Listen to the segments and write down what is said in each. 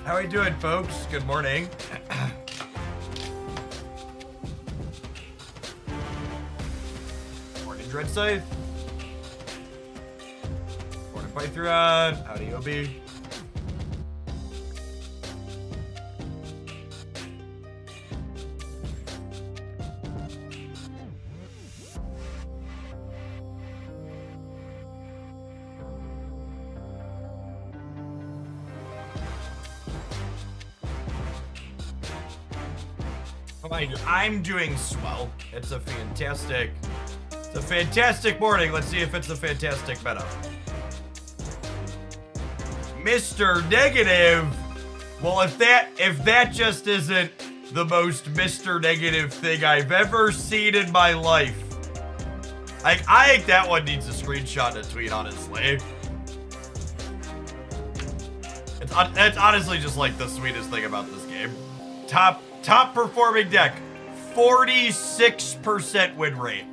How are you doing, folks? Good morning. Morning, Dread Scythe. Morning, Python. Howdy, Obi. I'm doing swell. It's a fantastic morning. Let's see if it's a fantastic meta. Mr. Negative. Well, if that just isn't the most Mr. Negative thing I've ever seen in my life. I think that one needs a screenshot and a tweet, honestly. It's honestly just like the sweetest thing about this game. Top performing deck, 46% win rate.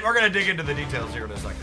We're gonna dig into the details here in a second.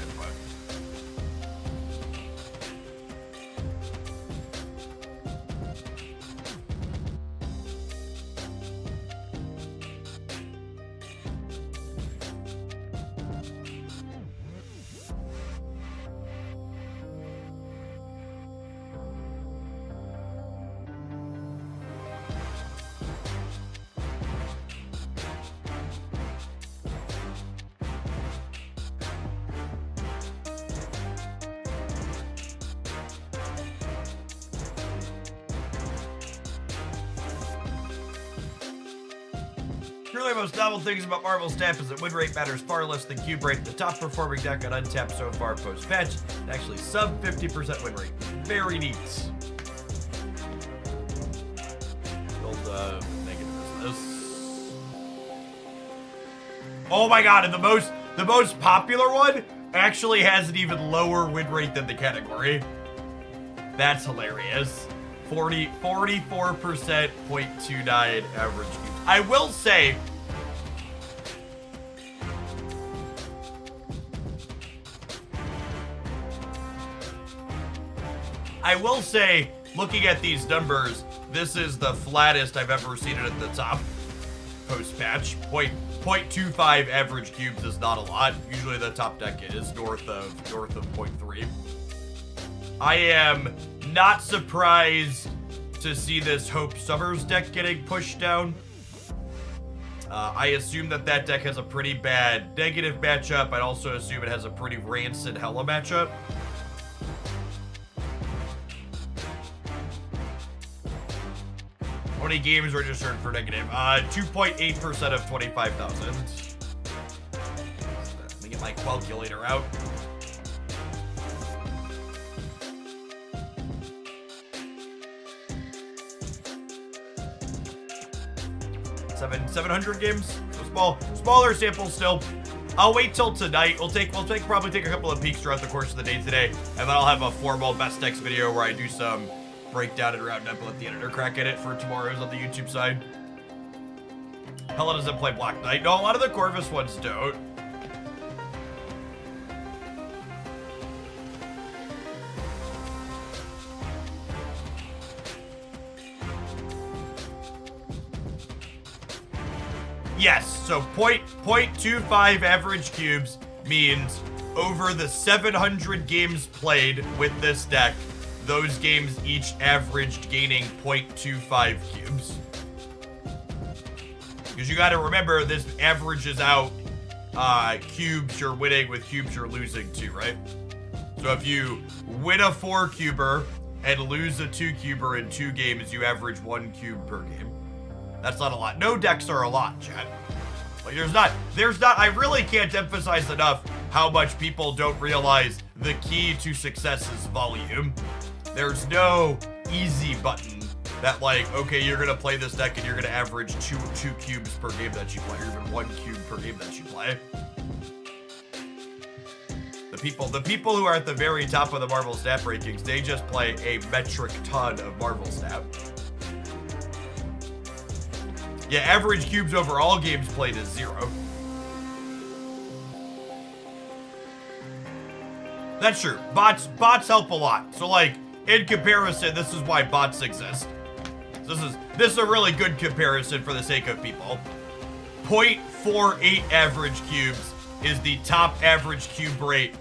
Truly, most novel things about Marvel's stamp is that win rate matters far less than cube rate. The top performing deck on Untapped so far post-patch, actually sub 50% win rate. Very neat. Old negative is this. Oh my god, and the most popular one actually has an even lower win rate than the category. That's hilarious. 44%, 0.29 average cubes. I will say, looking at these numbers, this is the flattest I've ever seen it at the top post-patch. 0.25 average cubes is not a lot. Usually the top deck is north of 0.3. I am not surprised to see this Hope Summers deck getting pushed down. I assume that deck has a pretty bad negative matchup. I'd also assume it has a pretty rancid Hela matchup. How many games registered for negative? 2.8% of 25,000. Let me get my calculator out. 700 games, so smaller sample still. I'll wait till tonight. We'll probably take a couple of peeks throughout the course of the day today, and then I'll have a formal best decks video where I do some breakdown and roundup and let the editor crack at it for tomorrow's on the YouTube side. Hela doesn't play Black Knight. No, a lot of the Corvus ones don't. Yes, so 0.25 average cubes means over the 700 games played with this deck, those games each averaged gaining 0.25 cubes. Because you gotta remember, this averages out cubes you're winning with cubes you're losing too, right? So if you win a 4-cuber and lose a 2-cuber in 2 games, you average 1 cube per game. That's not a lot. No decks are a lot, chat. Like, there's not, I really can't emphasize enough how much people don't realize the key to success is volume. There's no easy button that, like, okay, you're gonna play this deck and you're gonna average two cubes per game that you play, or even 1 cube per game that you play. The people who are at the very top of the Marvel stat rankings, they just play a metric ton of Marvel stat. Yeah, average cubes over all games played is 0. That's true. Bots help a lot. So like, in comparison, this is why bots exist. This is a really good comparison for the sake of people. 0.48 average cubes is the top average cube rate.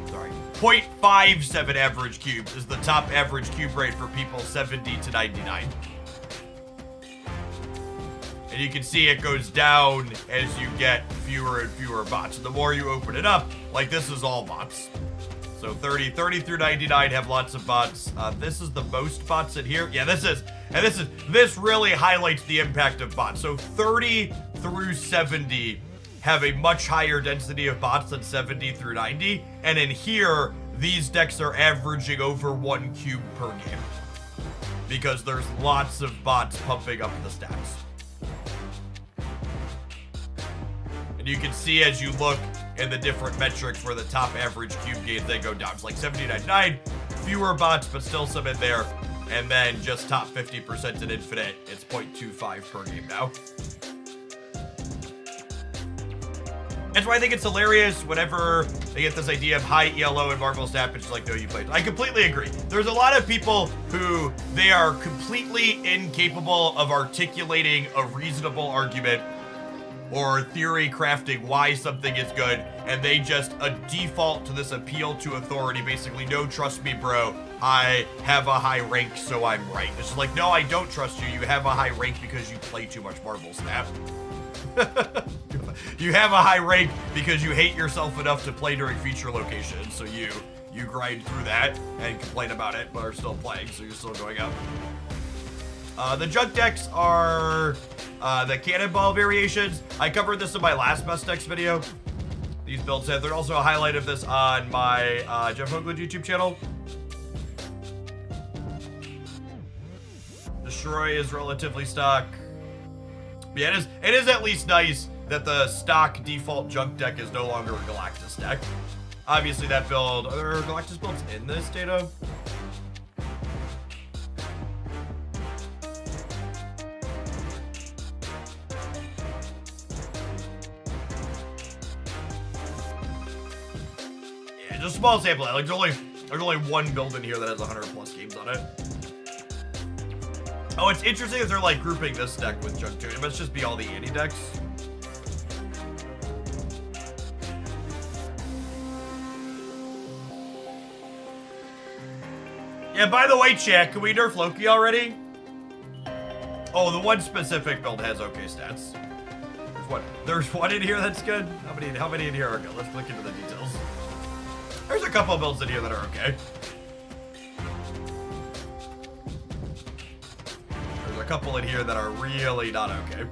Sorry. 0.57 average cubes is the top average cube rate for people 70 to 99. And you can see it goes down as you get fewer and fewer bots. And the more you open it up, like this is all bots. So 30 through 99 have lots of bots. This is the most bots in here. Yeah, this really highlights the impact of bots. So 30 through 70 have a much higher density of bots than 70 through 90. And in here, these decks are averaging over 1 cube per game because there's lots of bots pumping up the stats. And you can see as you look in the different metrics where the top average cube gains, they go down. It's like 79.9, fewer bots, but still some in there. And then just top 50% in Infinite, it's 0.25 per game now. That's why I think it's hilarious whenever they get this idea of high ELO and Marvel stat, it's like, no, you played. I completely agree. There's a lot of people who they are completely incapable of articulating a reasonable argument or theory crafting why something is good, and they just default to this appeal to authority, basically, no, trust me, bro, I have a high rank, so I'm right. It's just like, no, I don't trust you, you have a high rank because you play too much Marvel Snap. You have a high rank because you hate yourself enough to play during feature locations, so you grind through that and complain about it, but are still playing, so you're still going up. The junk decks are the cannonball variations. I covered this in my last best decks video. These builds have. There's also a highlight of this on my Jeff Hoagland YouTube channel. Destroy is relatively stock. Yeah, it is at least nice that the stock default junk deck is no longer a Galactus deck. Obviously that build, are there Galactus builds in this data? Just a small sample. Like there's only one build in here that has 100 plus games on it. Oh, it's interesting that they're like grouping this deck with junk too. It must just be all the anti decks. Yeah, by the way, chat, can we nerf Loki already? Oh, the one specific build has okay stats. There's one in here that's good. How many in here are good? Let's look into the details. There's a couple builds in here that are okay. There's a couple in here that are really not okay.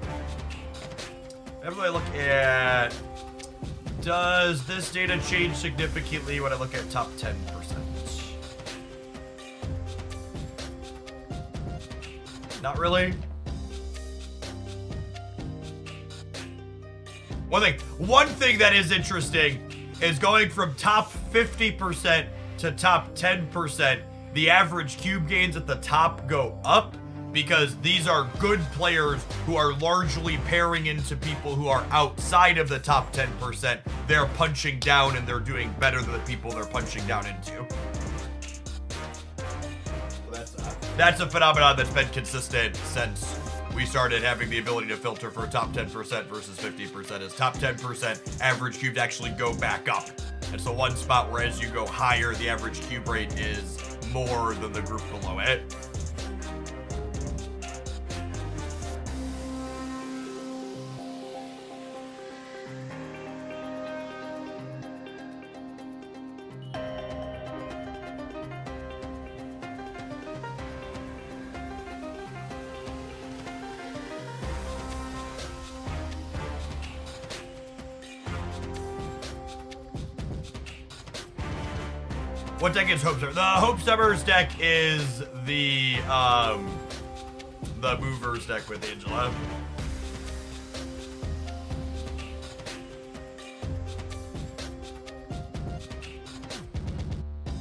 If I look at, does this data change significantly when I look at top 10%? Not really. One thing that is interesting is going from top 50% to top 10%, the average cube gains at the top go up because these are good players who are largely pairing into people who are outside of the top 10%. They're punching down and they're doing better than the people they're punching down into. That's a phenomenon that's been consistent since we started having the ability to filter for top 10% versus 50%. Is top 10% average cube to actually go back up. It's the one spot where as you go higher, the average cube rate is more than the group below it. What deck is Hope Summer? The Hope Summers deck is the Movers deck with Angela.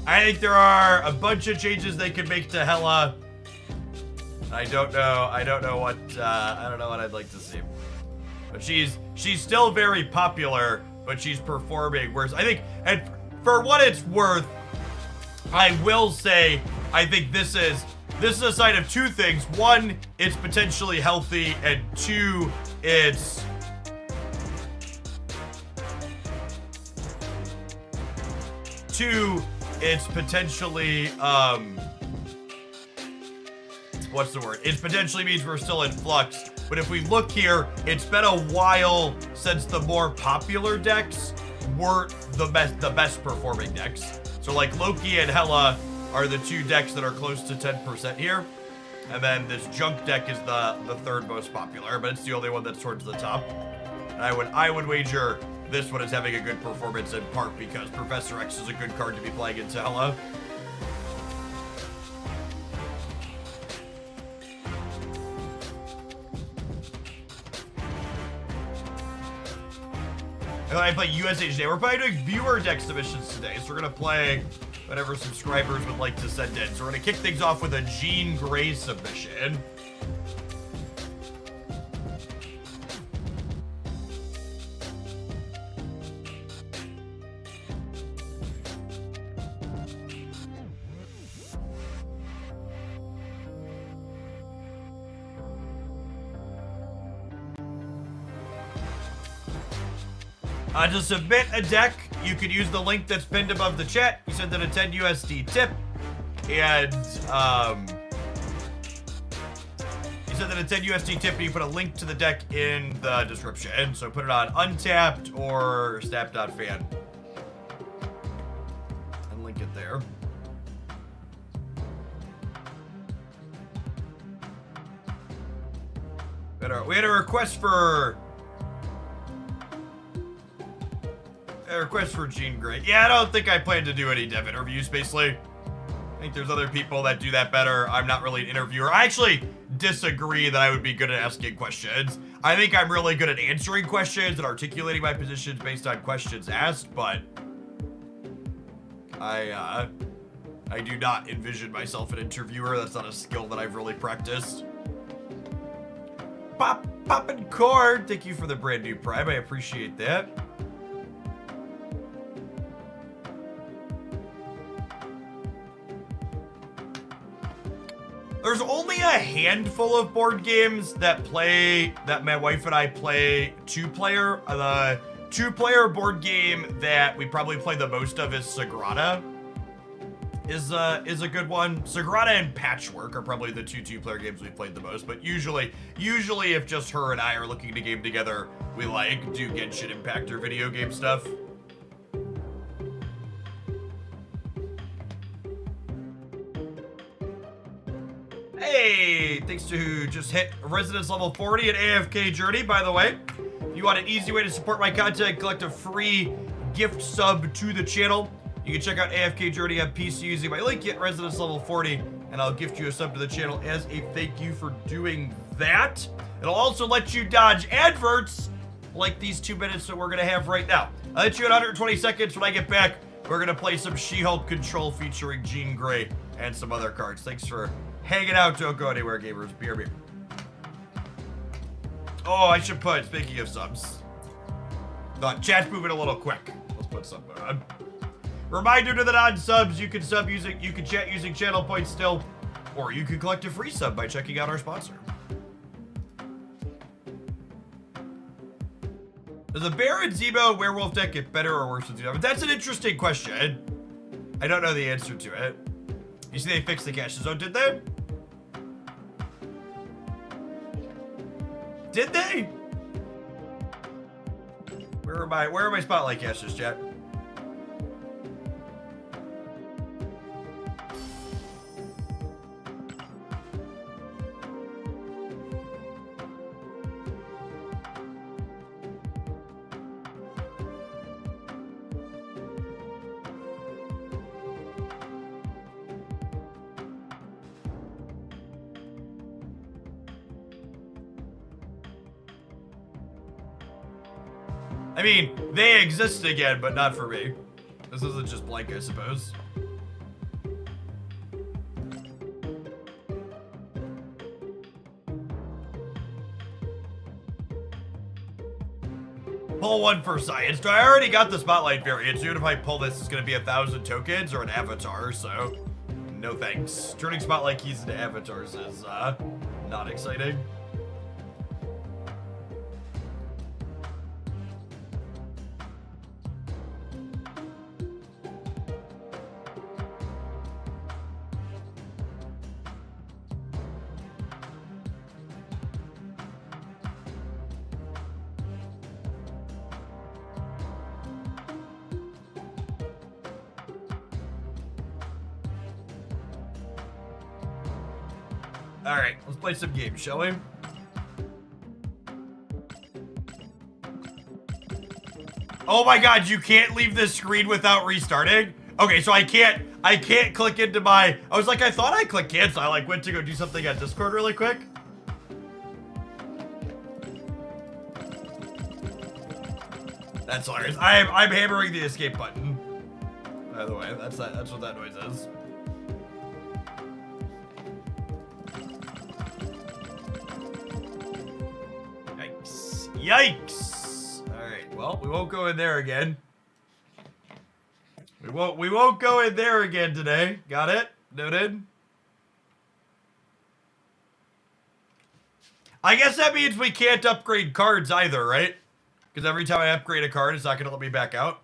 I think there are a bunch of changes they could make to Hela. I don't know what I'd like to see. But she's still very popular, but she's performing worse. I think, and for what it's worth, I will say I think this is a sign of two things. One, it's potentially healthy, and two, it's potentially what's the word? It potentially means we're still in flux. But if we look here, it's been a while since the more popular decks weren't the best performing decks. So like Loki and Hela are the two decks that are close to 10% here. And then this junk deck is the third most popular, but it's the only one that's towards the top. And I would wager this one is having a good performance in part because Professor X is a good card to be playing into Hela. I play USA today. We're probably doing viewer deck submissions today, so we're gonna play whatever subscribers would like to send in. So we're gonna kick things off with a Jean Grey submission. To submit a deck, you can use the link that's pinned above the chat. You send in a 10 USD tip, and you send in a 10 USD tip, and you put a link to the deck in the description. So put it on Untapped or Snap.fan, and link it there. We had a request for Jean Grey. Yeah, I don't think I plan to do any dev interviews, basically. I think there's other people that do that better. I'm not really an interviewer. I actually disagree that I would be good at asking questions. I think I'm really good at answering questions and articulating my positions based on questions asked, but I do not envision myself an interviewer. That's not a skill that I've really practiced. Poppin' Cord, thank you for the brand new Prime. I appreciate that. There's only a handful of board games that my wife and I play two-player. The two-player board game that we probably play the most of is Sagrada. Is a good one. Sagrada and Patchwork are probably the two-player games we've played the most. But usually if just her and I are looking to game together, we do Genshin Impact or video game stuff. Hey, thanks to who just hit Residence Level 40 at AFK Journey, by the way. If you want an easy way to support my content, collect a free gift sub to the channel. You can check out AFK Journey on PC using my link at Residence Level 40, and I'll gift you a sub to the channel as a thank you for doing that. It'll also let you dodge adverts like these 2 minutes that we're going to have right now. I'll hit you in 120 seconds. When I get back, we're going to play some She-Hulk Control featuring Jean Grey and some other cards. Thanks for hanging out. Don't go anywhere, gamers. Beer. Oh, I should put, speaking of subs. Chat's moving a little quick. Let's put something on. Reminder to the non-subs, you can chat using channel points still, or you can collect a free sub by checking out our sponsor. Does the Baron Zemo werewolf deck get better or worse with Dino? That's an interesting question. I don't know the answer to it. You see they fixed the cache zone, did they? Did they? Where are my spotlight caches, chat? I mean, they exist again, but not for me. This isn't just blank, I suppose. pull one for science. I already got the spotlight variant, so even if I pull this, it's gonna be 1,000 tokens or an avatar, so no thanks. Turning spotlight keys into avatars is not exciting. Alright, let's play some games, shall we? Oh my god, you can't leave this screen without restarting? Okay, so I can't click into my... I was like, I thought I clicked cancel. I like went to go do something at Discord really quick. That's hilarious. I'm hammering the escape button. By the way, that's what that noise is. Yikes! Alright, well, we won't go in there again. We won't go in there again today. Got it? Noted. I guess that means we can't upgrade cards either, right? Because every time I upgrade a card, it's not gonna let me back out.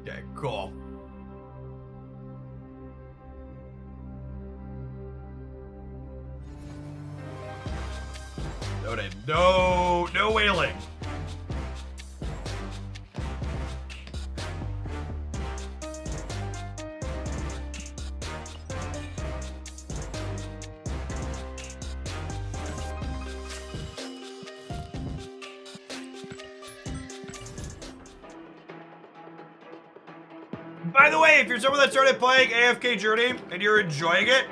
Okay, cool. Noted. No wailing. By the way, if you're someone that started playing AFK Journey and you're enjoying it,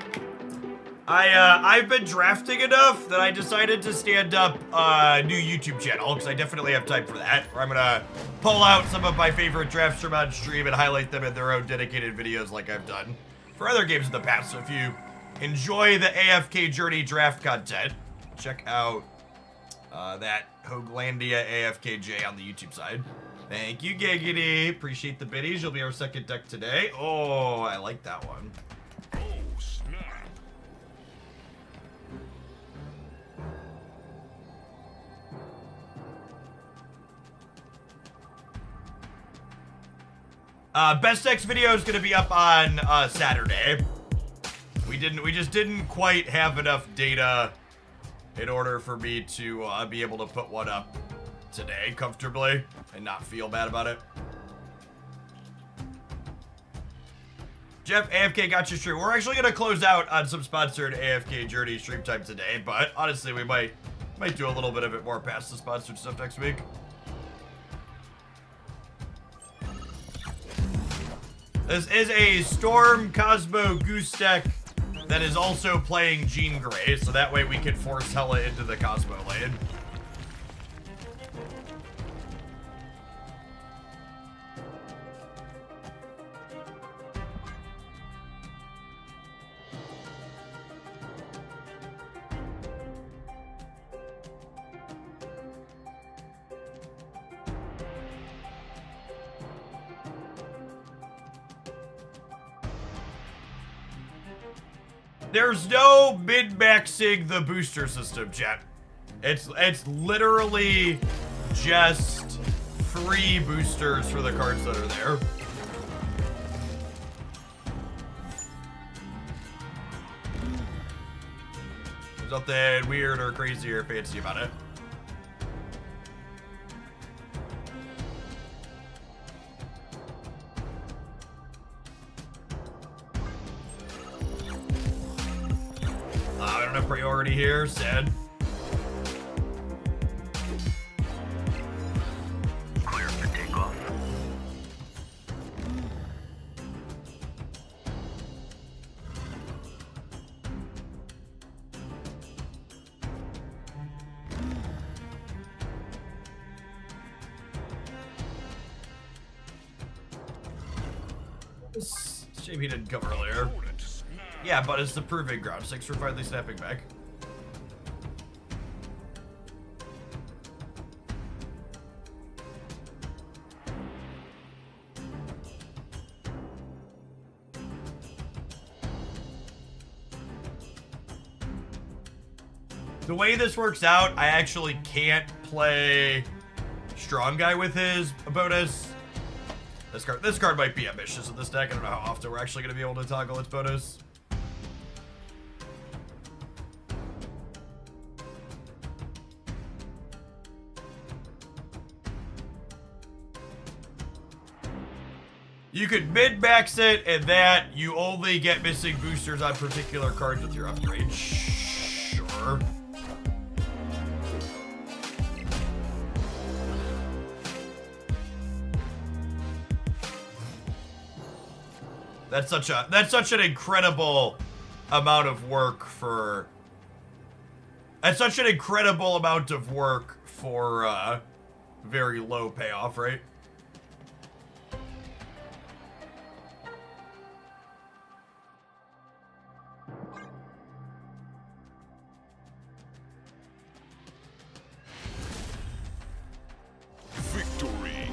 I've been drafting enough that I decided to stand up a new YouTube channel, because I definitely have time for that, where I'm gonna pull out some of my favorite drafts from on stream and highlight them in their own dedicated videos like I've done for other games in the past. So if you enjoy the AFK Journey draft content, check out that Hoaglandia AFKJ on the YouTube side. Thank you, Giggity. Appreciate the biddies. You'll be our second deck today. Oh, I like that one. Best X video is gonna be up on Saturday. We just didn't quite have enough data in order for me to be able to put one up today comfortably and not feel bad about it. Jeff, AFK got you stream. We're actually gonna close out on some sponsored AFK Journey stream time today, but honestly, we might do a little bit of it more past the sponsored stuff next week. This is a Storm Cosmo Goose deck that is also playing Jean Grey, so that way we can force Hela into the Cosmo lane. There's no min-maxing the booster system, chat. It's literally just free boosters for the cards that are there. There's nothing weird or crazy or fancy about it. I don't have priority here, sad. Clear for takeoff. It's a shame he didn't come earlier. Yeah, but it's the proving ground. 6 for finally snapping back. The way this works out, I actually can't play Strong Guy with his bonus. This card might be ambitious in this deck. I don't know how often we're actually going to be able to toggle its bonus. You could mid-max it, and that you only get missing boosters on particular cards with your upgrade. Sure. That's such an incredible amount of work for. That's such an incredible amount of work for very low payoff, right? Victory.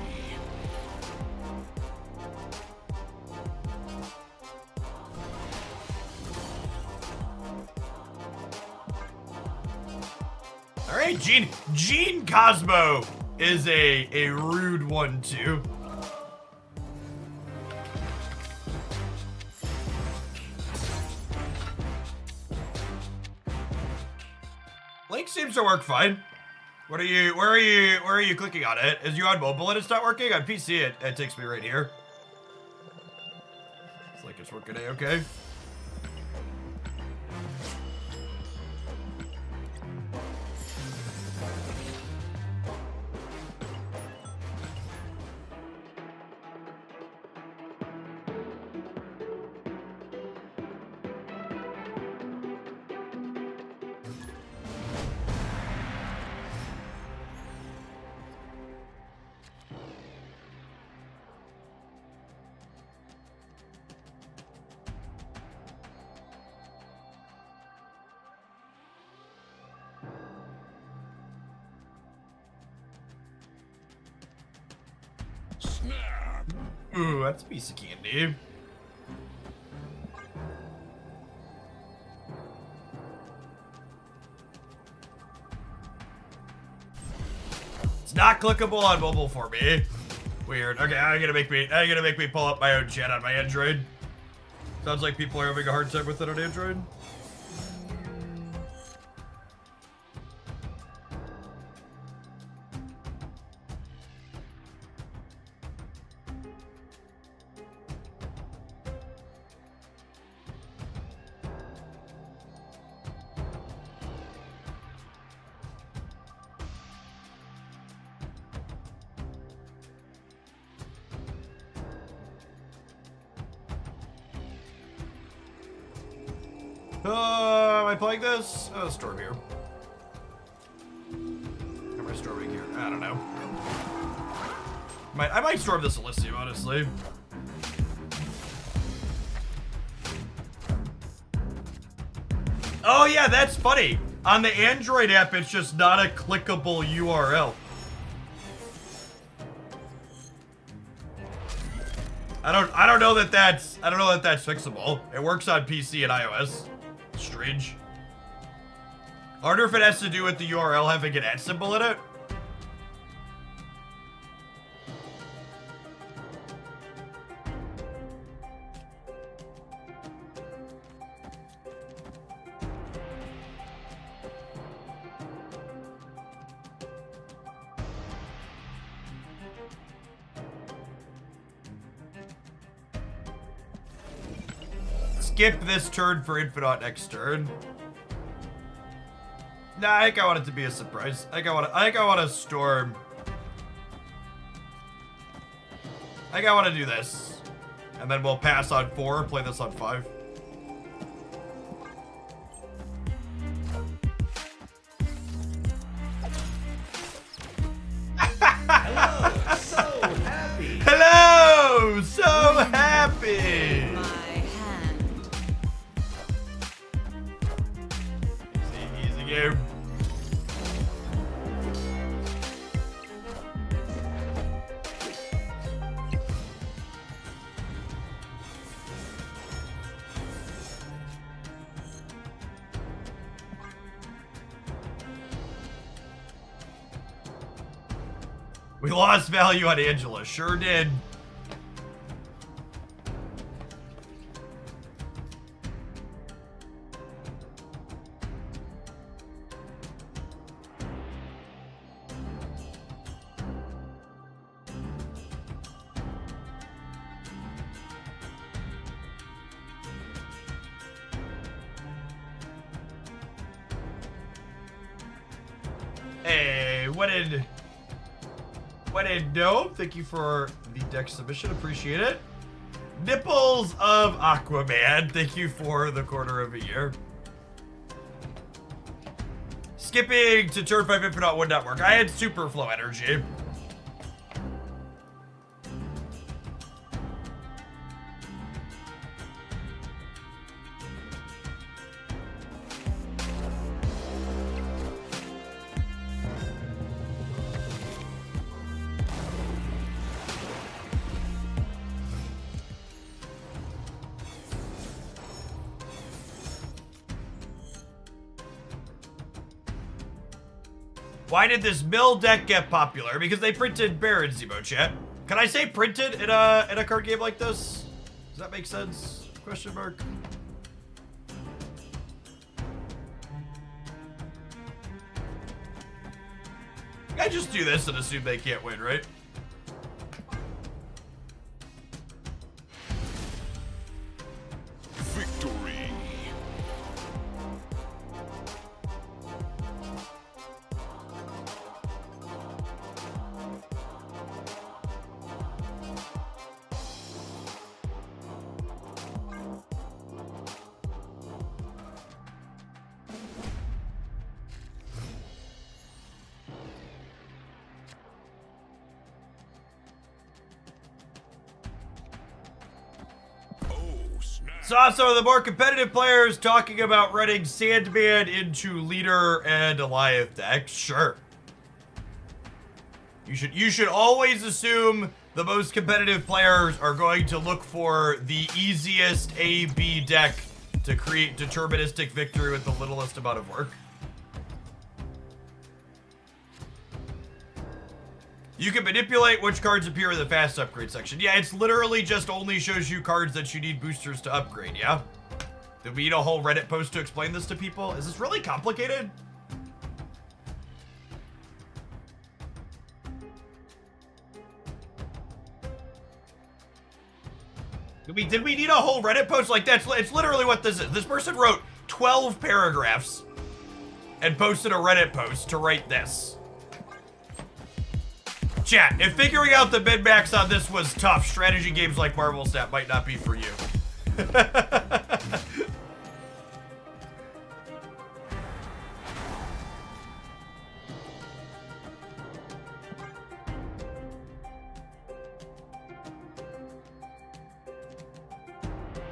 All right, Gene Cosmo is a rude one too. Link seems to work fine. Where are you clicking on it? Is you on mobile and it's not working? On PC it takes me right here. It's like it's working okay. Snap. Ooh, that's a piece of candy. It's not clickable on mobile for me. Weird. Okay, I'm gonna make me pull up my own chat on my Android. Sounds like people are having a hard time with it on Android. Am I playing this? Oh, storm here. Am I storming here? I don't know. I might storm this Elysium, honestly. Oh yeah, that's funny. On the Android app, it's just not a clickable URL. I don't know that that's fixable. It works on PC and iOS. Strange. I wonder if it has to do with the URL having an @ symbol in it. Skip this turn for Infinite next turn. Nah, I think I want it to be a surprise. I think I want to storm. I think I want to do this. And then we'll pass on 4, play this on 5. Hello, so happy. Hello, so happy. My hand. We lost value on Angela. Sure did. Hey, what did no? Thank you for the deck submission. Appreciate it. Nipples of Aquaman. Thank you for the quarter of a year. Skipping to turn 5 input would not work. I had super flow energy. Why did this mill deck get popular? Because they printed Baron Zemo, chat. Can I say printed in a card game like this? Does that make sense? Question mark. I just do this and assume they can't win, right? Victory. Saw some of the more competitive players talking about running Sandman into leader and Goliath decks. Sure. You should always assume the most competitive players are going to look for the easiest A-B deck to create deterministic victory with the littlest amount of work. You can manipulate which cards appear in the fast upgrade section. Yeah, it's literally just only shows you cards that you need boosters to upgrade, yeah? Did we need a whole Reddit post to explain this to people? Is this really complicated? Did we need a whole Reddit post? Like, it's literally what this is. This person wrote 12 paragraphs and posted a Reddit post to write this. Chat, if figuring out the min-max on this was tough, strategy games like Marvel Snap might not be for you.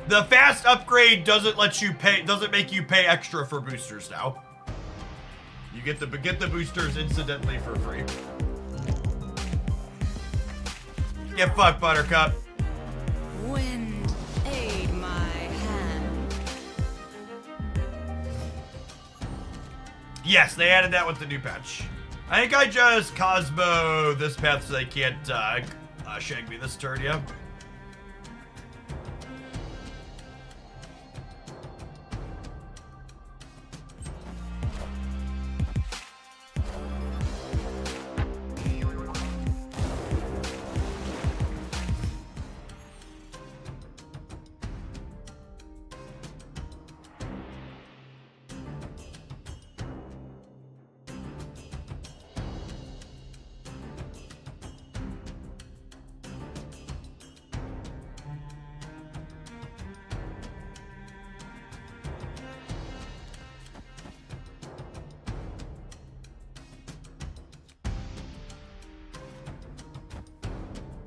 The fast upgrade doesn't make you pay extra for boosters now. You get the boosters incidentally for free. Get fucked, Buttercup. Wind, aid my hand. Yes, they added that with the new patch. I think I just Cosmo this path so they can't shag me this turn, yeah?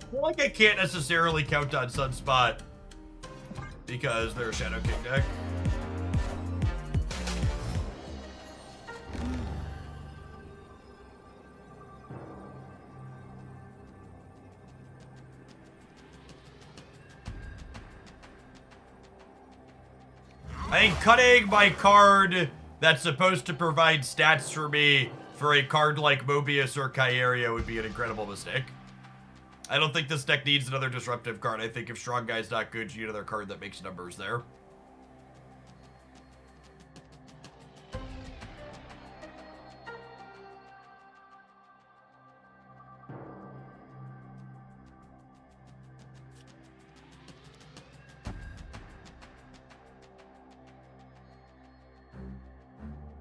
I feel like I can't necessarily count on Sunspot because they're a Shadow King deck. I think cutting my card that's supposed to provide stats for me for a card like Mobius or Kyeria would be an incredible mistake. I don't think this deck needs another disruptive card. I think if Strong Guy's not good, you need another card that makes numbers there.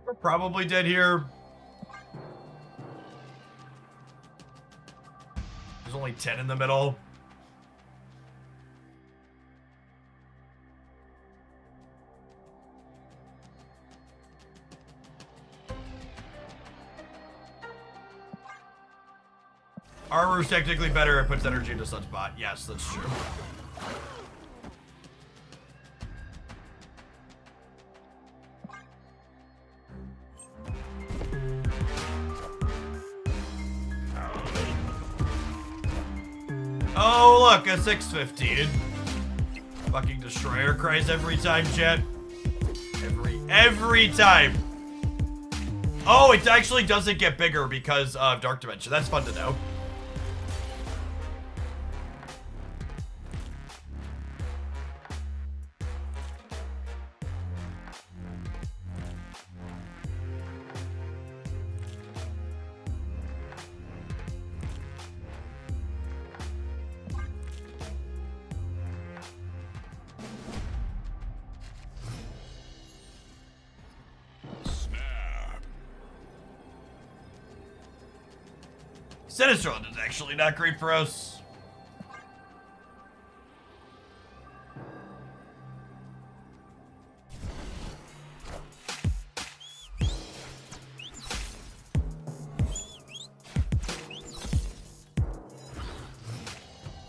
We're probably dead here. There's only 10 in the middle. Armor's technically better. It puts energy into Sunspot. Yes, that's true. Oh, look, a 615. Fucking Destroyer cries every time, chat. Every time. Oh, it actually doesn't get bigger because of Dark Dimension. That's fun to know. Sinister is actually not great for us.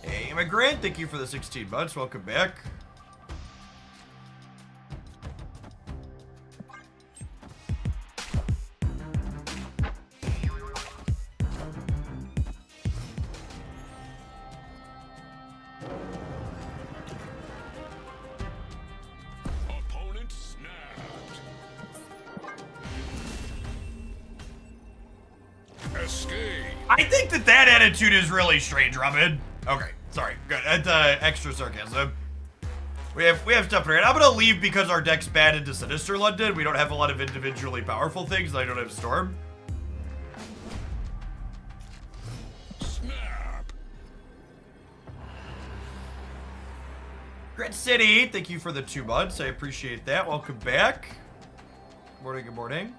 Hey, Immigrant, thank you for the 16 months. Welcome back. Opponent snapped. Escape. I think that attitude is really strange, Robin. Okay, sorry. Good. Extra sarcasm. We have stuff to read. I'm gonna leave because our deck's bad into Sinister London. We don't have a lot of individually powerful things. I don't have Storm. Snap. Grit City, thank you for the 2 months. I appreciate that. Welcome back. Good morning, good morning.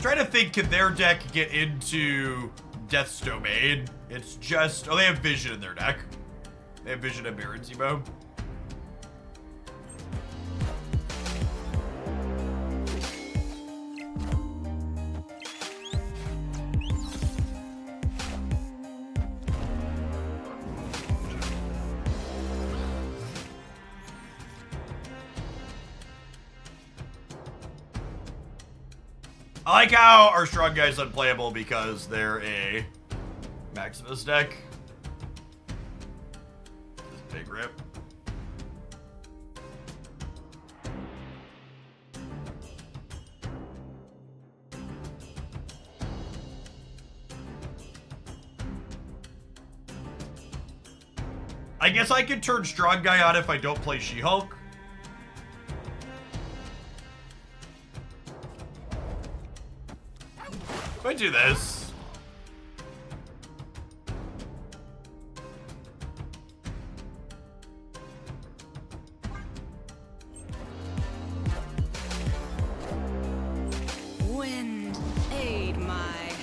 Trying to think, can their deck get into Death's Domain? It's just... Oh, they have Vision in their deck. They have Vision and Baron's Emo. I like how our Strong Guy's unplayable because they're a Maximus deck. This is big rip. I guess I can turn Strong Guy on if I don't play She-Hulk. If I do this. Wind, aid my hand.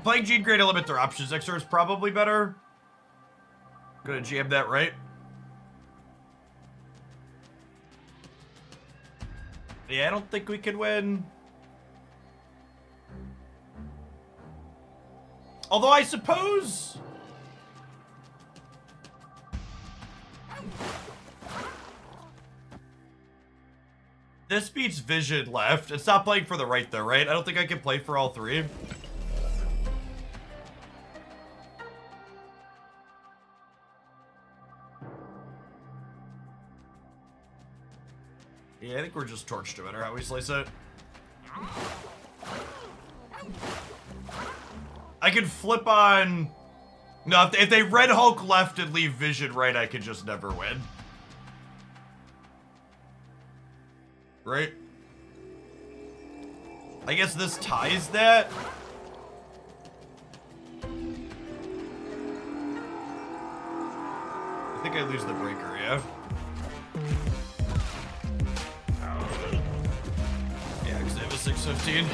Playing Gene Grey to limit their options extra is probably better. Gonna jam that right. Yeah, I don't think we can win. Although I suppose... This beats Vision left. It's not playing for the right though, right? I don't think I can play for all three. Yeah, I think we're just torched no matter how we slice it. I can flip on... No, if they Red Hulk left and leave Vision right, I could just never win. Right? I guess this ties that. I think I lose the breaker, yeah? Yeah, because they have a 615.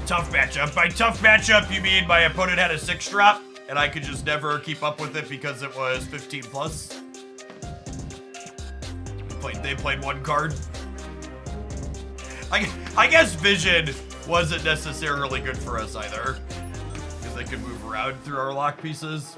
Tough matchup. By tough matchup, you mean my opponent had a 6-drop, and I could just never keep up with it because it was 15 plus. They played one card. I guess Vision wasn't necessarily good for us either, because they could move around through our lock pieces.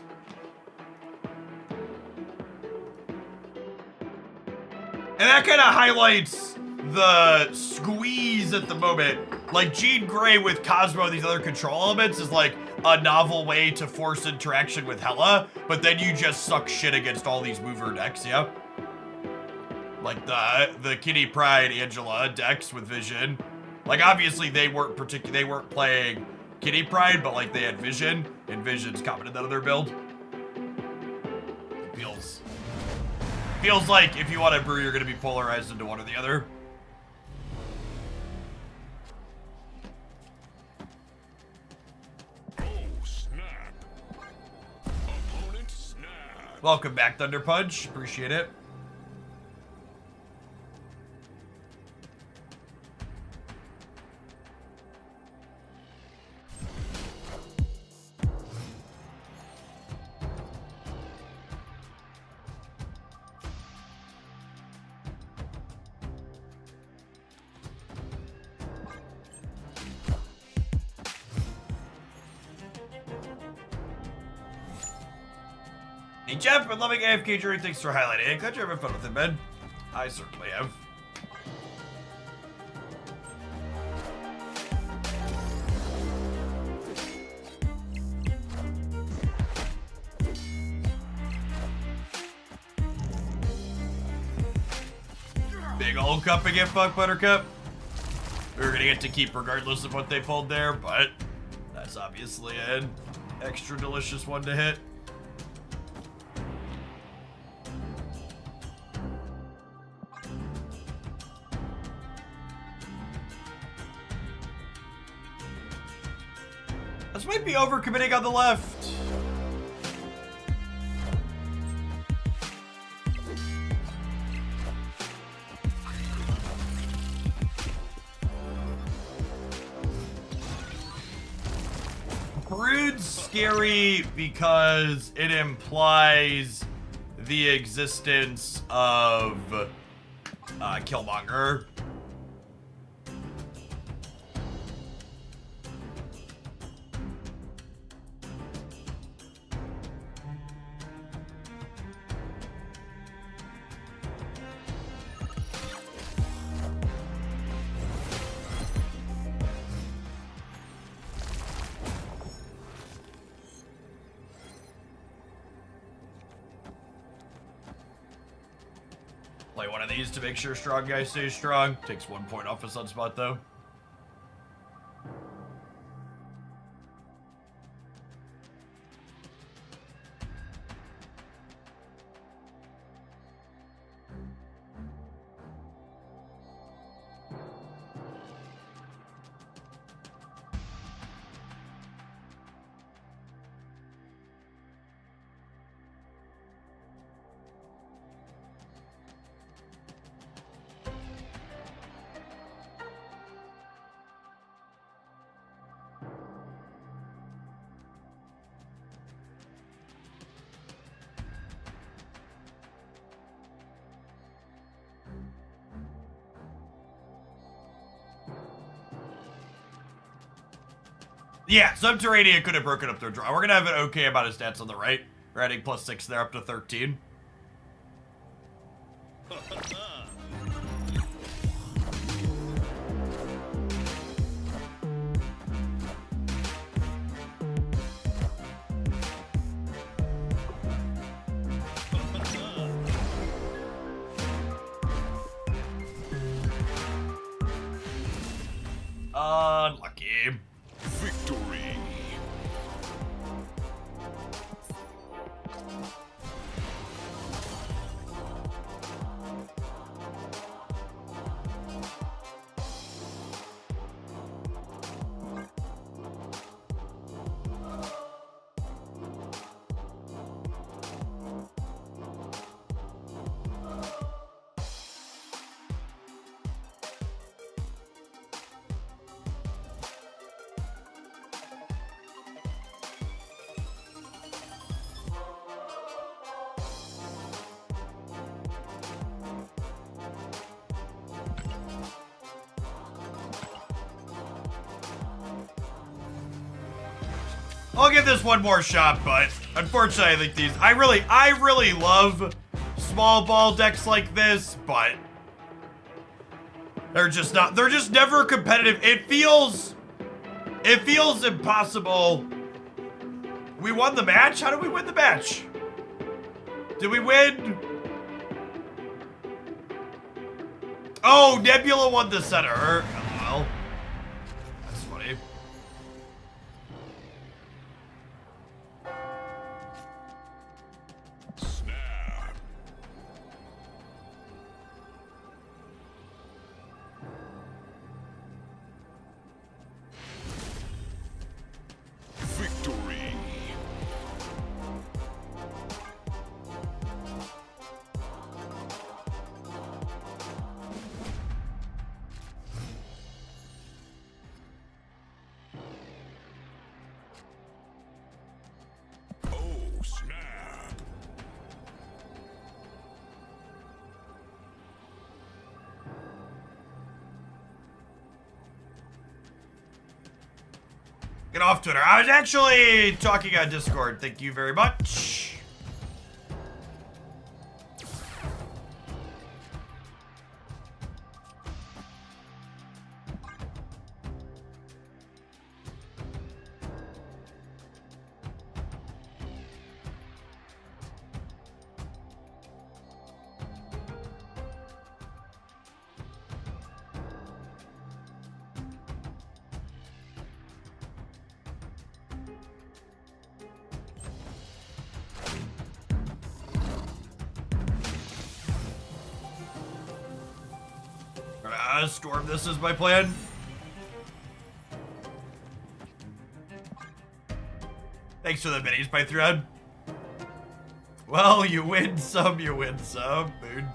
And that kind of highlights the squeeze at the moment. Like, Jean Grey with Cosmo and these other control elements is like a novel way to force interaction with Hela, but then you just suck shit against all these mover decks, yeah? Like the Kitty Pryde Angela decks with Vision. Like, obviously they weren't playing Kitty Pryde, but like they had Vision, and Vision's common in that other build. Feels like if you want to brew, you're gonna be polarized into one or the other. Welcome back, Thunder Punch. Appreciate it. Hey Jeff, been loving AFK Journey. Thanks for highlighting. Glad you're having fun with it, man. I certainly have. Big old cup again, fuck Buttercup. We were gonna get to keep regardless of what they pulled there, but that's obviously an extra delicious one to hit. This might be overcommitting on the left. Brood's scary because it implies the existence of Killmonger. Play one of these to make sure strong guy stays strong. Takes 1 point off a sunspot though. Yeah, Subterranean could have broken up their draw. We're gonna have an okay amount of stats on the right. We're adding +6 there up to 13. Unlucky. Victory. I'll give this one more shot, but unfortunately I think these I really love small ball decks like this, but they're just never competitive. It feels impossible. We won the match? How did we win the match? Did we win? Oh, Nebula won the center. LOL. That's funny. Snap. Victory. Oh, snap. Get off Twitter. I was actually talking on Discord. Thank you very much. Storm, this is my plan. Thanks for the minis, Python. Well, you win some, moon.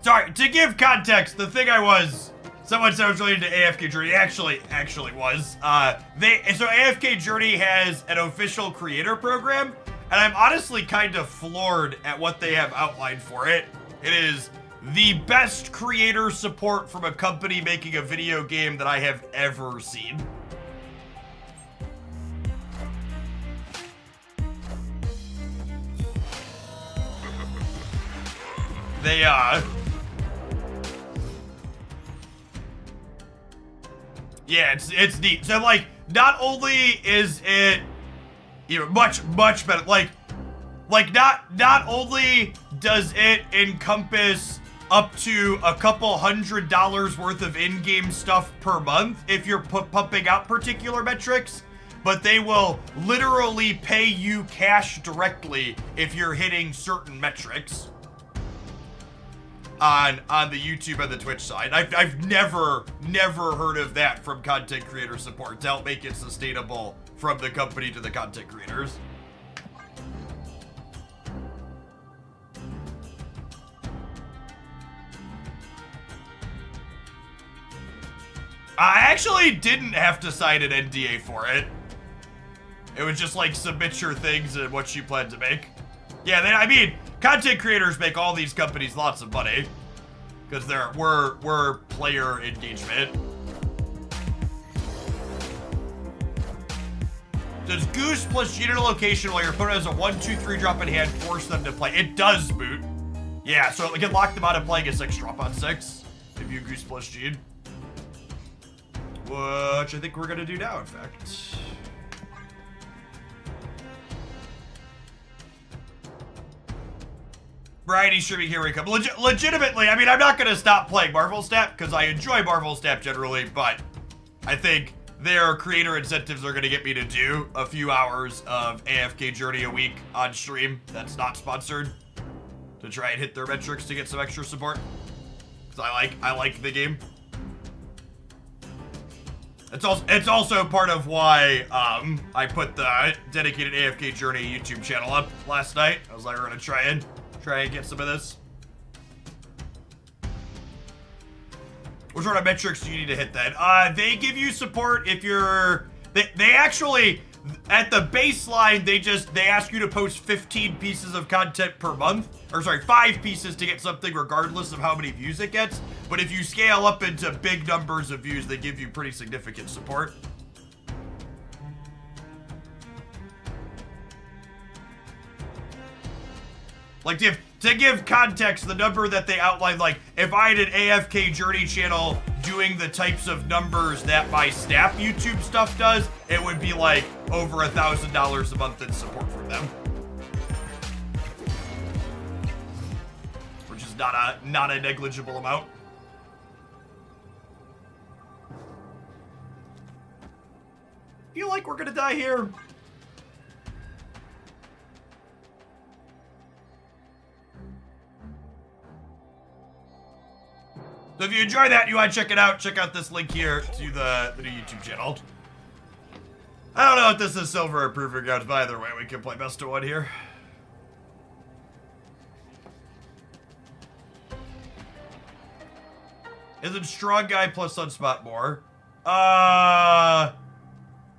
Sorry, to give context, the thing someone said I was related to AFK Journey. Actually was. So AFK Journey has an official creator program, and I'm honestly kind of floored at what they have outlined for it. It is the best creator support from a company making a video game that I have ever seen. They, yeah, it's neat. So, like, not only is it, you know, much better, like not only does it encompass up to a couple $100 worth of in-game stuff per month if you're pumping out particular metrics, but they will literally pay you cash directly if you're hitting certain metrics on the YouTube and the Twitch side. I've never heard of that from content creator support to help make it sustainable from the company to the content creators. I actually didn't have to sign an NDA for it. It was just like submit your things and what you plan to make. Yeah, I mean, content creators make all these companies lots of money because we're player engagement. Does Goose plus cheat at a location while your opponent has a 1-2-3 drop in hand force them to play? It does, Boot. Yeah, so it can lock them out of playing a 6 drop on 6 if you Goose plus cheat. Which I think we're gonna do now, in fact. Variety streaming, here we come. Legitimately, I mean, I'm not gonna stop playing Marvel Snap because I enjoy Marvel Snap generally, but I think their creator incentives are gonna get me to do a few hours of AFK Journey a week on stream that's not sponsored to try and hit their metrics to get some extra support. Because I like the game. It's also part of why I put the dedicated AFK Journey YouTube channel up last night. I was like, we're gonna try and get some of this. What sort of metrics do you need to hit then? They give you support if you're they actually at the baseline they ask you to post 15 pieces of content per month. Or sorry, 5 pieces to get something regardless of how many views it gets. But if you scale up into big numbers of views, they give you pretty significant support. Like, to give context, the number that they outlined, like, if I had an AFK Journey channel doing the types of numbers that my Snap YouTube stuff does, it would be, like, over $1,000 a month in support from them. Which is not a negligible amount. Feel like we're gonna die here. So if you enjoy that and you want to check it out, check out this link here to the new YouTube channel. I don't know if this is silver or proving grounds, but either way, we can play best of 1 here. Isn't Strong Guy plus Sunspot more?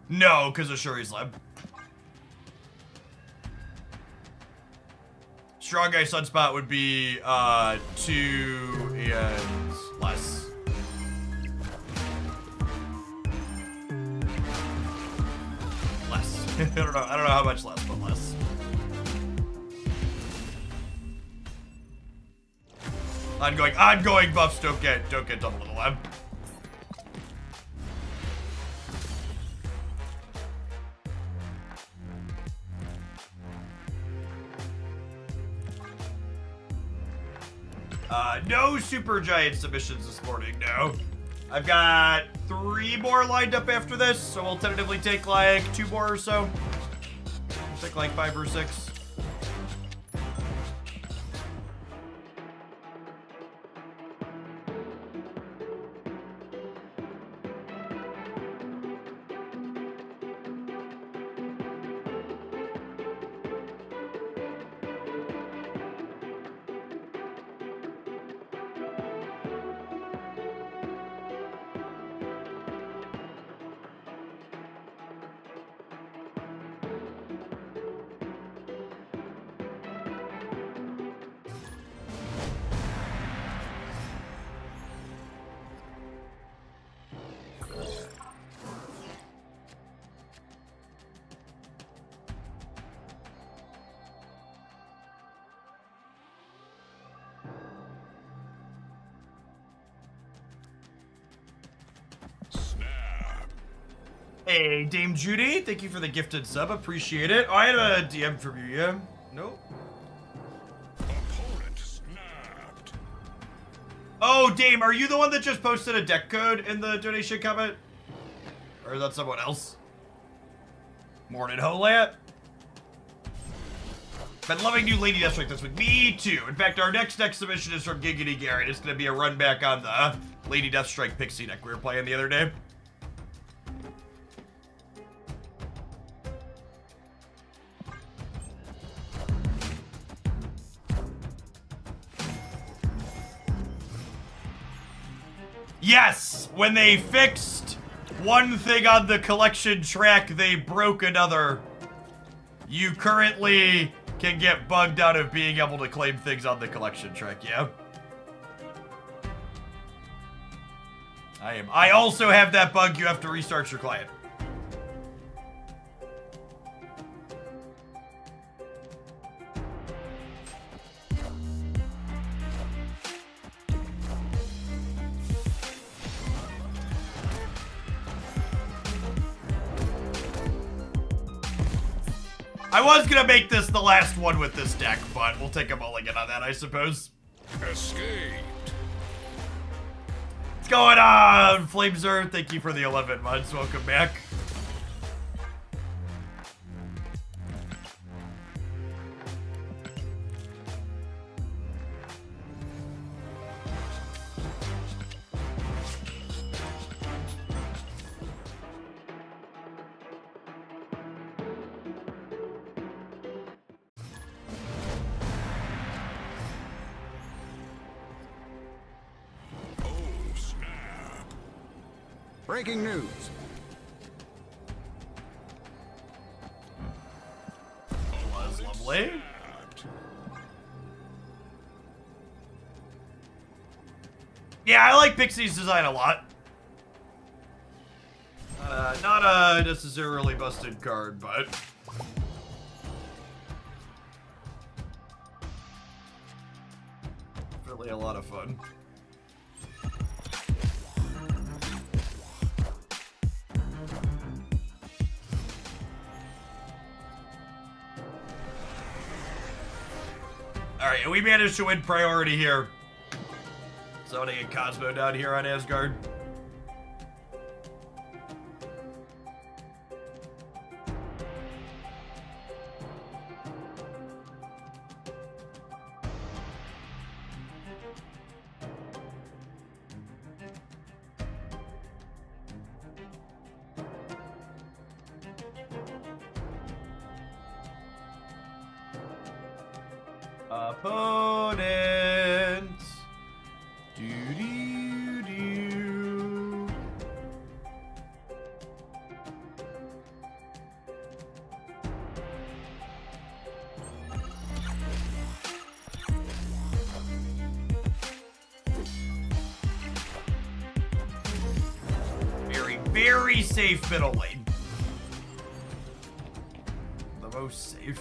No, because of Shuri's Lab. Strong Guy Sunspot would be 2 and less. Less. I don't know how much less, but less. Ongoing buffs don't get double in the lab. No Super Giant submissions this morning, no. I've got 3 more lined up after this, so we'll tentatively take like 2 more or so. Take like 5 or 6. Hey, Dame Judy, thank you for the gifted sub. Appreciate it. Oh, I had a DM from you, yeah? Nope. Opponent snapped. Oh, Dame, are you the one that just posted a deck code in the donation comment? Or is that someone else? Morning, Holat. Been loving new Lady Death Strike this week. Me too. In fact, our next submission is from Giggity Garrett. It's going to be a run back on the Lady Death Strike Pixie deck we were playing the other day. Yes! When they fixed one thing on the collection track, they broke another. You currently can get bugged out of being able to claim things on the collection track, yeah? I also have that bug. You have to restart your client. I was gonna make this the last one with this deck, but we'll take a mulligan on that, I suppose. Escaped. What's going on, Flameser? Thank you for the 11 months. Welcome back. Oh, snap. Breaking news. Was lovely. Yeah, I like Pixie's design a lot. Not a necessarily busted card, but really a lot of fun. Alright, and we managed to win priority here. Zoning and Cosmo down here on Asgard. Opponent. Do-do-do. Very, very safe middle lane. The most safe.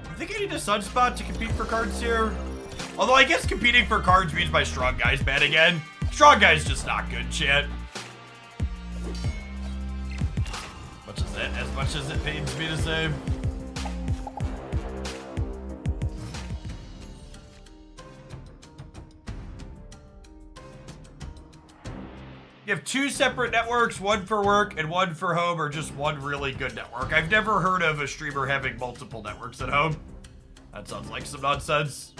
I think I need a Sunspot to compete for cards here. Although I guess competing for cards means my Strong Guy's bad again. Strong Guy's just not good, chat. As much as it pains me to say. You have two separate networks, one for work and one for home, or just one really good network. I've never heard of a streamer having multiple networks at home. That sounds like some nonsense.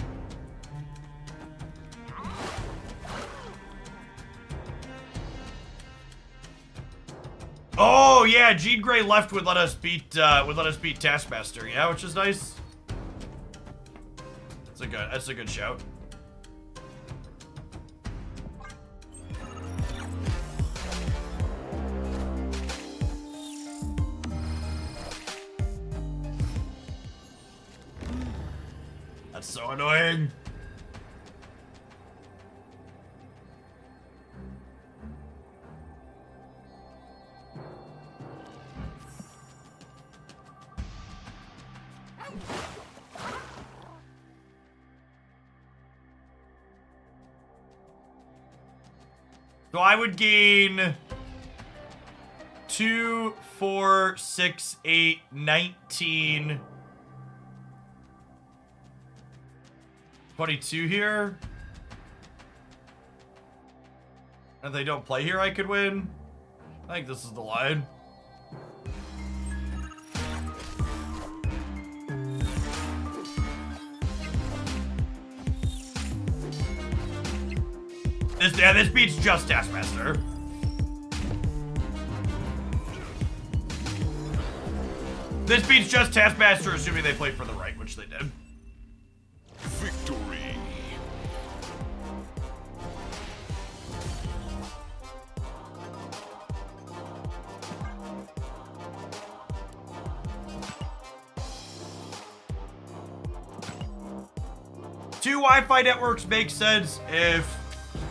Oh yeah, Jean Grey left would let us beat Taskmaster, yeah, which is nice. That's a good shout. That's so annoying. So I would gain 2, 4, 6, 8, 19, 22 here. And if they don't play here, I could win. I think this is the line. This beats just Taskmaster. This beats just Taskmaster, assuming they played for the right, which they did. Victory. Two Wi-Fi networks make sense if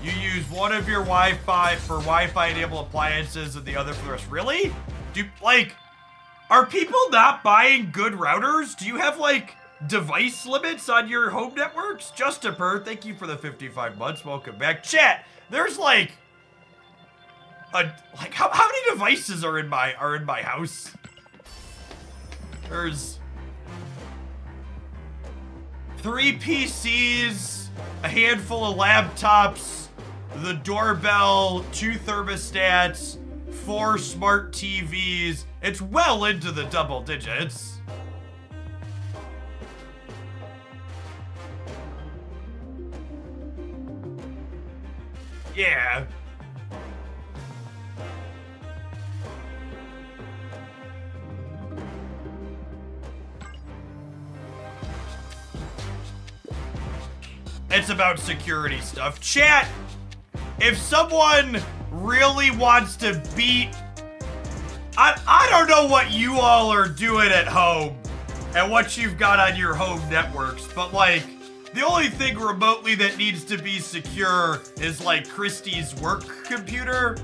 you use one of your Wi-Fi for Wi-Fi enabled appliances and the other for the rest. Really? Are people not buying good routers? Do you have like device limits on your home networks? Justiper, thank you for the 55 months. Welcome back. Chat, there's how many devices are in my house? There's 3 PCs, a handful of laptops, the doorbell, 2 thermostats, 4 smart TVs. It's well into the double digits. Yeah. It's about security stuff. Chat, if someone really wants to beat... I don't know what you all are doing at home and what you've got on your home networks, but like, the only thing remotely that needs to be secure is like Christie's work computer.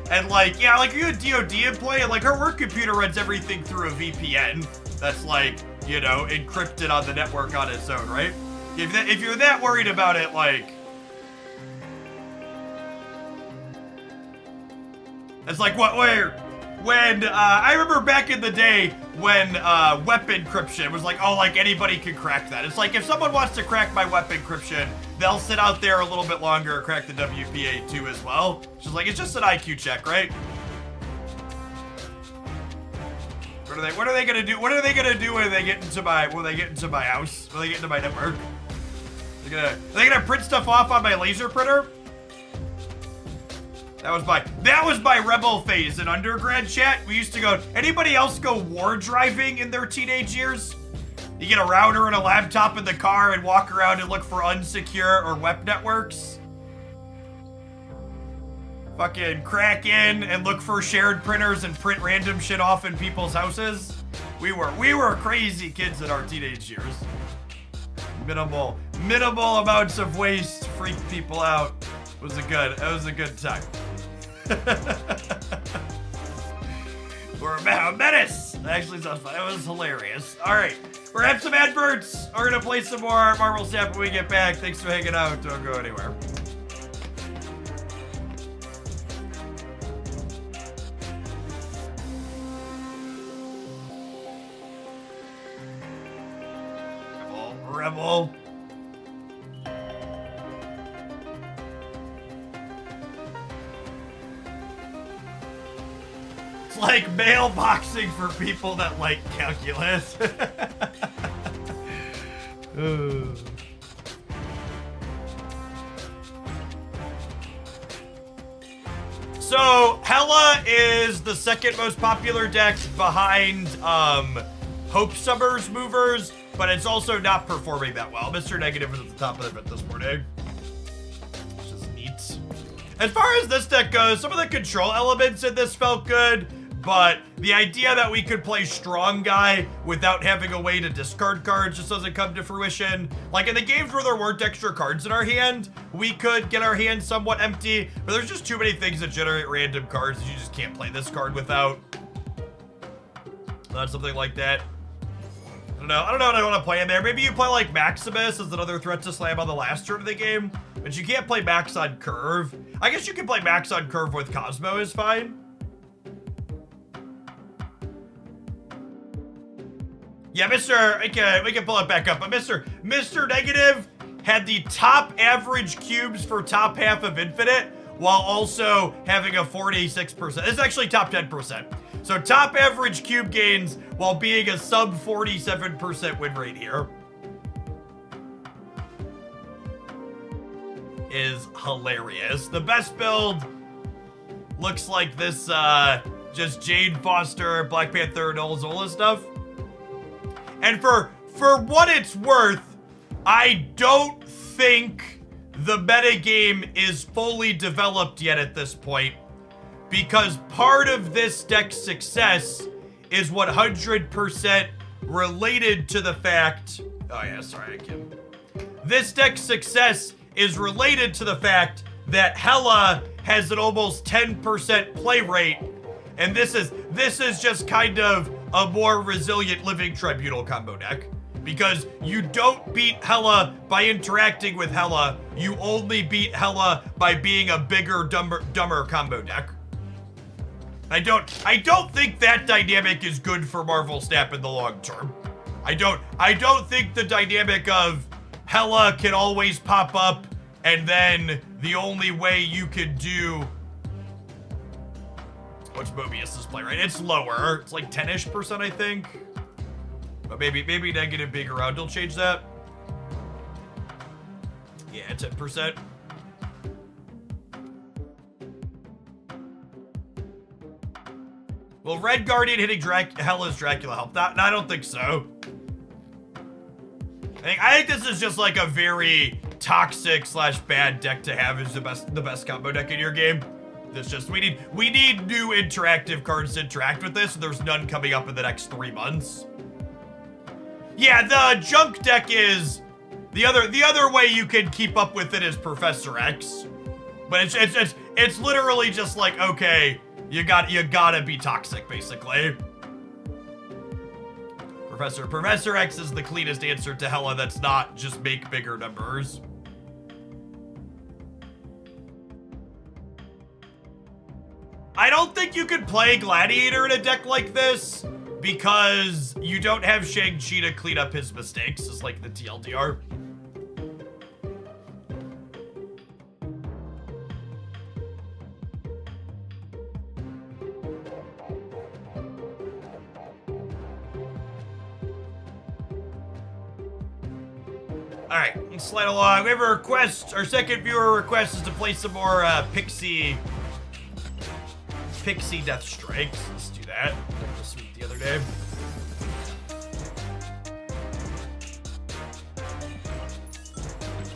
And like, yeah, like you're a DoD employee, and like her work computer runs everything through a VPN that's like, you know, encrypted on the network on its own, right? If you're that worried about it, like... It's like, I remember back in the day when weapon encryption was like, oh, like anybody can crack that. It's like, if someone wants to crack my weapon encryption, they'll sit out there a little bit longer and crack the WPA2 as well. It's just like, it's just an IQ check, right? What are they gonna do? What are they gonna do when they get into my house? When they get into my network? Are they gonna print stuff off on my laser printer? That was my rebel phase in undergrad, chat. We used to go, anybody else go war driving in their teenage years? You get a router and a laptop in the car and walk around and look for unsecure or web networks? Fucking crack in and look for shared printers and print random shit off in people's houses? We were crazy kids in our teenage years. Minimal amounts of waste freaked people out. It was a good time. We're a menace. That actually sounds fun. It was hilarious. All right, we're gonna have some adverts. We're gonna play some more Marvel Snap when we get back. Thanks for hanging out. Don't go anywhere. Rebel. It's like mailboxing for people that like calculus. So, Hela is the second most popular deck behind Hope Summer's Movers, but it's also not performing that well. Mr. Negative is at the top of the bit this morning. Which is neat. As far as this deck goes, some of the control elements in this felt good, but the idea that we could play Strong Guy without having a way to discard cards just doesn't come to fruition. Like in the games where there weren't extra cards in our hand, we could get our hand somewhat empty, but there's just too many things that generate random cards that you just can't play this card without. Not something like that. I don't know what I want to play in there. Maybe you play like Maximus as another threat to slam on the last turn of the game, but you can't play Max on Curve. I guess you can play Max on Curve with Cosmo is fine. Yeah, we can pull it back up, but Mr. Negative had the top average cubes for top half of Infinite, while also having a 46%. This is actually top 10%. So top average cube gains while being a sub 47% win rate here. Is hilarious. The best build looks like this, just Jade Foster, Black Panther, and Noel Zola stuff. And for what it's worth, I don't think the metagame is fully developed yet at this point, because part of this deck's success is 100% related to the fact... Oh yeah, sorry, I can. This deck's success is related to the fact that Hela has an almost 10% play rate, and this is just kind of a more resilient Living Tribunal combo deck. Because you don't beat Hela by interacting with Hela, you only beat Hela by being a bigger, dumber combo deck. I don't think that dynamic is good for Marvel Snap in the long term. I don't think the dynamic of Hela can always pop up, and then the only way you can do... What's Mobius's play rate? It's lower. It's like 10-ish%, I think. But maybe Negative being around will change that. Yeah, 10%. Will Red Guardian hitting Hela's Dracula help that? No, I don't think so. I think this is just like a very toxic / bad deck to have as the best combo deck in your game. It's just we need new interactive cards to interact with this, and there's none coming up in the next 3 months. Yeah, the junk deck is the other way you can keep up with it is Professor X, but it's literally just like, okay, you gotta be toxic basically. Professor X is the cleanest answer to Hela that's not just make bigger numbers. I don't think you could play Gladiator in a deck like this, because you don't have Shang-Chi to clean up his mistakes, is like the TLDR. Alright, let's slide along. We have a request. Our second viewer request is to play some more Pixie Death Strike. Let's do that. I just sweep the other day.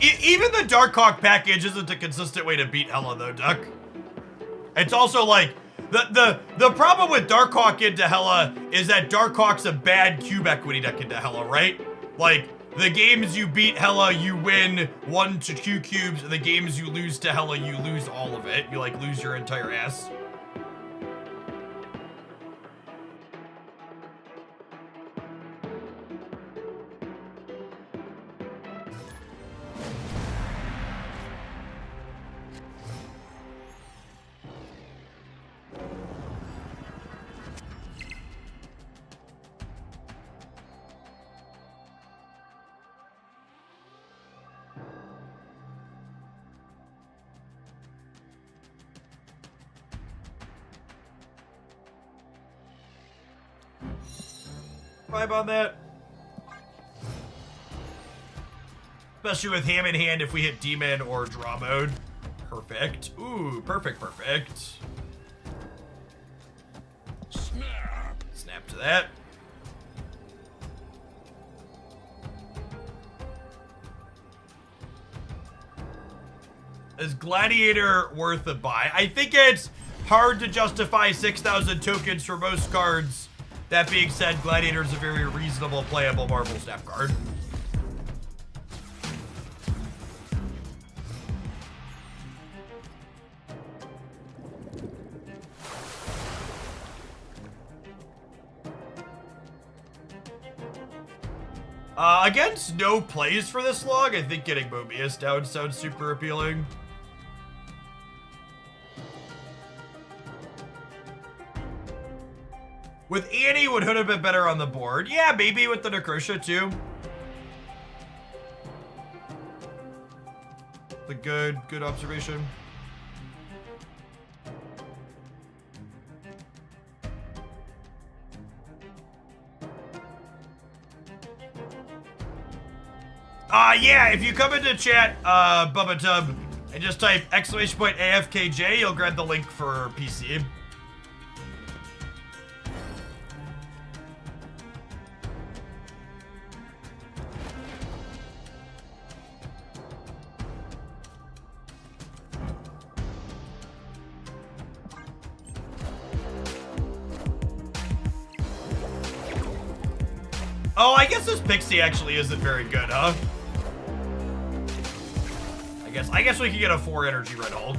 Even the Darkhawk package isn't a consistent way to beat Hela though, Duck. It's also like the problem with Darkhawk into Hela is that Darkhawk's a bad cube equity deck into Hela, right? Like, the games you beat Hela, you win 1 to 2 cubes, and the games you lose to Hela, you lose all of it. You like lose your entire ass. Vibe on that. Especially with Ham in Hand if we hit Demon or Draw mode. Perfect. Ooh, perfect. Snap to that. Is Gladiator worth a buy? I think it's hard to justify 6,000 tokens for most cards. That being said, Gladiator is a very reasonable, playable Marvel Snap card. Against no plays for this long, I think getting Mobius down sounds super appealing. With Annie would have been better on the board. Yeah, maybe with the Necrotia too. The good observation. Yeah, if you come into chat, Bubba Tub, and just type !AFKJ, you'll grab the link for PC. Oh, I guess this Pixie actually isn't very good, huh? I guess we could get a 4 energy Red Hulk.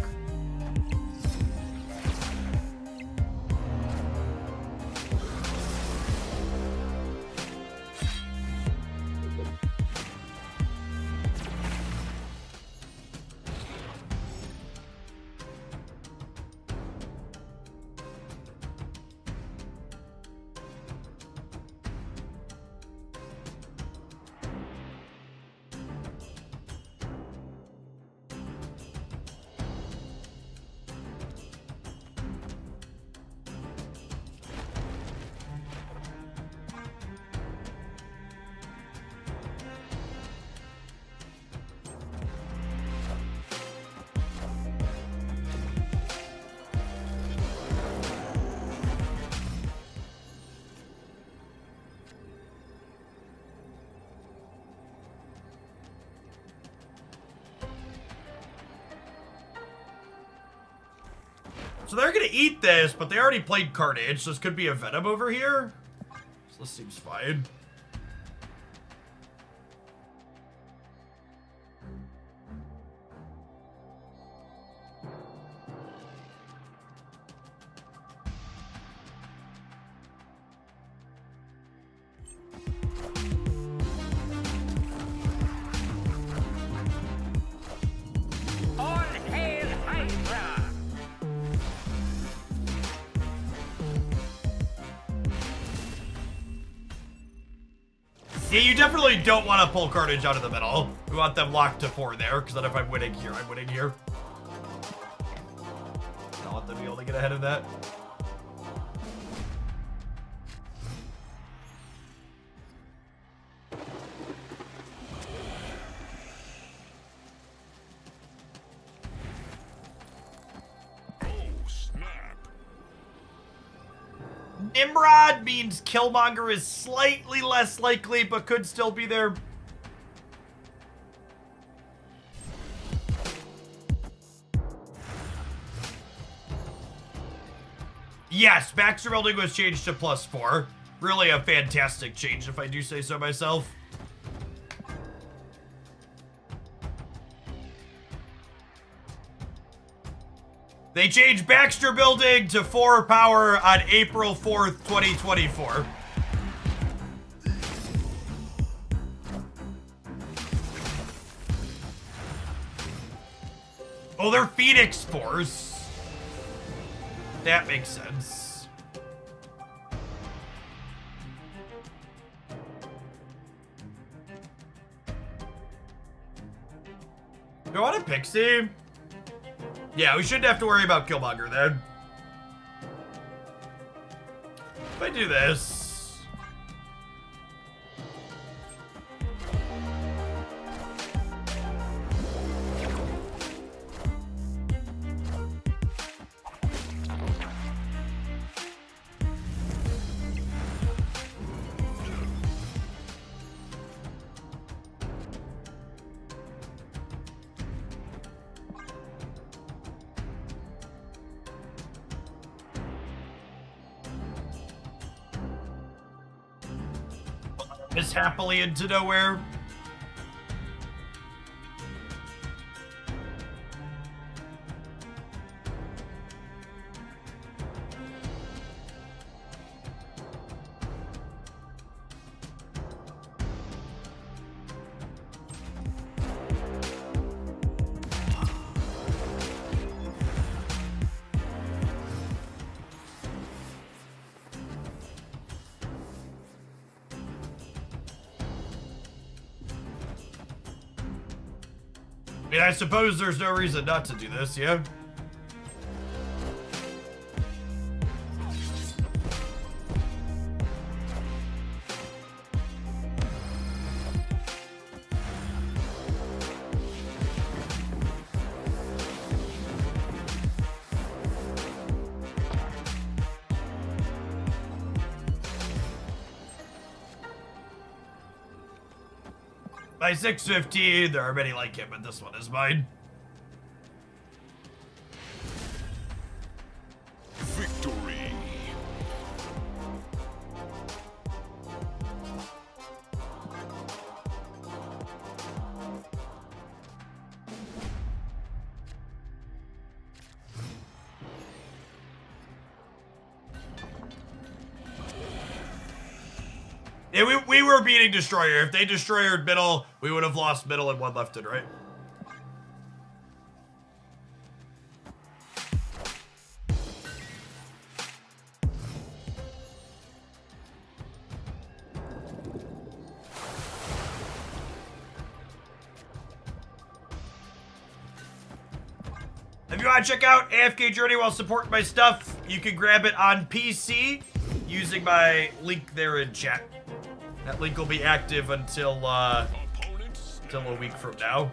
So they're gonna eat this, but they already played Carnage, so this could be a Venom over here. So this seems fine. Yeah, you definitely don't want to pull Carnage out of the middle. We want them locked to 4 there, because then if I'm winning here, I'm winning here. I'll let them be able to get ahead of that. Nimrod means Killmonger is slightly less likely, but could still be there. Yes, Baxter Building was changed to +4. Really a fantastic change, if I do say so myself. They changed Baxter Building to 4 power on April 4th, 2024. Oh, they're Phoenix Force. That makes sense. Do I want a Pixie? Yeah, we shouldn't have to worry about Killmonger then. If I do this... Miss happily into nowhere. mean, I suppose there's no reason not to do this, yeah? By 6:15, there are many like him, but this one is mine. Victory. Yeah, we were beating Destroyer. If they destroyered middle, we would have lost middle and one left and right. If you want to check out AFK Journey while supporting my stuff, you can grab it on PC using my link there in chat. That link will be active until a week from now.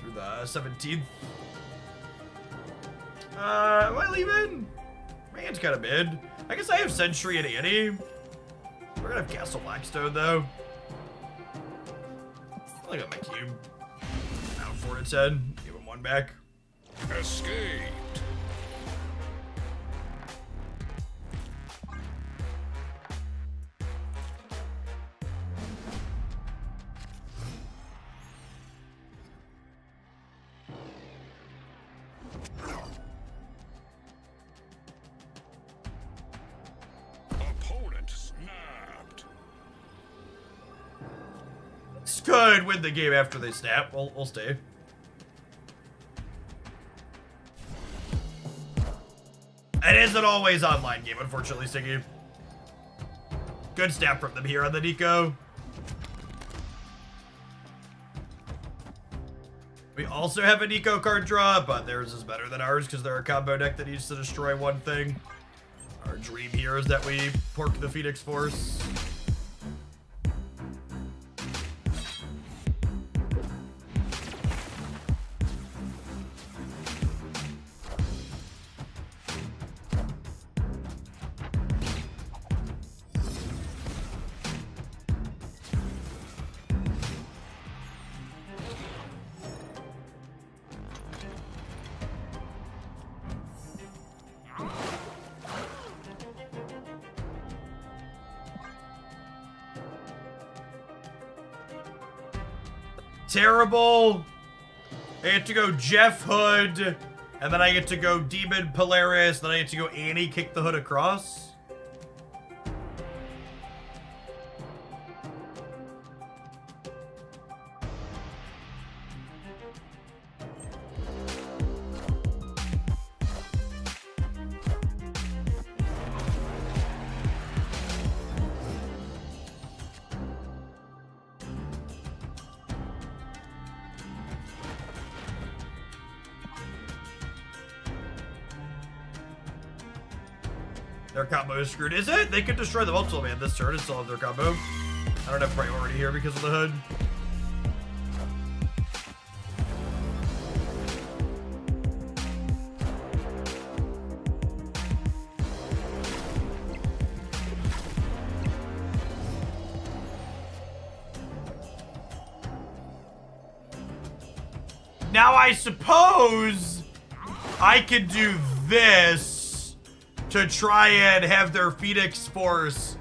Through the 17th. Am I leaving? My hand's kind of mid. I guess I have Sentry and Annie. We're gonna have Castle Blackstone though. I got my cube. Now 4 to 10. Give him 1 back. Escaped. Opponent snapped. This could win the game after they snap. We'll stay. It is an always online game, unfortunately, Sticky. Good snap from them here on the Nico. We also have a Nico card draw, but theirs is better than ours because they're a combo deck that needs to destroy one thing. Our dream here is that we pork the Phoenix Force. Terrible. I get to go Jeff Hood, and then I get to go Demon Polaris, then I get to go Annie kick the hood across. Their combo is screwed. Is it? They could destroy the multiple man this turn and still have their combo. I don't have priority here because of the hood. Now I suppose I could do this to try and have their Phoenix Force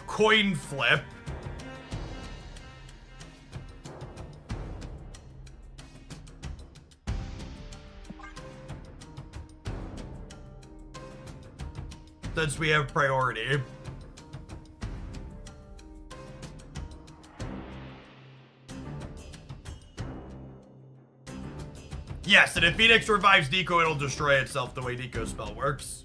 coin flip. Since we have priority. Yes, and if Phoenix revives Nico, it'll destroy itself the way Nico's spell works.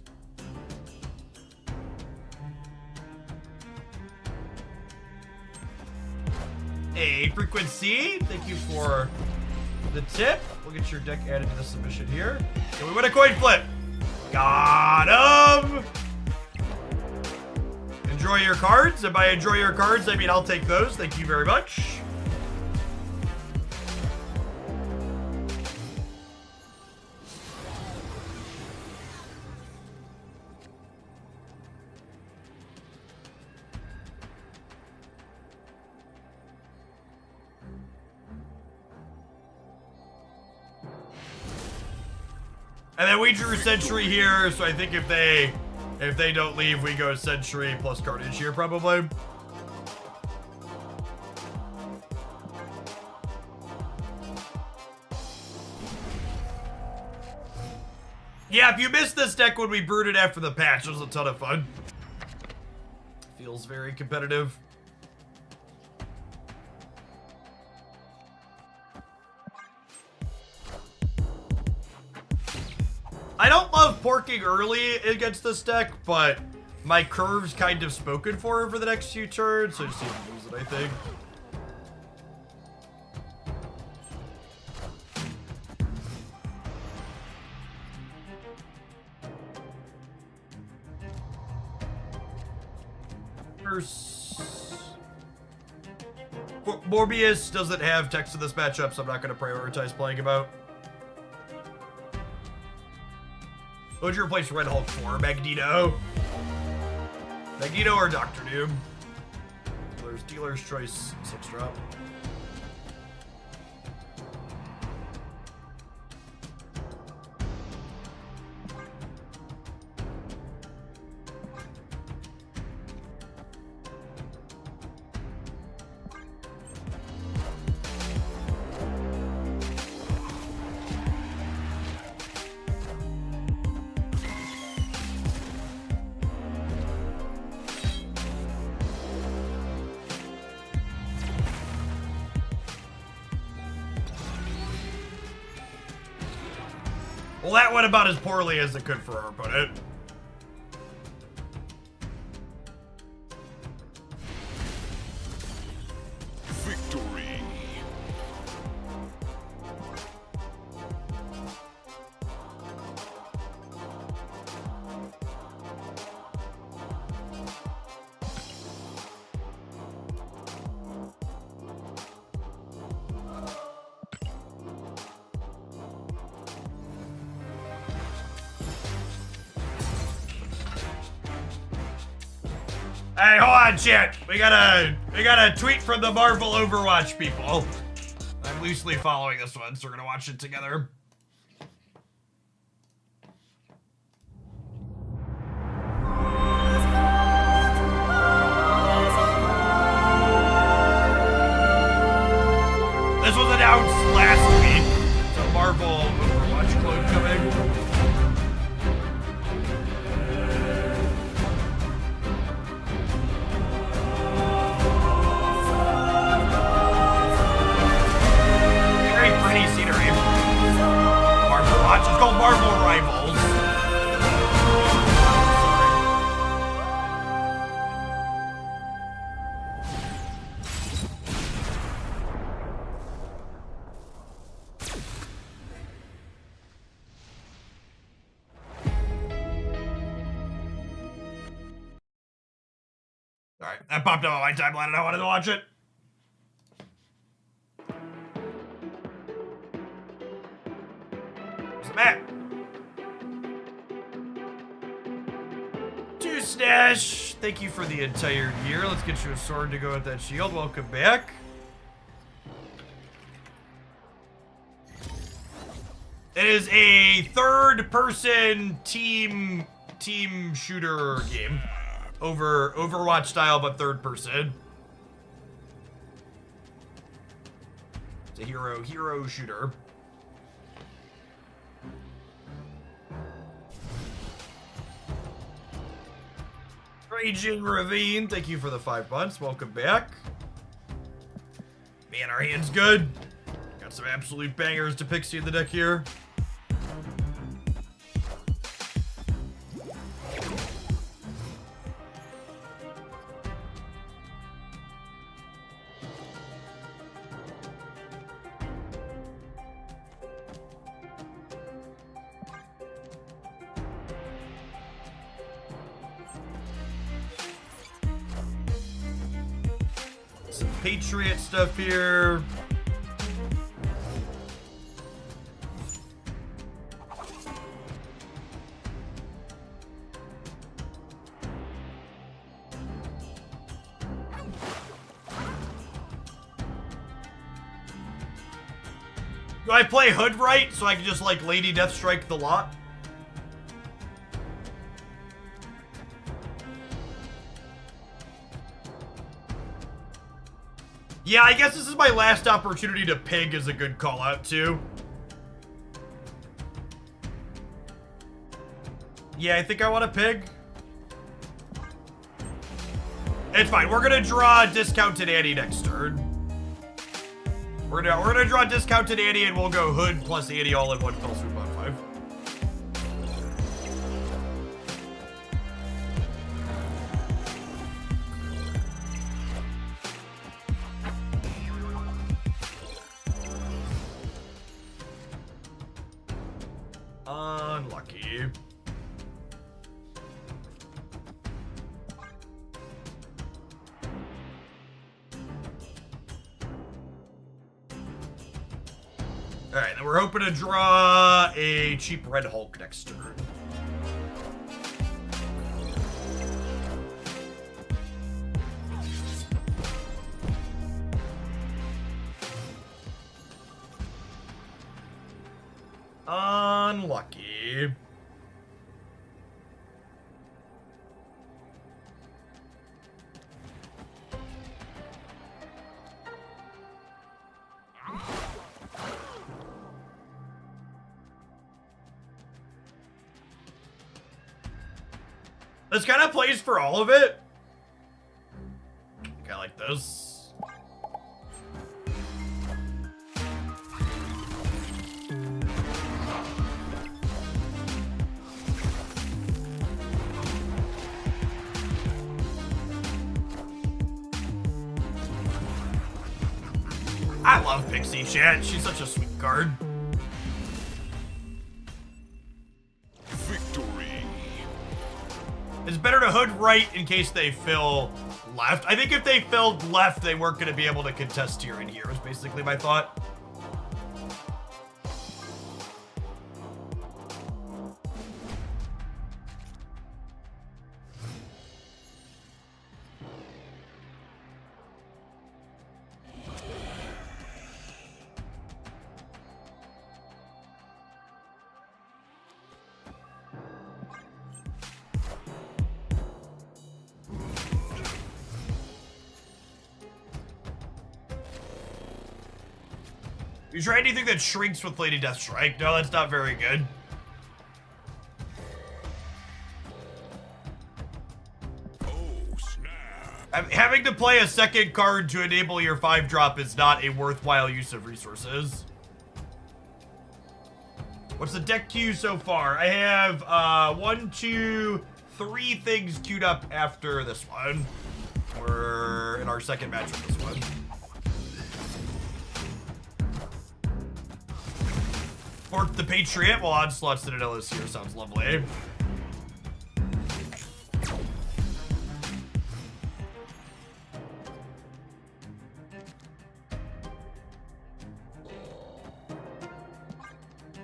A Frequency, thank you for the tip. We'll get your deck added to the submission here. And we win a coin flip. Got him! Enjoy your cards. And by enjoy your cards, I mean I'll take those. Thank you very much. And then we drew Sentry here, so I think if they don't leave, we go Sentry plus Carnage here probably. Yeah, if you missed this deck when we brewed it after the patch, it was a ton of fun. Feels very competitive. I don't love porking early against this deck, but my curve's kind of spoken for the next few turns, so I just need to use it, I think. Morbius doesn't have text in this matchup, so I'm not going to prioritize playing him out. Would you replace Red Hulk for Magneto? Magneto or Doctor Doom? Dealer's choice, 6-drop. Well, that went about as poorly as it could for our opponent. Victory. Hey, hold on, chat. We got a tweet from the Marvel Overwatch people. I'm loosely following this one, so we're gonna watch it together. This was announced last week. So Marvel Overwatch clone coming. It's called Marvel Rivals. Alright, that popped up on my timeline and I wanted to watch it. Matt. Two Stash, thank you for the entire year. Let's get you a sword to go with that shield. Welcome back. It is a third-person team shooter game. Overwatch style, but third person. It's a hero shooter. Raging Ravine, thank you for the 5 months. Welcome back. Man, our hand's good. Got some absolute bangers to Pixie in the deck here. Patriot stuff here. Do I play Hood right so I can just like Lady Death Strike the lot? Yeah, I guess this is my last opportunity to pig is a good call out too. Yeah, I think I want to pig. It's fine. We're gonna draw Discounted Annie next turn. We're gonna draw Discounted Annie and we'll go Hood plus Annie all in one fell swoop on 5. Unlucky. Alright, then we're hoping to draw a cheap Red Hulk next turn. Unlucky. This kind of plays for all of it. Kind of like this. I love Pixie Chat. She's such a sweet card. Victory. It's better to Hood right in case they fill left. I think if they filled left, they weren't going to be able to contest here and here, is basically my thought. You try anything that shrinks with Lady Death Strike? No, that's not very good. Oh, snap. Having to play a second card to enable your 5-drop is not a worthwhile use of resources. What's the deck queue so far? I have 1, 2, 3 things queued up after this one. We're in our second match with this one. Fork the Patriot while Onslaught Citadel is here. Sounds lovely.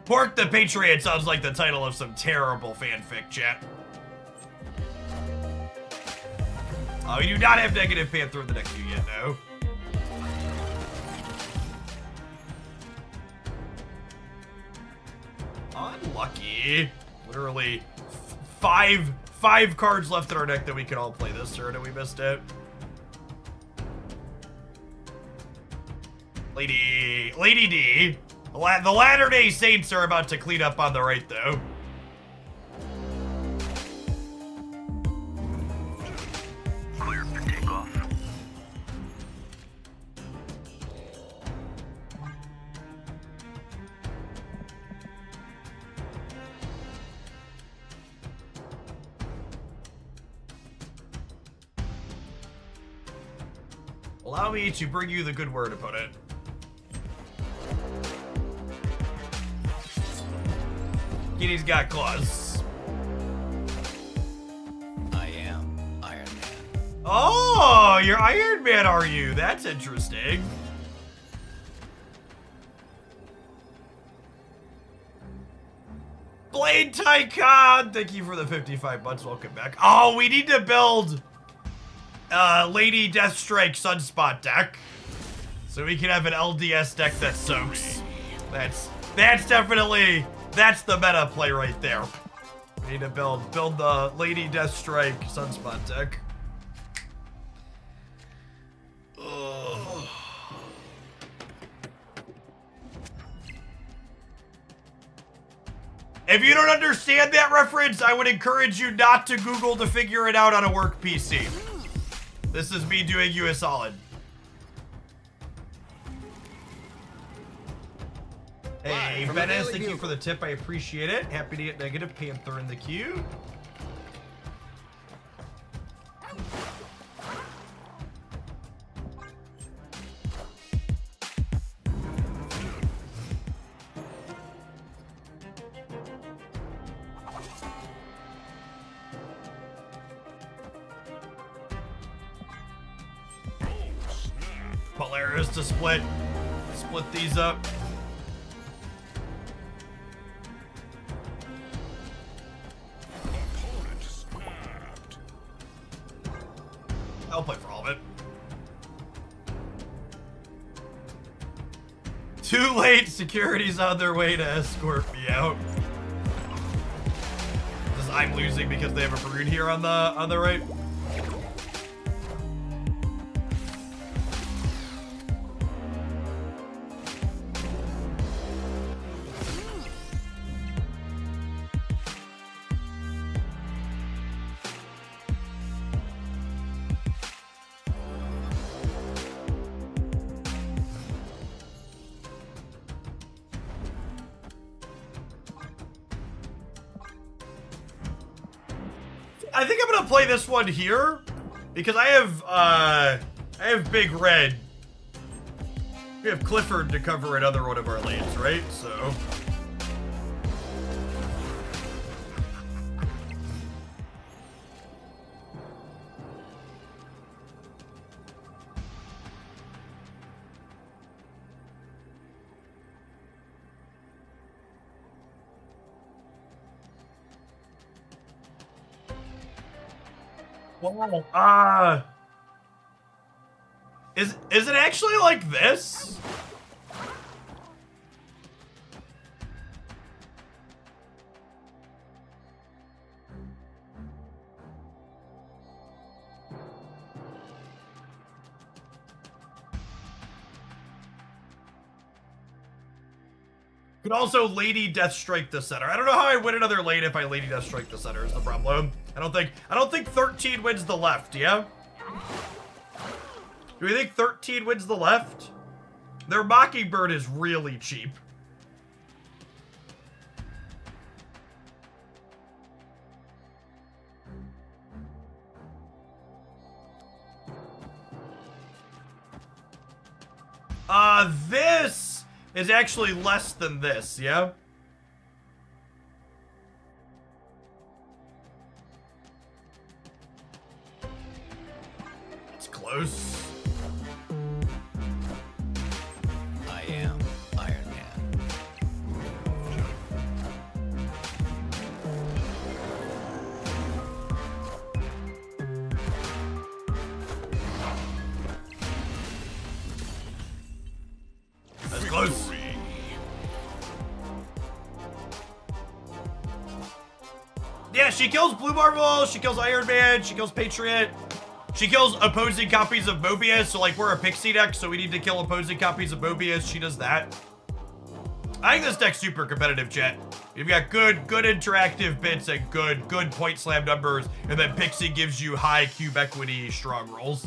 Fork the Patriot sounds like the title of some terrible fanfic, chat. Oh, you do not have Negative Panther in the next queue yet, no. Unlucky. Literally five cards left in our deck that we can all play this turn and we missed it. Lady D. The Latter-day Saints are about to clean up on the right though. Clear for takeoff. Allow me to bring you the good word, opponent. Kitty's got claws. I am Iron Man. Oh, you're Iron Man, are you? That's interesting. Blade Tycoon, thank you for the 55 months. Welcome back. Oh, we need to build Lady Death Strike Sunspot deck, so we can have an LDS deck that soaks. That's definitely, that's the meta play right there. We need to build the Lady Death Strike Sunspot deck. Ugh. If you don't understand that reference, I would encourage you not to Google to figure it out on a work PC. This is me doing you a solid. Hey, Venice, thank you for the tip. I appreciate it. Happy to get Negative Panther in the queue. Polaris to split these up. Opponent snapped. I'll play for all of it. Too late. Security's on their way to escort me out. Because I'm losing because they have a brood here on the right. I think I'm gonna play this one here because I have Big Red. We have Clifford to cover another one of our lanes, right? So. Wow. Is it actually like this? Could also Lady Death Strike the center. I don't know how I win another lane if I Lady Death Strike the center is the problem. I don't think 13 wins the left, yeah? Do we think 13 wins the left? Their Mockingbird is really cheap. This is actually less than this, yeah? It's close. I am Iron Man. That's close. Yeah, she kills Blue Marvel, she kills Iron Man, she kills Patriot. She kills opposing copies of Mobius, so like we're a Pixie deck, so we need to kill opposing copies of Mobius. She does that. I think this deck's super competitive, chat. You've got good interactive bits and good point slam numbers, and then Pixie gives you high cube equity strong rolls.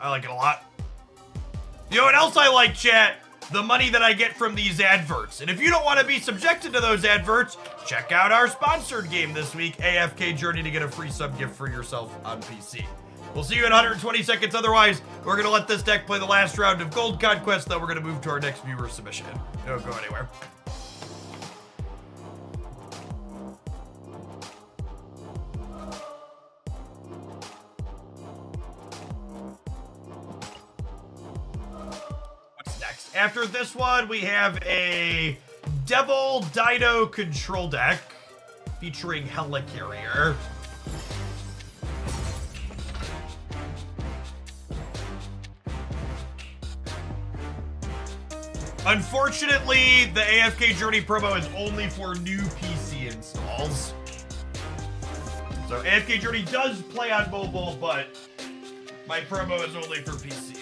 I like it a lot. You know what else I like, chat? The money that I get from these adverts. And if you don't want to be subjected to those adverts, check out our sponsored game this week, AFK Journey, to get a free sub gift for yourself on PC. We'll see you in 120 seconds. Otherwise, we're going to let this deck play the last round of Gold Conquest, then we're going to move to our next viewer submission. Don't go anywhere. After this one, we have a Devil Dino control deck featuring Hela Carrier. Unfortunately, the AFK Journey promo is only for new PC installs. So AFK Journey does play on mobile, but my promo is only for PC.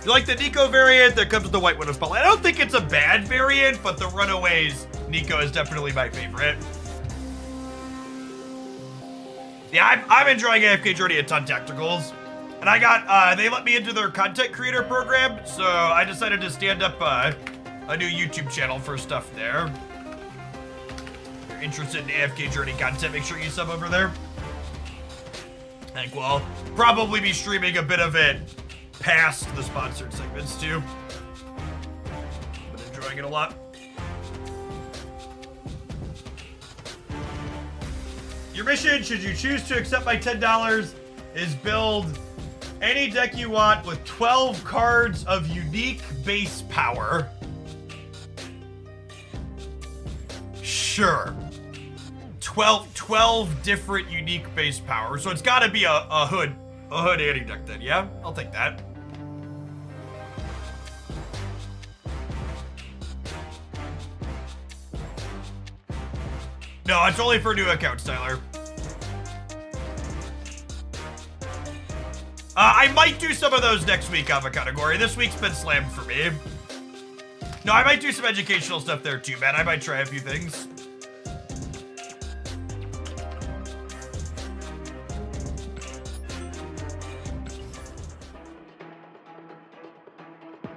You like the Nico variant that comes with the White Widow spotlight? I don't think it's a bad variant, but the Runaways Nico is definitely my favorite. Yeah, I'm enjoying AFK Journey a ton tacticals. And I got, they let me into their content creator program, so I decided to stand up a new YouTube channel for stuff there. If you're interested in AFK Journey content, make sure you sub over there. I think we'll probably be streaming a bit of it past the sponsored segments too. Been enjoying it a lot. Your mission, should you choose to accept my $10, is build any deck you want with 12 cards of unique base power. Sure. 12 different unique base power. So it's gotta be a hood Annie deck then, yeah? I'll take that. No, it's only for new accounts, Tyler. I might do some of those next week, Avocadogori. This week's been slammed for me. No, I might do some educational stuff there too, man. I might try a few things.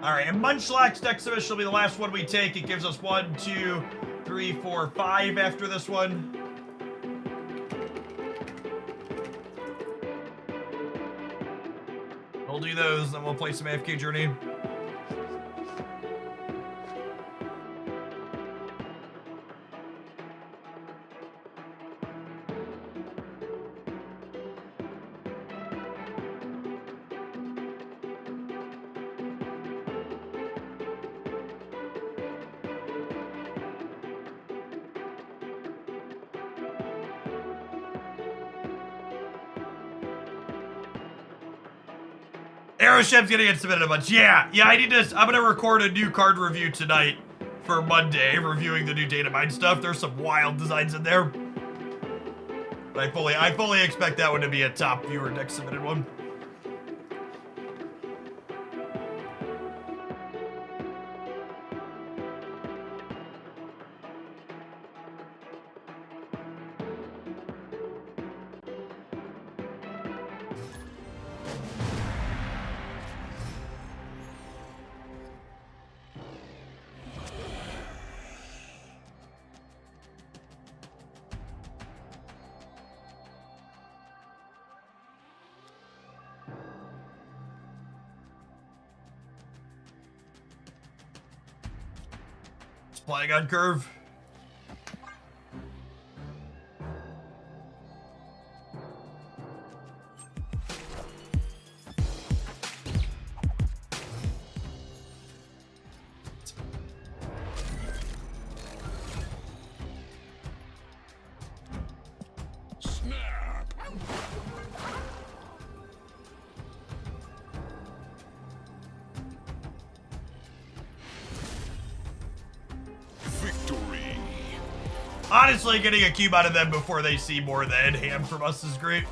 All right, and Munchlax's deck submission will be the last one we take. It gives us 1, 2, 3, 4, 5 after this one. We'll do those, then we'll play some AFK Journey. Aeroshem's gonna get submitted a bunch. Yeah, I need to. I'm gonna record a new card review tonight for Monday, reviewing the new Datamine stuff. There's some wild designs in there. But I fully expect that one to be a top viewer deck submitted one. Playing on curve. Snap. Victory. Honestly, getting a cube out of them before they see more than ham from us is great.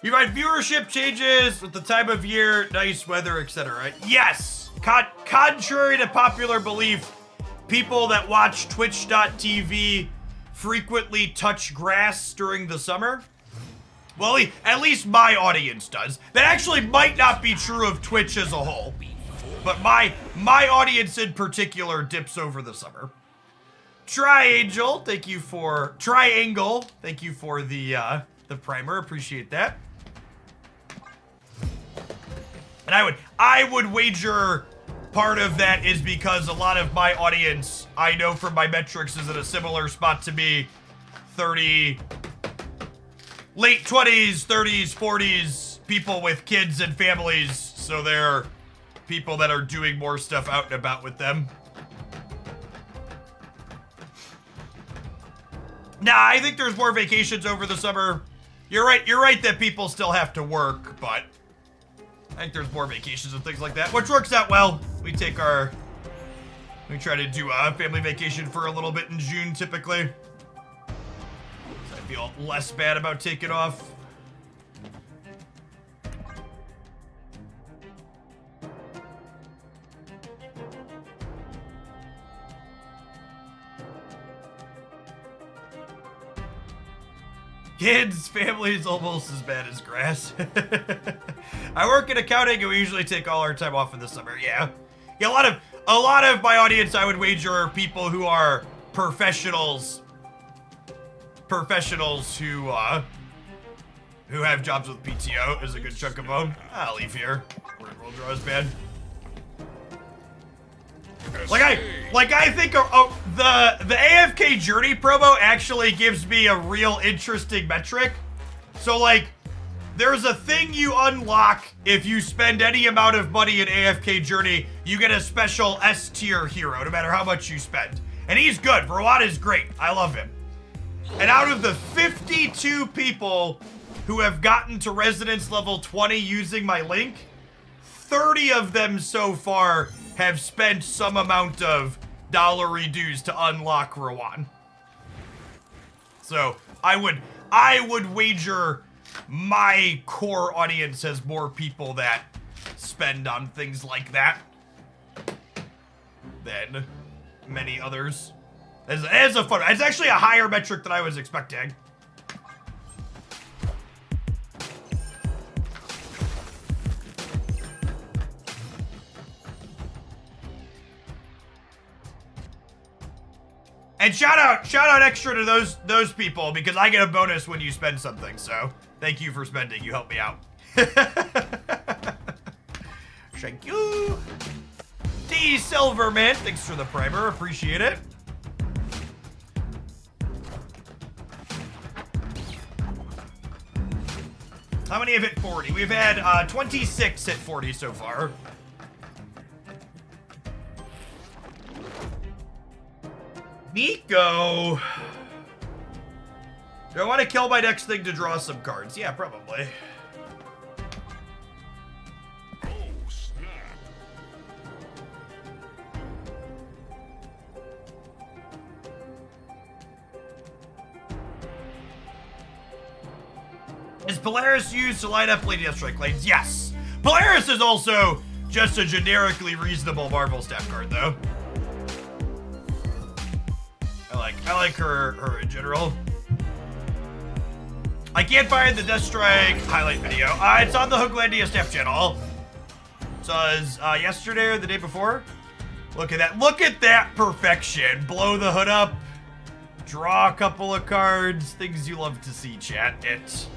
You find viewership changes with the time of year, nice weather, etc. Yes! Contrary to popular belief, people that watch Twitch.tv frequently touch grass during the summer. Well, at least my audience does. That actually might not be true of Twitch as a whole. But my audience in particular dips over the summer. Triangle, thank you for the primer. Appreciate that. And I would wager part of that is because a lot of my audience, I know from my metrics, is in a similar spot to me. 30, late 20s, 30s, 40s, people with kids and families. So they're people that are doing more stuff out and about with them. Nah, I think there's more vacations over the summer. You're right that people still have to work, but I think there's more vacations and things like that, which works out well. We try to do a family vacation for a little bit in June, typically. So I feel less bad about taking off. Kids, family is almost as bad as grass. I work in accounting and we usually take all our time off in the summer. Yeah, a lot of my audience, I would wager, are people who are professionals who have jobs with PTO is a good chunk of them. I'll leave here. Roll draw is bad. Like I think the AFK Journey promo actually gives me a real interesting metric. So like, there's a thing you unlock if you spend any amount of money in AFK Journey. You get a special S tier hero, no matter how much you spend. And he's good. Rowan is great. I love him. And out of the 52 people who have gotten to Resonance level 20 using my link, 30 of them so far have spent some amount of dollary dues to unlock Rowan. So I would wager my core audience has more people that spend on things like that than many others. It's actually a higher metric than I was expecting. And shout out extra to those people, because I get a bonus when you spend something. So thank you for spending. You help me out. Thank you. D Silverman, thanks for the primer. Appreciate it. How many have hit 40? We've had 26 hit 40 so far. Nico. Do I want to kill my next thing to draw some cards? Yeah, probably. Oh, snap. Is Polaris used to light up Lady Death Strike lanes? Yes. Polaris is also just a generically reasonable Marvel staff card, though. I like her in general. I can't find the Death Strike highlight video. It's on the Hooglandia staff channel. So it was yesterday or the day before. Look at that. Look at that perfection. Blow the hood up. Draw a couple of cards. Things you love to see, chat. It.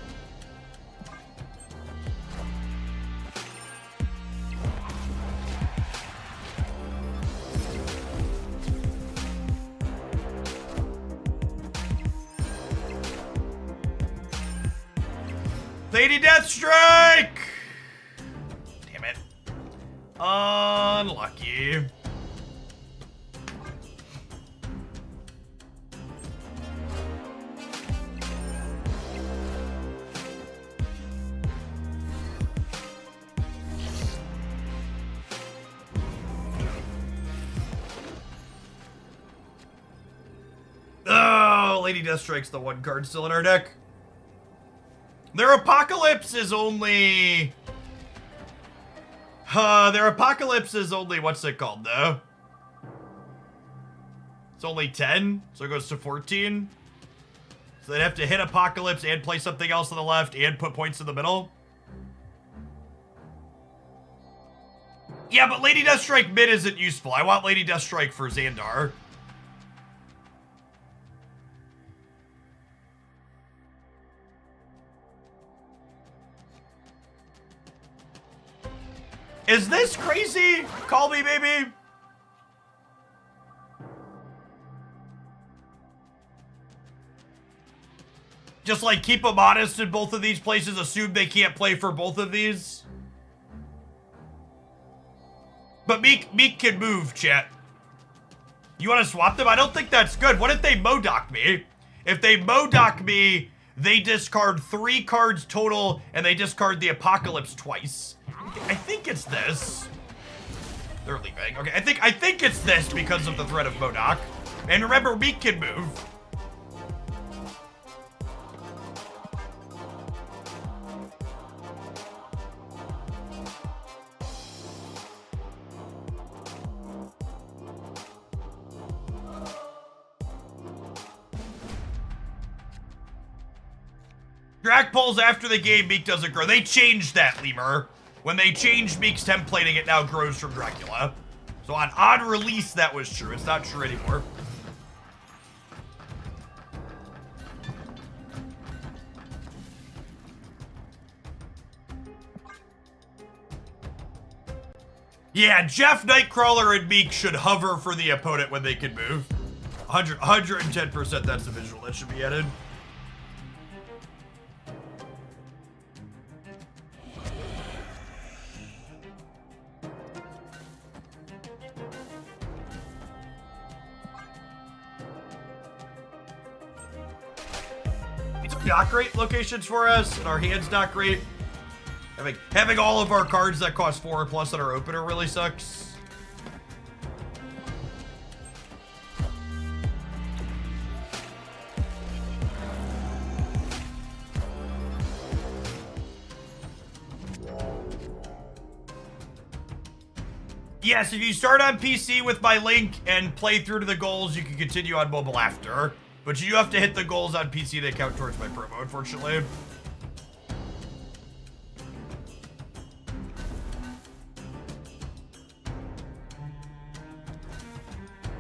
Lady Death Strike! Damn it. Unlucky. Oh, Lady Death Strike's the one card still in our deck. Their Apocalypse is only... what's it called, though? It's only 10, so it goes to 14. So they'd have to hit Apocalypse and play something else on the left and put points in the middle. Yeah, but Lady Death Strike mid isn't useful. I want Lady Death Strike for Xandar. Is this crazy? Call me, baby. Just like keep them honest in both of these places, assume they can't play for both of these. But Meek can move, chat. You want to swap them? I don't think that's good. What if they Modoc me? If they Modoc me, they discard 3 cards total, and they discard the Apocalypse twice. I think it's this. They're leaving. Okay, I think it's this because of the threat of Modoc. And remember, Meek can move. Drag pulls after the game, Meek doesn't grow. They changed that, Lemur. When they changed Meek's templating, it now grows from Dracula. So on release, that was true. It's not true anymore. Yeah, Jeff, Nightcrawler, and Meek should hover for the opponent when they can move. 110% that's the visual that should be added. Not great locations for us, and our hand's not great. Having all of our cards that cost 4 plus on our opener really sucks. Yes, if you start on PC with my link and play through to the goals, you can continue on mobile after. But you have to hit the goals on PC to count towards my promo, unfortunately.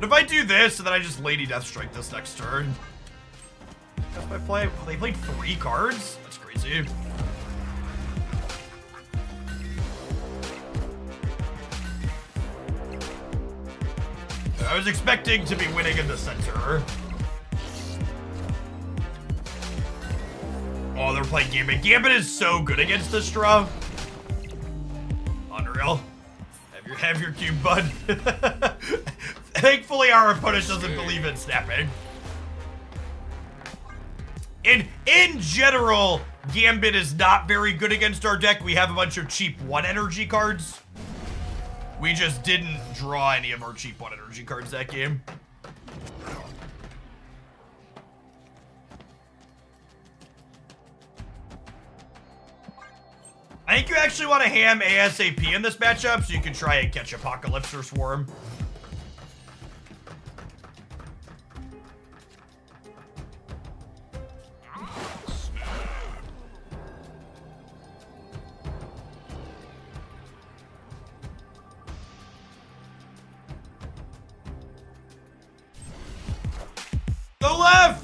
But if I do this, and then I just Lady Death Strike this next turn. That's my play. Oh, they played 3 cards? That's crazy. I was expecting to be winning in the center. Oh, they're playing Gambit. Gambit is so good against this draw. Unreal. Have your cube, bud. Thankfully, our opponent doesn't believe in snapping. In general, Gambit is not very good against our deck. We have a bunch of cheap 1 energy cards. We just didn't draw any of our cheap 1 energy cards that game. I think you actually want to ham ASAP in this matchup so you can try and catch Apocalypse or Swarm. Go left!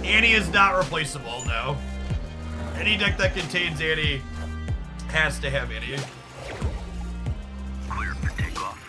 Annie is not replaceable, no. Any deck that contains Annie has to have Annie. Clear for takeoff.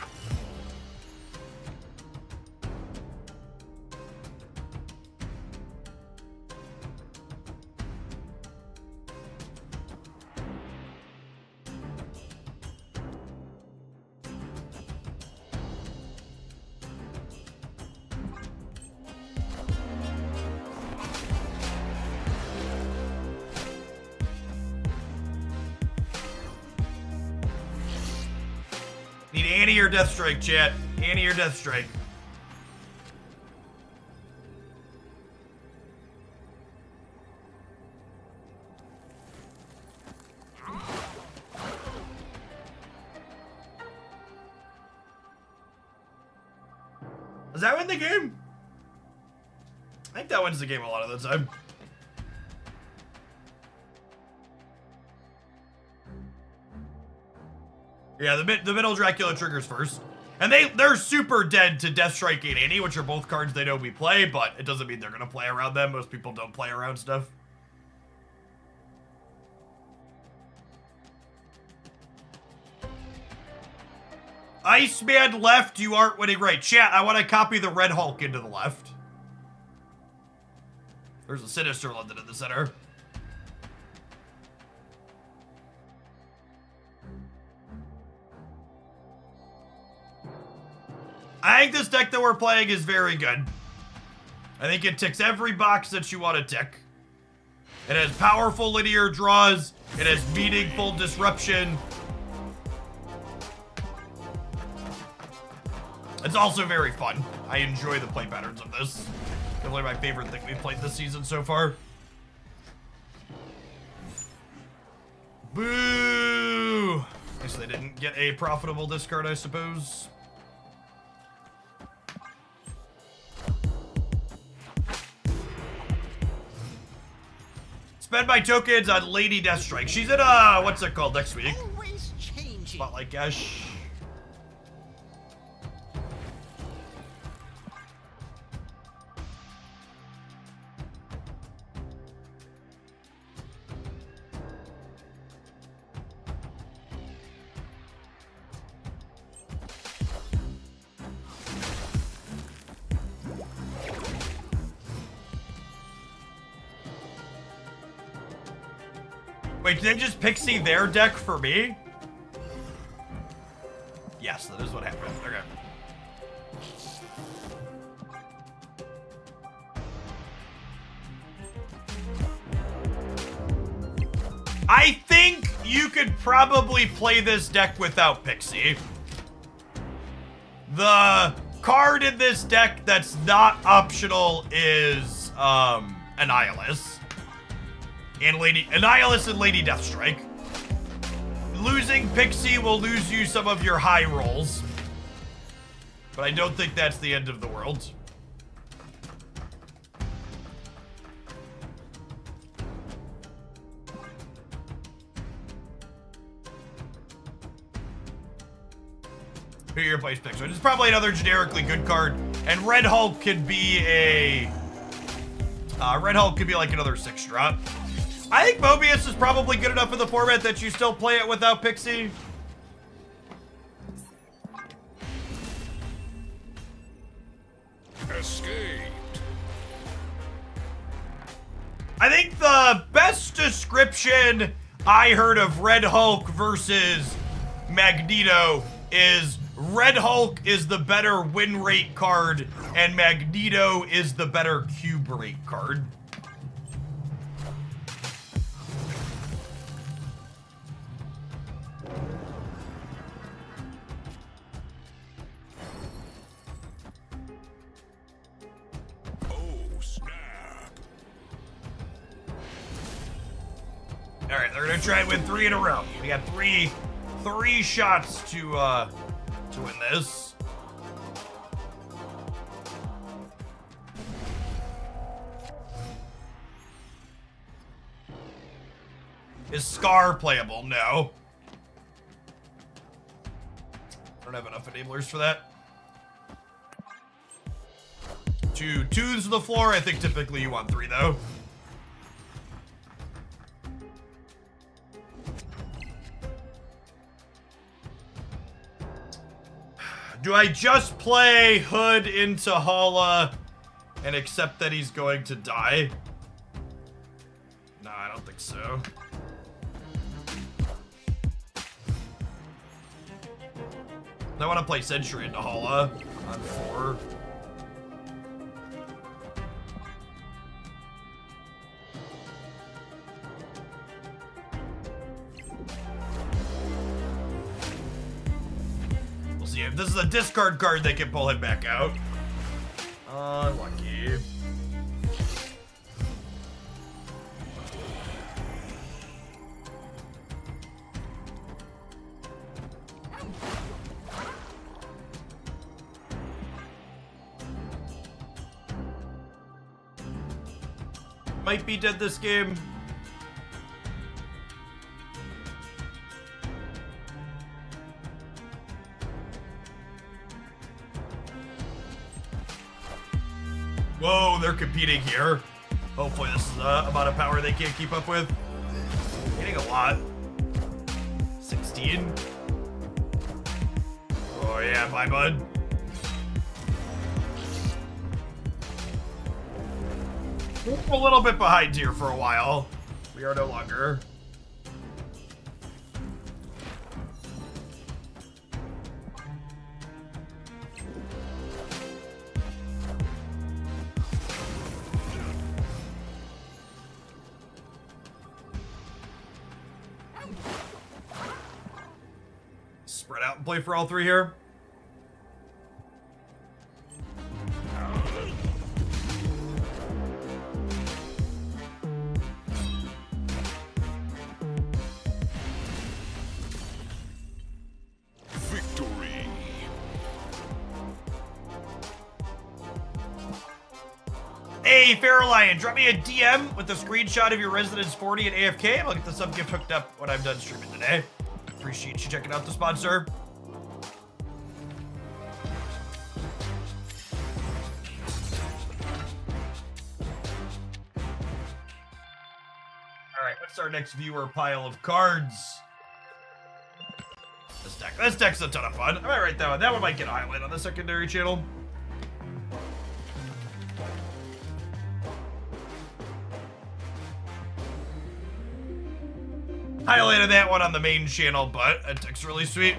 Need Annie or Death Strike, chat. Annie or Death Strike. Does that win the game? I think that wins the game a lot of the time. Yeah, the middle Dracula triggers first. And they're super dead to Death Strike and Annie, which are both cards they know we play, but it doesn't mean they're gonna play around them. Most people don't play around stuff. Iceman left, you aren't winning right. Chat, I want to copy the Red Hulk into the left. There's a Sinister London in the center. I think this deck that we're playing is very good. I think it ticks every box that you want to tick. It has powerful linear draws. It has meaningful disruption. It's also very fun. I enjoy the play patterns of this. Definitely my favorite thing we've played this season so far. Boo! Guess they didn't get a profitable discard, I suppose. Spend my tokens on Lady Death Strike. She's in what's it called next week? Always changing. Spotlight Cash. Wait, did they just Pixie their deck for me? Yes, that is what happened. Okay. I think you could probably play this deck without Pixie. The card in this deck that's not optional is Annihilus. And Annihilus and Lady Death Strike. Losing Pixie will lose you some of your high rolls. But I don't think that's the end of the world. Who your place picks? It's probably another generically good card. And Red Hulk could be a... Red Hulk could be like another 6-drop. I think Mobius is probably good enough in the format that you still play it without Pixie. Escaped. I think the best description I heard of Red Hulk versus Magneto is Red Hulk is the better win rate card and Magneto is the better cube rate card. All right, they're gonna try and win 3 in a row. We got three shots to win this. Is Scar playable? No. I don't have enough enablers for that. 2 twos to the floor. I think typically you want 3 though. Do I just play Hood into Hala and accept that he's going to die? No, I don't think so. I want to play Sentry into Hala on 4. If this is a discard card, they can pull him back out. Unlucky. Might be dead this game. Whoa, they're competing here. Hopefully this is the amount of power they can't keep up with. Getting a lot. 16. Oh yeah, bye bud. We're a little bit behind here for a while. We are no longer. Spread out and play for all three here. Victory. Hey, Fairlion, drop me a DM with a screenshot of your Residence 40 at AFK, and I'll get the sub gift hooked up when I'm done streaming today. Appreciate you checking out the sponsor. Alright, what's our next viewer pile of cards? This deck. This deck's a ton of fun. I might write that one. That one might get a highlight on the secondary channel. Highlighted that one on the main channel, but that deck's really sweet.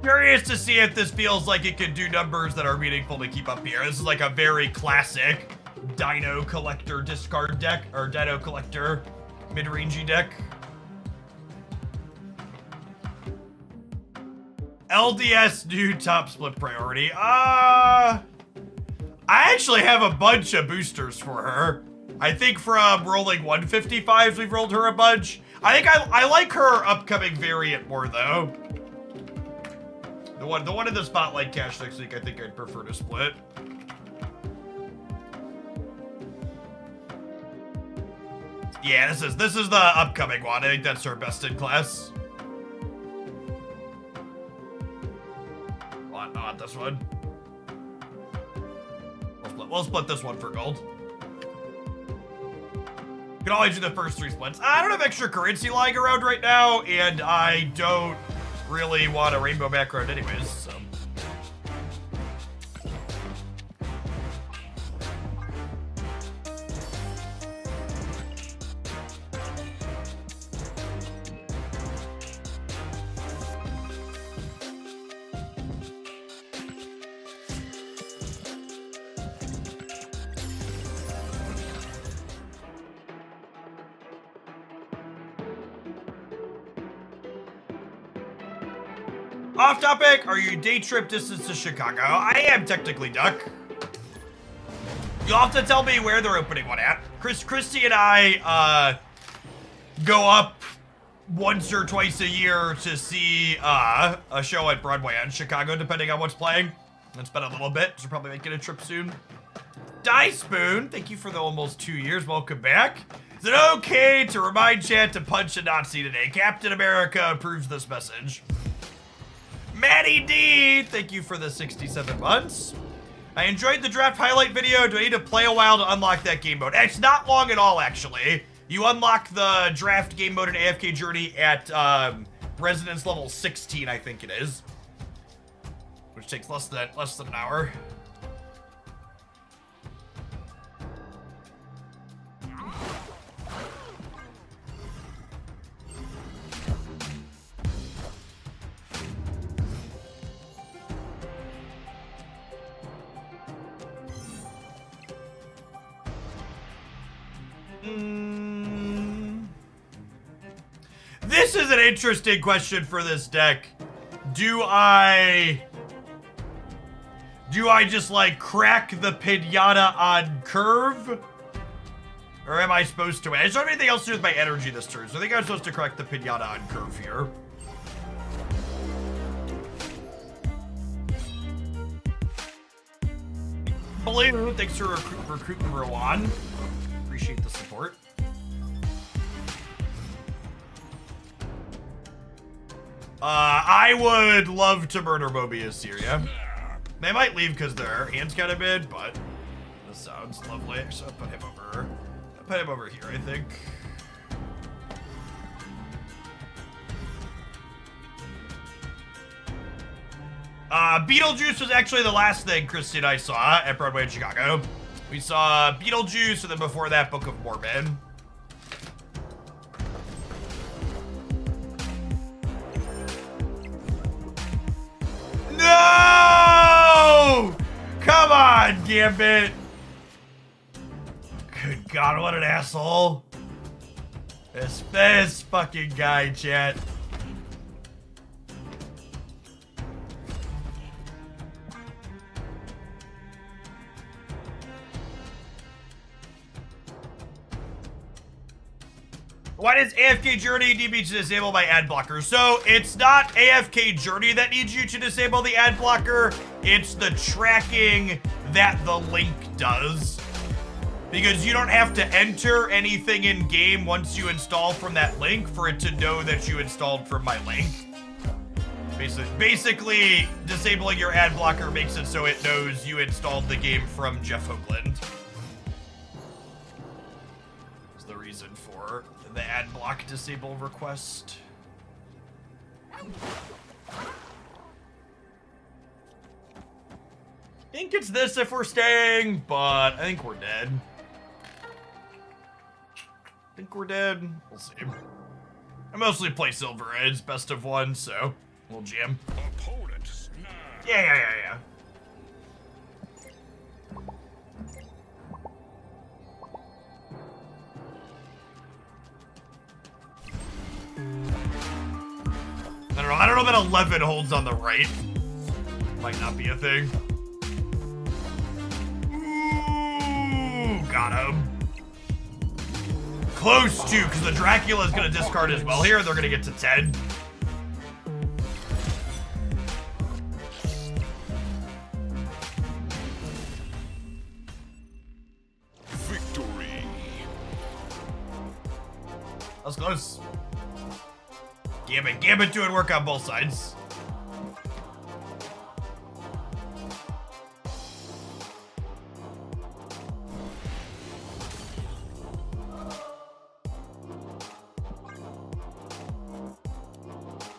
Curious to see if this feels like it can do numbers that are meaningful to keep up here. This is like a very classic Dino collector discard deck, or Dino collector mid-rangey deck. LDS new top split priority. I actually have a bunch of boosters for her. I think from rolling 155s, we've rolled her a bunch. I think I like her upcoming variant more though. The one in the Spotlight cache next week, I think I'd prefer to split. Yeah, this is the upcoming one. I think that's her best in class. What? Not this one. We'll split this one for gold. Can always do the first three splits. I don't have extra currency lying around right now, and I don't really want a rainbow background anyways, so. Off topic, are you day trip distance to Chicago? I am technically Duck. You'll have to tell me where they're opening one at. Christy and I go up once or twice a year to see a show at Broadway in Chicago, depending on what's playing. It's been a little bit, so probably making a trip soon. Die Spoon, thank you for the almost 2 years. Welcome back. Is it okay to remind chat to punch a Nazi today? Captain America approves this message. Maddie D, thank you for the 67 months. I enjoyed the draft highlight video. Do I need to play a while to unlock that game mode? It's not long at all, actually. You unlock the draft game mode in AFK Journey at Residence level 16, I think it is. Which takes less than an hour. This is an interesting question for this deck. Do I just like crack the pinata on curve? Or am I supposed to? I just don't have anything else to do with my energy this turn, so I think I'm supposed to crack the pinata on curve here. Blue, thanks for recruiting Rowan. Appreciate the support. I would love to murder Mobius here, yeah? They might leave because their hand's kind of bid, but this sounds lovely. So I'll put him over here, I think. Beetlejuice was actually the last thing Christy and I saw at Broadway in Chicago. We saw Beetlejuice, and then before that, Book of Mormon. No! Come on, Gambit. Good God, what an asshole. This fucking guy, chat. Why does AFK Journey need me to disable my ad blocker? So it's not AFK Journey that needs you to disable the ad blocker. It's the tracking that the link does. Because you don't have to enter anything in game once you install from that link for it to know that you installed from my link. Basically, disabling your ad blocker makes it so it knows you installed the game from Jeff Hoagland. That's the reason for the ad block disable request. I think it's this if we're staying, but I think we're dead. I think we're dead. We'll see. I mostly play Silver Edge, best of one, so we'll jam. Opponent snap. Yeah. I don't know that 11 holds on the right. Might not be a thing. Ooh, got him. Close to, because the Dracula's gonna discard as well here. They're gonna get to 10. Victory. That was close. Gambit doing work on both sides.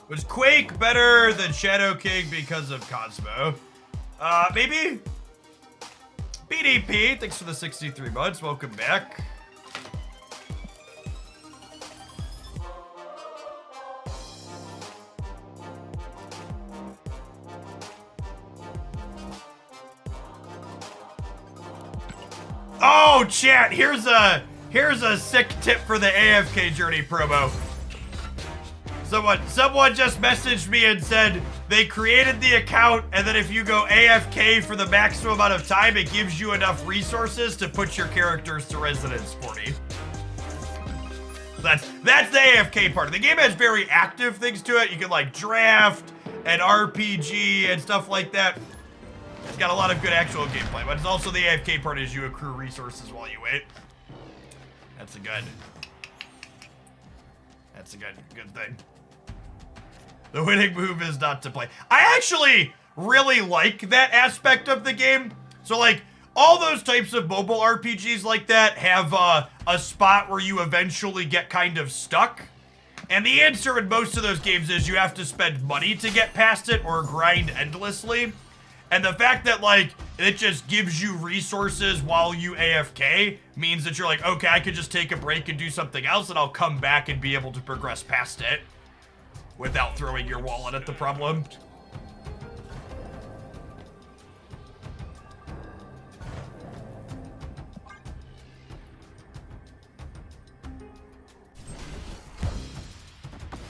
Was Quake better than Shadow King because of Cosmo? Maybe? BDP, thanks for the 63 months. Welcome back. Oh, chat, here's a sick tip for the AFK Journey promo. Someone just messaged me and said they created the account, and then if you go AFK for the maximum amount of time, it gives you enough resources to put your characters to Residence 40. That's the AFK part. The game has very active things to it. You can like draft and RPG and stuff like that. It's got a lot of good actual gameplay, but it's also the AFK part is you accrue resources while you wait. That's a good thing. The winning move is not to play. I actually really like that aspect of the game. So like all those types of mobile RPGs like that have a spot where you eventually get kind of stuck. And the answer in most of those games is you have to spend money to get past it or grind endlessly. And the fact that, like, it just gives you resources while you AFK means that you're like, okay, I could just take a break and do something else, and I'll come back and be able to progress past it without throwing your wallet at the problem.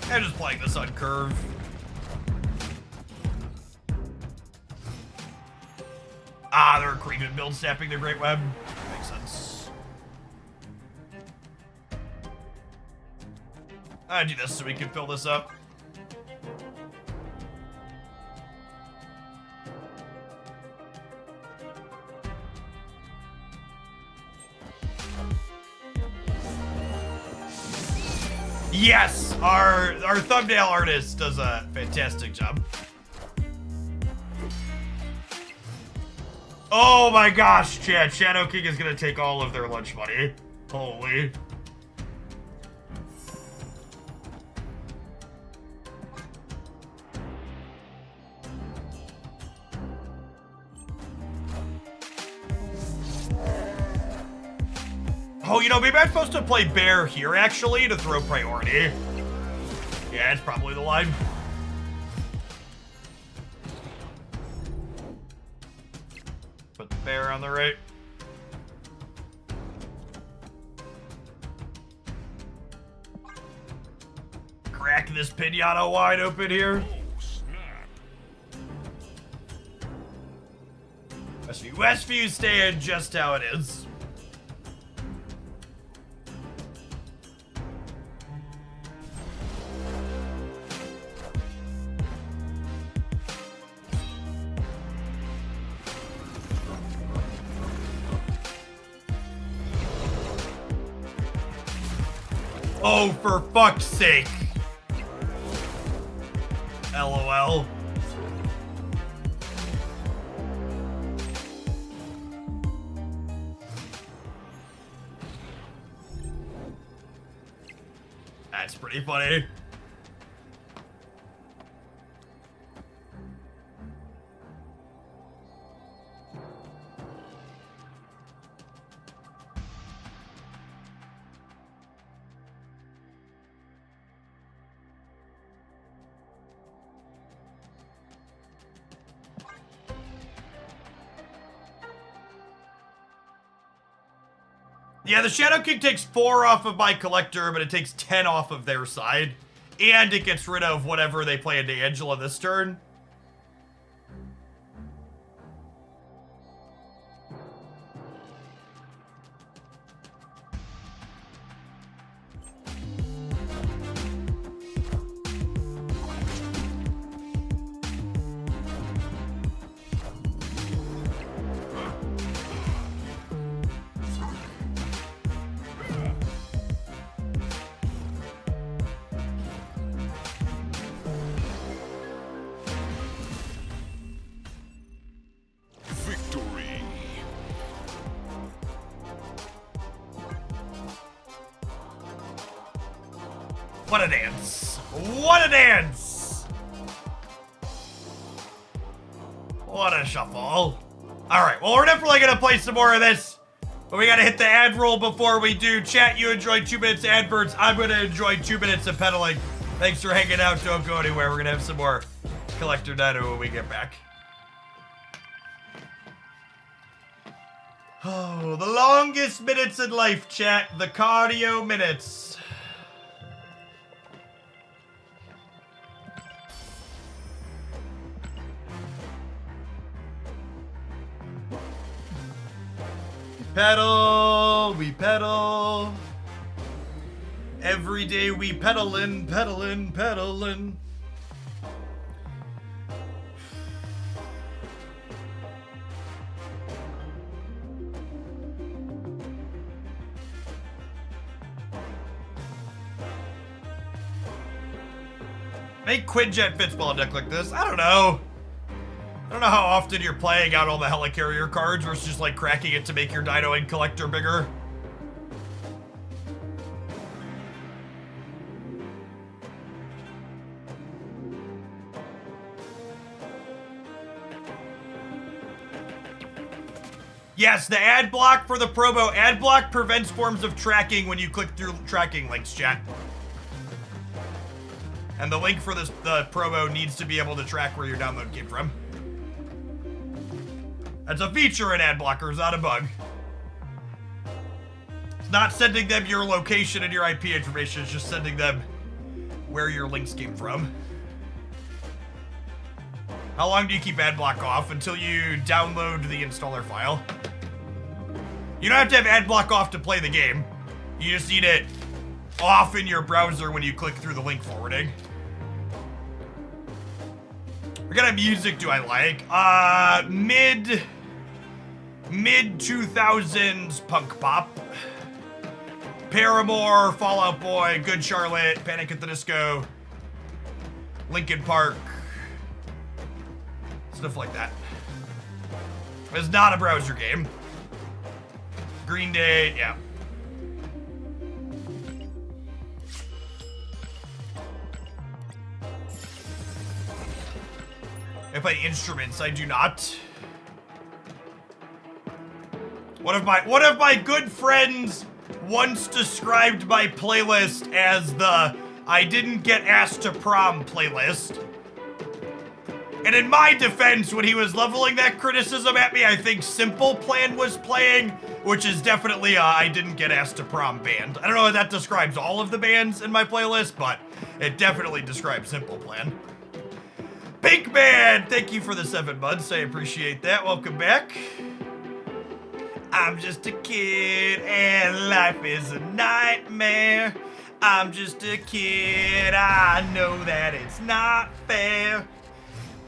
I'm just playing this on curve. Ah, they're creeping build snapping the Great Web. Makes sense. I do this so we can fill this up. Yes, our thumbnail artist does a fantastic job. Oh my gosh, chat. Shadow King is gonna take all of their lunch money. Holy. Oh, you know, maybe I'm supposed to play Bear here, actually, to throw priority. Yeah, it's probably the line. Put the Bear on the right. Crack this pinata wide open here. Oh, snap. Westview staying just how it is. Oh, for fuck's sake. LOL. That's pretty funny. Yeah, the Shadow King takes 4 off of my collector, but it takes 10 off of their side. And it gets rid of whatever they play into Angela this turn. Victory. What a dance. What a dance. What a shuffle. All right, well, we're definitely going to play some more of this. But we got to hit the ad roll before we do. Chat, you enjoyed 2 minutes of adverts. I'm going to enjoy 2 minutes of pedaling. Thanks for hanging out. Don't go anywhere. We're going to have some more Collector Dino when we get back. Oh, the longest minutes in life, chat. The cardio minutes. Pedal, we pedal. Every day we pedalin', pedalin', pedalin'. Make Quinjet fits well in a deck like this. I don't know. I don't know how often you're playing out all the Helicarrier cards versus just like cracking it to make your Dino and Collector bigger. Yes, the ad block for the promo. Ad block prevents forms of tracking when you click through tracking links, chat. And the link for the promo needs to be able to track where your download came from. That's a feature in ad blockers, not a bug. It's not sending them your location and your IP information, it's just sending them where your links came from. How long do you keep adblock off? Until you download the installer file. You don't have to have adblock off to play the game. You just need it off in your browser when you click through the link forwarding. What kind of music do I like? Mid 2000s punk pop. Paramore, Fall Out Boy, Good Charlotte, Panic at the Disco, Linkin Park, stuff like that. It's not a browser game. Green Day, yeah. I play instruments, I do not. One of my good friends once described my playlist as the I didn't get asked to prom playlist. And in my defense, when he was leveling that criticism at me, I think Simple Plan was playing, which is definitely a I didn't get asked to prom band. I don't know if that describes all of the bands in my playlist, but it definitely describes Simple Plan. Pink Man, thank you for the 7 months. I appreciate that. Welcome back. I'm just a kid and life is a nightmare. I'm just a kid, I know that it's not fair.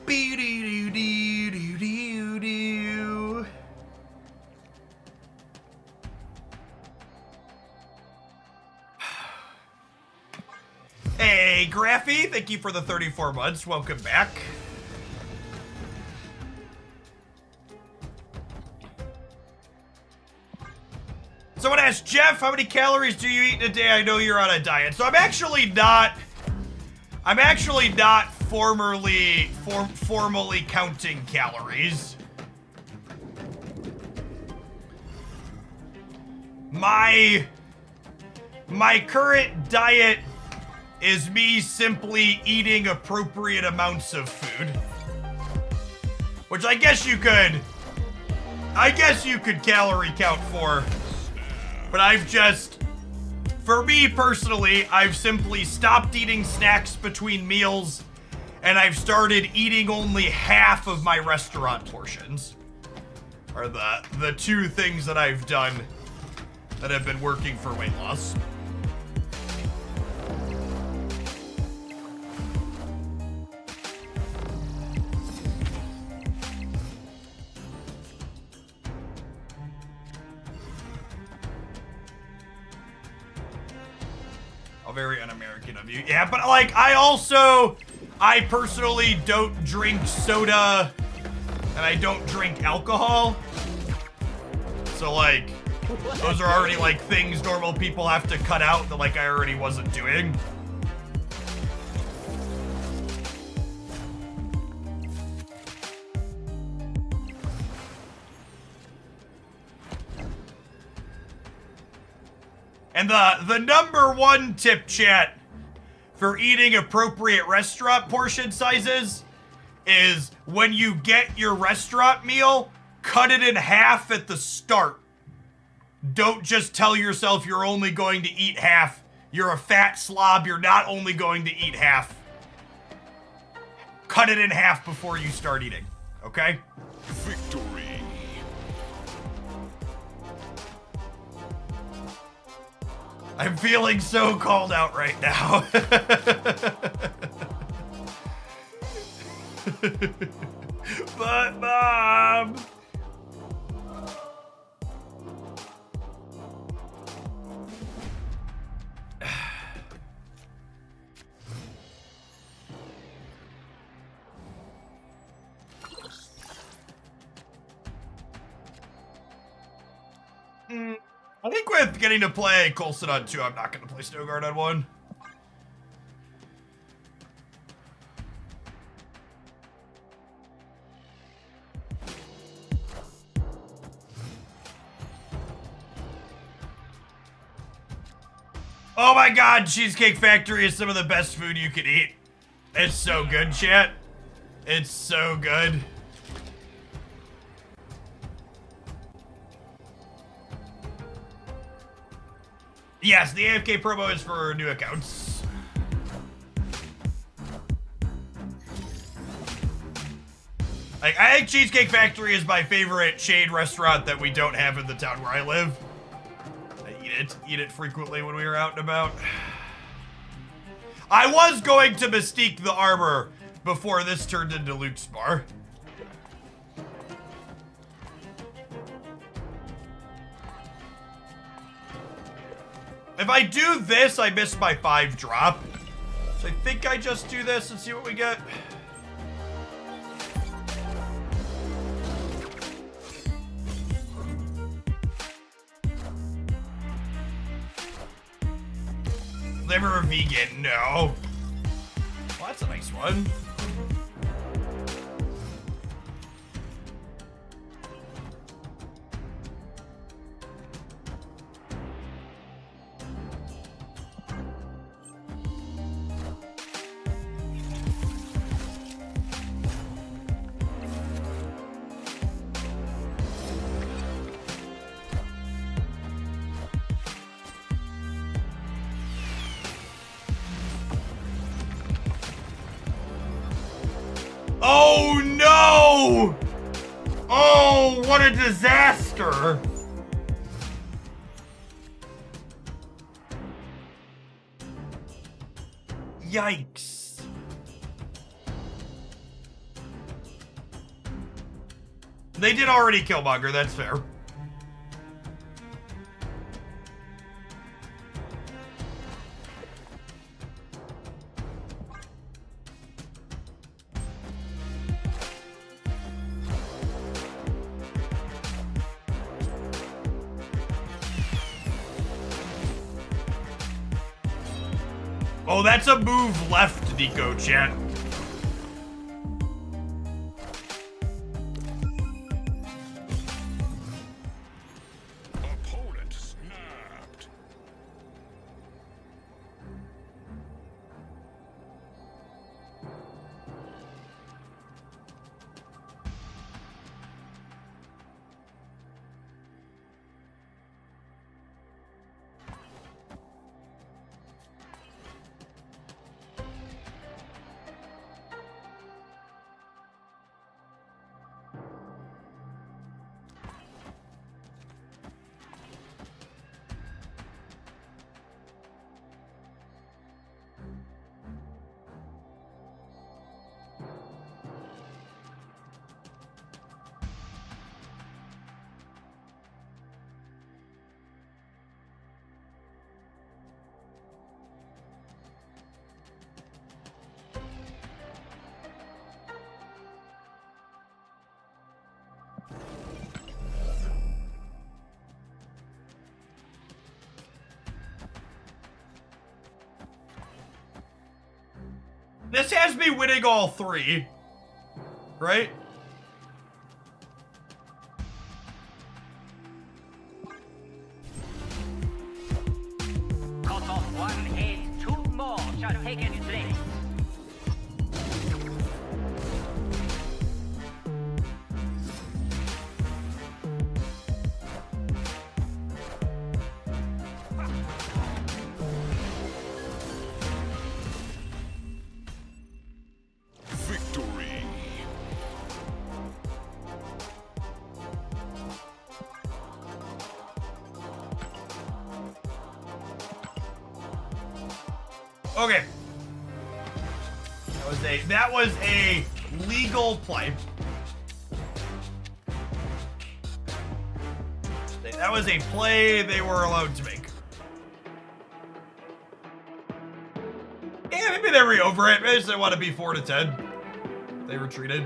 Be-do-do-do-do-do-do. Hey, Graphy, thank you for the 34 months. Welcome back. Someone asked, Jeff, how many calories do you eat in a day? I know you're on a diet. So I'm actually not formally counting calories. My current diet is me simply eating appropriate amounts of food. Which I guess you could calorie count for. But for me personally, I've simply stopped eating snacks between meals, and I've started eating only half of my restaurant portions. Are the two things that I've done that have been working for weight loss. Very un-American of you. Yeah, but like, I personally don't drink soda and I don't drink alcohol. So like, those are already like things normal people have to cut out that like I already wasn't doing. And the number one tip, chat, for eating appropriate restaurant portion sizes is when you get your restaurant meal, cut it in half at the start. Don't just tell yourself you're only going to eat half. You're a fat slob. You're not only going to eat half. Cut it in half before you start eating, okay? Victory. I'm feeling so called out right now. But Mom. I think with getting to play Coulson on 2, I'm not going to play Snowguard on 1. Oh my god, Cheesecake Factory is some of the best food you could eat. It's so good, chat. It's so good. Yes, the AFK promo is for new accounts. Like, I think Cheesecake Factory is my favorite chain restaurant that we don't have in the town where I live. I eat it frequently when we were out and about. I was going to Mystique the armor before this turned into Luke's bar. If I do this, I miss my 5 drop. So I think I just do this and see what we get. Liver vegan, no. Well, that's a nice one. Oh no! Oh, what a disaster! Yikes. They did already kill Killmonger, that's fair. Oh, that's a move left, Nico chat. Opponent snapped. This has me winning all 3, right? Cut off one head, 2 more shall take its place. Victory. Okay. That was a legal play. That was a play they were allowed to make. Yeah, maybe they were over it. Maybe they want to be 4-10. They retreated.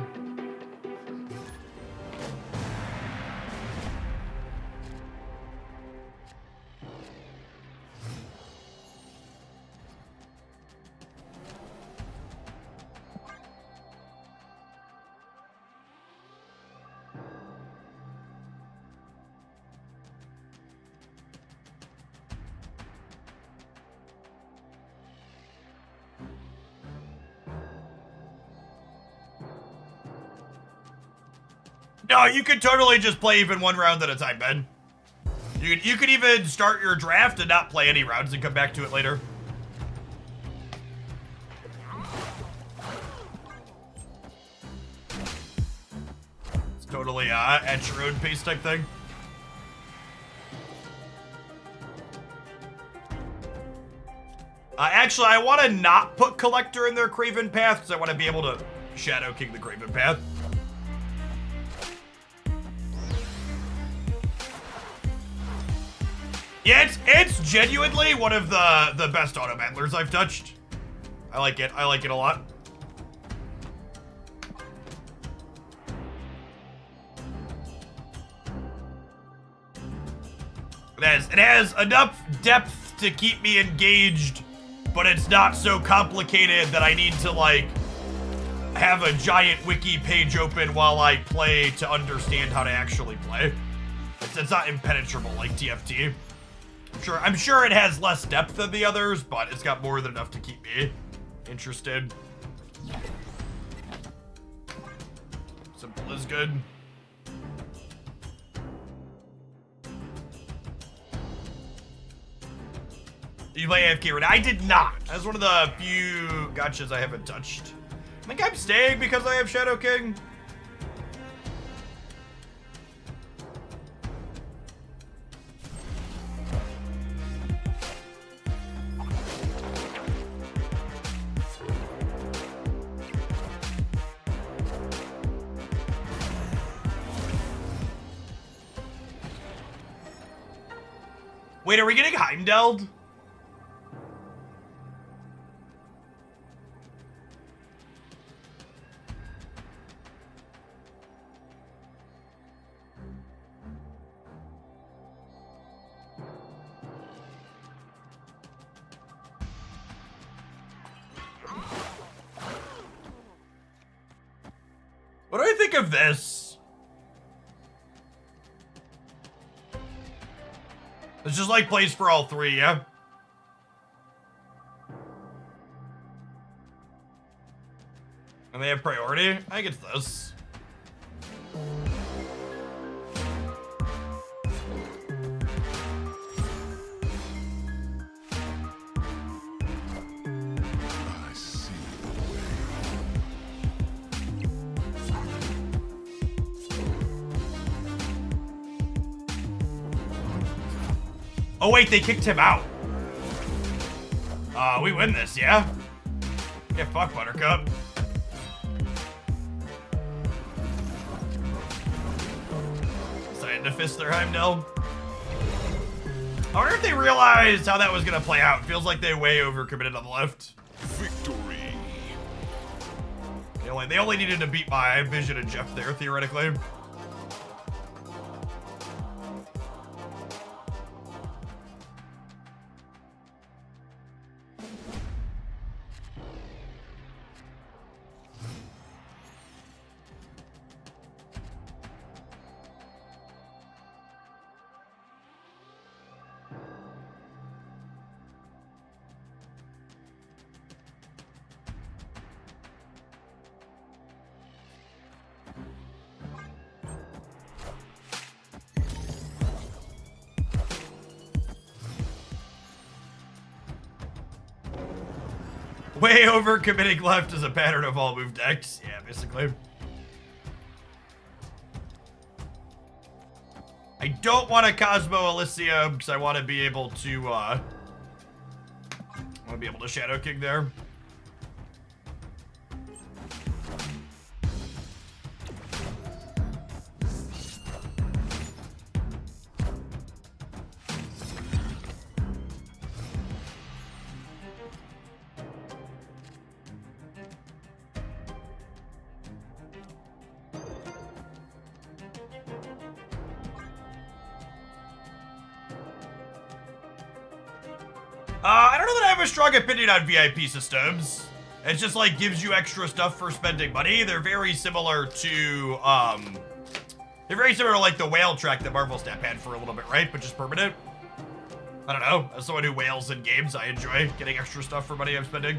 No, you could totally just play even 1 round at a time, Ben. You could even start your draft and not play any rounds and come back to it later. Totally at your own pace type thing. Actually, I want to not put Collector in their Craven Path because I want to be able to Shadow King the Craven Path. Yeah, it's genuinely one of the best auto battlers I've touched. I like it. I like it a lot. It has enough depth to keep me engaged, but it's not so complicated that I need to, like, have a giant wiki page open while I play to understand how to actually play. It's not impenetrable like TFT. I'm sure it has less depth than the others, but it's got more than enough to keep me interested. Simple is good. Did you play AFK Journey? I did not. That's one of the few gotchas I haven't touched. I think I'm staying because I have Shadow King. Wait, are we getting Heimdalled? What do I think of this? It's just like plays for all three, yeah? And they have priority? I think it's this. I see the way. Oh wait, they kicked him out. We win this, yeah? Yeah, fuck Buttercup. Decided to fist their Heimdall. I wonder if they realized how that was gonna play out. Feels like they way overcommitted on the left. Victory. They only needed to beat my Vision and Jeff there, theoretically. Way over committing left is a pattern of all move decks. Yeah, basically. I don't want to Cosmo Elysium because I want to be able to Shadow King there. I don't know that I have a strong opinion on VIP systems. It's just like gives you extra stuff for spending money. They're very similar to like the whale track that Marvel Snap had for a little bit, right? But just permanent. I don't know. As someone who whales in games, I enjoy getting extra stuff for money I'm spending.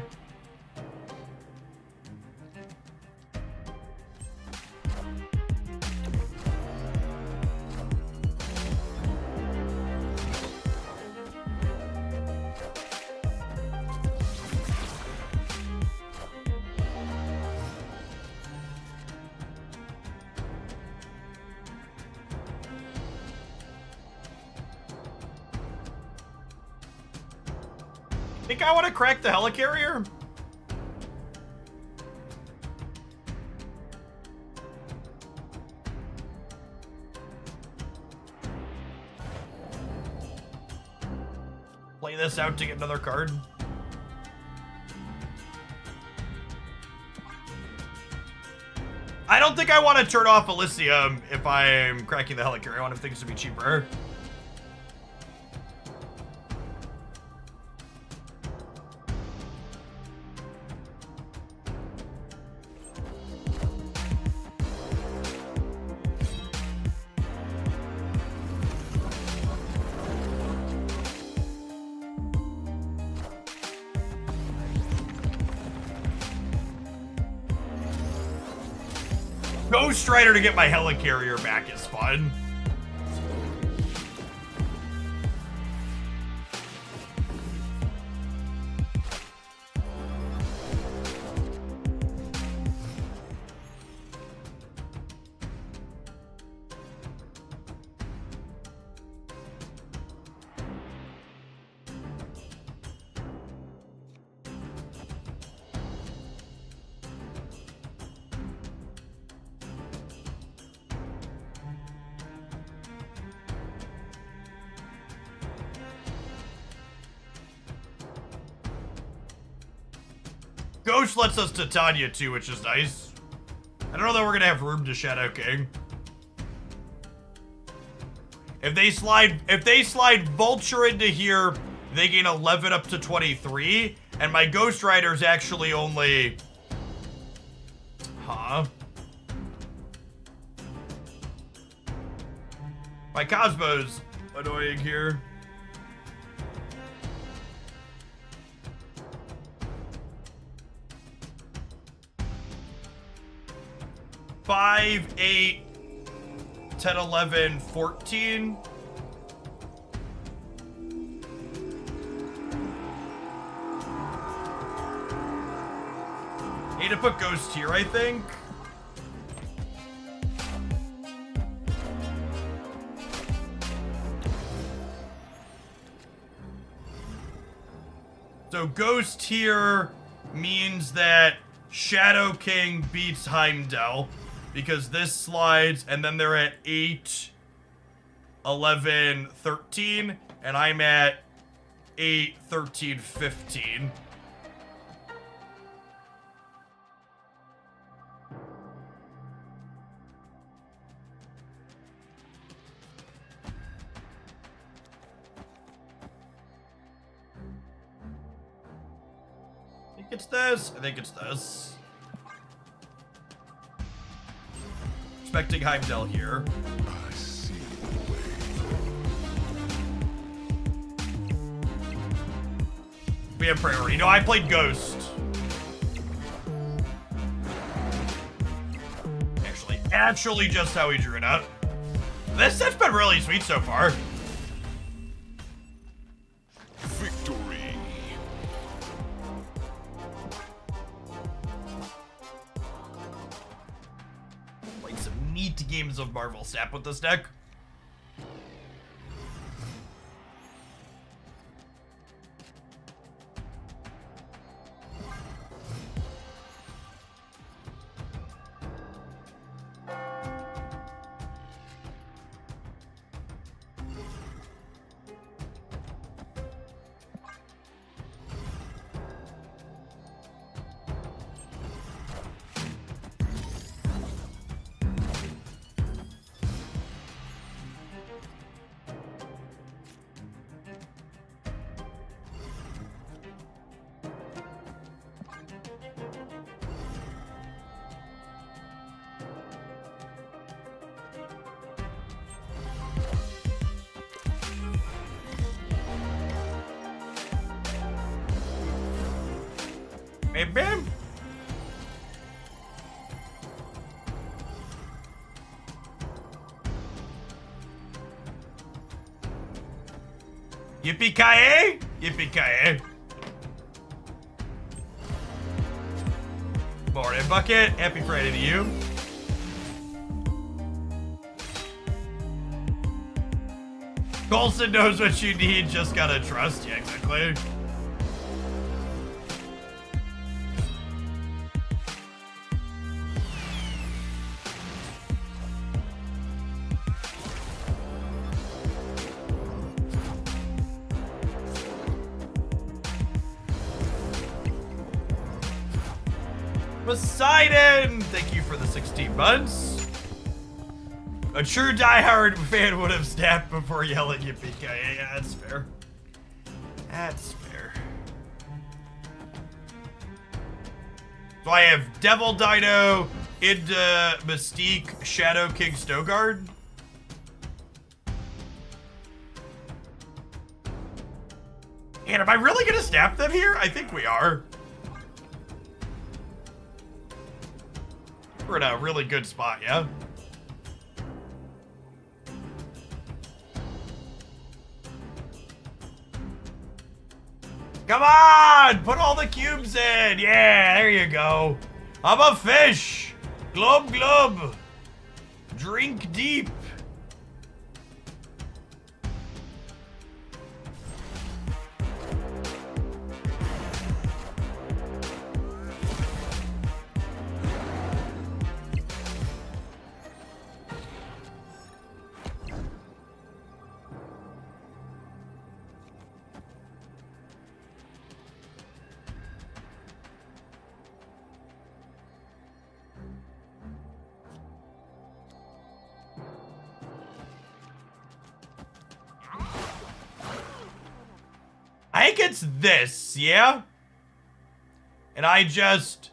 Think I want to crack the helicarrier? Play this out to get another card. I don't think I want to turn off Elysium if I'm cracking the helicarrier. I want things to be cheaper. Ghost Rider to get my helicarrier back is fun. Ghost lets us Titania too, which is nice. I don't know that we're gonna have room to Shadow King. If they slide Vulture into here, they gain 11 up to 23, and my Ghost Rider's actually only... Huh? My Cosmo's annoying here. Five, 8, 10, 11, 14. Need to put Ghost here, I think. So Ghost here means that Shadow King beats Heimdall. Because this slides, and then they're at 8, 11, 13, and I'm at 8, 13, 15. I think it's this. I think it's this. Expecting Heimdall here. I see the way. We have priority. No, I played Ghost. Actually just how we drew it up. This set's been really sweet so far. Victory. Played some neat games of Marvel Snap with this deck. Bam, bam. Yippee-ki-yay! Yippee-ki-yay. Morning, Bucket. Happy Friday to you. Colson knows what you need, just gotta trust. Yeah, exactly. Poseidon, thank you for the 16 months. A true diehard fan would have snapped before yelling yippee. Yeah, that's fair. That's fair. So I have Devil Dino into Mystique, Shadow King, Snowguard. And am I really gonna snap them here? I think we are. We're in a really good spot, yeah? Come on! Put all the cubes in! Yeah, there you go. I'm a fish! Glub glub! Drink deep! I think it's this, yeah? And I just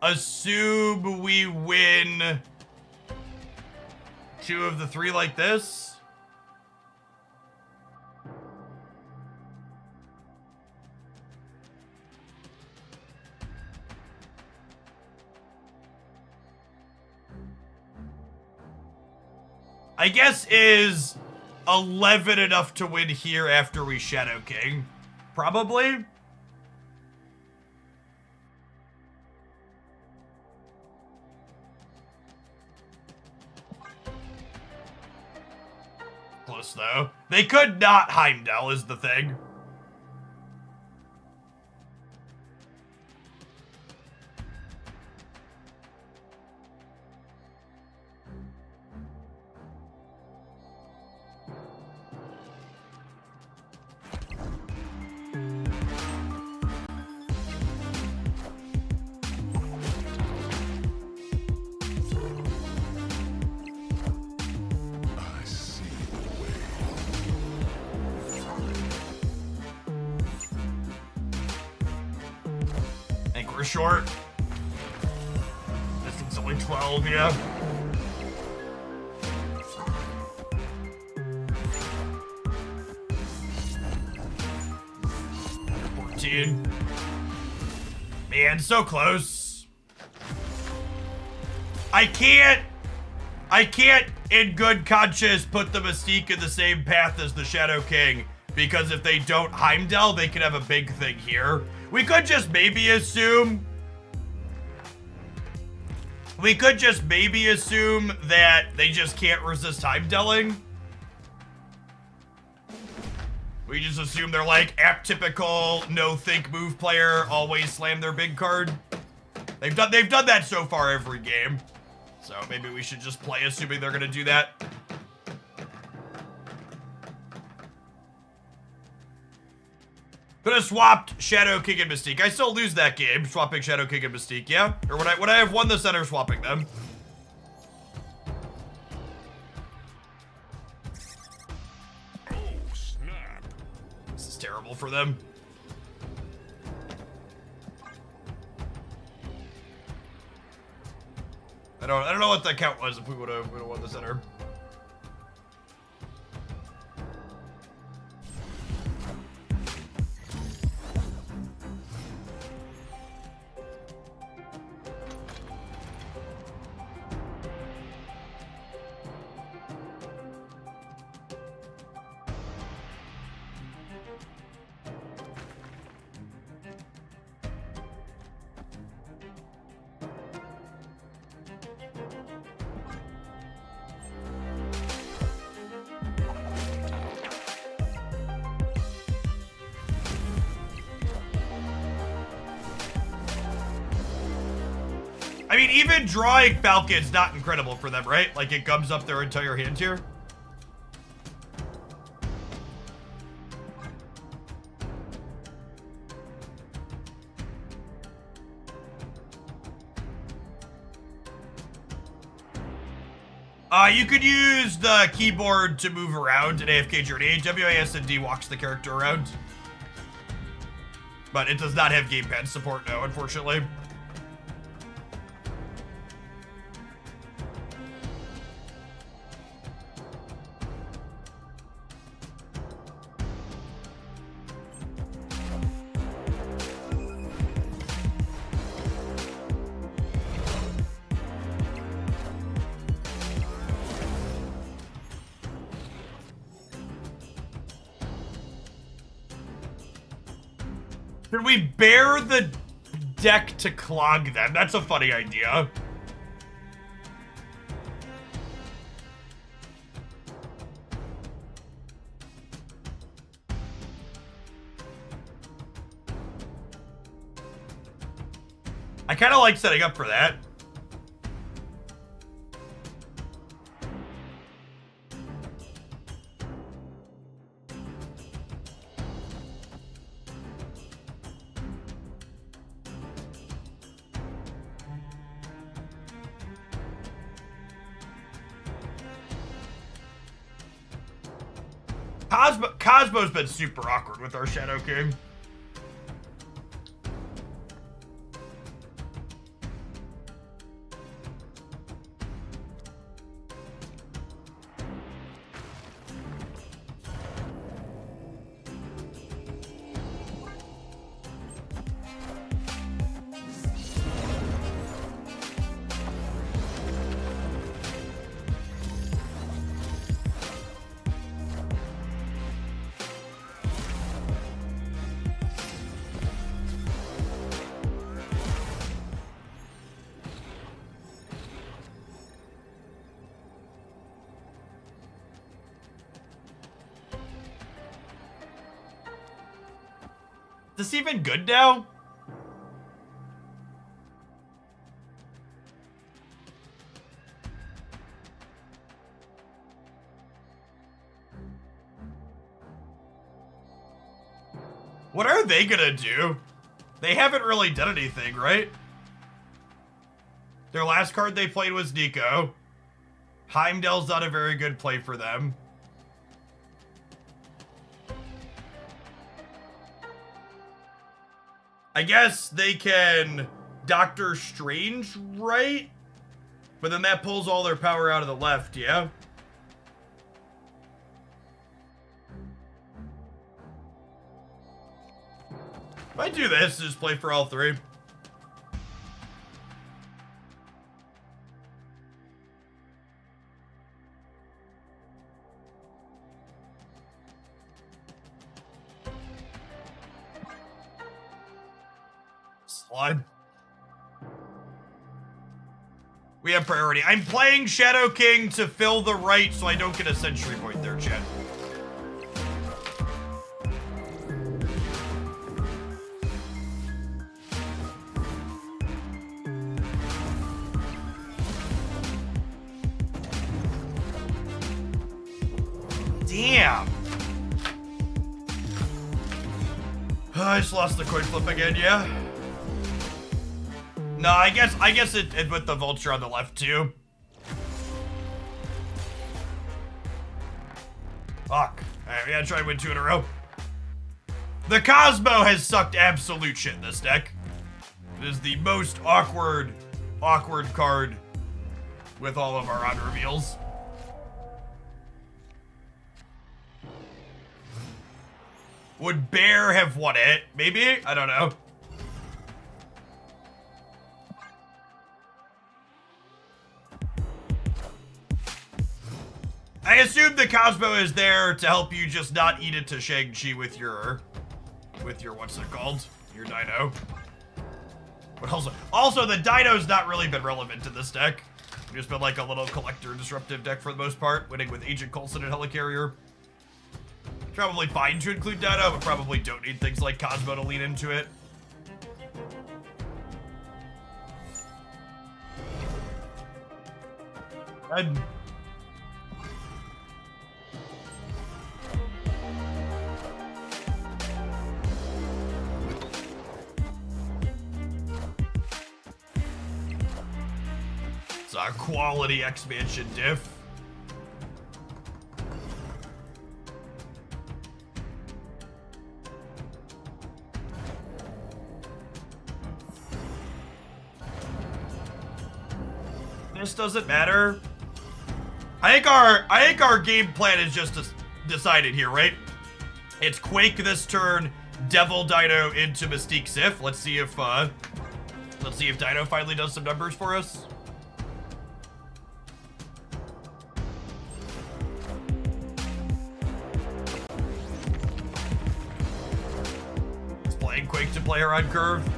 assume we win 2 of the 3 like this. I guess is 11 enough to win here after we Shadow King? Probably. Close though. They could not Heimdall is the thing. I see the way. I think we're short. This thing's only 12, yeah. Man, so close. I can't in good conscience put the Mystique in the same path as the Shadow King, because if they don't Heimdall, they could have a big thing here. We could just maybe assume that they just can't resist Heimdalling. We just assume they're like atypical, no think move player, always slam their big card. They've done that so far every game. So maybe we should just play assuming they're gonna do that. Could have swapped Shadow King and Mystique. I still lose that game, swapping Shadow King and Mystique, yeah? Or would I have won the center swapping them? Oh, snap. This is terrible for them. I don't know what the count was if we would have won the center. I mean, even drawing Falcon's not incredible for them, right? Like, it gums up their entire hand here. You could use the keyboard to move around in AFK Journey. WASD walks the character around. But it does not have gamepad support, no, unfortunately. Should we bear the deck to clog them? That's a funny idea. I kind of like setting up for that. Cosmo's been super awkward with our Shadow King. Is this even good now? What are they gonna do? They haven't really done anything, right? Their last card they played was Nico. Heimdall's not a very good play for them. I guess they can Doctor Strange, right? But then that pulls all their power out of the left, yeah? If I do this, just play for all three. Slide. We have priority. I'm playing Shadow King to fill the right so I don't get a sentry point there, chat. Damn. I just lost the coin flip again, yeah? No, I guess it with the vulture on the left too. Fuck. Alright, we gotta try and win 2 in a row. The Cosmo has sucked absolute shit in this deck. It is the most awkward card with all of our odd reveals. Would Bear have won it? Maybe? I don't know. I assume the Cosmo is there to help you just not eat it to Shang-Chi with your what's it called? Your Dino. But also the Dino's not really been relevant to this deck. It's just been like a little collector disruptive deck for the most part, winning with Agent Coulson and Helicarrier. Probably fine to include Dino, but probably don't need things like Cosmo to lean into it. And it's a quality expansion diff. This doesn't matter. I think our game plan is just decided here, right? It's Quake this turn, Devil Dino into Mystique Sif. Let's see if Dino finally does some numbers for us. It's playing Quake to play her on curve.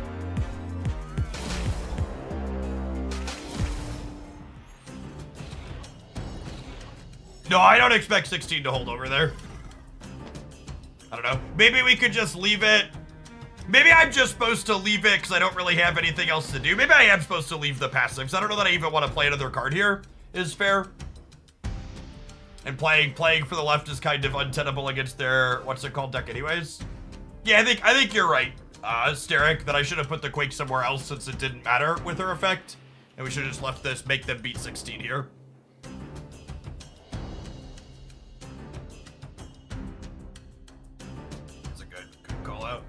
No, I don't expect 16 to hold over there. I don't know. Maybe we could just leave it. Maybe I'm just supposed to leave it because I don't really have anything else to do. Maybe I am supposed to leave the passives. I don't know that I even want to play another card here is fair. And playing for the left is kind of untenable against their, what's it called, deck anyways. Yeah, I think you're right, Steric, that I should have put the Quake somewhere else since it didn't matter with her effect. And we should have just left this, make them beat 16 here. Call out.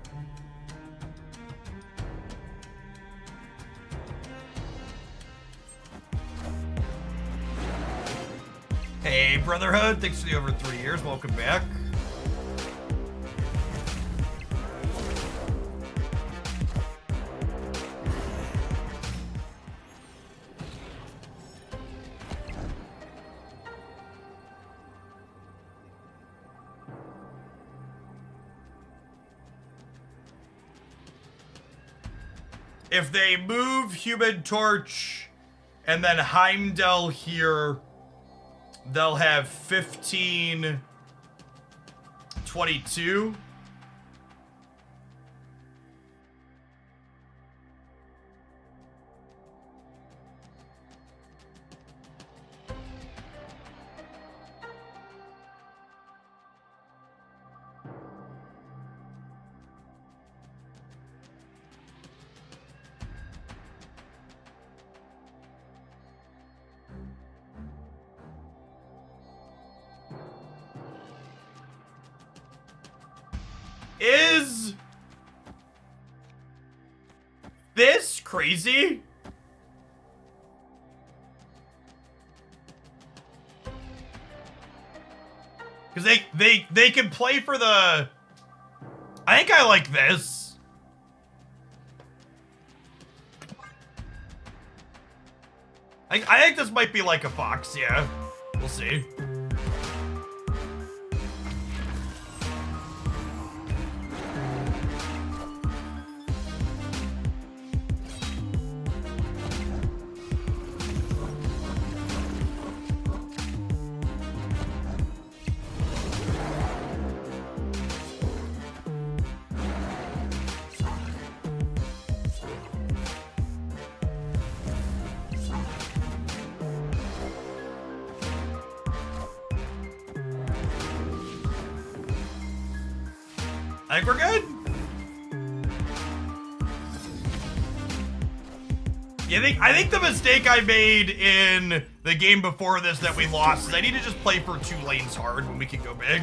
Hey, Brotherhood, thanks for the over 3 years. Welcome back. If they move Human Torch and then Heimdall here, they'll have 15, 22. Is this crazy? Because they can play for the... I think I like this. I think this might be like a fox, yeah. We'll see. I think we're good. Yeah, I think the mistake I made in the game before this that we lost is I need to just play for 2 lanes hard when we can go big.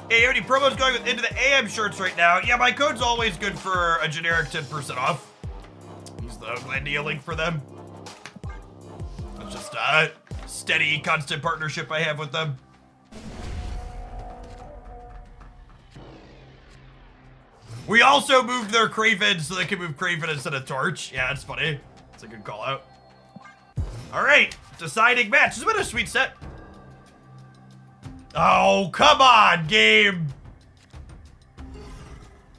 Hey, how many promos going into the AM shirts right now? Yeah, my code's always good for a generic 10% off. Use the Glandia link for them. That's just a steady, constant partnership I have with them. We also moved their Kraven so they can move Kraven instead of Torch. Yeah, that's funny. That's a good call out. All right, deciding match. This has been a sweet set. Oh, come on, game.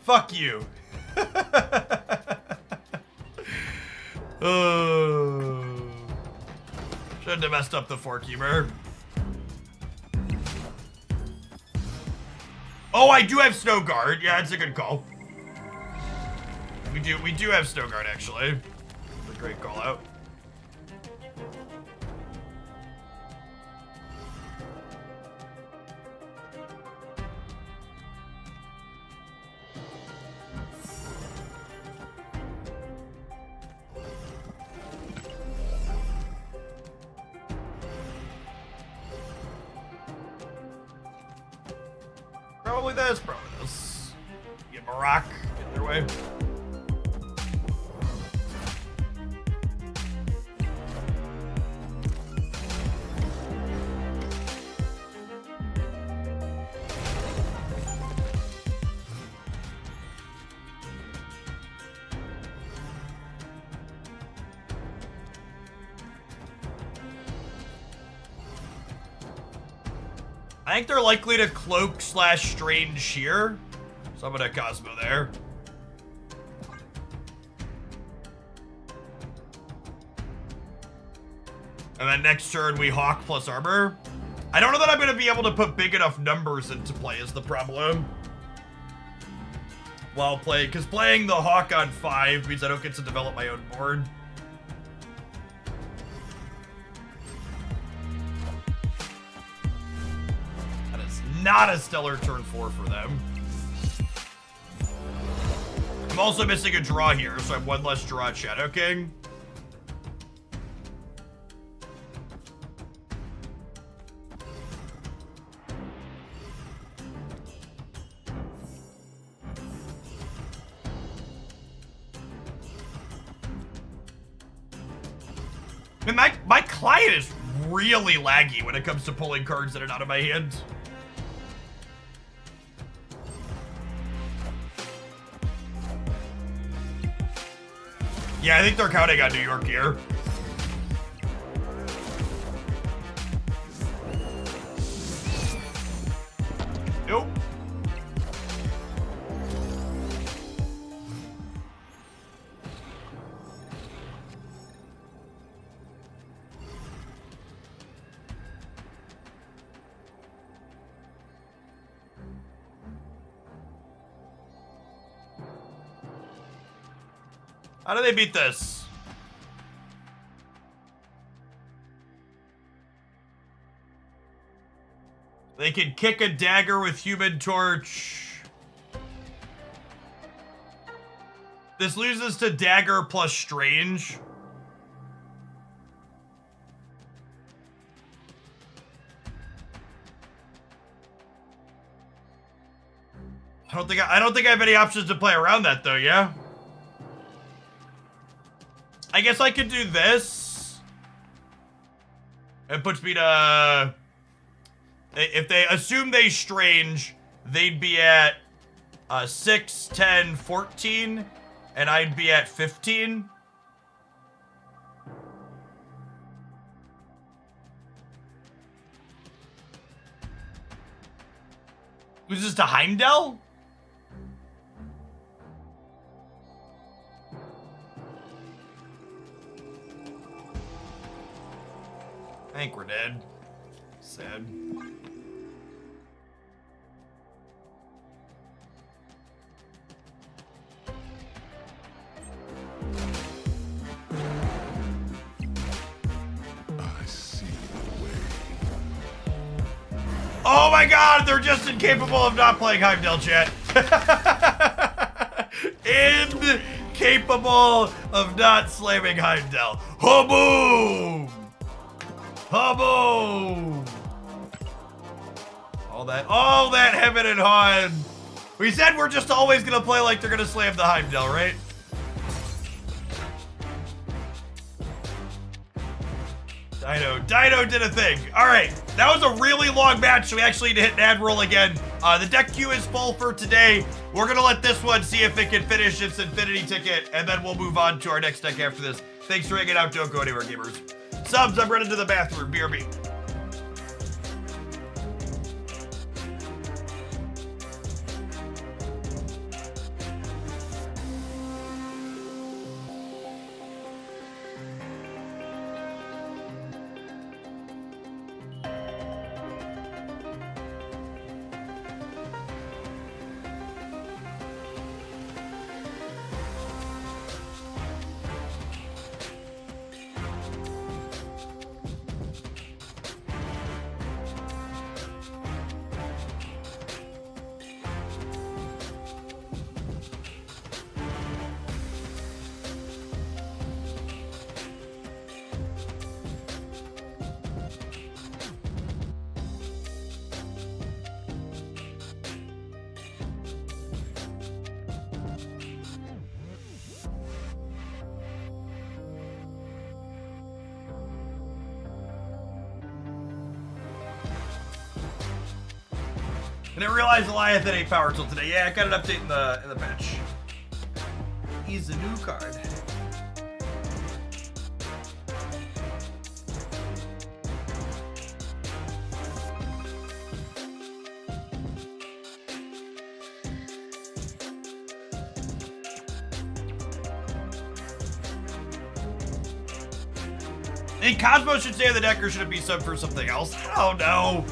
Fuck you. Shouldn't have messed up the 4-cuber. Oh, I do have Snow Guard. Yeah, it's a good call. We do have Snow Guard, actually. It's a great call out. Probably this, probably this. Get Marak, get in their way. I think they're likely to cloak / strange here. So I'm gonna Cosmo there. And then next turn we Hawk plus armor. I don't know that I'm gonna be able to put big enough numbers into play is the problem. While playing, because playing the Hawk on 5 means I don't get to develop my own board. That is not a stellar turn 4 for them. I'm also missing a draw here, so I have one less draw at Shadow King. And my client is really laggy when it comes to pulling cards that are not in my hand. Yeah, I think they're counting on New York here. Nope. How do they beat this? They can kick a dagger with Human Torch. This loses to dagger plus strange. I don't think I have any options to play around that though, yeah? I guess I could do this. It puts me to... If they assume they strange, they'd be at 6, 10, 14, and I'd be at 15. Loses to Heimdall? I think we're dead. Sad. I see the way. Oh my god, they're just incapable of not playing Heimdall, chat. Incapable of not slamming Heimdall. Ho-boom! Ho-boom! All that Heaven and Han. We said we're just always gonna play like they're gonna slam the Heimdall, right? Dino did a thing. All right, that was a really long match, so we actually need to hit an ad roll again. The deck queue is full for today. We're gonna let this one see if it can finish its infinity ticket, and then we'll move on to our next deck after this. Thanks for hanging out. Don't go anywhere, gamers. Subs, I'm running to the bathroom. BRB. I didn't realize Goliath had 8 power till today. Yeah, I got an update in the patch. He's a new card. think Cosmo should stay on the deck, or should it be sub for something else? I don't know.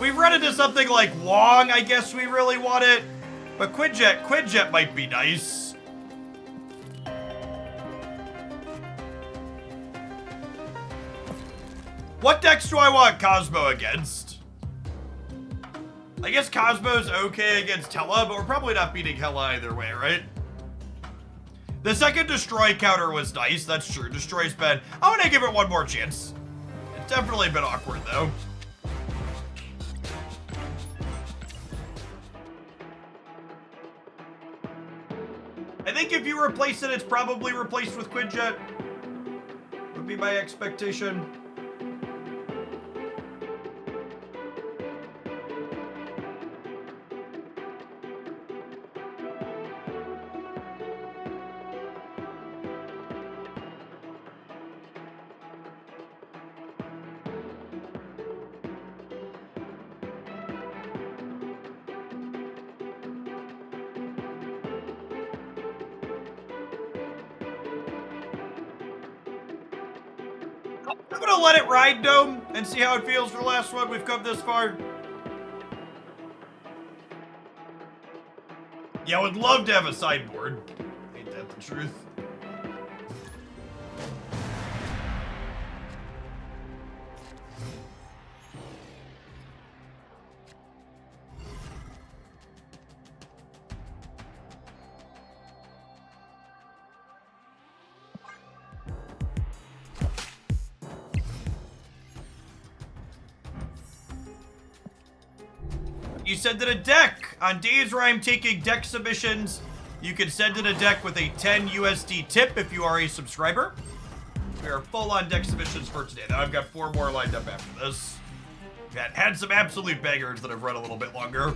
We've run into something like Wong, I guess we really want it. But Quinjet might be nice. What decks do I want Cosmo against? I guess Cosmo's okay against Hela, but we're probably not beating Hela either way, right? The second Destroy counter was nice, that's true. Destroy's been... I'm gonna give it one more chance. It's definitely been awkward, though. I think if you replace it, it's probably replaced with Quinjet. Would be my expectation. I'm gonna let it ride, Dome, and see how it feels for the last one. We've come this far. Yeah, I would love to have a sideboard. Ain't that the truth? You send in a deck. On days where I'm taking deck submissions, you can send in a deck with a 10 USD tip if you are a subscriber. We are full on deck submissions for today. Now I've got 4 more lined up after this. Had some absolute bangers that have run a little bit longer.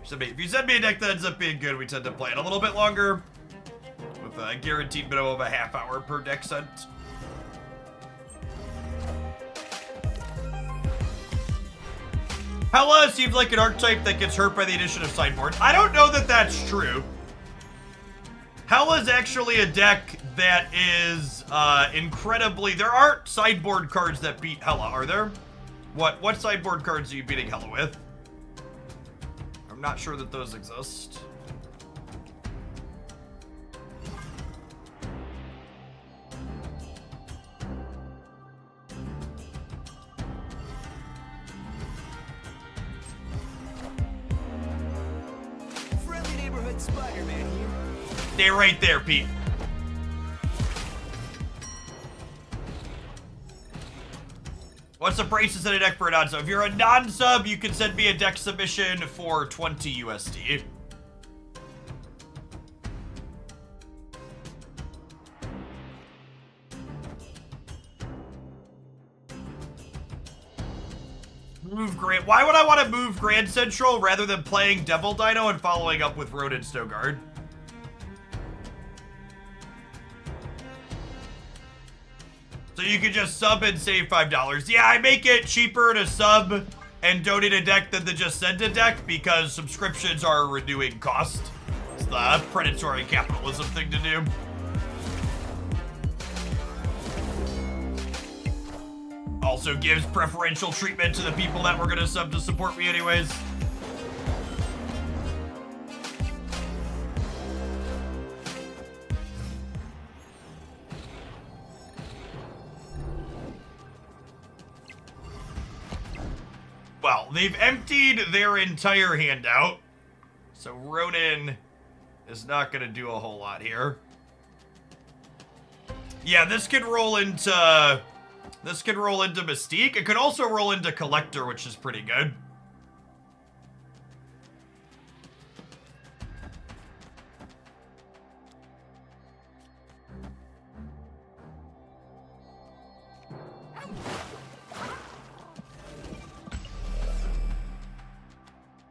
If you send me a deck that ends up being good, we tend to play it a little bit longer, with a guaranteed minimum of a half hour per deck sent. Hela seems like an archetype that gets hurt by the addition of sideboard. I don't know that that's true. Hela's actually a deck that is incredibly... There aren't sideboard cards that beat Hela, are there? What sideboard cards are you beating Hela with? I'm not sure that those exist. Spider-Man here. Stay right there, Pete. What's the prices in a deck for a non-sub? If you're a non-sub, you can send me a deck submission for 20 USD. Move Grand. Why would I want to move Grand Central rather than playing Devil Dino and following up with Ronin Snowguard? So you can just sub and save $5. Yeah, I make it cheaper to sub and donate a deck than to just send a deck because subscriptions are a renewing cost. It's the predatory capitalism thing to do. Also gives preferential treatment to the people that were gonna sub to support me anyways. Well, they've emptied their entire handout, so Ronin is not gonna do a whole lot here. Yeah, this could roll into... This could roll into Mystique. It could also roll into Collector, which is pretty good.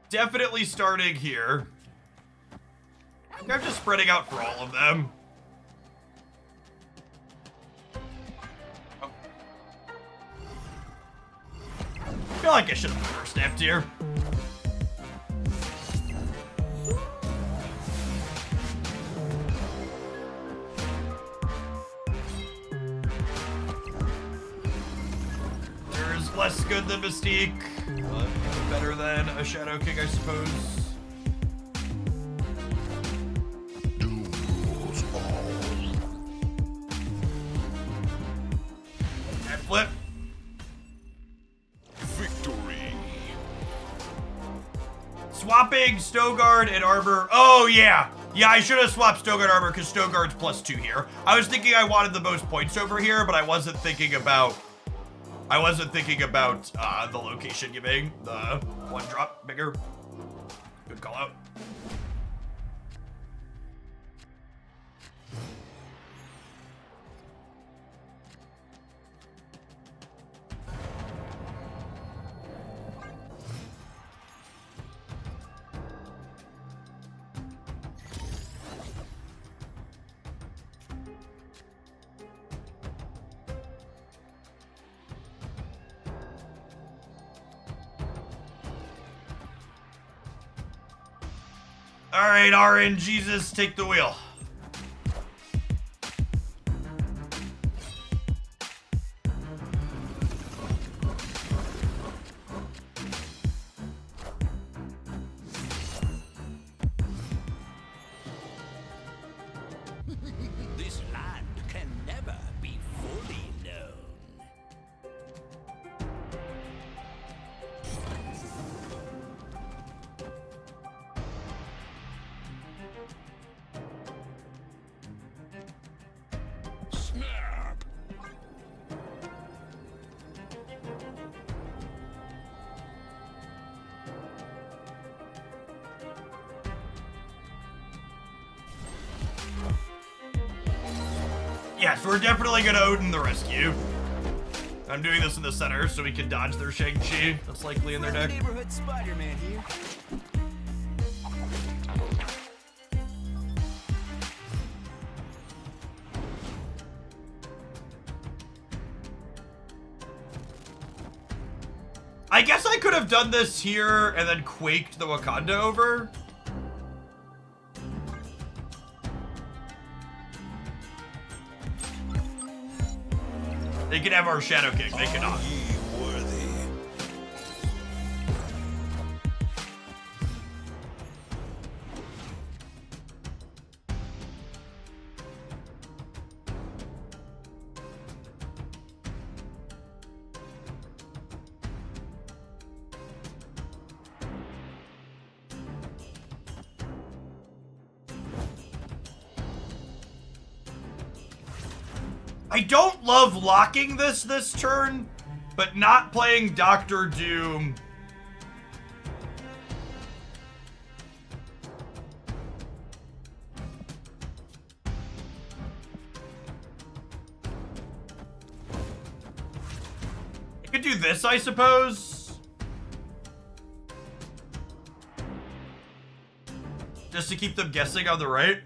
Definitely starting here. I'm just spreading out for all of them. I feel like I should have first snapped here. less good than Mystique, but better than a Shadow King, I suppose. Doom rules all. And flip. Victory. Swapping Stogard and armor. Oh, yeah. Yeah, I should have swapped Stogard armor because Stogard's +2 here. I was thinking I wanted the most points over here, but I wasn't thinking about the location giving the 1 drop bigger. Good call out. All right, RN Jesus, take the wheel. This land can never be fully known. Snap. Yes, we're definitely gonna Odin the rescue. I'm doing this in the center so we can dodge their Shang-Chi. That's likely in their deck. Neighborhood Spider-Man here. I guess I could have done this here and then quaked the Wakanda over. They can have our Shadow King, they cannot. Ye worthy. I don't love locking this turn, but not playing Doctor Doom. I could do this, I suppose. Just to keep them guessing on the right.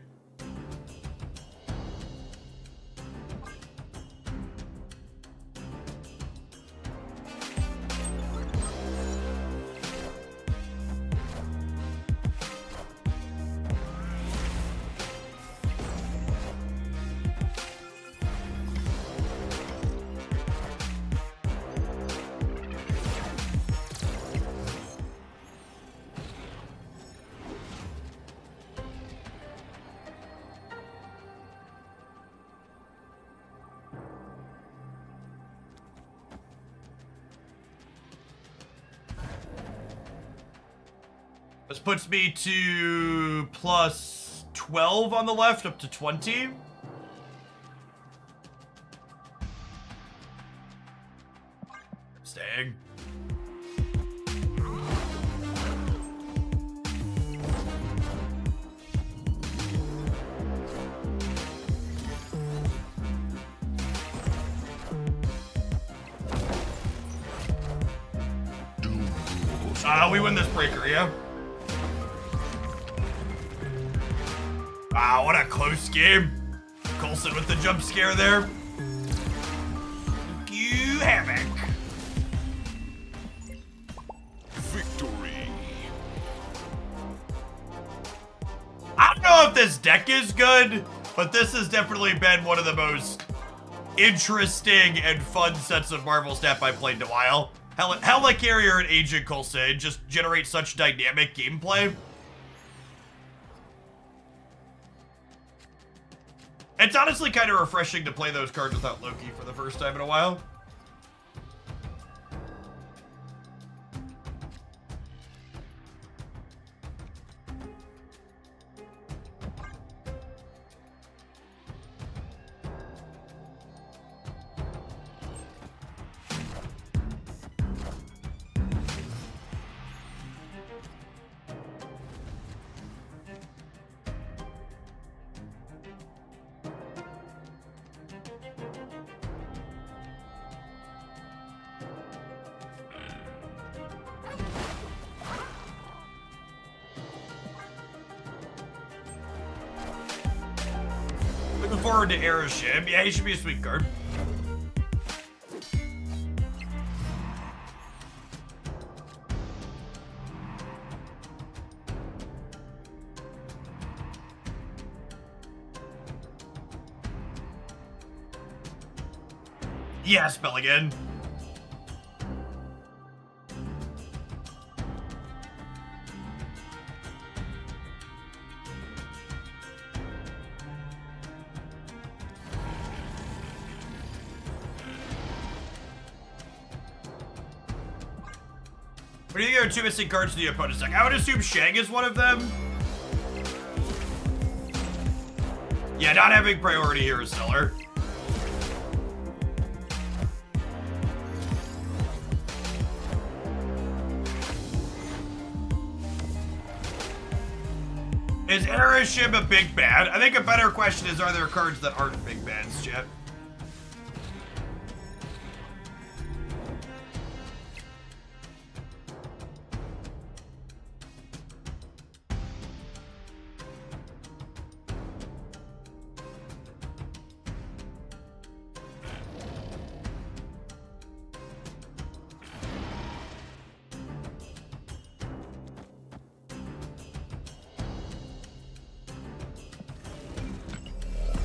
This puts me to plus 12 on the left, up to 20. Staying. Doom rules. We win this breaker, yeah? Wow, what a close game. Coulson with the jump scare there. You havoc. Victory. I don't know if this deck is good, but this has definitely been one of the most interesting and fun sets of Marvel Snap I've played in a while. Hela Carrier and Agent Coulson just generate such dynamic gameplay. It's honestly kind of refreshing to play those cards without Loki for the first time in a while. Looking forward to Aeroshim. Yeah, he should be a sweet card. Yeah, spell again. What do you think are two missing cards to the opponent's deck? I would assume Shang is one of them. Yeah, not having priority here is stellar. Is Aeroshim a big bad? I think a better question is, are there cards that aren't big bads, chat?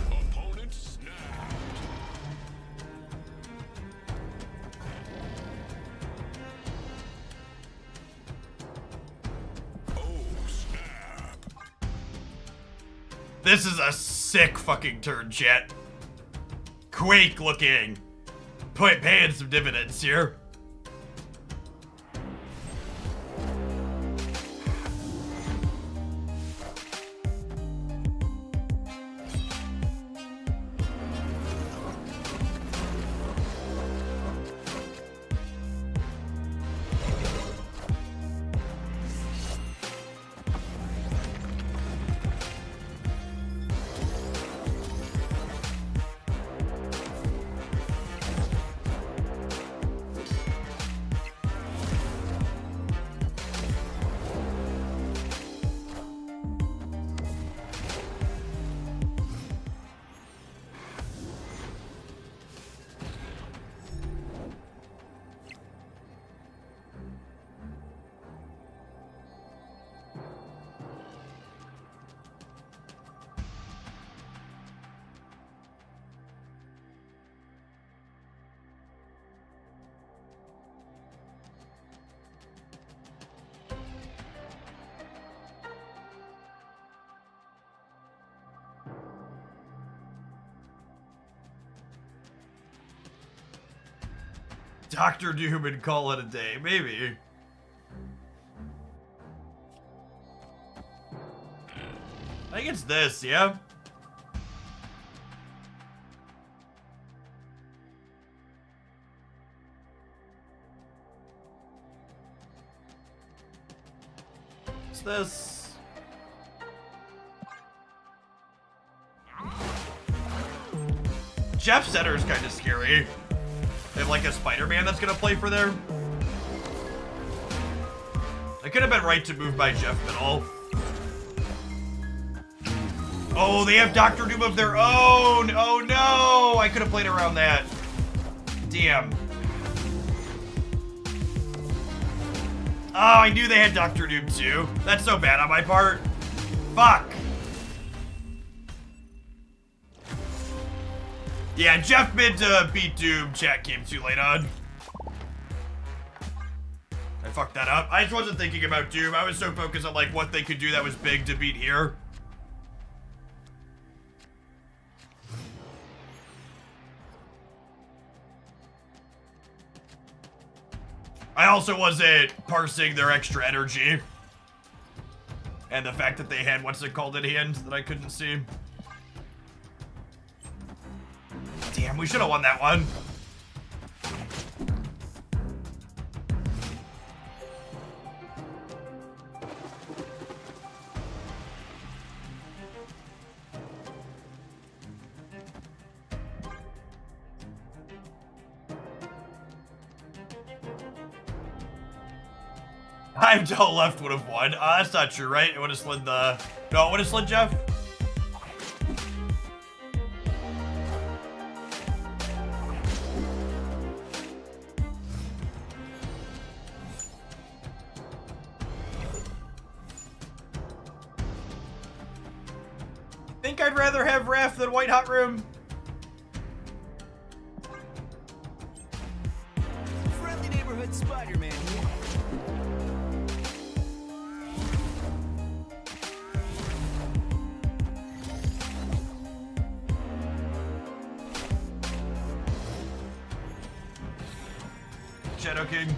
Opponent snapped. Oh, snap. This is a sick fucking turn, chat. Quake looking. Paying some dividends here. Dr. Doom and call it a day, maybe. I think it's this, yeah? It's this. Jeff Center's kind of scary. They have like a Spider-Man that's gonna play for there. I could have been right to move by Jeff Middle. Oh, they have Dr. Doom of their own. Oh no, I could have played around that. Damn. Oh, I knew they had Dr. Doom too. That's so bad on my part. Fuck. Yeah, Jeff mid to beat Doom. Chat came too late on. fucked that up. I just wasn't thinking about Doom. I was so focused on like what they could do that was big to beat here. I also wasn't parsing their extra energy. And the fact that they had what's it called in hand that I couldn't see. Damn, we should have won that one. Heimdall left would have won. That's not true, right? It would have slid the... No, it would have slid Jeff? Think I'd rather have Raph than White Hot Room? Friendly neighborhood Spider-Man here. Shadow King.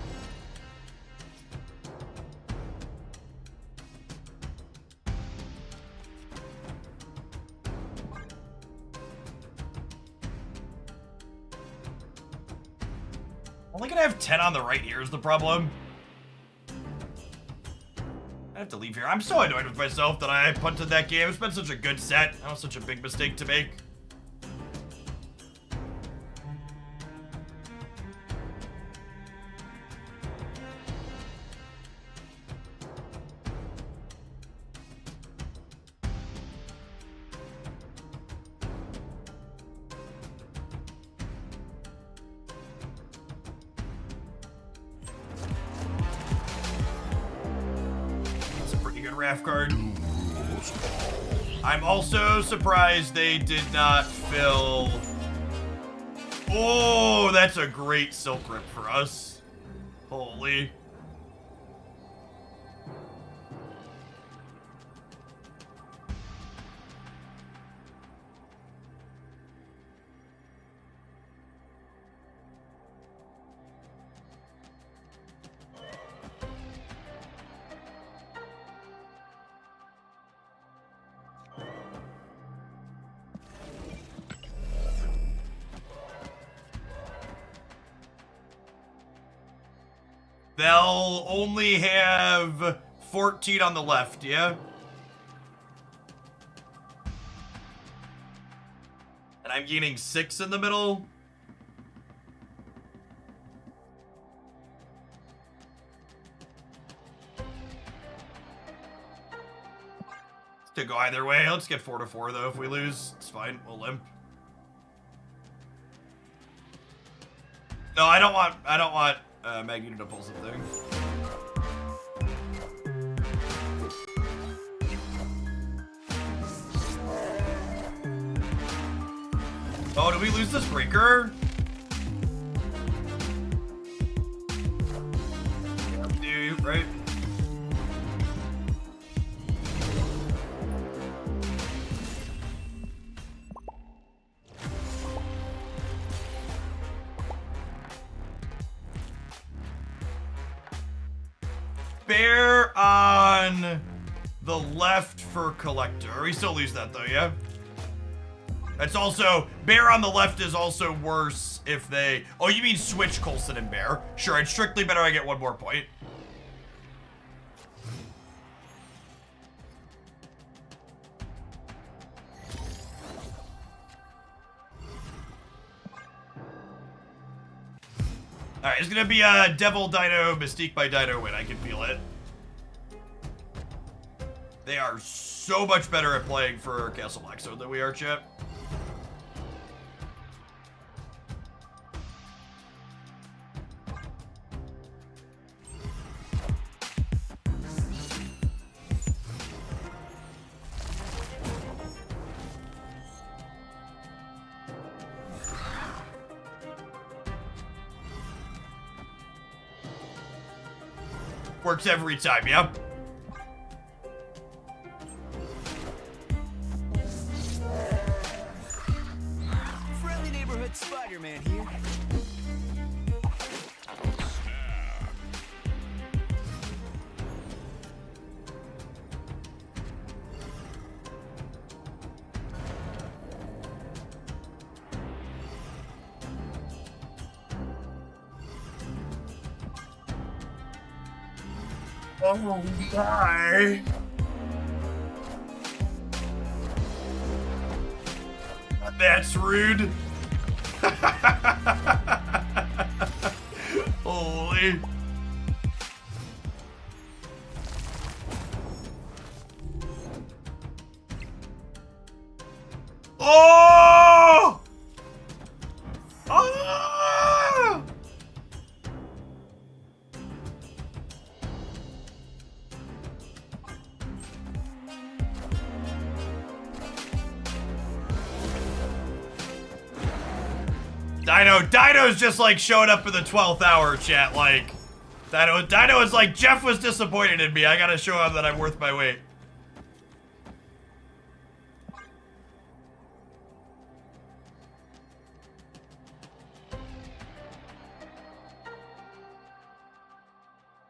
Only gonna have 10 on the right here is the problem. I have to leave here. I'm so annoyed with myself that I punted that game. It's been such a good set. That was such a big mistake to make. Raph card. I'm also surprised they did not fill... Oh, that's a great Silk Rip for us. Holy. They'll only have 14 on the left, yeah? And I'm gaining 6 in the middle. Could go either way. Let's get 4-4 though. If we lose, it's fine. We'll limp. No, I don't want Magneto to pull something. Oh, did we lose this breaker? Dude, right? Bear on the left for Collector. We still lose that though, yeah? That's also, Bear on the left is also worse if they... Oh, you mean switch Coulson and Bear. Sure, it's strictly better I get 1 more point. Alright, it's gonna be a Devil Dino, Mystique by Dino win. I can feel it. They are so much better at playing for Castle Blackstone than we are, Chip. Works every time, yeah? Friendly neighborhood Spider-Man here. Oh my. That's rude. Holy. Oh! Oh! Dino's just like showing up in the 12th hour chat, like Dino is like, Jeff was disappointed in me. I gotta show him that I'm worth my weight.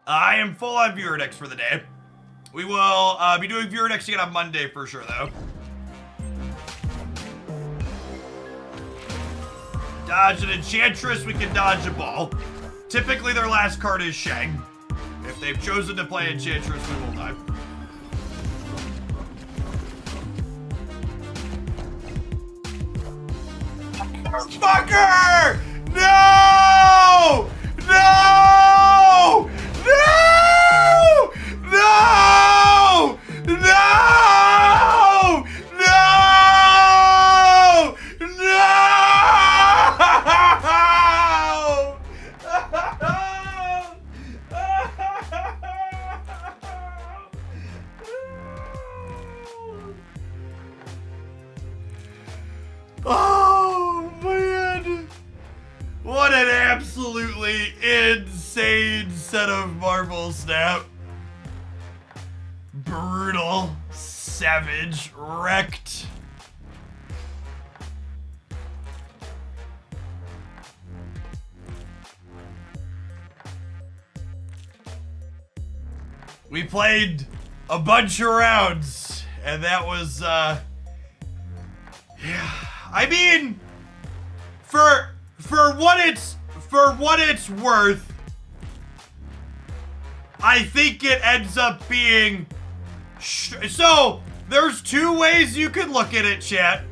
I am full on viewer decks for the day. We will be doing viewer decks again on Monday for sure, though. Dodge an Enchantress, we can dodge a ball. Typically, their last card is Shang. If they've chosen to play Enchantress, we will die. Fucker! No! No! No! No! No! No! Oh, man. What an absolutely insane set of Marvel Snap. Brutal. Savage. Wrecked. We played a bunch of rounds, and that was, yeah. I mean, for what it's worth, I think it ends up being, so there's two ways you could look at it, chat.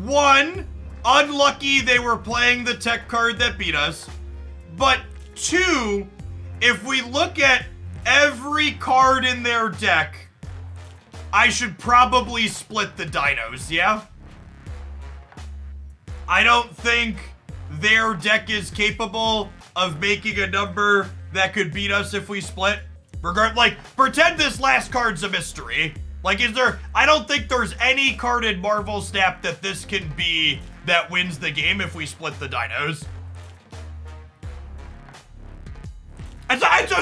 One, unlucky they were playing the tech card that beat us. But two, if we look at every card in their deck, I should probably split the dinos, yeah? I don't think their deck is capable of making a number that could beat us if we split. Pretend this last card's a mystery. Like, I don't think there's any card in Marvel Snap that this can be that wins the game if we split the dinos.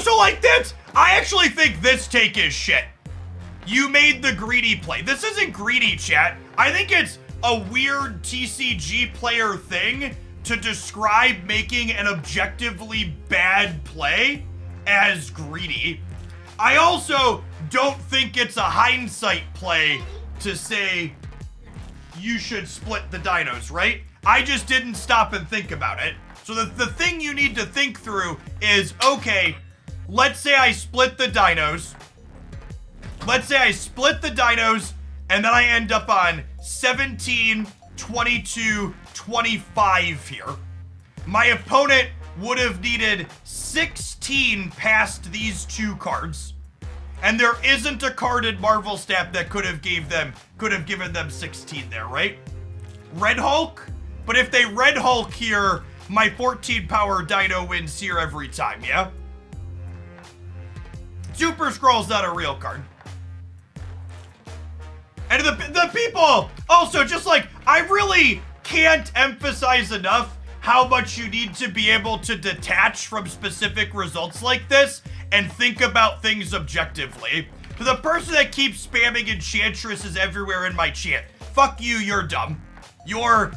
So like this, I actually think this take is shit. You made the greedy play. This isn't greedy, chat. I think it's a weird TCG player thing to describe making an objectively bad play as greedy. I also don't think it's a hindsight play to say you should split the dinos, right? I just didn't stop and think about it. So the thing you need to think through is, okay, let's say I split the dinos. Let's say I split the dinos and then I end up on 17, 22, 25 here. My opponent would have needed 16 past these two cards. And there isn't a card in Marvel Snap that could have given them 16 there, right? Red Hulk? But if they Red Hulk here, my 14 power Dino wins here every time, yeah? Super Skrull's not a real card. And the people, also just like, I really can't emphasize enough how much you need to be able to detach from specific results like this and think about things objectively. To the person that keeps spamming enchantresses everywhere in my chat, fuck you, you're dumb. Your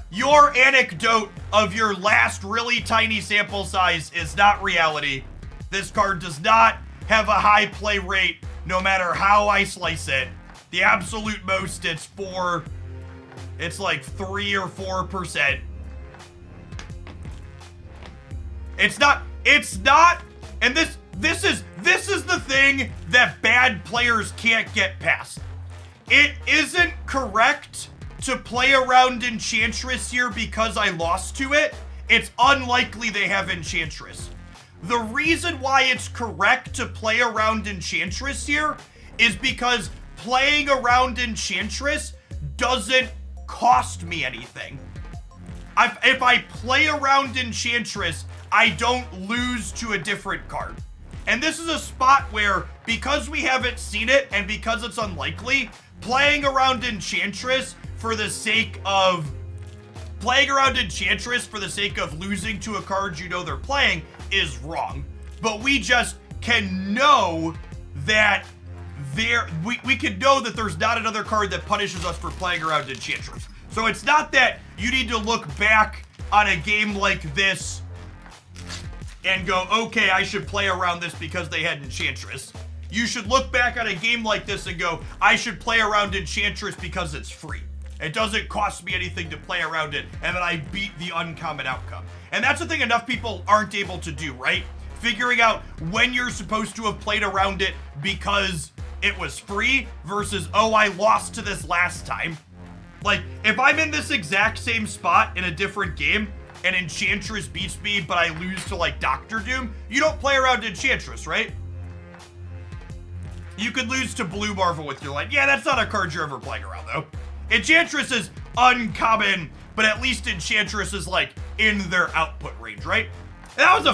anecdote of your last really tiny sample size is not reality. This card does not have a high play rate, no matter how I slice it. The absolute most, it's like 3 or 4%. It's not, and this is the thing that bad players can't get past. It isn't correct to play around Enchantress here because I lost to it. It's unlikely they have Enchantress. The reason why it's correct to play around Enchantress here is because playing around Enchantress doesn't cost me anything. If I play around Enchantress, I don't lose to a different card. And this is a spot where, because we haven't seen it and because it's unlikely, playing around Enchantress for the sake of losing to a card you know they're playing is wrong. But we just can know that we can know that there's not another card that punishes us for playing around Enchantress. So it's not that you need to look back on a game like this and go, okay, I should play around this because they had Enchantress. You should look back on a game like this and go, I should play around Enchantress because it's free. It doesn't cost me anything to play around it, and then I beat the uncommon outcome. And that's the thing enough people aren't able to do, right? Figuring out when you're supposed to have played around it because it was free versus, oh, I lost to this last time. Like, if I'm in this exact same spot in a different game and Enchantress beats me, but I lose to, like, Doctor Doom, you don't play around Enchantress, right? You could lose to Blue Marvel with your line. Yeah, that's not a card you're ever playing around, though. Enchantress is uncommon, but at least Enchantress is, like, in their output range, right? And that was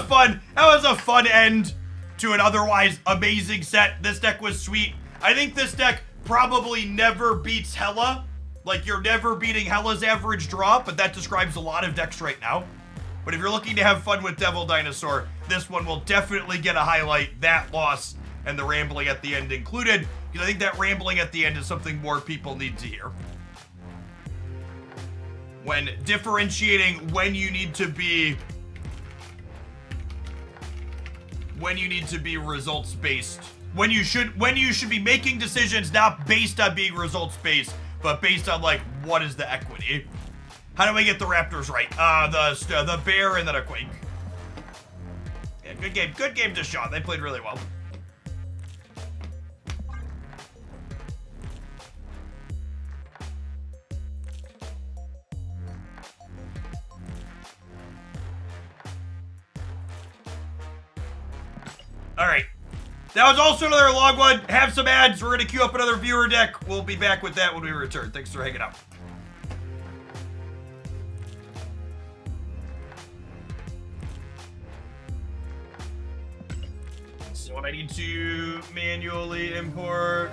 a fun end to an otherwise amazing set. This deck was sweet. I think this deck probably never beats Hela. Like, you're never beating Hela's average draw, but that describes a lot of decks right now. But if you're looking to have fun with Devil Dinosaur, this one will definitely get a highlight. That loss and the rambling at the end included, because I think that rambling at the end is something more people need to hear. When differentiating when you need to be results based, when you should be making decisions not based on being results based, but based on, like, what is the equity. How do I get the Raptors right? The Bear and then a Quake. Yeah, good game to Sean. They played really well. All right. That was also another long one. Have some ads. We're going to queue up another viewer deck. We'll be back with that when we return. Thanks for hanging out. So I need to manually import.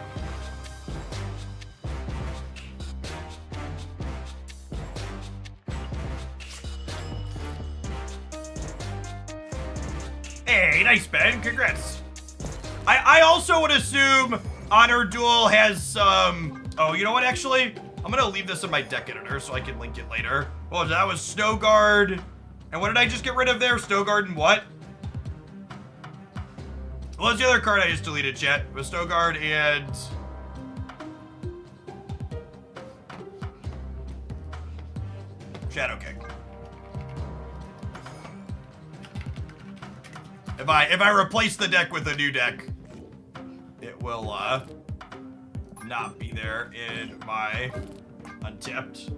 Hey, nice, Ben. Congrats. I also would assume Honor Duel has some... Oh, you know what, actually? I'm going to leave this in my deck editor so I can link it later. Oh, that was Snow Guard. And what did I just get rid of there? Snow Guard and what? What was the other card I just deleted, chat? It was Snow Guard and... Shadow King. If I replace the deck with a new deck, it will not be there in my untapped.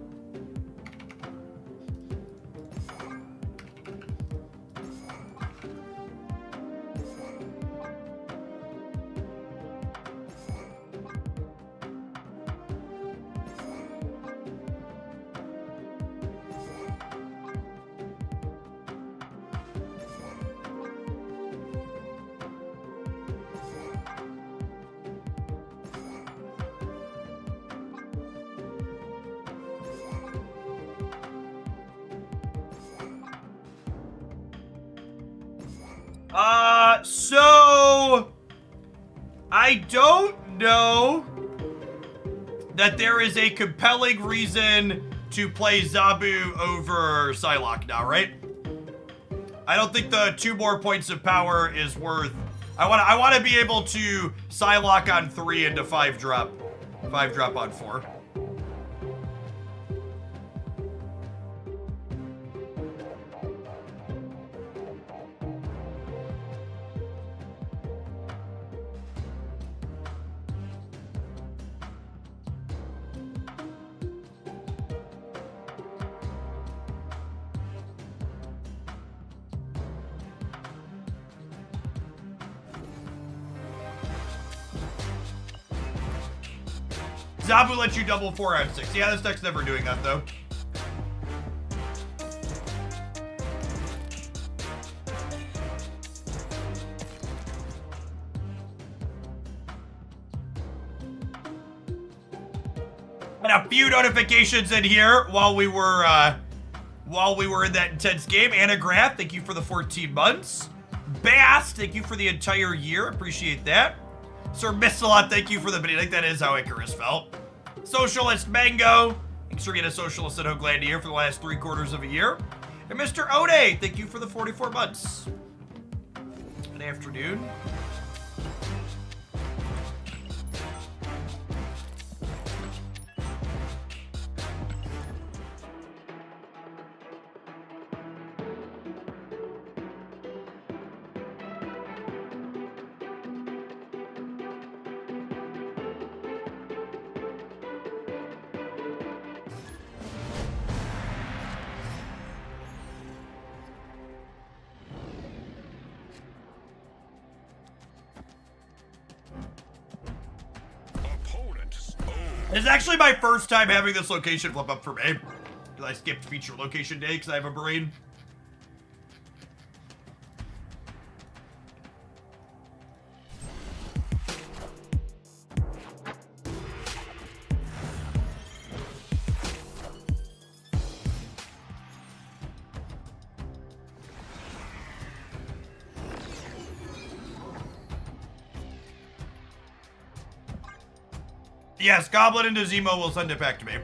So I don't know that there is a compelling reason to play Zabu over Psylocke now, right? I don't think the 2 more points of power is worth... I want to be able to Psylocke on 3 into 5 drop. 5 drop on 4. Zabu lets you double 4 out of 6. Yeah, this deck's never doing that, though. And a few notifications in here while we were in that intense game. Anagraph, thank you for the 14 months. Bast, thank you for the entire year. Appreciate that. Sir Missalot, thank you for the video. I think that is how Icarus felt. Socialist Mango, thanks for getting a Socialist at Hoaglandia for the last 3/4 of a year. And Mr. Ode, thank you for the 44 months. Good afternoon. This is actually my first time having this location flip up for me. Because I skipped feature location day because I have a brain. Yes, Goblin into Zemo will send it back to me.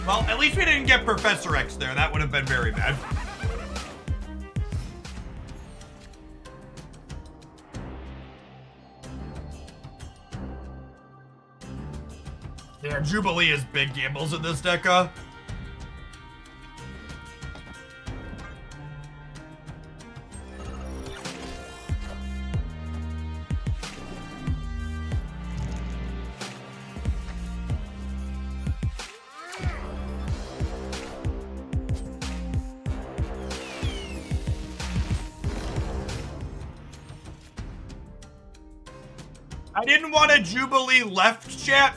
Well, at least we didn't get Professor X there. That would have been very bad. Yeah, Jubilee is big gambles in this deck, I didn't want a Jubilee left, chat,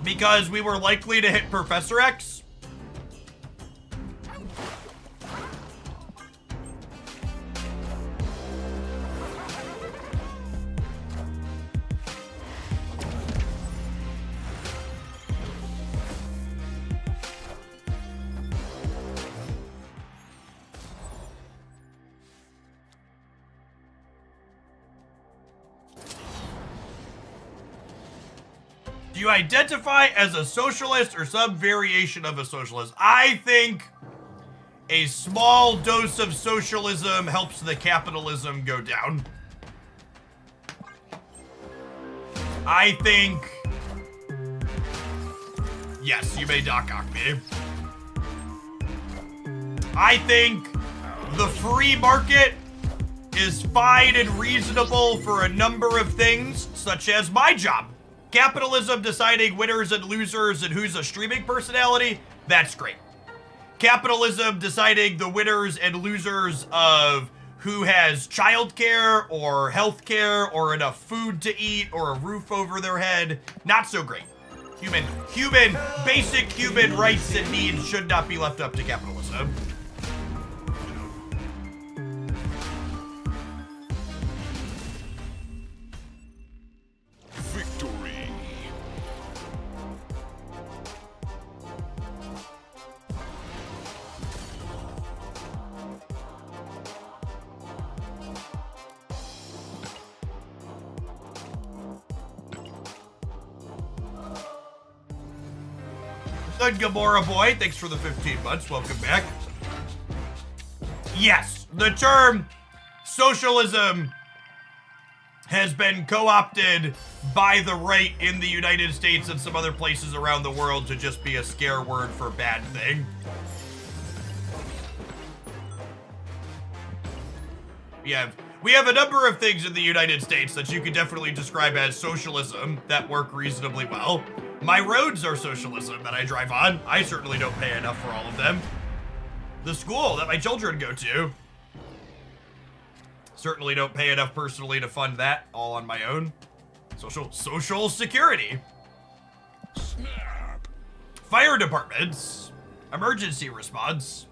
because we were likely to hit Professor X. Do you identify as a socialist or some variation of a socialist? I think a small dose of socialism helps the capitalism go down. I think... Yes, you may Doc Ock me. I think the free market is fine and reasonable for a number of things, such as my job. Capitalism deciding winners and losers and who's a streaming personality, that's great. Capitalism deciding the winners and losers of who has childcare or healthcare or enough food to eat or a roof over their head, not so great. Basic human rights and needs should not be left up to capitalism. Victory. Good Gamora boy, thanks for the 15 months. Welcome back. Yes, the term socialism has been co-opted by the right in the United States and some other places around the world to just be a scare word for bad thing. We have a number of things in the United States that you could definitely describe as socialism that work reasonably well. My roads are socialism that I drive on. I certainly don't pay enough for all of them. The school that my children go to, certainly don't pay enough personally to fund that all on my own. Social security. Snap. Fire departments. Emergency response.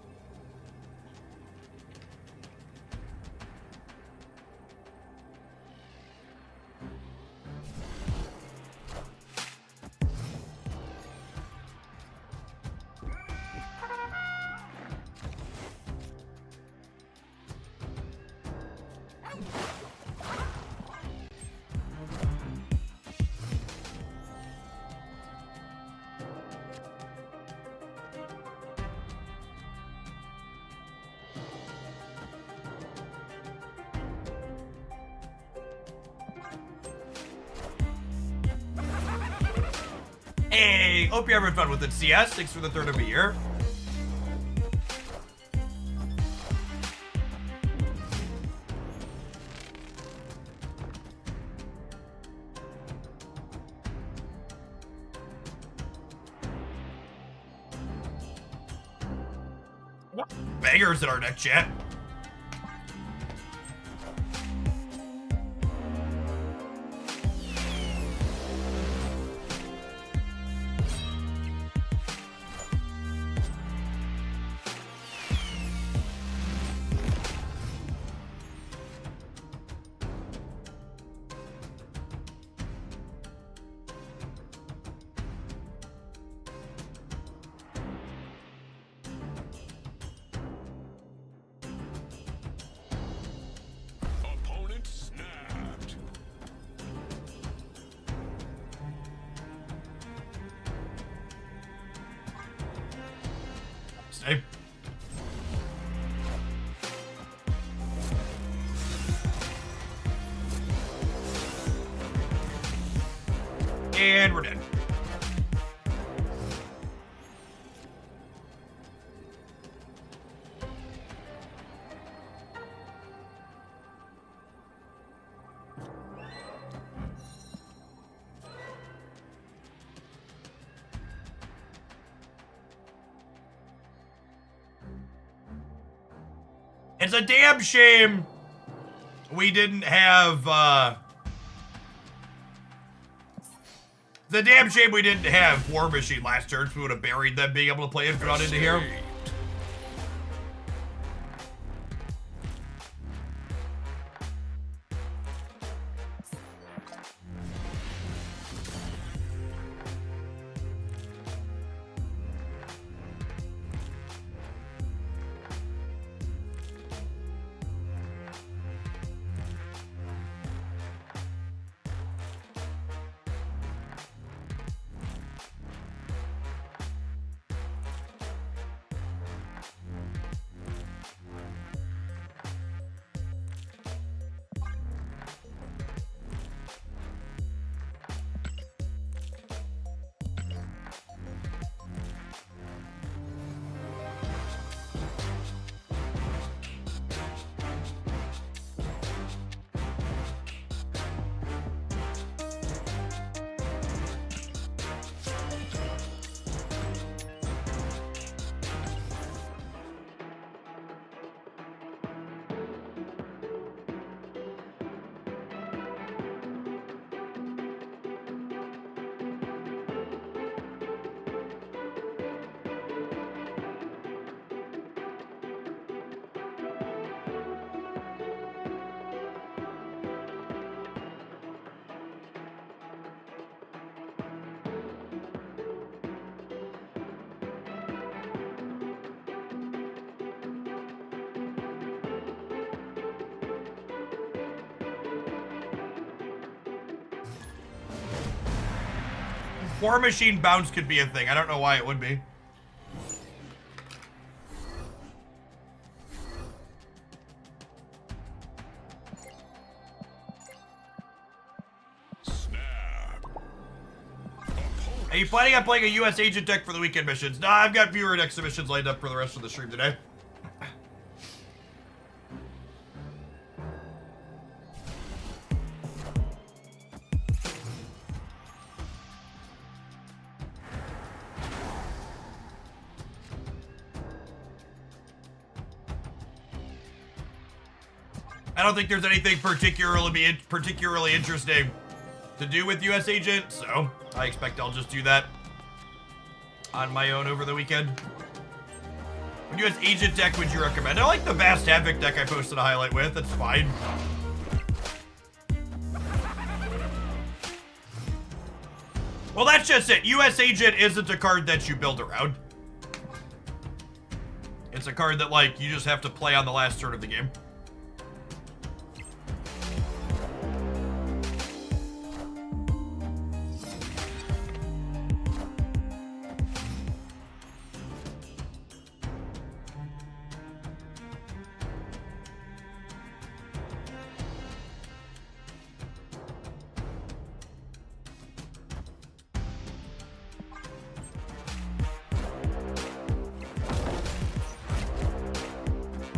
Hey, hope you're having fun with it, CS. Thanks for the third of a year. Bangers in our neck chat. Opponent snapped. Stay. And we're dead. It's a damn shame we didn't have, it's a damn shame we didn't have War Machine last turn, so we would have buried them being able to play Infinite into here. War Machine bounce could be a thing. I don't know why it would be. Are you planning on playing a U.S. agent deck for the weekend missions? Nah, I've got viewer and exhibitions lined up for the rest of the stream today. I don't think there's anything particularly interesting to do with U.S. Agent, so I expect I'll just do that on my own over the weekend. What U.S. Agent deck would you recommend? I like the Vast Havoc deck I posted a highlight with. That's fine. Well, that's just it. U.S. Agent isn't a card that you build around. It's a card that, like, you just have to play on the last turn of the game.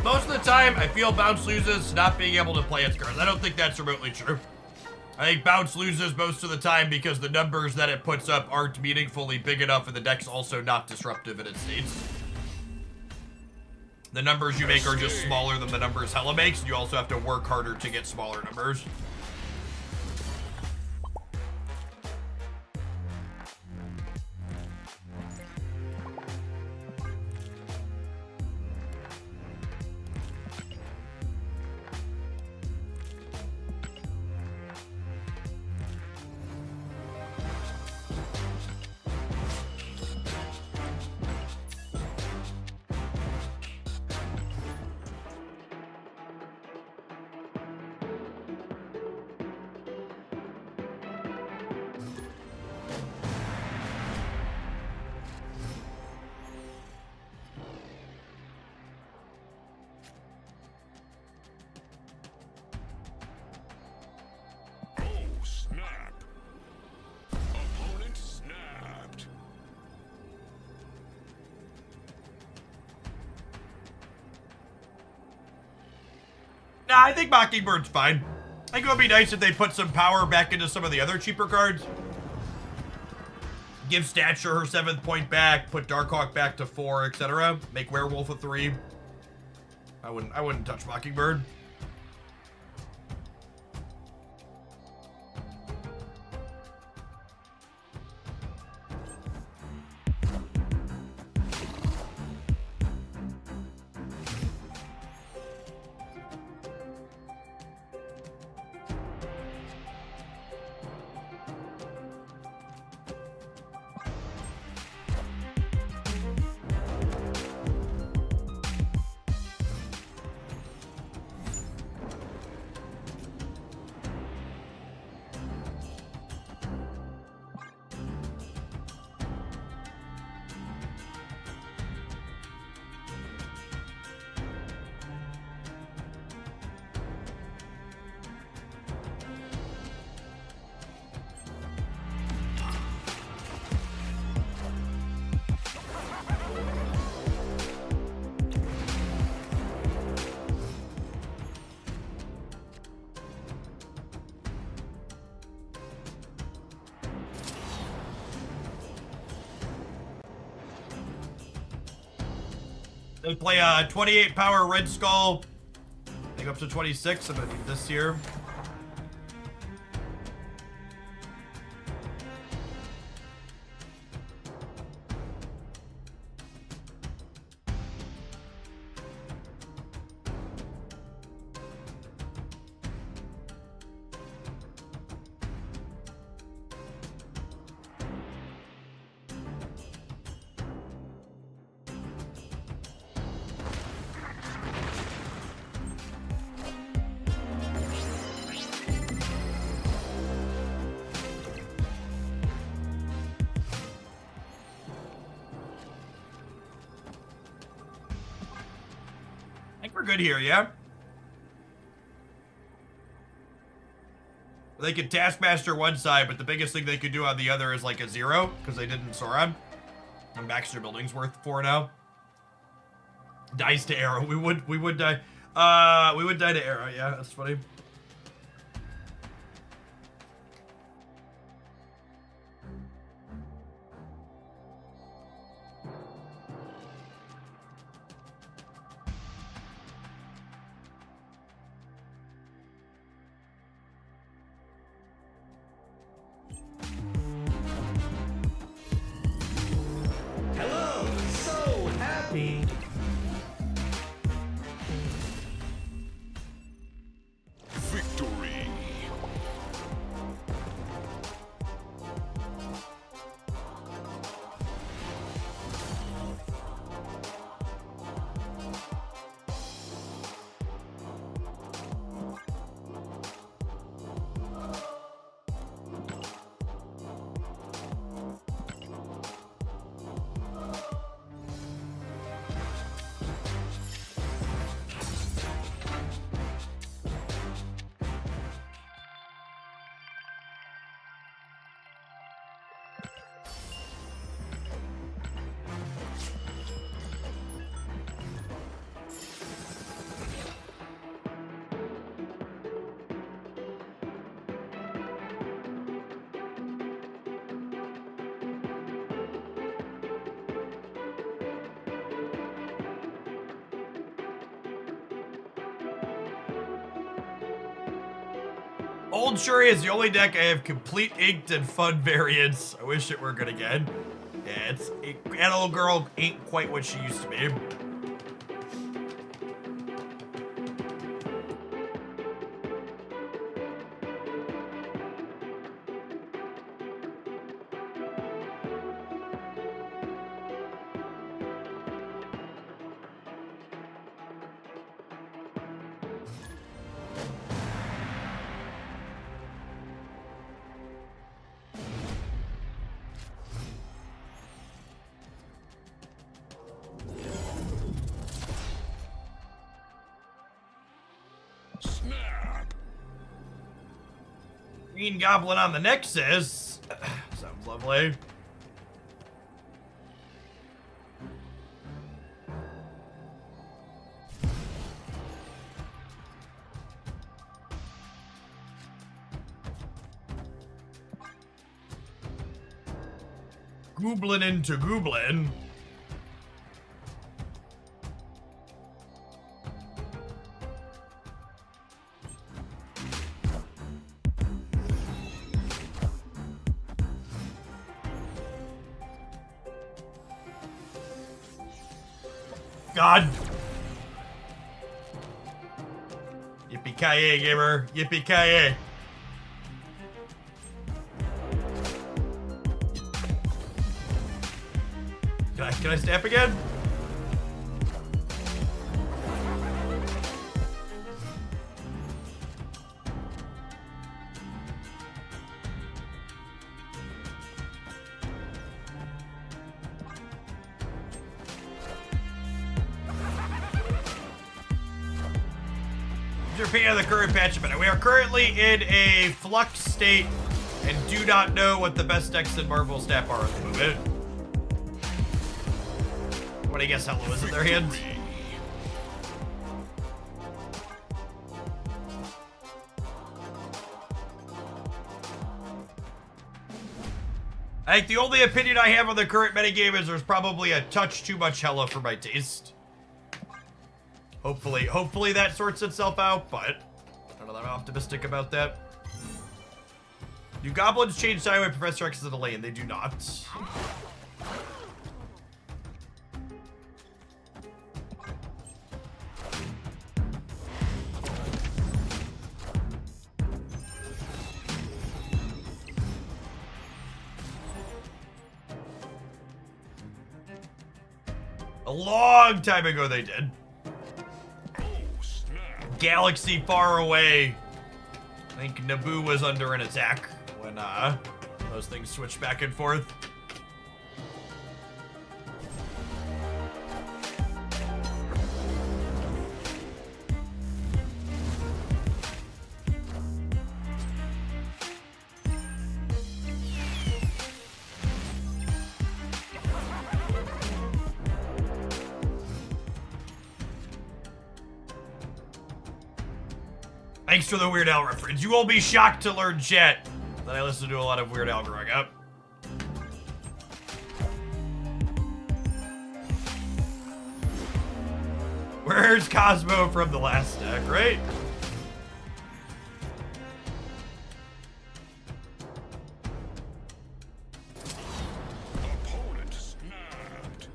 Most of the time, I feel Bounce loses not being able to play its cards. I don't think that's remotely true. I think Bounce loses most of the time because the numbers that it puts up aren't meaningfully big enough and the deck's also not disruptive in its states. The numbers you make are just smaller than the numbers Hela makes, and you also have to work harder to get smaller numbers. Nah, I think Mockingbird's fine. I think it would be nice if they put some power back into some of the other cheaper cards. Give Stature her 7th point back, put Darkhawk back to 4, etc. Make Werewolf a 3. I wouldn't touch Mockingbird. They play a 28 power Red Skull. I think up to 26. I'm gonna need this here. good here, yeah? They could Taskmaster one side, but the biggest thing they could do on the other is like a 0, because they didn't Sauron. And Baxter Building's worth 4 now. Dies to arrow. We would die. We would die to arrow, yeah, that's funny. Hello, so happy. Victory. Old Shuri is the only deck I have complete inked and fun variants. I wish it were good again. Yeah, Animal Girl ain't quite what she used to be. Snap. Green Goblin on the Nexus. Sounds lovely. Goblin into Goblin. God. Yippee-ki-yay, gamer. Yippee-ki-yay. Can I stamp again? Opinion of the current patch minute. We are currently in a flux state and do not know what the best decks in Marvel Snap are at the moment. What do you guess Hela was in their hands? I think the only opinion I have on the current metagame is there's probably a touch too much Hela for my taste. Hopefully that sorts itself out, but I don't know that I'm optimistic about that. Do Goblins change side when Professor X is in a lane? They do not. A long time ago they did. Galaxy far away. I think Naboo was under an attack when those things switched back and forth. Thanks for the Weird Al reference. You will be shocked to learn, chat, that I listen to a lot of Weird Al growing up. Where's Cosmo from the last deck, right? Opponent snapped.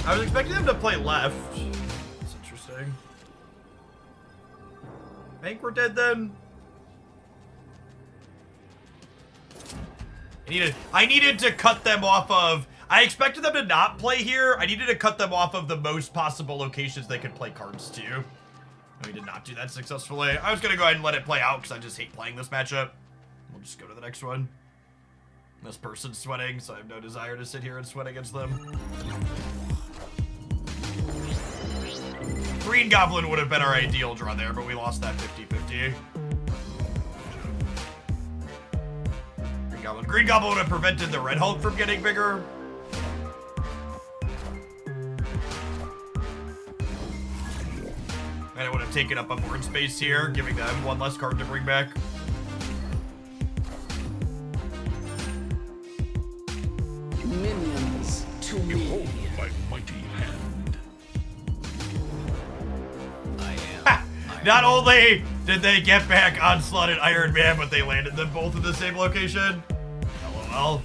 I was expecting them to play left. That's interesting. I think we're dead then. I needed to cut them off of... I expected them to not play here. I needed to cut them off of the most possible locations they could play cards to. And we did not do that successfully. I was going to go ahead and let it play out because I just hate playing this matchup. We'll just go to the next one. This person's sweating, so I have no desire to sit here and sweat against them. Green Goblin would have been our ideal draw there, but we lost that 50-50. Green Goblin would have prevented the Red Hulk from getting bigger. And it would have taken up a board space here, giving them one less card to bring back. Minions to me. Behold my mighty hand. Not only did they get back Onslaught and Iron Man, but they landed them both in the same location. LOL.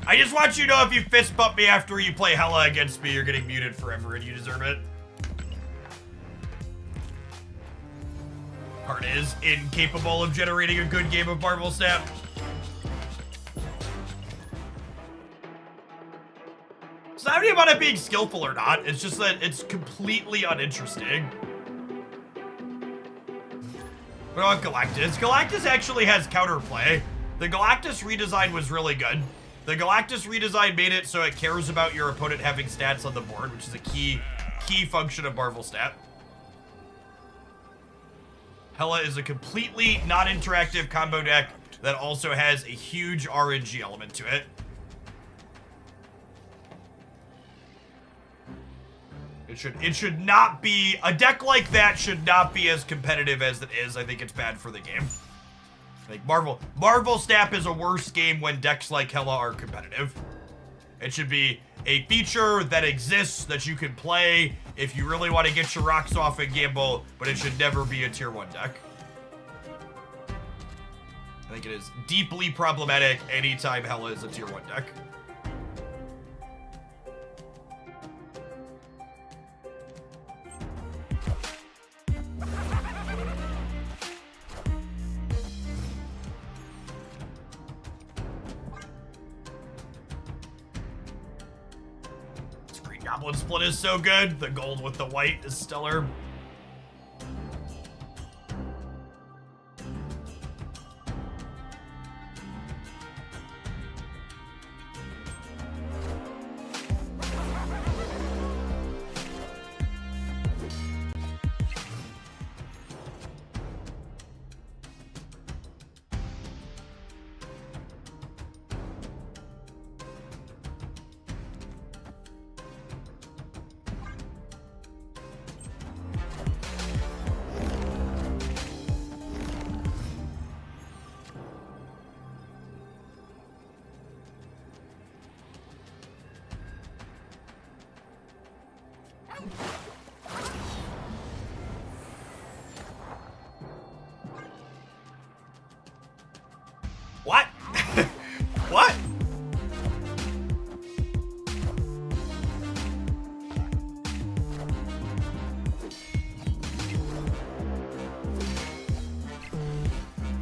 I just want you to know if you fist bump me after you play Hela against me, you're getting muted forever and you deserve it. Card is incapable of generating a good game of Marvel Snap. It's not even about it being skillful or not, it's just that it's completely uninteresting. What about Galactus? Galactus actually has counterplay. The Galactus redesign was really good. The Galactus redesign made it so it cares about your opponent having stats on the board, which is a key function of Marvel Snap. Hela is a completely non-interactive combo deck that also has a huge RNG element to it. It should not be, a deck like that should not be as competitive as it is. I think it's bad for the game. Like Marvel Snap is a worse game when decks like Hela are competitive. It should be a feature that exists that you can play if you really want to get your rocks off and gamble, but it should never be a tier 1 deck. I think it is deeply problematic anytime Hela is a tier 1 deck. Goblin split is so good. The gold with the white is stellar. What? What?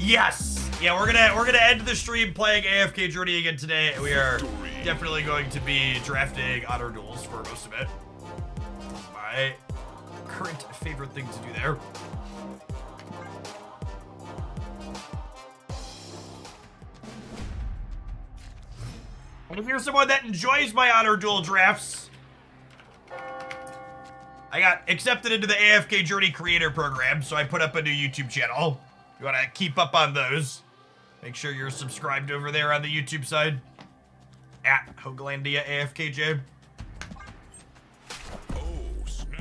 Yes. Yeah, we're gonna end the stream playing AFK Journey again today. We are definitely going to be drafting honor duels for most of it. My current favorite thing to do there. And if you're someone that enjoys my honor duel drafts, I got accepted into the AFK Journey creator program, so I put up a new YouTube channel. If you want to keep up on those, make sure you're subscribed over there on the YouTube side. At Hoaglandia AFKJ. Oh, snap.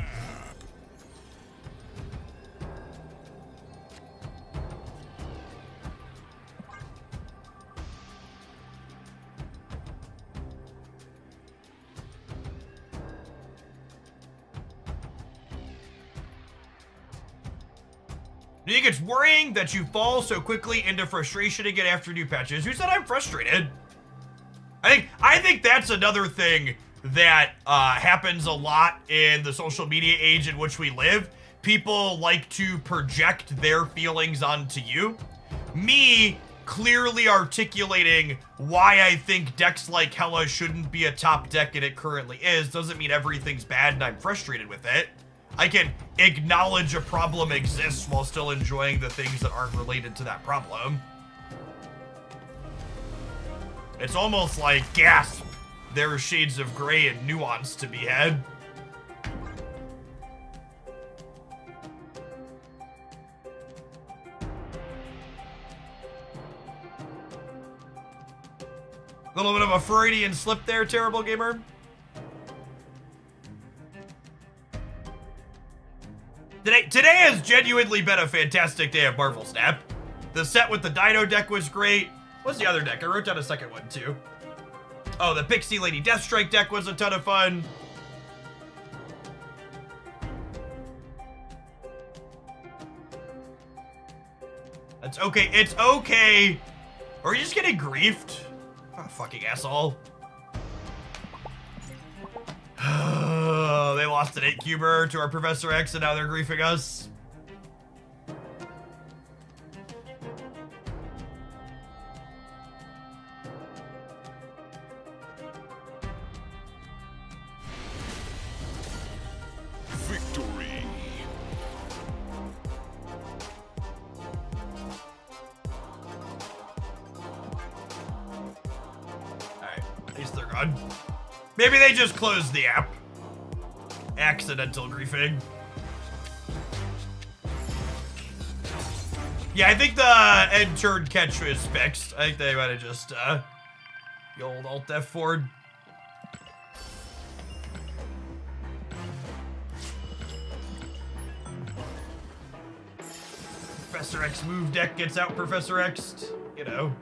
Do you think it's worrying that you fall so quickly into frustration again after new patches? Who said I'm frustrated? I think that's another thing that happens a lot in the social media age in which we live. People like to project their feelings onto you. Me clearly articulating why I think decks like Hela shouldn't be a top deck and it currently is doesn't mean everything's bad and I'm frustrated with it. I can acknowledge a problem exists while still enjoying the things that aren't related to that problem. It's almost like, gasp, there are shades of gray and nuance to be had. A little bit of a Freudian slip there, Terrible Gamer. Today has genuinely been a fantastic day of Marvel Snap. The set with the Dino deck was great. What's the other deck? I wrote down a second one too. Oh, the Pixie Death Strike deck was a ton of fun. That's okay. It's okay. Are you just getting griefed? Oh, fucking asshole. They lost an 8-cuber to our Professor X and now they're griefing us. Victory. Alright, at least they're gone. Maybe they just closed the app. Accidental griefing. Yeah, I think the end turn catch was fixed. I think they might have just, the old Alt F4'd. Professor X move deck gets out Professor X'd, you know.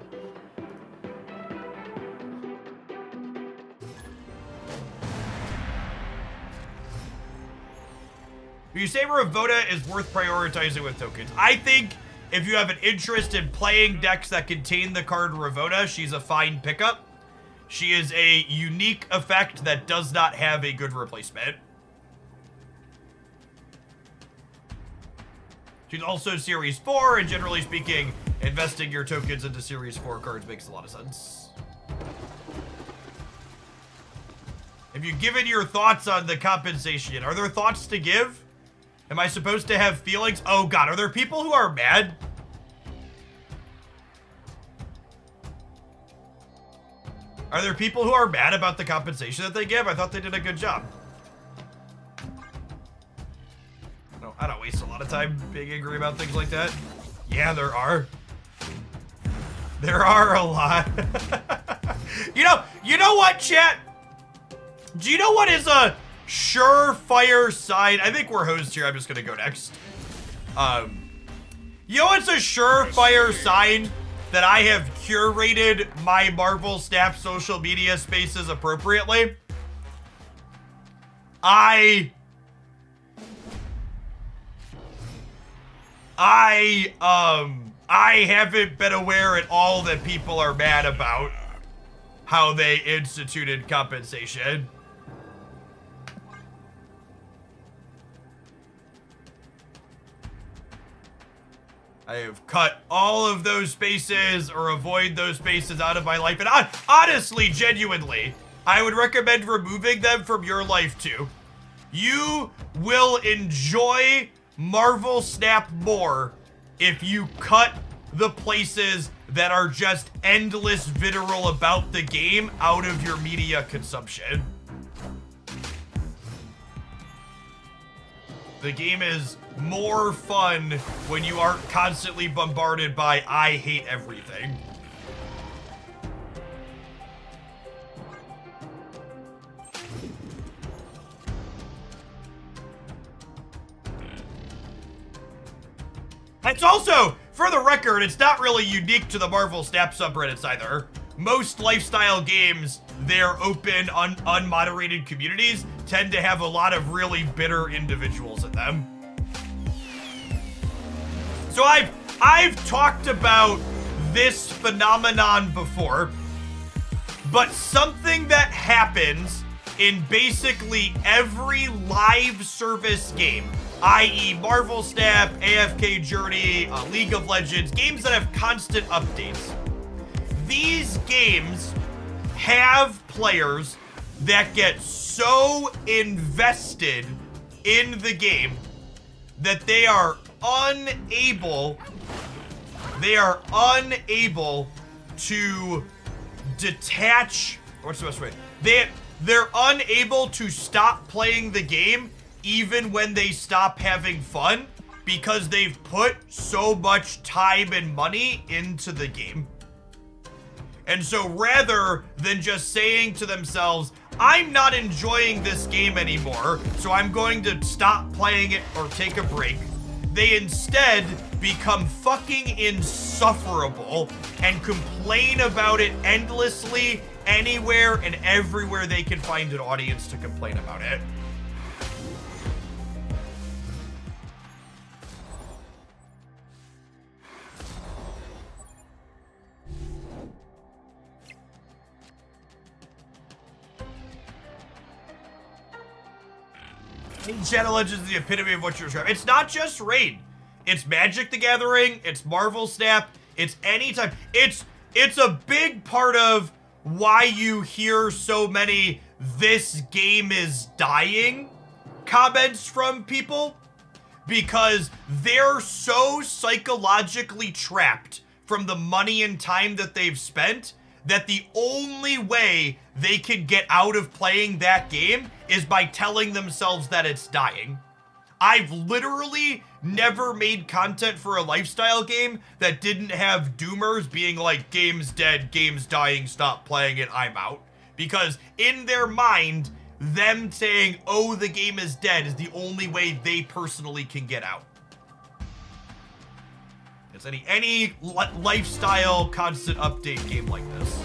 You say Ravona is worth prioritizing with tokens. I think if you have an interest in playing decks that contain the card Ravona, she's a fine pickup. She is a unique effect that does not have a good replacement. She's also Series 4, and generally speaking, investing your tokens into Series 4 cards makes a lot of sense. Have you given your thoughts on the compensation? Are there thoughts to give? Am I supposed to have feelings? Oh god, are there people who are mad? Are there people who are mad about the compensation that they give? I thought they did a good job. No, I don't waste a lot of time being angry about things like that. Yeah, there are. There are a lot. You know what, chat? Do you know what is a surefire sign? I think we're hosed here. I'm just gonna go next. You know what's a surefire sign that I have curated my Marvel Snap social media spaces appropriately? I haven't been aware at all that people are mad about how they instituted compensation. I have cut all of those spaces or avoid those spaces out of my life. And honestly, genuinely, I would recommend removing them from your life too. You will enjoy Marvel Snap more if you cut the places that are just endless vitriol about the game out of your media consumption. The game is more fun when you aren't constantly bombarded by I hate everything. It's also, for the record, it's not really unique to the Marvel Snap subreddits either. Most lifestyle games, their open, unmoderated communities tend to have a lot of really bitter individuals in them. So I've talked about this phenomenon before, but something that happens in basically every live service game, i.e. Marvel Snap, AFK Journey, League of Legends, games that have constant updates. These games have players that get so invested in the game that they are unable to detach, what's the best way? They're unable to stop playing the game even when they stop having fun because they've put so much time and money into the game. And so rather than just saying to themselves, I'm not enjoying this game anymore, so I'm going to stop playing it or take a break, they instead become fucking insufferable and complain about it endlessly anywhere and everywhere they can find an audience to complain about it. Shadow Legends is the epitome of what you're describing. It's not just Raid. It's Magic the Gathering. It's Marvel Snap. It's anytime. It's a big part of why you hear so many "this game is dying" comments from people, because they're so psychologically trapped from the money and time that they've spent that the only way they can get out of playing that game is by telling themselves that it's dying. I've literally never made content for a lifestyle game that didn't have doomers being like, game's dead, game's dying, stop playing it, I'm out. Because in their mind, them saying, oh, the game is dead is the only way they personally can get out. It's any lifestyle constant update game like this.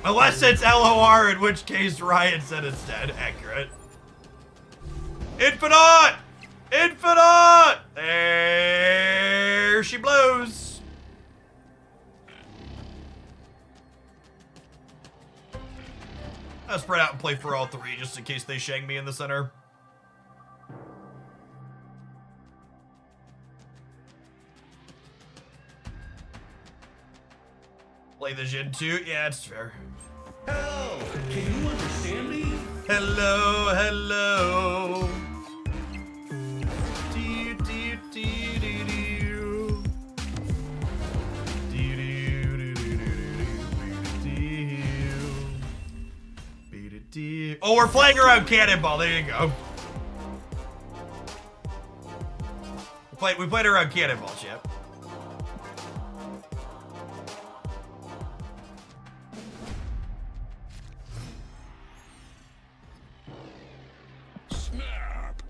Unless it's LOR, in which case Ryan said it's dead. Accurate. Infinite! Infinite! There she blows. I'll spread out and play for all three just in case they shang me in the center. Play the Jin too? Yeah, it's fair. Hell, can you understand me? Hello, hello. Oh, we're playing around Cannonball. There you go. We played around Cannonballs, yep. Snap.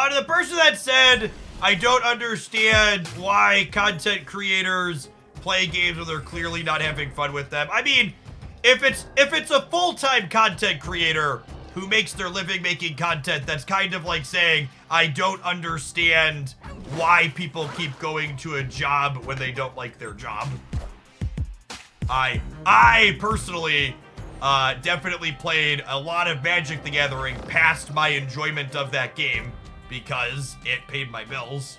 To the person that said, I don't understand why content creators play games where they're clearly not having fun with them. I mean, if it's a full-time content creator who makes their living making content, that's kind of like saying, I don't understand why people keep going to a job when they don't like their job. I personally definitely played a lot of Magic the Gathering past my enjoyment of that game because it paid my bills.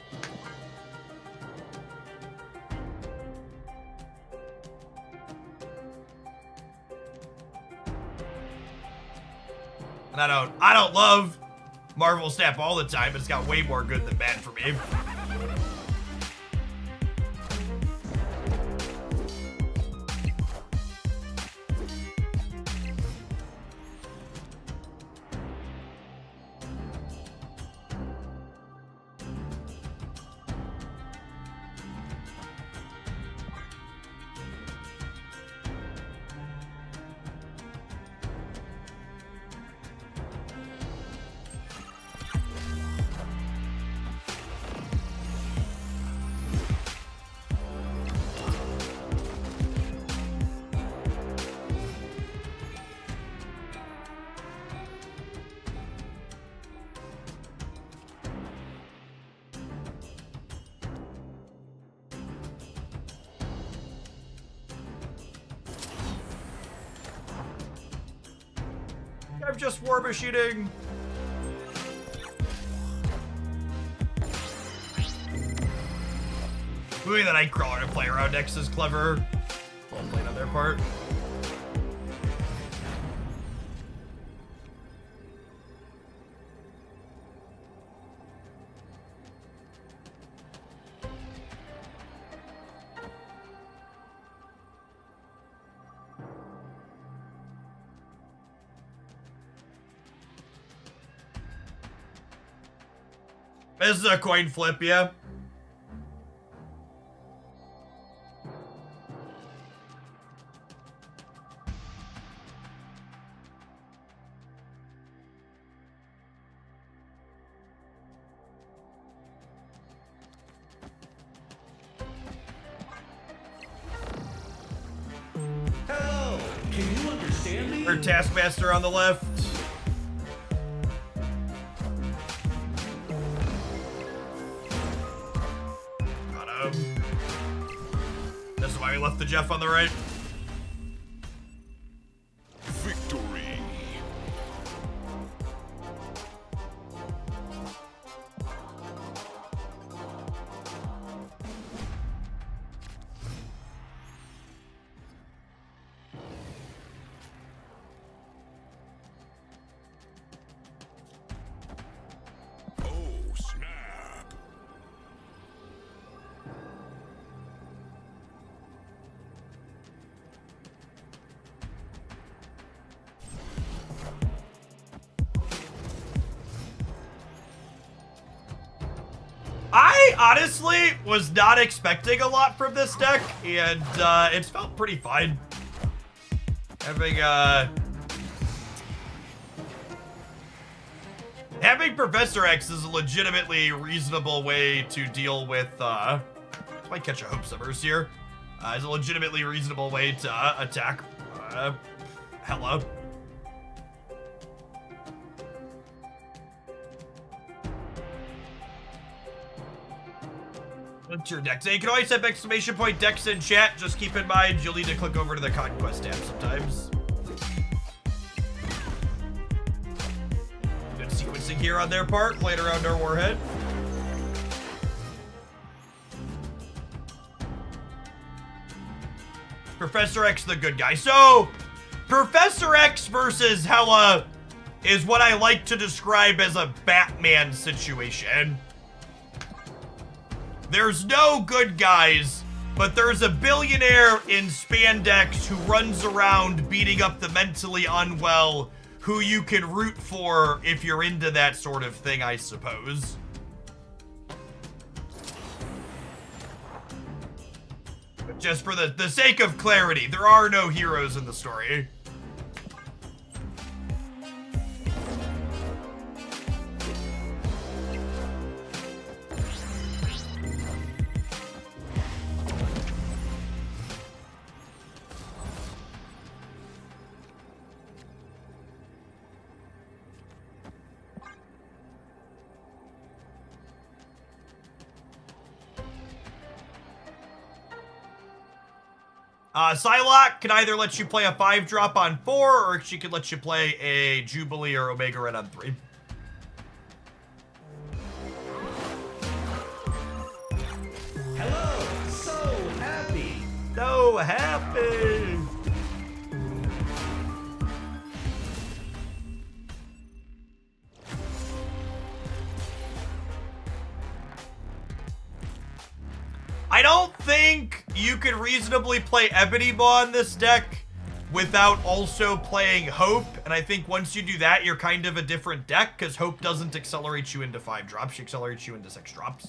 And I don't love Marvel Snap all the time, but it's got way more good than bad for me. I'm just war machining. Moving the Nightcrawler to play around next is clever. Well played on their part. This is a coin flip, yeah. Hello, can you understand me? Or Taskmaster on the left. This is why we left the Jeff on the right. Victory. Oh, snap. I honestly was not expecting a lot from this deck, and it's felt pretty fine. Having Professor X is a legitimately reasonable way to deal with, might catch a Hope Summers here. Is a legitimately reasonable way to attack, Hela. What's your dex? You can always type exclamation point dex in chat. Just keep in mind, you'll need to click over to the Conquest tab sometimes. Good sequencing here on their part, playing around our warhead. Professor X, the good guy. So, Professor X versus Hela is what I like to describe as a Batman situation. There's no good guys, but there's a billionaire in spandex who runs around beating up the mentally unwell, who you can root for if you're into that sort of thing, I suppose. But just for the sake of clarity, there are no heroes in the story. Psylocke can either let you play a 5-drop on 4, or she can let you play a Jubilee or Omega Red on 3. Hello, so happy. So happy! I don't think you could reasonably play Ebony Maw in this deck without also playing Hope, and I think once you do that, you're kind of a different deck, because Hope doesn't accelerate you into 5 drops, she accelerates you into 6 drops.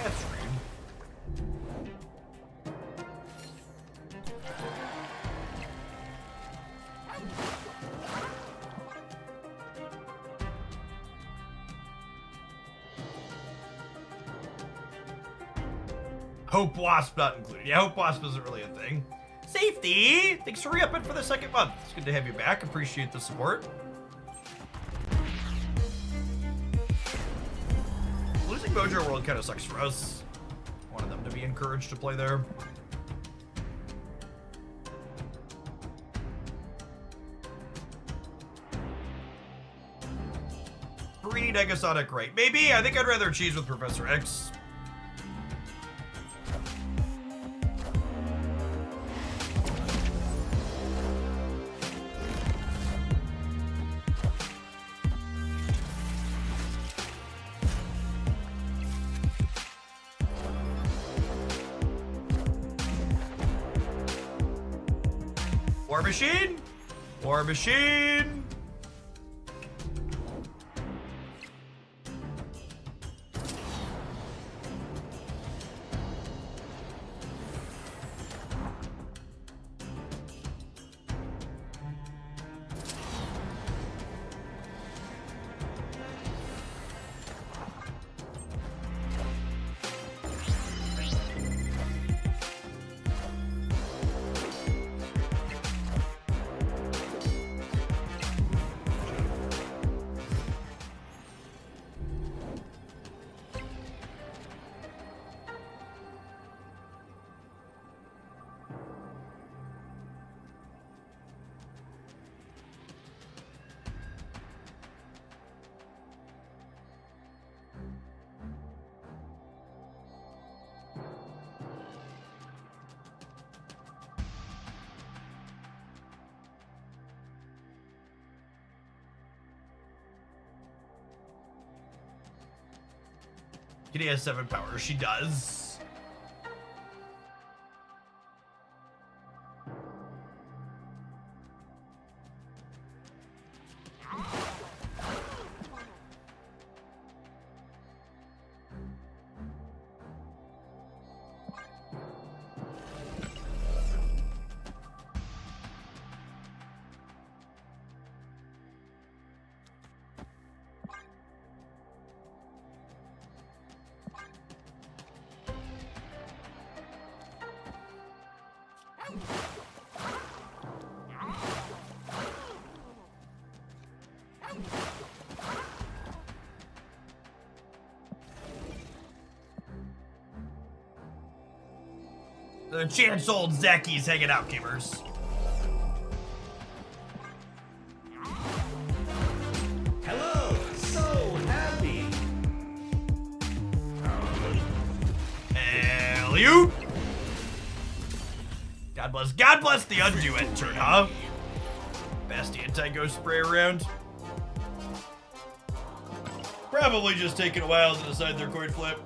That's rude. Hope Wasp not included. Yeah, Hope Wasp isn't really a thing. Safety! Thanks for re-upping for the 2nd month. It's good to have you back. Appreciate the support. Losing Mojo World kind of sucks for us. Wanted them to be encouraged to play there. Free Negasonic, right? Maybe. I think I'd rather cheese with Professor X. War Machine! War Machine! Kitty has 7 power. She does. The chance old Zaki's hanging out, gamers. Hello, so happy. Alley-oop! God bless the undo end turn, huh? Best anti-ghost spray around. Probably just taking a while to decide their coin flip.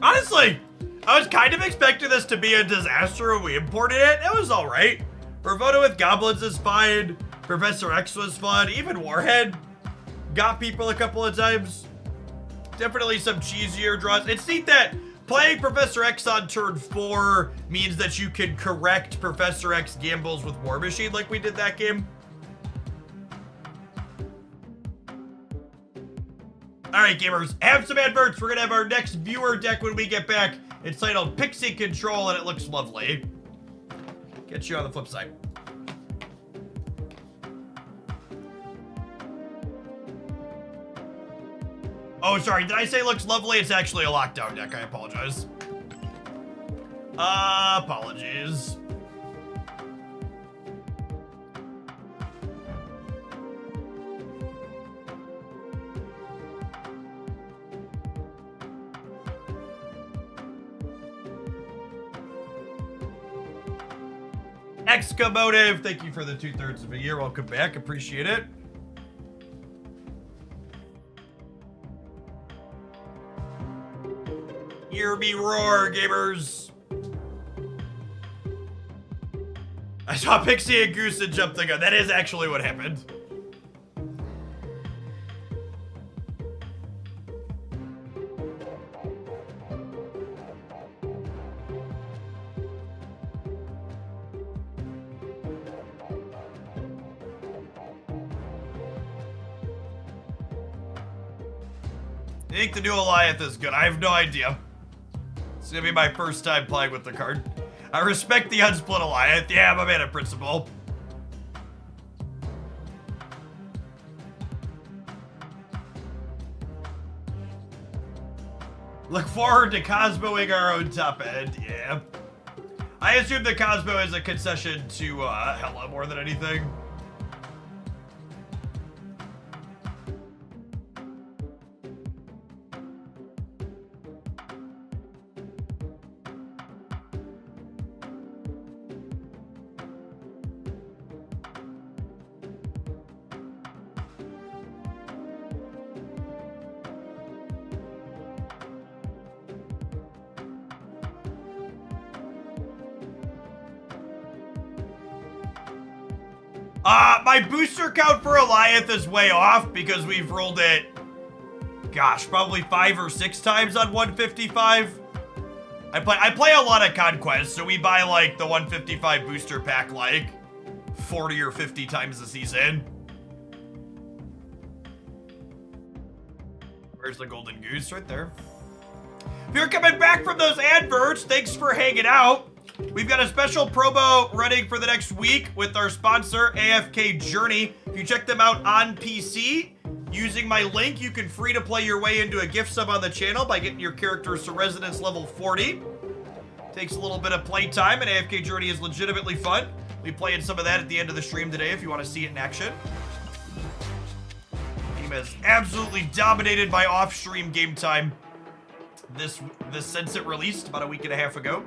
Honestly, I was kind of expecting this to be a disaster when we imported it. It was alright. Bravado with Goblins is fine. Professor X was fun. Even Warhead got people a couple of times. Definitely some cheesier draws. It's neat that playing Professor X on turn 4 means that you can correct Professor X gambles with War Machine like we did that game. Alright, gamers, have some adverts. We're gonna have our next viewer deck when we get back. It's titled Pixie Control and it looks lovely. Get you on the flip side. Oh, sorry, did I say looks lovely? It's actually a lockdown deck, I apologize. Apologies. Excomotive, thank you for the 2/3 of a year. Welcome back, appreciate it. Hear me roar, gamers. I saw Pixie and Goose and jumped the gun. That is actually what happened. I think the new Goliath is good. I have no idea. It's gonna be my first time playing with the card. I respect the unsplit Goliath. Yeah, I'm a man of principle. Look forward to Cosmoing our own top end. Yeah. I assume the Cosmo is a concession to Hela more than anything. My booster count for Goliath is way off because we've rolled it, gosh, probably 5 or 6 times on 155. I play a lot of Conquest, so we buy like the 155 booster pack like 40 or 50 times a season. Where's the golden goose? Right there. If you're coming back from those adverts, thanks for hanging out. We've got a special promo running for the next week with our sponsor, AFK Journey. If you check them out on PC, using my link, you can free to play your way into a gift sub on the channel by getting your characters to Resonance level 40. Takes a little bit of play time, and AFK Journey is legitimately fun. We played some of that at the end of the stream today if you want to see it in action. Game is absolutely dominated by off-stream game time this since it released about a week and a half ago.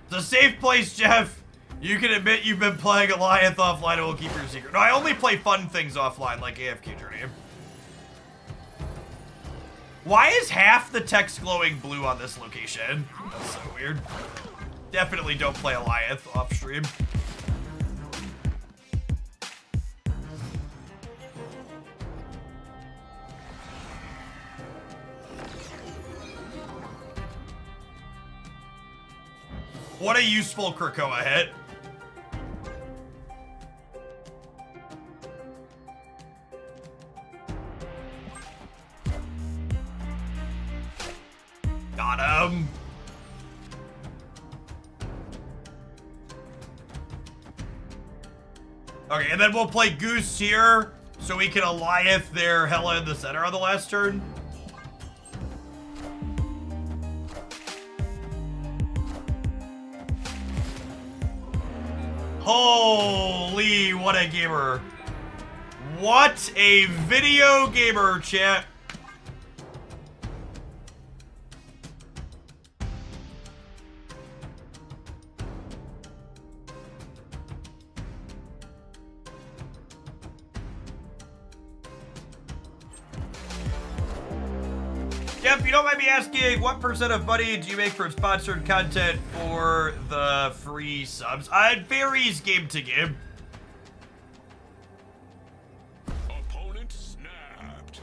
It's a safe place, Jeff. You can admit you've been playing Goliath offline and we'll keep your secret. No, I only play fun things offline like AFK Journey. Why is half the text glowing blue on this location? That's so weird. Definitely don't play Goliath off stream. What a useful Krakoa hit. Got him. Okay, and then we'll play Goose here so we can Goliath their Hela in the center on the last turn. Holy, what a gamer. What a video gamer, chat. Jeff, you don't mind me asking, what % of money do you make from sponsored content for the free subs? It varies game to game. Opponent snapped.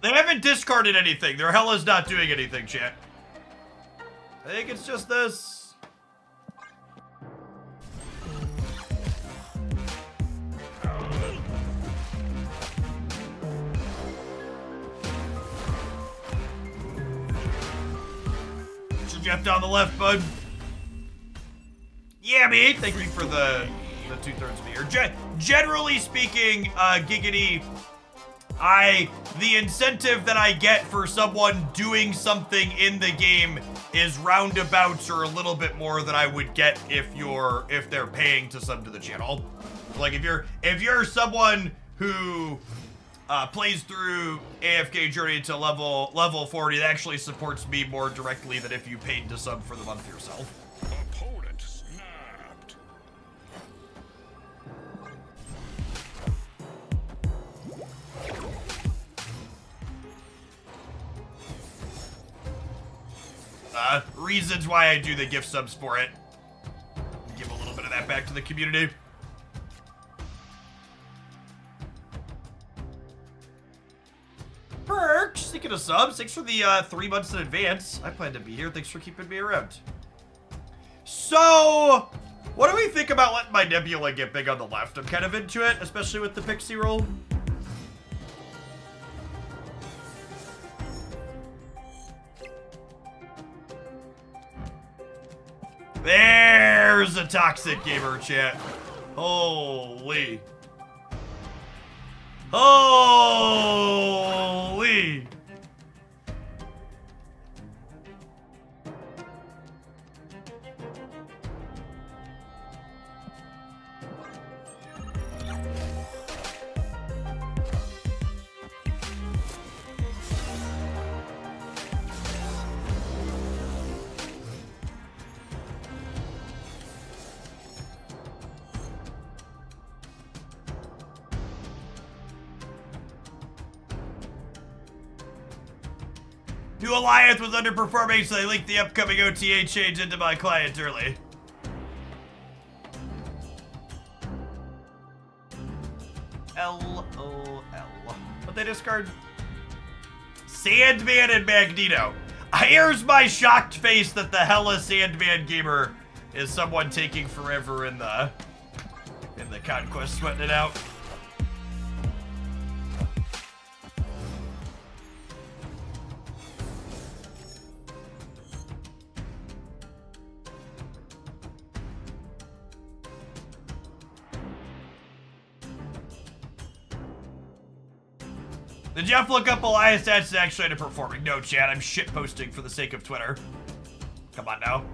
They haven't discarded anything. Their Hela's not doing anything, chat. I think it's just this. Jeff down the left, bud. Yeah, mate. Thank you for the 2/3 of the year. Generally speaking, Giggity, the incentive that I get for someone doing something in the game is roundabouts or a little bit more than I would get if they're paying to sub to the channel. Like if you're someone who plays through AFK Journey to level 40, that actually supports me more directly than if you paid to sub for the month yourself. Opponent snapped. Reasons why I do the gift subs for it. Give a little bit of that back to the community. Perks, thinking of subs. Thanks for the 3 months in advance. I plan to be here. Thanks for keeping me around. So, what do we think about letting my Nebula get big on the left? I'm kind of into it, especially with the Pixie roll. There's a toxic gamer, chat. Holy. Holy. New Alliance was underperforming, so they leaked the upcoming OTA change into my client early. LOL. But they discard Sandman and Magneto. Here's my shocked face that the Hela Sandman gamer is someone taking forever in the conquest, sweating it out. Did Jeff look up Elias stats actually underperforming? No, chat. I'm shitposting for the sake of Twitter. Come on now.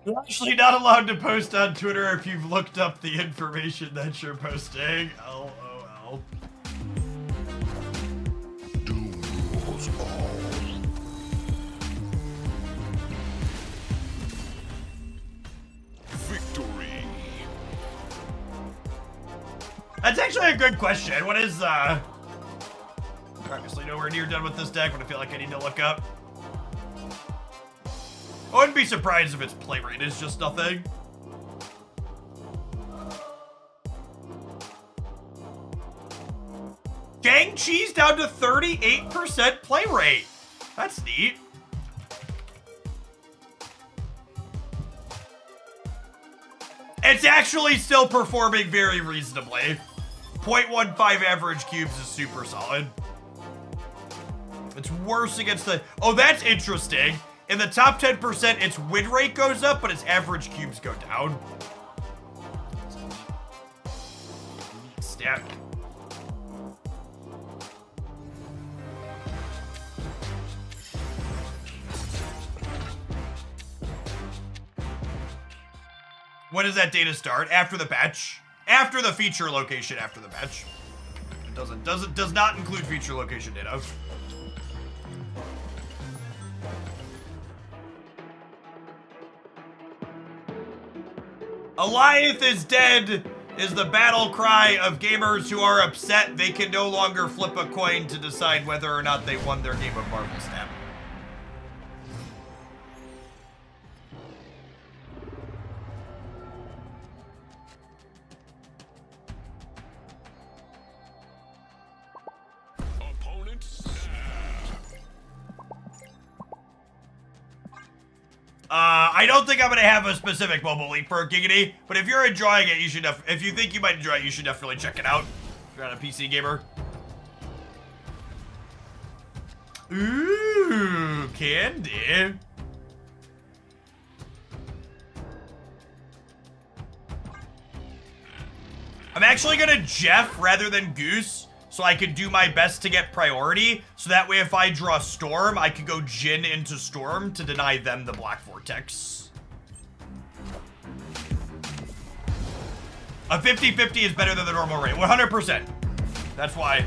You're actually not allowed to post on Twitter if you've looked up the information that you're posting. LOL. Duels all. Victory. That's actually a good question. What is, obviously nowhere near done with this deck, but I feel like I need to look up. I wouldn't be surprised if its play rate is just nothing. Shang-Chi's down to 38% play rate. That's neat. It's actually still performing very reasonably. 0.15 average cubes is super solid. It's worse against the... Oh, that's interesting. In the top 10%, its win rate goes up, but its average cubes go down. Stat. When does that data start? After the patch. After the feature location after the patch. It does not include feature location data. Alliance is dead is the battle cry of gamers who are upset they can no longer flip a coin to decide whether or not they won their game of Marvel Snap. Opponent snapped. I don't think I'm gonna have a specific mobile leap for Giggity, but if you're enjoying it, you should if you think you might enjoy it, you should definitely check it out. If you're not a PC gamer. Ooh, candy. I'm actually gonna Jeff rather than Goose, so I can do my best to get priority, so that way if I draw Storm, I could go Jin into Storm to deny them the Black Vortex. A 50-50 is better than the normal rate, 100%. That's why.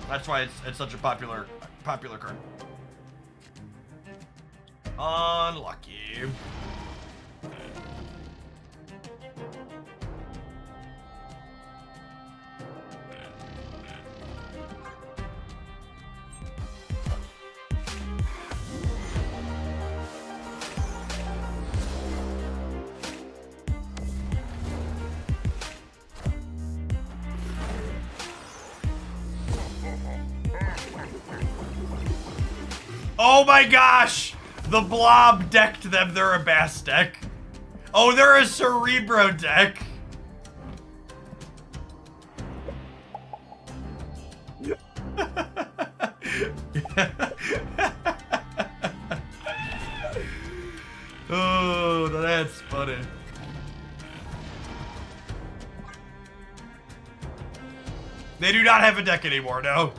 That's why it's such a popular card. Unlucky. Oh my gosh! The Blob decked them. They're a Bass deck. Oh, they're a Cerebro deck. Oh, that's funny. They do not have a deck anymore, no.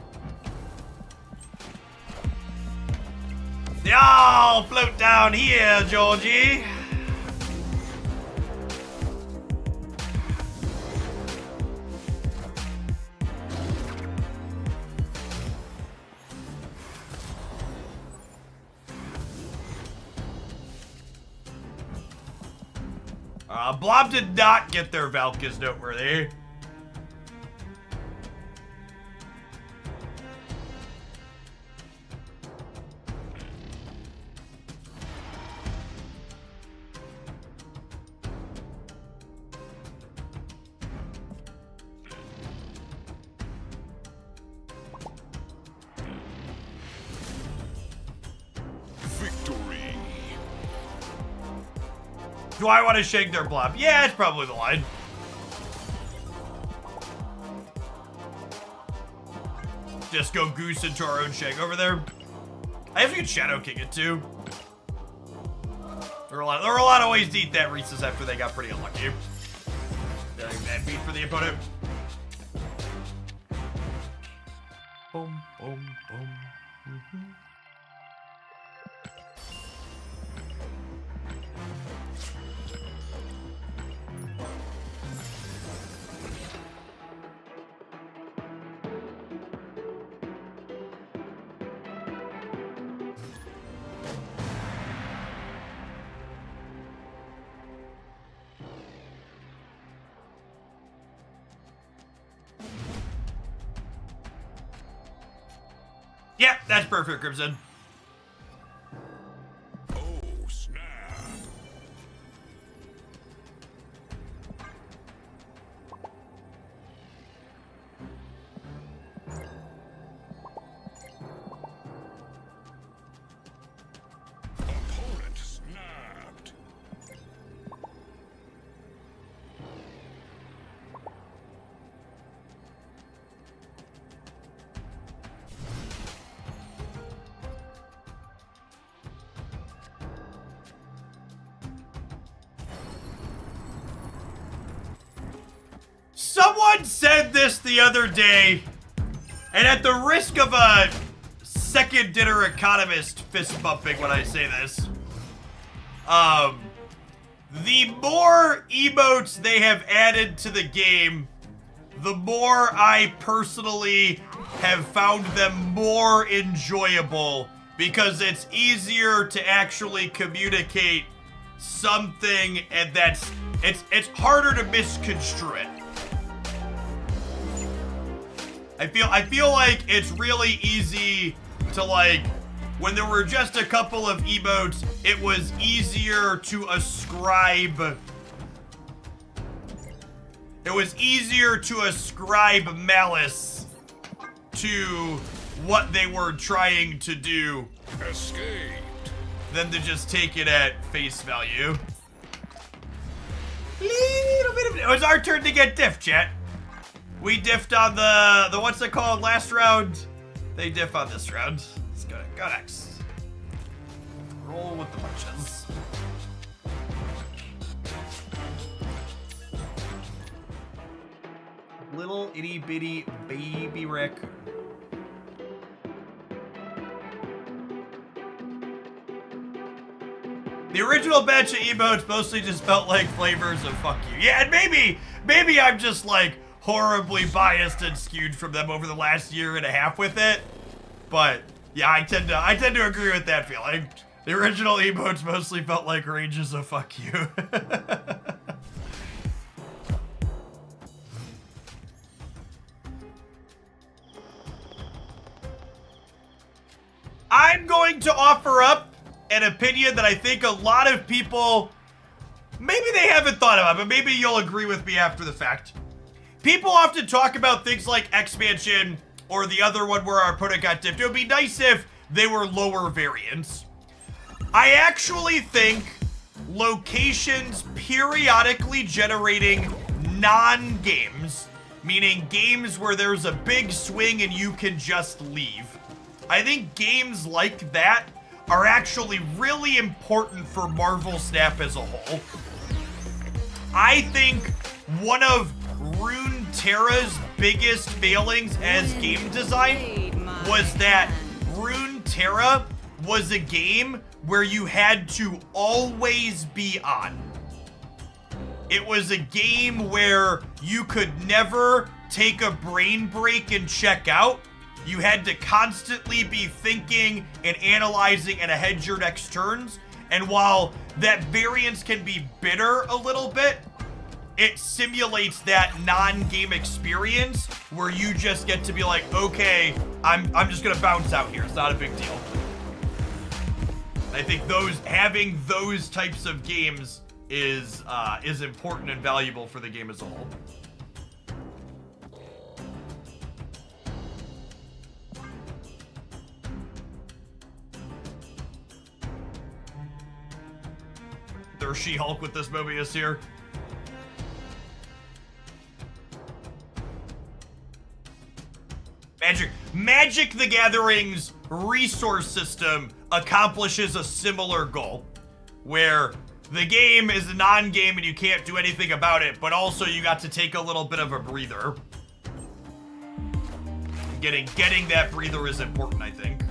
Y'all float down here, Georgie. Blob did not get their Valky's noteworthy. Victory. Do I want to shake their Blob? Yeah, it's probably the line. Just go Goose into our own shake over there. I have to get Shadow King it too. There are a lot of ways to eat that Reese's after they got pretty unlucky. Bad beat for the opponent. Boom, boom, boom. Mm-hmm. Yeah, that's perfect, Crimson. Someone said this the other day, and at the risk of a second dinner economist fist bumping when I say this, the more emotes they have added to the game, the more I personally have found them more enjoyable because it's easier to actually communicate something, and it's harder to misconstrue it. I feel like it's really easy to, like, when there were just a couple of emotes, it was easier to ascribe. It was easier to ascribe malice to what they were trying to do Escaped. than to just take it at face value. It was our turn to get diff, chat. We diffed on the what's it called last round. They diff on this round. Let's go next. Roll with the punches. Little itty bitty baby raccoon. The original batch of emotes mostly just felt like flavors of fuck you. Yeah, and maybe I'm just like horribly biased and skewed from them over the last year and a half with it. But yeah, I tend to agree with that feeling. The original emotes mostly felt like ranges of fuck you. I'm going to offer up an opinion that I think a lot of people, maybe they haven't thought about, but maybe you'll agree with me after the fact. People often talk about things like expansion or the other one where our opponent got dipped. It would be nice if they were lower variants. I actually think locations periodically generating non-games, meaning games where there's a big swing and you can just leave. I think games like that are actually really important for Marvel Snap as a whole. I think one of Runeterra's biggest failings as game design was that Runeterra was a game where you had to always be on. It was a game where you could never take a brain break and check out. You had to constantly be thinking and analyzing and ahead your next turns. And while that variance can be bitter a little bit, it simulates that non-game experience where you just get to be like, okay, I'm just gonna bounce out here. It's not a big deal. I think having those types of games is important and valuable for the game as a whole. There's She-Hulk with this Mobius here. Magic the Gathering's resource system accomplishes a similar goal, where the game is a non-game and you can't do anything about it, but also you got to take a little bit of a breather. Getting that breather is important, I think.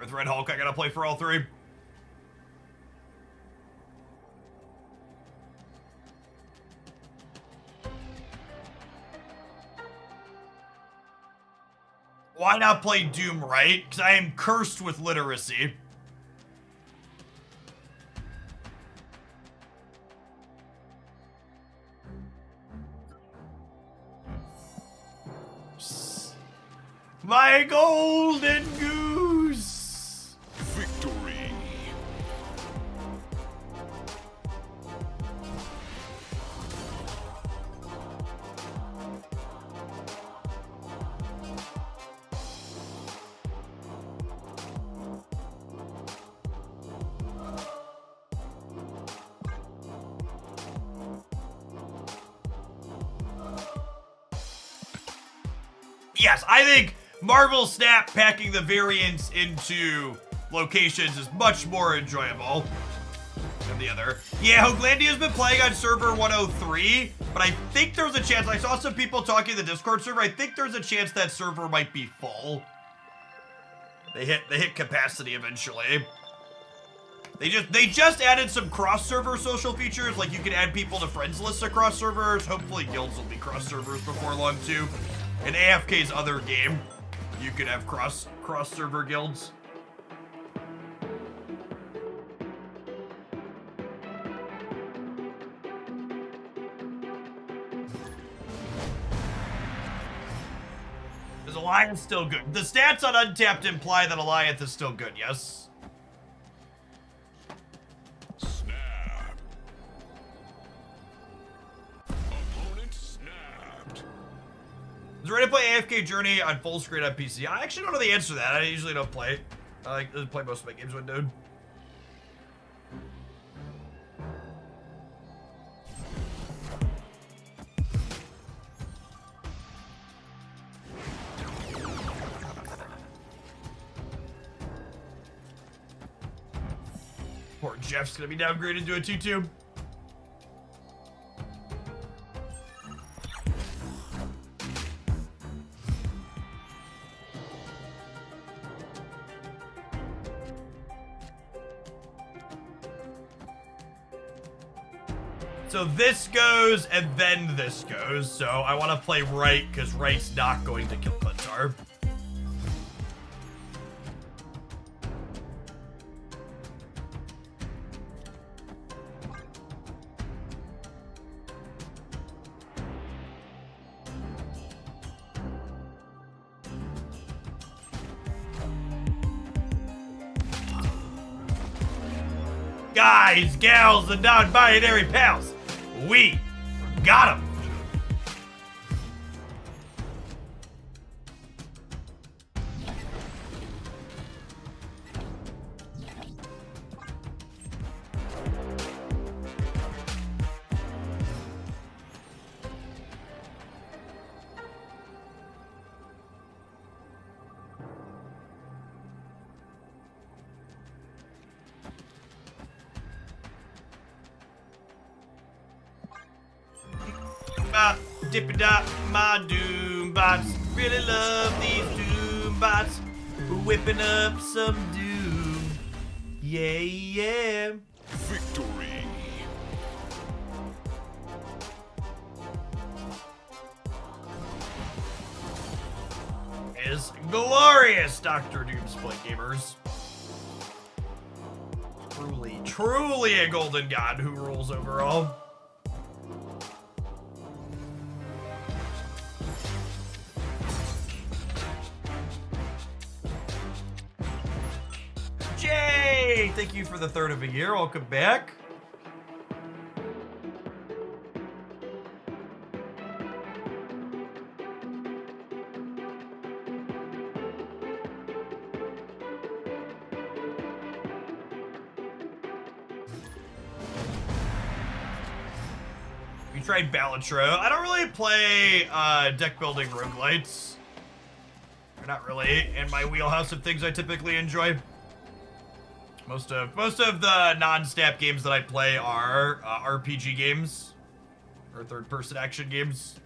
With Red Hulk, I gotta play for all three. Why not play Doom, right? Because I am cursed with literacy. My golden goose! Victory. yes, I think Marvel Snap packing the variants into locations is much more enjoyable than the other. Yeah, Hoaglandia's been playing on server 103, but I think there's a chance, I saw some people talking in the Discord server, I think there's a chance that server might be full. They hit capacity eventually. They just added some cross-server social features, like you can add people to friends lists across servers. Hopefully guilds will be cross servers before long too. In AFK's other game, you could have cross-server guilds. Is Alliance still good? The stats on Untapped imply that Alliance is still good, yes? Snap. Opponent snapped. Is it ready to play AFK Journey on full screen on PC? I actually don't know the answer to that. I usually don't play. I play most of my games windowed. Poor Jeff's gonna be downgraded to a 2-2. So this goes, and then this goes. So I want to play right, because right's not going to kill Clintar. Guys, gals, and non-binary pals, we got him. Dippy-dop, my doom bots. Really love these doom bots. We're whipping up some doom. Yeah, yeah. Victory. Is glorious, Dr. Doom Split Gamers. Truly, truly a golden god who rules over all. Jay, thank you for the third of a year. Welcome back. We tried Balatro. I don't really play deck building roguelites. They're not really in my wheelhouse of things I typically enjoy. Most of the non-snap games that I play are RPG games or third-person action games.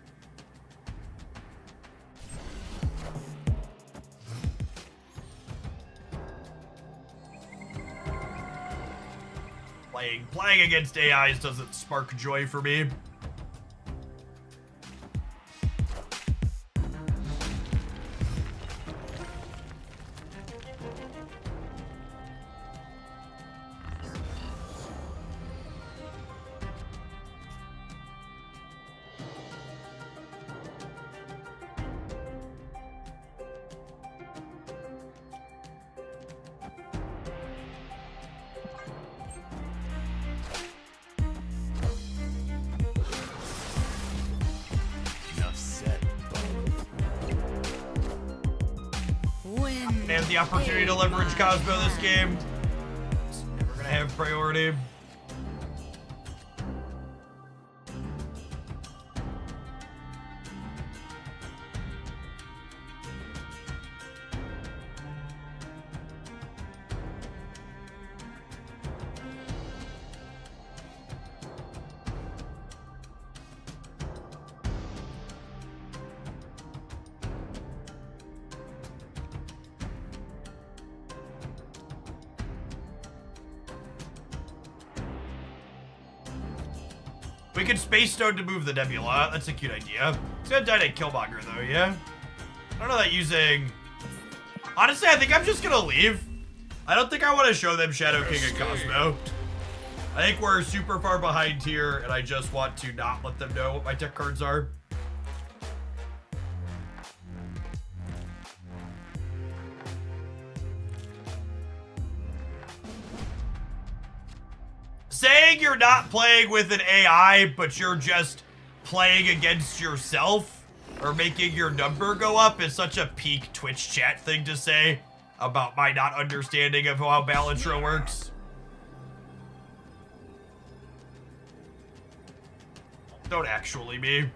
Playing against AIs doesn't spark joy for me. They have the opportunity to leverage Cosmo this game. It's never gonna have priority. We could Space Stone to move the Nebula. That's a cute idea. It's gonna die to Killmonger, though, yeah? I don't know that using... Honestly, I think I'm just gonna leave. I don't think I want to show them Shadow King and Cosmo. I think we're super far behind here, and I just want to not let them know what my tech cards are. Saying you're not playing with an AI, but you're just playing against yourself or making your number go up is such a peak Twitch chat thing to say about my not understanding of how Balantro works. Don't actually be.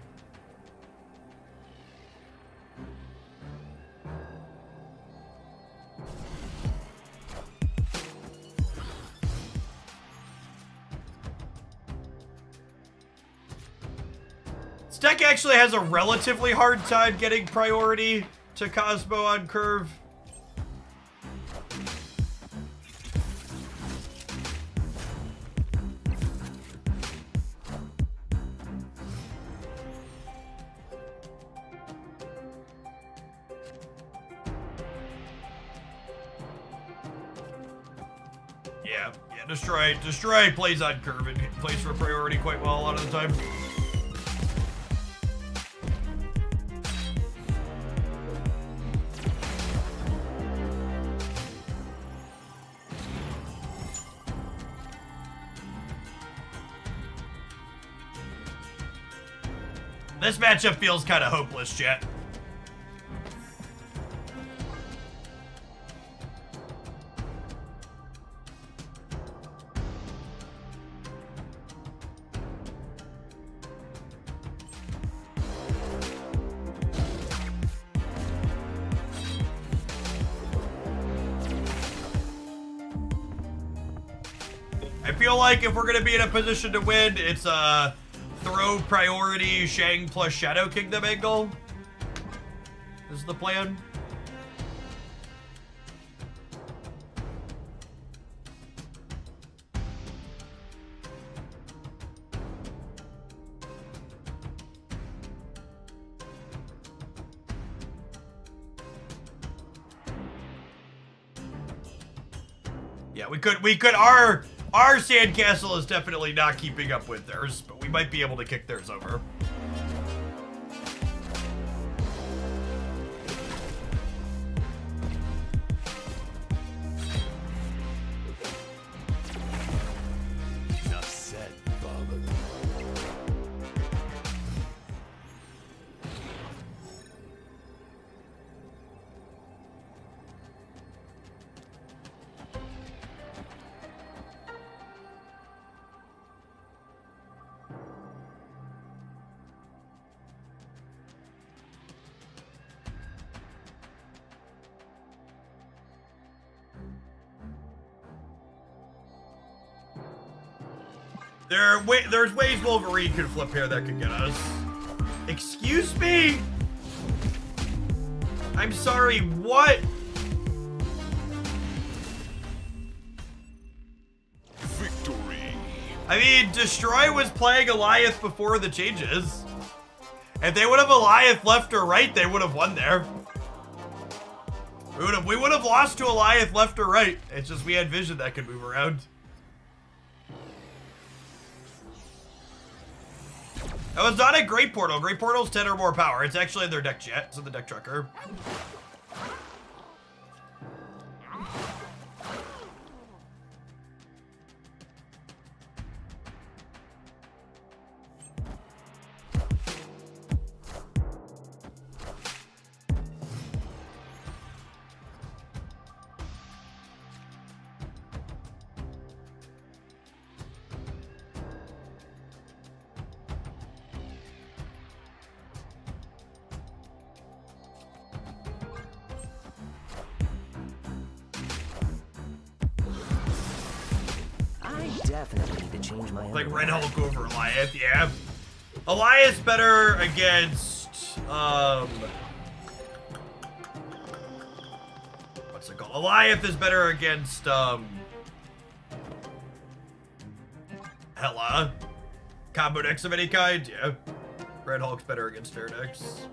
This deck actually has a relatively hard time getting priority to Cosmo on curve. Yeah, Destroy plays on curve and plays for priority quite well a lot of the time. This matchup feels kind of hopeless, chat. I feel like if we're gonna be in a position to win, it's throw priority Shang plus Shadow Kingdom angle. This is the plan. Yeah, we could our sandcastle is definitely not keeping up with theirs, but we might be able to kick theirs over. Enough said, Bob. There's ways Wolverine could flip here that could get us. Excuse me? I'm sorry, what? Victory. I mean, Destroy was playing Goliath before the changes. If they would have Goliath left or right, they would have won there. We would have lost to Goliath left or right. It's just we had vision that could move around. That was not a Great Portal. Great Portal's 10 or more power. It's actually in their deck jet. It's in the deck trucker. Definitely need to change my Like Red Hulk over Goliath, yeah. Elias better against, what's it called? Goliath is better against, Hela. Combo decks of any kind? Yeah. Red Hulk's better against fair decks.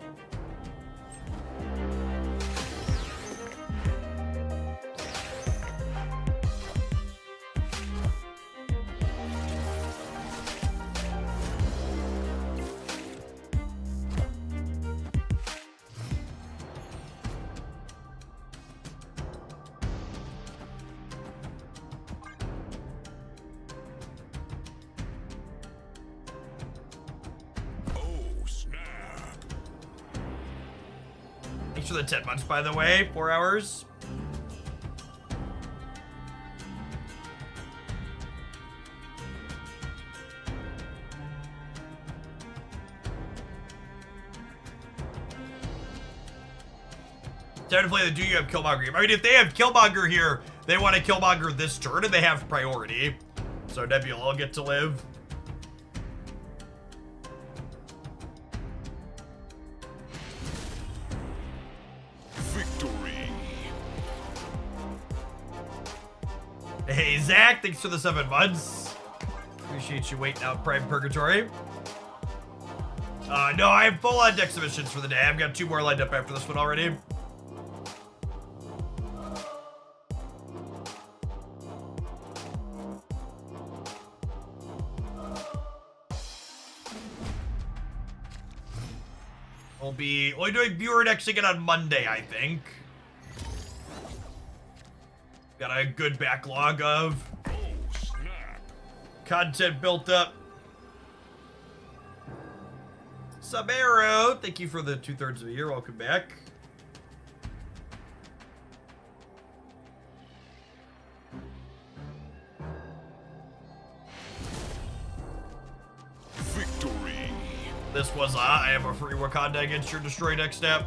Thanks for the 10 months, by the way. 4 hours. Time to play the Do You Have Killmonger game. I mean, if they have Killmonger here, they want to Killmonger this turn, and they have priority. So Nebula will get to live. Victory. Hey, Zach, thanks for the 7 months. Appreciate you waiting out Prime Purgatory. No, I have full-on deck submissions for the day. I've got 2 more lined up after this one already. We'll be only doing viewer decks again on Monday, I think. Got a good backlog of content built up. Sabero, thank you for the 2/3 of a year. Welcome back. Victory. This was I have a free Wakanda against your destroy deck step.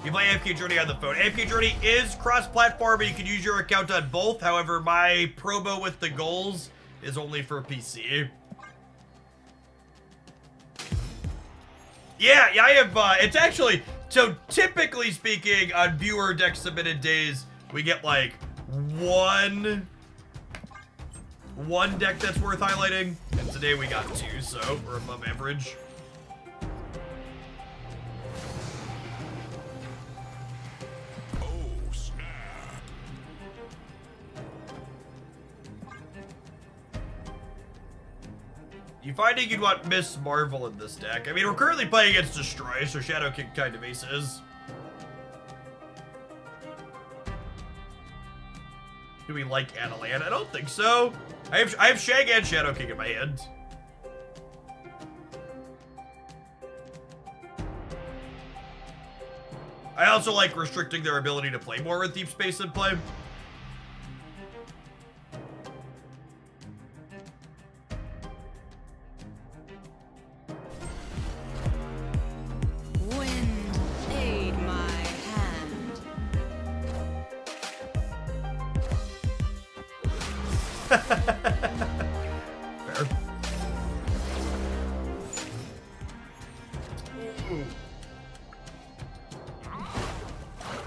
You play AFK Journey on the phone. AFK Journey is cross-platform, and you can use your account on both. However, my promo with the goals is only for PC. Yeah, I have, it's actually, so typically speaking, on viewer deck submitted days, we get like one deck that's worth highlighting, and today we got 2, so we're above average. Oh, snap. You finding you'd want Miss Marvel in this deck? I mean, we're currently playing against Destroy, so Shadow King kind of aces. Do we like Atalan? I don't think so. I have Shag and Shadow King in my hand. I also like restricting their ability to play more with Deep Space in play. Wind, aid my hand. Fair. Ooh.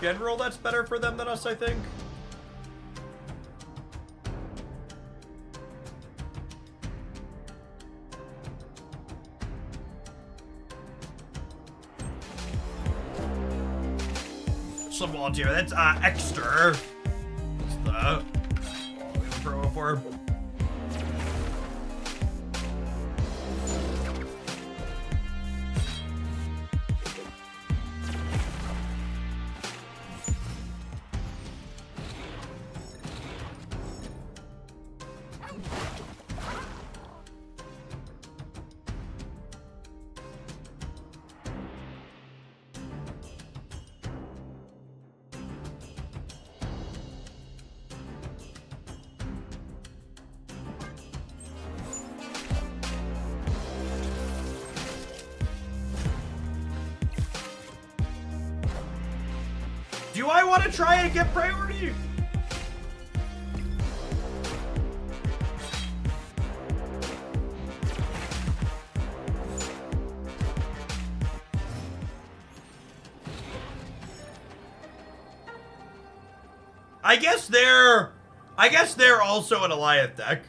General, that's better for them than us, I think. Some volunteer. That's Exter. What's the promo for? Do I want to try and get priority? I guess they're also an Alliance deck.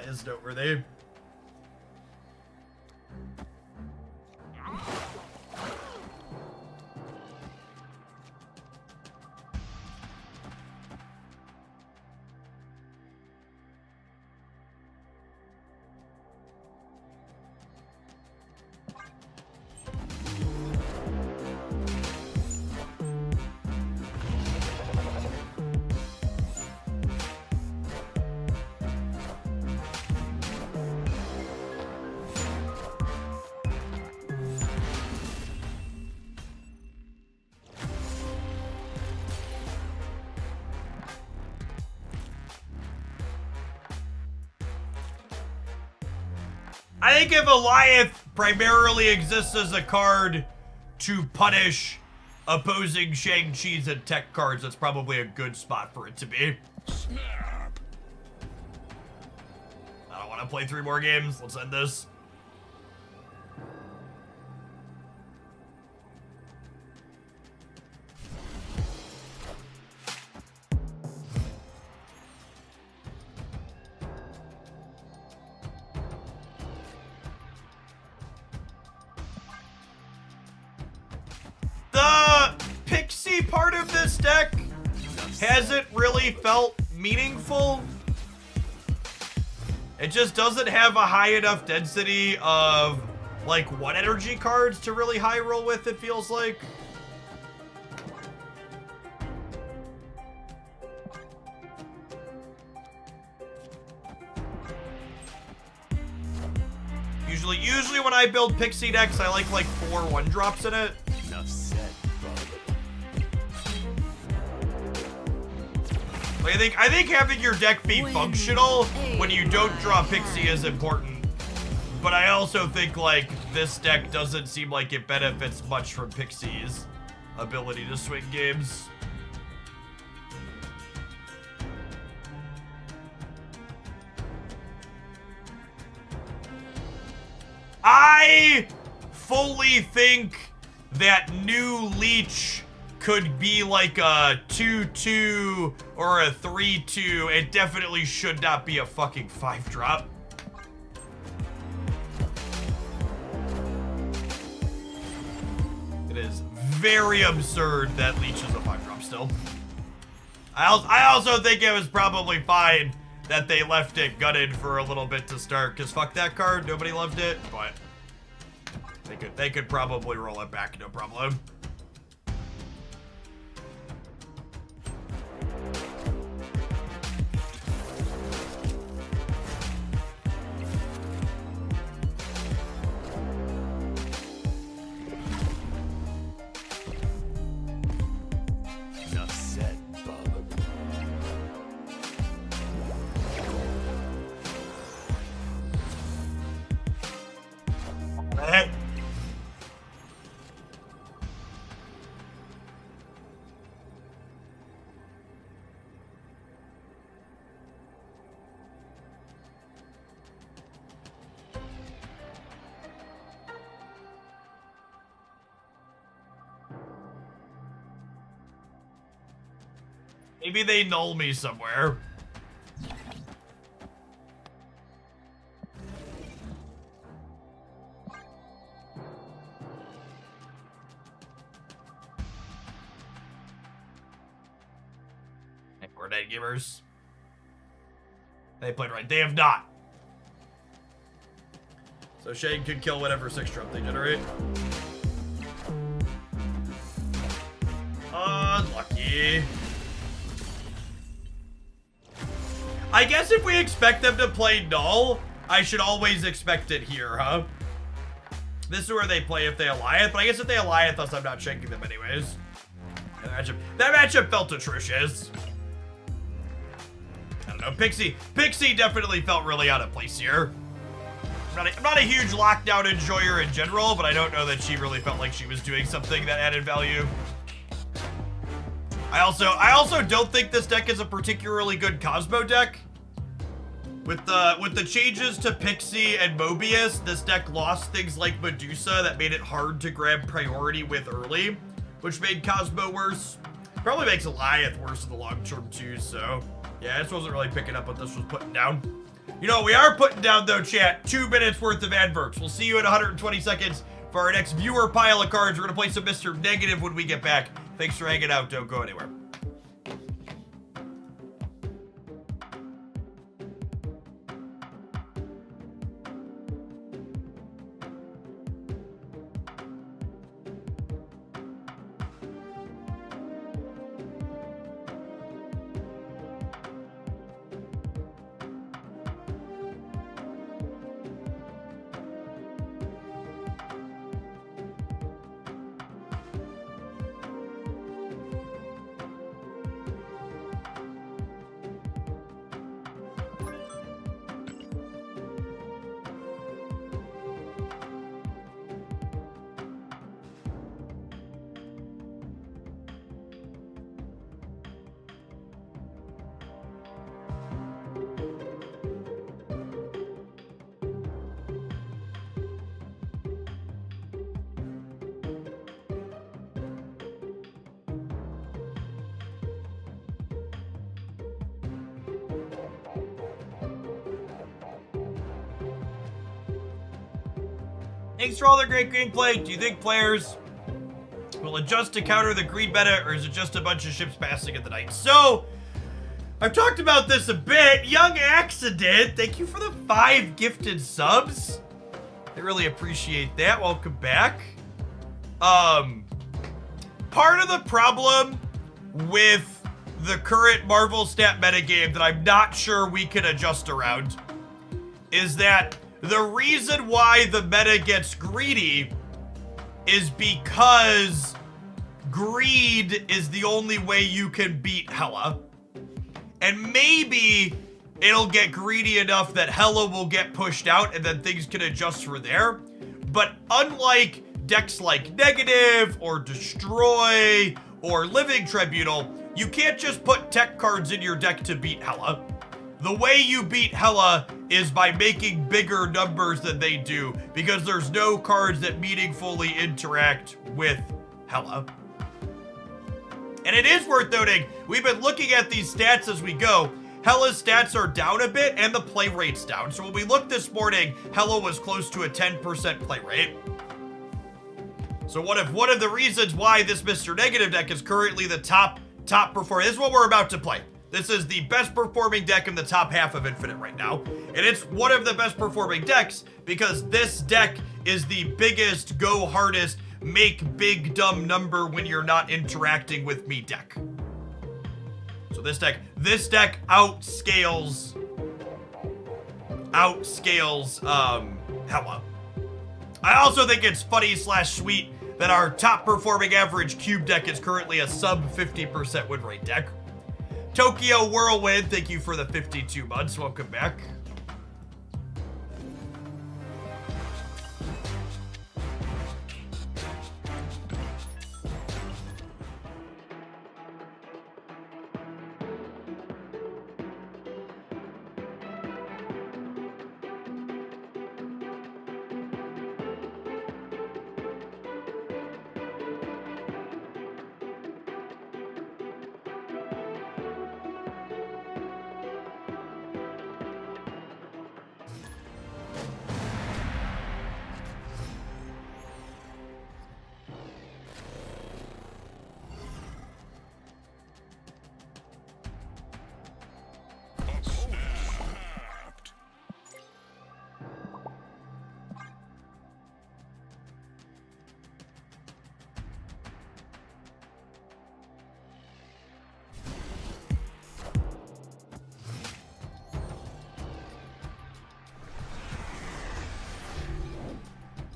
is noteworthy. I think if Goliath primarily exists as a card to punish opposing Shang-Chi's and tech cards, that's probably a good spot for it to be. Snap. I don't want to play 3 more games. Let's end this. The Pixie part of this deck hasn't really felt meaningful. It just doesn't have a high enough density of, like, 1 energy cards to really high roll with, it feels like. Usually when I build Pixie decks, I like 4 1-drops in it. Enough said, brother. Like, I think having your deck be functional when you don't draw Pixie is important. But I also think, like, this deck doesn't seem like it benefits much from Pixie's ability to swing games. I fully think that new Leech could be like a 2/2 or a 3/2. It definitely should not be a fucking 5-drop. It is very absurd that Leech is a 5-drop still. I also think it was probably fine that they left it gutted for a little bit to start, because fuck that card, nobody loved it, but they could probably roll it back, no problem. Enough said, brother. Maybe they null me somewhere. Hey, we're dead gamers. They played right. They have not. So Shane could kill whatever 6-drop they generate. Unlucky. I guess if we expect them to play null, I should always expect it here, huh? This is where they play if they Alliance, but I guess if they Alliance us, I'm not shanking them anyways. That matchup felt atrocious. I don't know, Pixie definitely felt really out of place here. I'm not a huge lockdown enjoyer in general, but I don't know that she really felt like she was doing something that added value. I also don't think this deck is a particularly good Cosmo deck. With the changes to Pixie and Mobius, this deck lost things like Medusa that made it hard to grab priority with early, which made Cosmo worse. Probably makes Goliath worse in the long term too, so yeah, I just wasn't really picking up what this was putting down. You know what we are putting down, though, chat? 2 minutes worth of adverts. We'll see you in 120 seconds for our next viewer pile of cards. We're going to play some Mr. Negative when we get back. Thanks for hanging out. Don't go anywhere. Thanks for all the great green play. Do you think players will adjust to counter the green meta, or is it just a bunch of ships passing at the night? So, I've talked about this a bit. Young Accident, thank you for the 5 gifted subs. I really appreciate that. Welcome back. Part of the problem with the current Marvel stat metagame that I'm not sure we can adjust around is that the reason why the meta gets greedy is because greed is the only way you can beat Hela. And maybe it'll get greedy enough that Hela will get pushed out and then things can adjust for there. But unlike decks like Negative or Destroy or Living Tribunal, you can't just put tech cards in your deck to beat Hela. The way you beat Hela is by making bigger numbers than they do, because there's no cards that meaningfully interact with Hela. And it is worth noting, we've been looking at these stats as we go. Hela's stats are down a bit and the play rate's down. So when we looked this morning, Hela was close to a 10% play rate. So one of the reasons why this Mr. Negative deck is currently the top performer, this is what we're about to play. This is the best performing deck in the top half of Infinite right now. And it's one of the best performing decks because this deck is the biggest, go hardest, make big dumb number when you're not interacting with me deck. So this deck outscales Hela. I also think it's funny / sweet that our top performing average cube deck is currently a sub 50% win rate deck. Tokyo Whirlwind, thank you for the 52 months. Welcome back.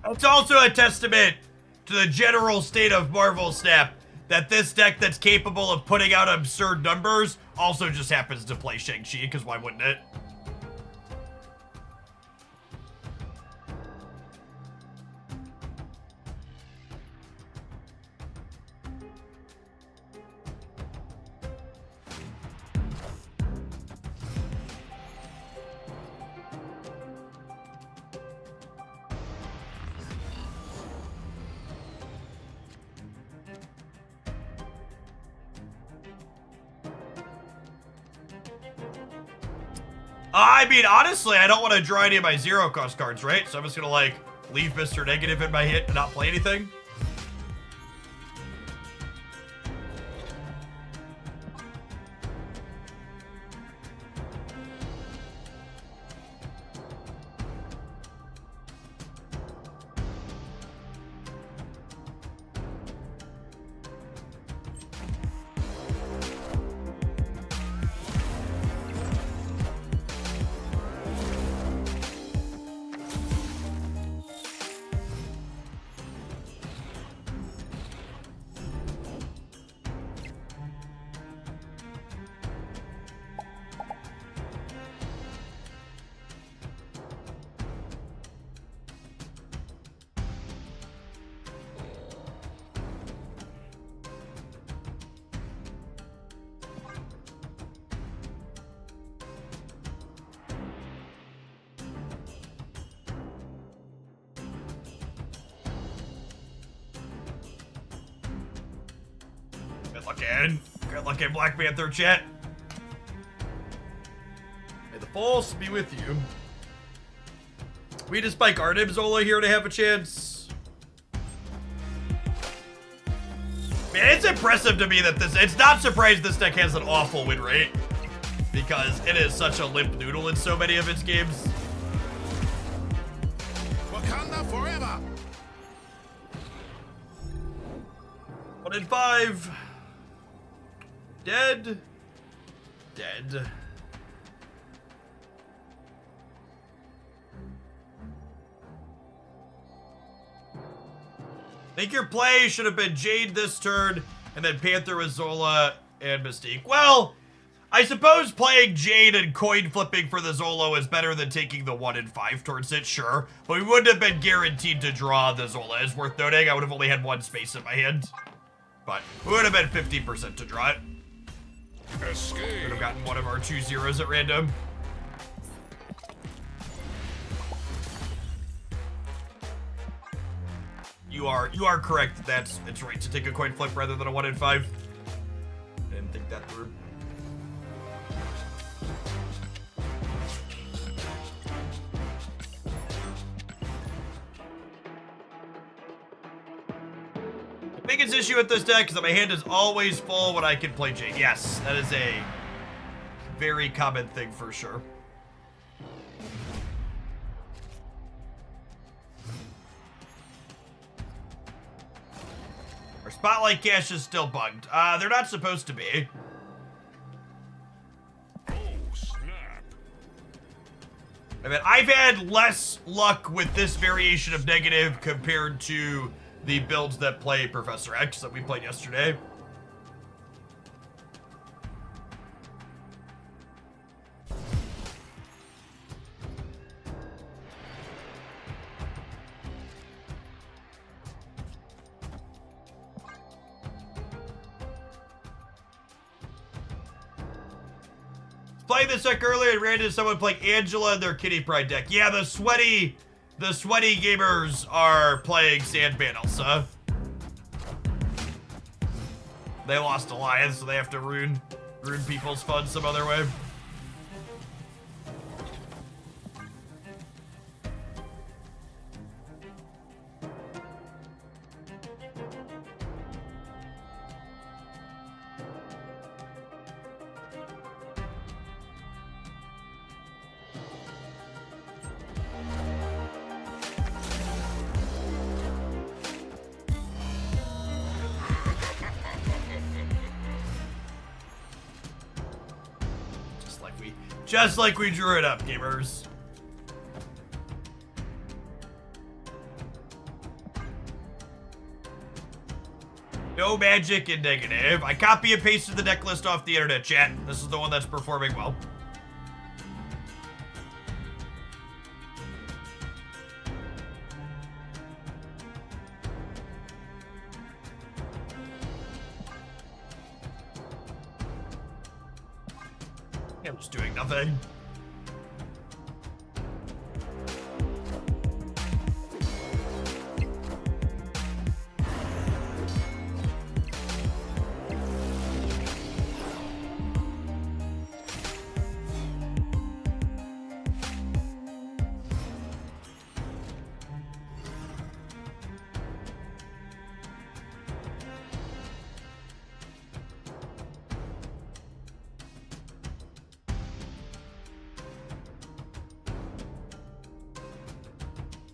It's also a testament to the general state of Marvel Snap that this deck that's capable of putting out absurd numbers also just happens to play Shang-Chi, because why wouldn't it? I mean, honestly, I don't want to draw any of my 0-cost cards, right? So I'm just gonna, like, leave Mr. Negative in my hit and not play anything. Good luck in Black Panther chat. May the force be with you. We just spike Arnim Zola here to have a chance. Man, it's impressive to me that it's not surprised this deck has an awful win rate, because it is such a limp noodle in so many of its games. Wakanda forever. 1 in 5. Dead. Dead. Think your play should have been Jade this turn, and then Panther with Zola and Mystique. Well, I suppose playing Jade and coin flipping for the Zolo is better than taking the 1 in 5 towards it, sure. But we wouldn't have been guaranteed to draw the Zola, is worth noting. I would have only had 1 space in my hand. But we would have been 50% to draw it. Escape. Could have gotten one of our 2 zeros at random. You are correct. It's right to take a coin flip rather than a 1 in 5. Didn't think that through. The biggest issue with this deck is that my hand is always full when I can play Jade. Yes, that is a very common thing for sure. Our Spotlight cache is still bugged. They're not supposed to be. Oh, snap. I mean, I've had less luck with this variation of negative compared to the builds that play Professor X that we played yesterday. Playing this deck earlier and ran into someone playing Angela in their Kitty Pride deck. Yeah, the sweaty gamers are playing Sandman Elsa. They lost Alliance, so they have to ruin people's fun some other way. Just like we drew it up, gamers. No magic in negative. I copy and pasted the deck list off the internet, chat. This is the one that's performing well. I'm just doing nothing.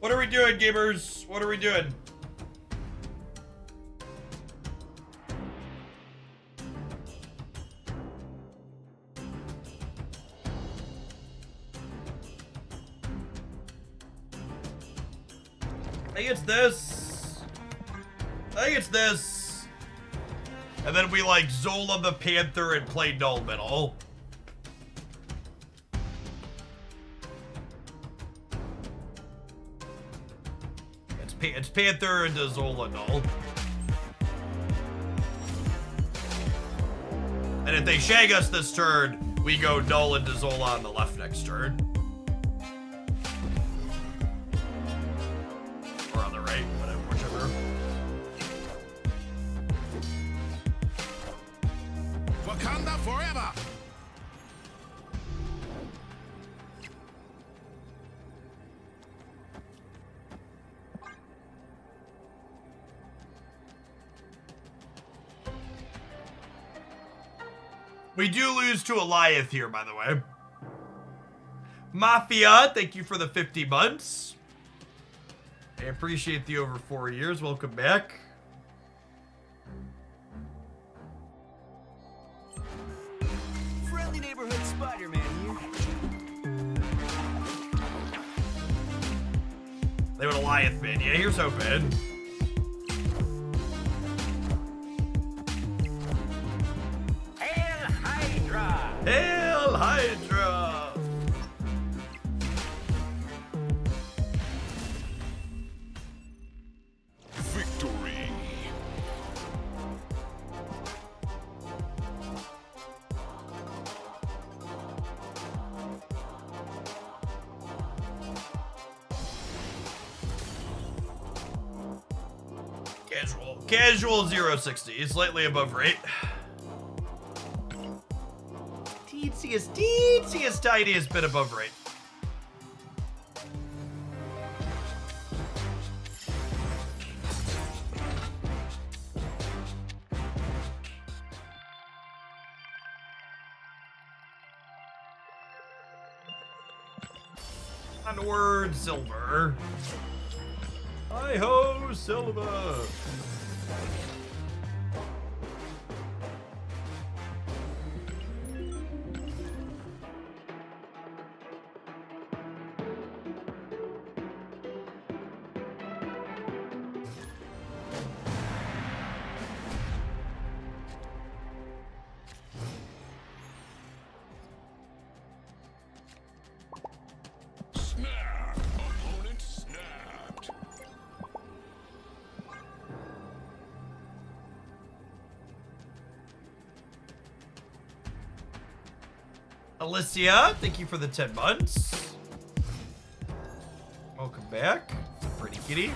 What are we doing, gamers? What are we doing? I think it's this. I think it's this. And then we like Zola the Panther and play Null Middle. It's Panther into Zola Null. And if they shag us this turn, we go Null into Zola on the left next turn. Or on the right, whatever, whichever. Wakanda forever! We do lose to Eliath here, by the way. Mafia, thank you for the 50 months. I appreciate the over 4 years. Welcome back. Friendly neighborhood Spider-Man here. They would Eliath, man. Yeah, here's hoping. Hail Hydra! Hail Hydra! Victory! Casual 060, slightly above rate. Teetsiest, tiniest bit above rate. Onward, silver. Hi-ho, silver. Snap! Opponent snapped! Alicia, thank you for the 10 months. Welcome back. Pretty kitty.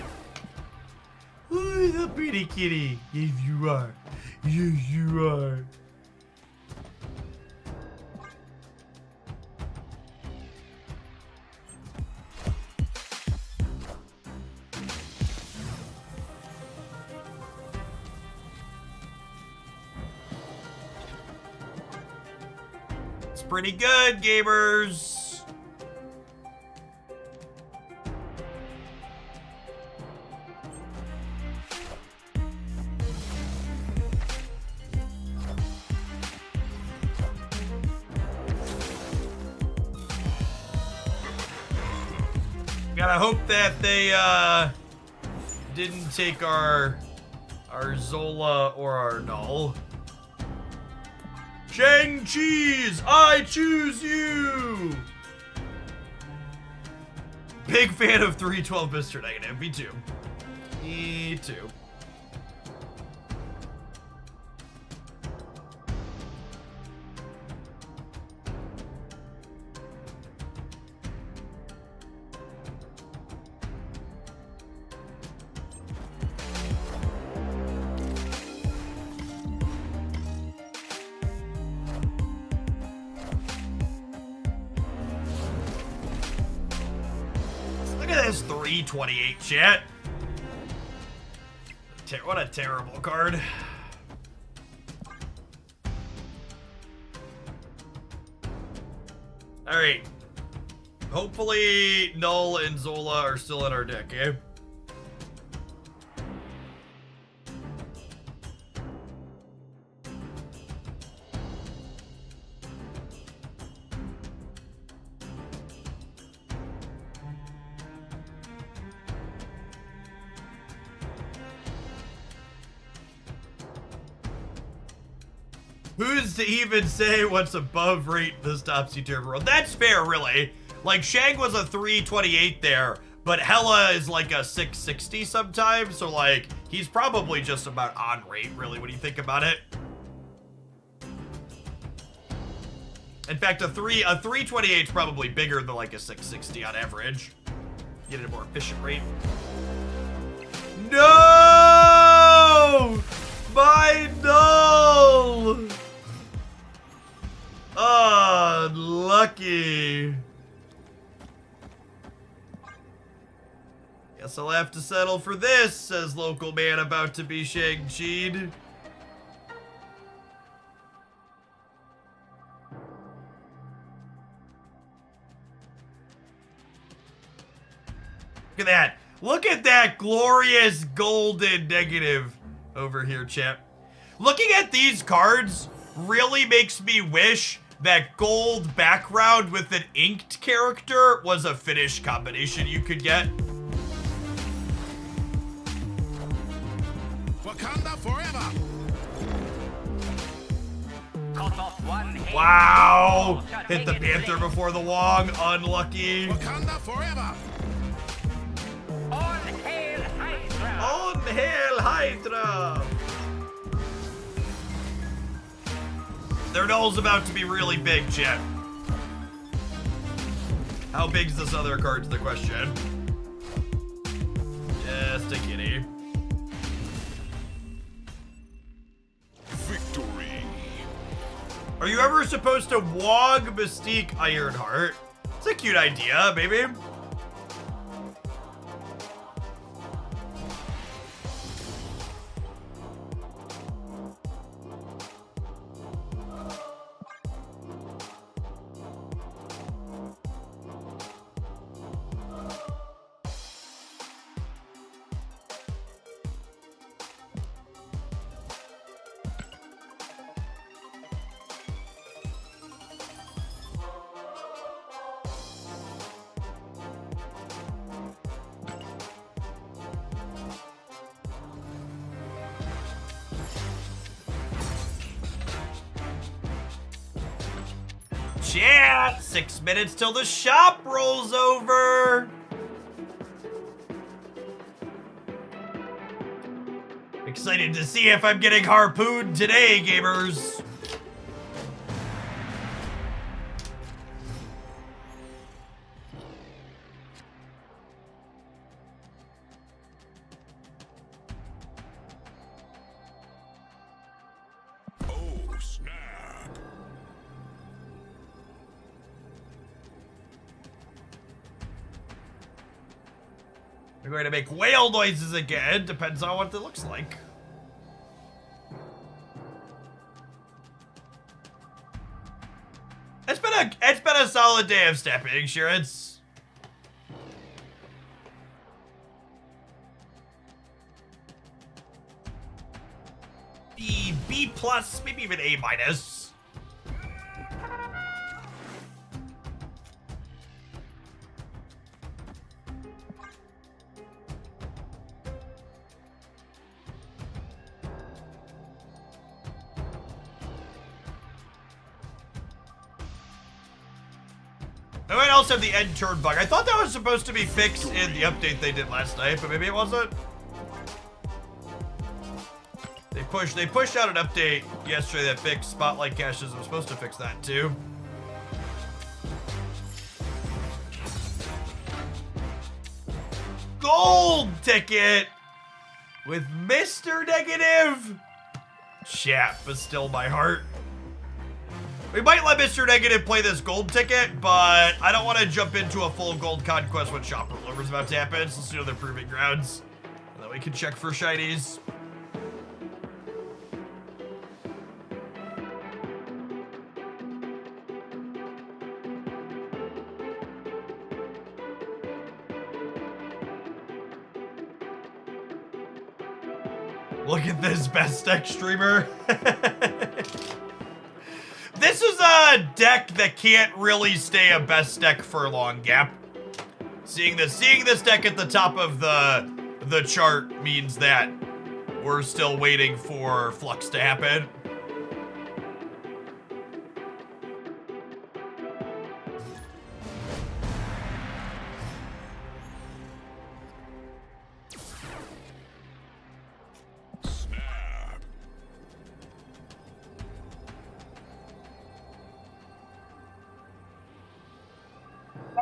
Ooh, the pretty kitty. Yes, you are. Yes, you are. It's pretty good, gamers. Gotta hope that they didn't take our Zola or our Null. Shang-Chi's, I choose you! Big fan of 312 Mr. Negative, me too. Me too. Look at this 328 chat. What a terrible card. All right. Hopefully, Null and Zola are still in our deck, eh? Who's to even say what's above rate this topsy-turvy world? That's fair, really. Like, Shang was a 328 there, but Hela is like a 660 sometimes, so like, he's probably just about on rate, really, when you think about it. In fact, a 328 is probably bigger than like a 660 on average. Get a more efficient rate. No! My Null! Unlucky. Guess I'll have to settle for this, says local man about to be Shang-Chi'd. Look at that. Look at that glorious golden negative over here, chat. Looking at these cards really makes me wish that gold background with an inked character was a finish combination you could get. Wakanda forever. Cut off one head. Wow! Shall Hit take the it Panther today. before the Wong. Unlucky. Wakanda forever. On hail Hydra. On Hail Hydra! Their null's about to be really big, chat. How big's this other card's the question. Just a kitty. Victory. Are you ever supposed to Wog Mystique Ironheart? It's a cute idea, maybe. Chat! 6 minutes till the shop rolls over. Excited to see if I'm getting harpooned today, gamers. Oh, snap. We're going to make whale noises again. Depends on what it looks like. It's been a solid day of stepping insurance. B plus, maybe even A minus. I might also have the end turn bug. I thought that was supposed to be fixed in the update they did last night, but maybe it wasn't. They pushed out an update yesterday that fixed spotlight caches. I'm supposed to fix that too. Gold ticket with Mr. Negative. Chat, but still my heart. We might let Mr. Negative play this gold ticket, but I don't want to jump into a full gold conquest when shop rollover's about to happen. So let's do their proving grounds. And then we can check for shinies. Look at this best deck streamer. This is a deck that can't really stay a best deck for long, Gap. Seeing this deck at the top of the chart means that we're still waiting for Flux to happen.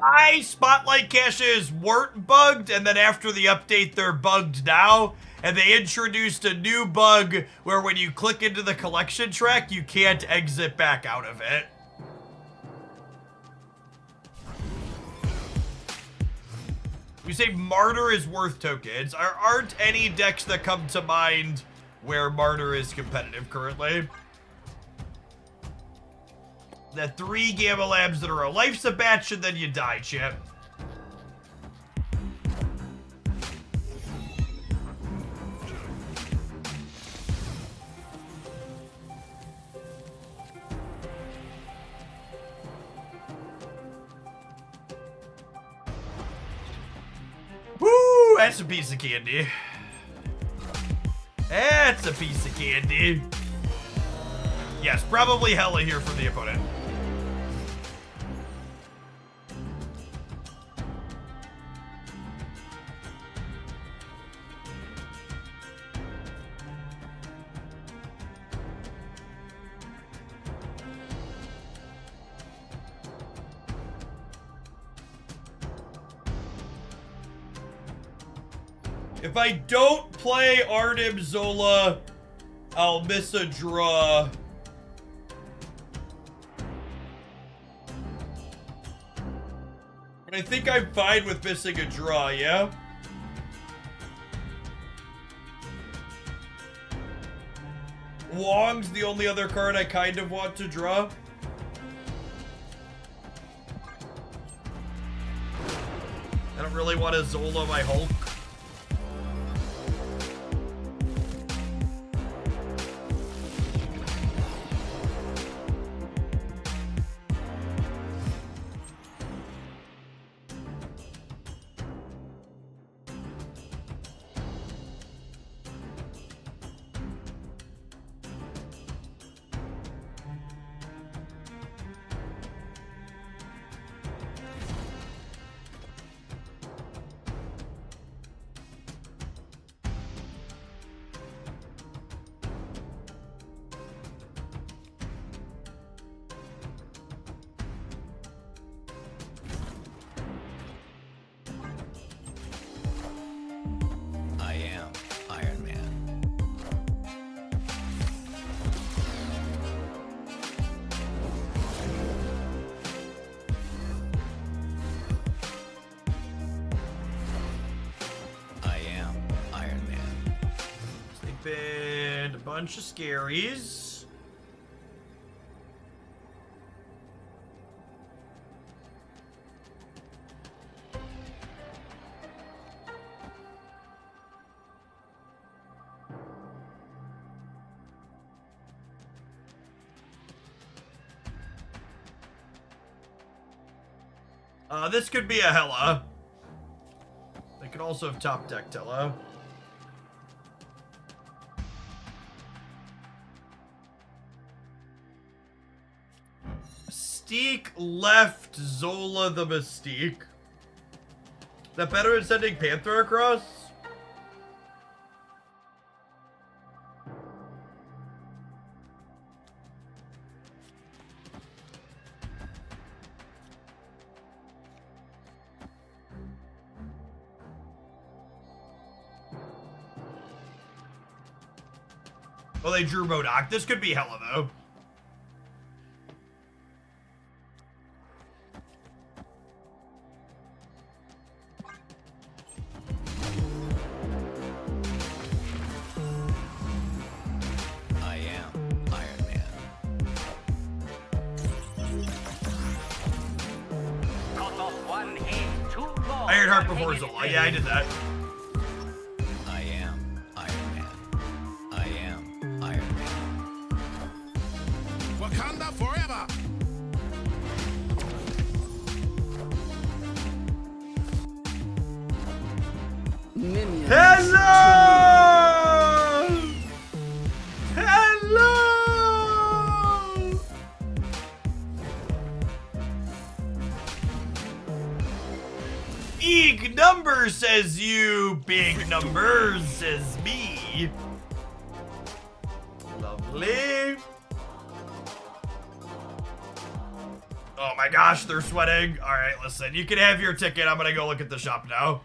My Spotlight caches weren't bugged, and then after the update, they're bugged now. And they introduced a new bug where when you click into the collection track, you can't exit back out of it. You say Martyr is worth tokens. There aren't any decks that come to mind where Martyr is competitive currently. The 3 Gamma Labs that are a life's a batch and then you die, Chip. Woo! That's a piece of candy. That's a piece of candy. Yes, probably Hela here for the opponent. If I don't play Arnim Zola, I'll miss a draw. And I think I'm fine with missing a draw, yeah? Wong's the only other card I kind of want to draw. I don't really want to Zola my Hulk. And a bunch of scaries. This could be a Hela. They could also have top decked Hela. Mystique left Zola the Mystique. Is that better than sending Panther across? Well, they drew Modok. This could be Hela, though. Before Zola. Yeah, I did that. I am Iron Man. Big numbers, says you. Big numbers, says me. Lovely. Oh my gosh, they're sweating. All right, listen, you can have your ticket. I'm gonna go look at the shop now.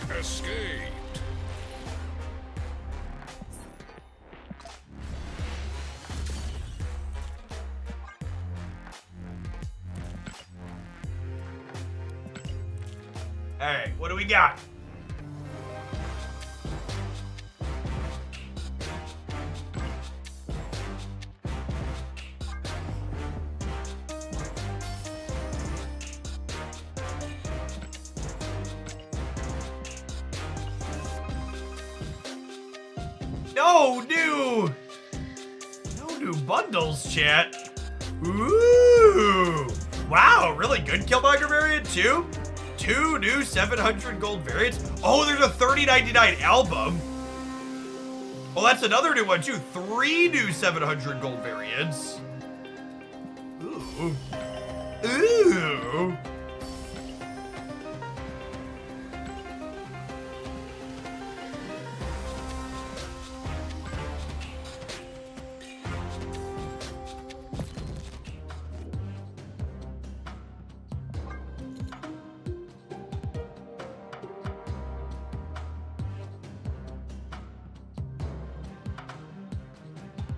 Escaped. All right, what do we got? No new bundles, chat. Ooh. Wow, really good Killmonger variant too? 2 new 700 gold variants. Oh, there's a 30.99 album. Well, that's another new one too. 3 new 700 gold variants. Ooh. Ooh.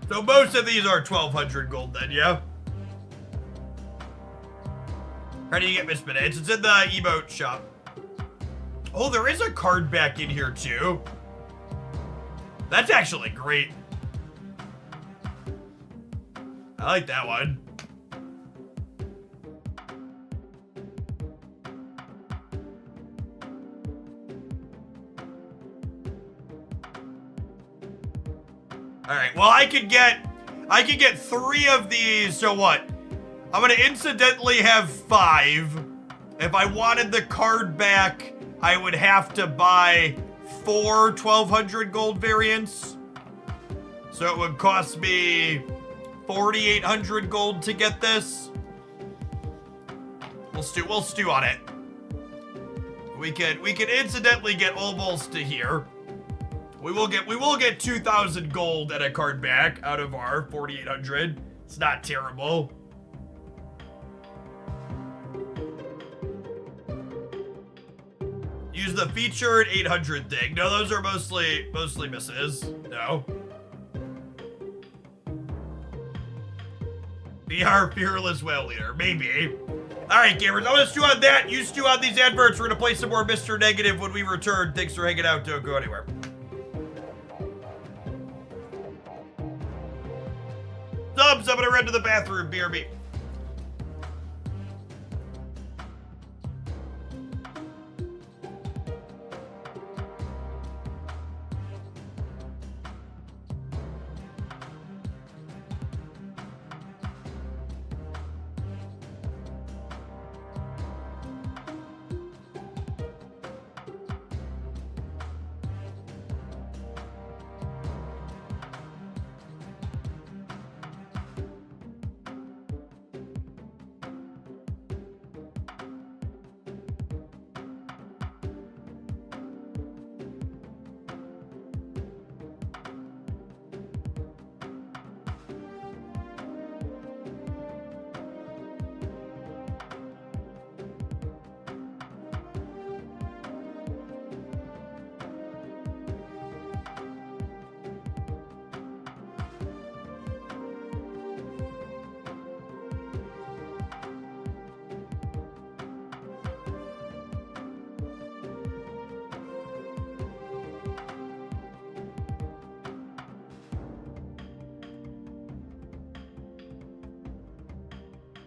So most of these are 1,200 gold then, yeah? How do you get Miss Minutes? It's in the emote shop. Oh, there is a card back in here too. That's actually great. I like that one. All right, well, I could get 3 of these, so what? I'm gonna incidentally have 5. If I wanted the card back, I would have to buy 4 1,200 gold variants. So it would cost me 4,800 gold to get this. We'll stew on it. We can incidentally get almost to here. We will get 2,000 gold and a card back out of our 4,800. It's not terrible. Use the featured 800 thing. No, those are mostly misses. No. Be our fearless whale leader. Maybe. All right, gamers. I'm gonna stew on that. You stew on these adverts. We're gonna play some more Mr. Negative when we return. Thanks for hanging out. Don't go anywhere. Subs, I'm gonna run to the bathroom, BRB.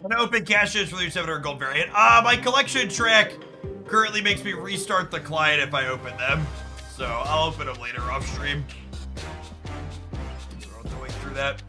I'm gonna open caches for the 700 gold variant. My collection track currently makes me restart the client if I open them. So I'll open them later off stream. So I'll have to wait through that.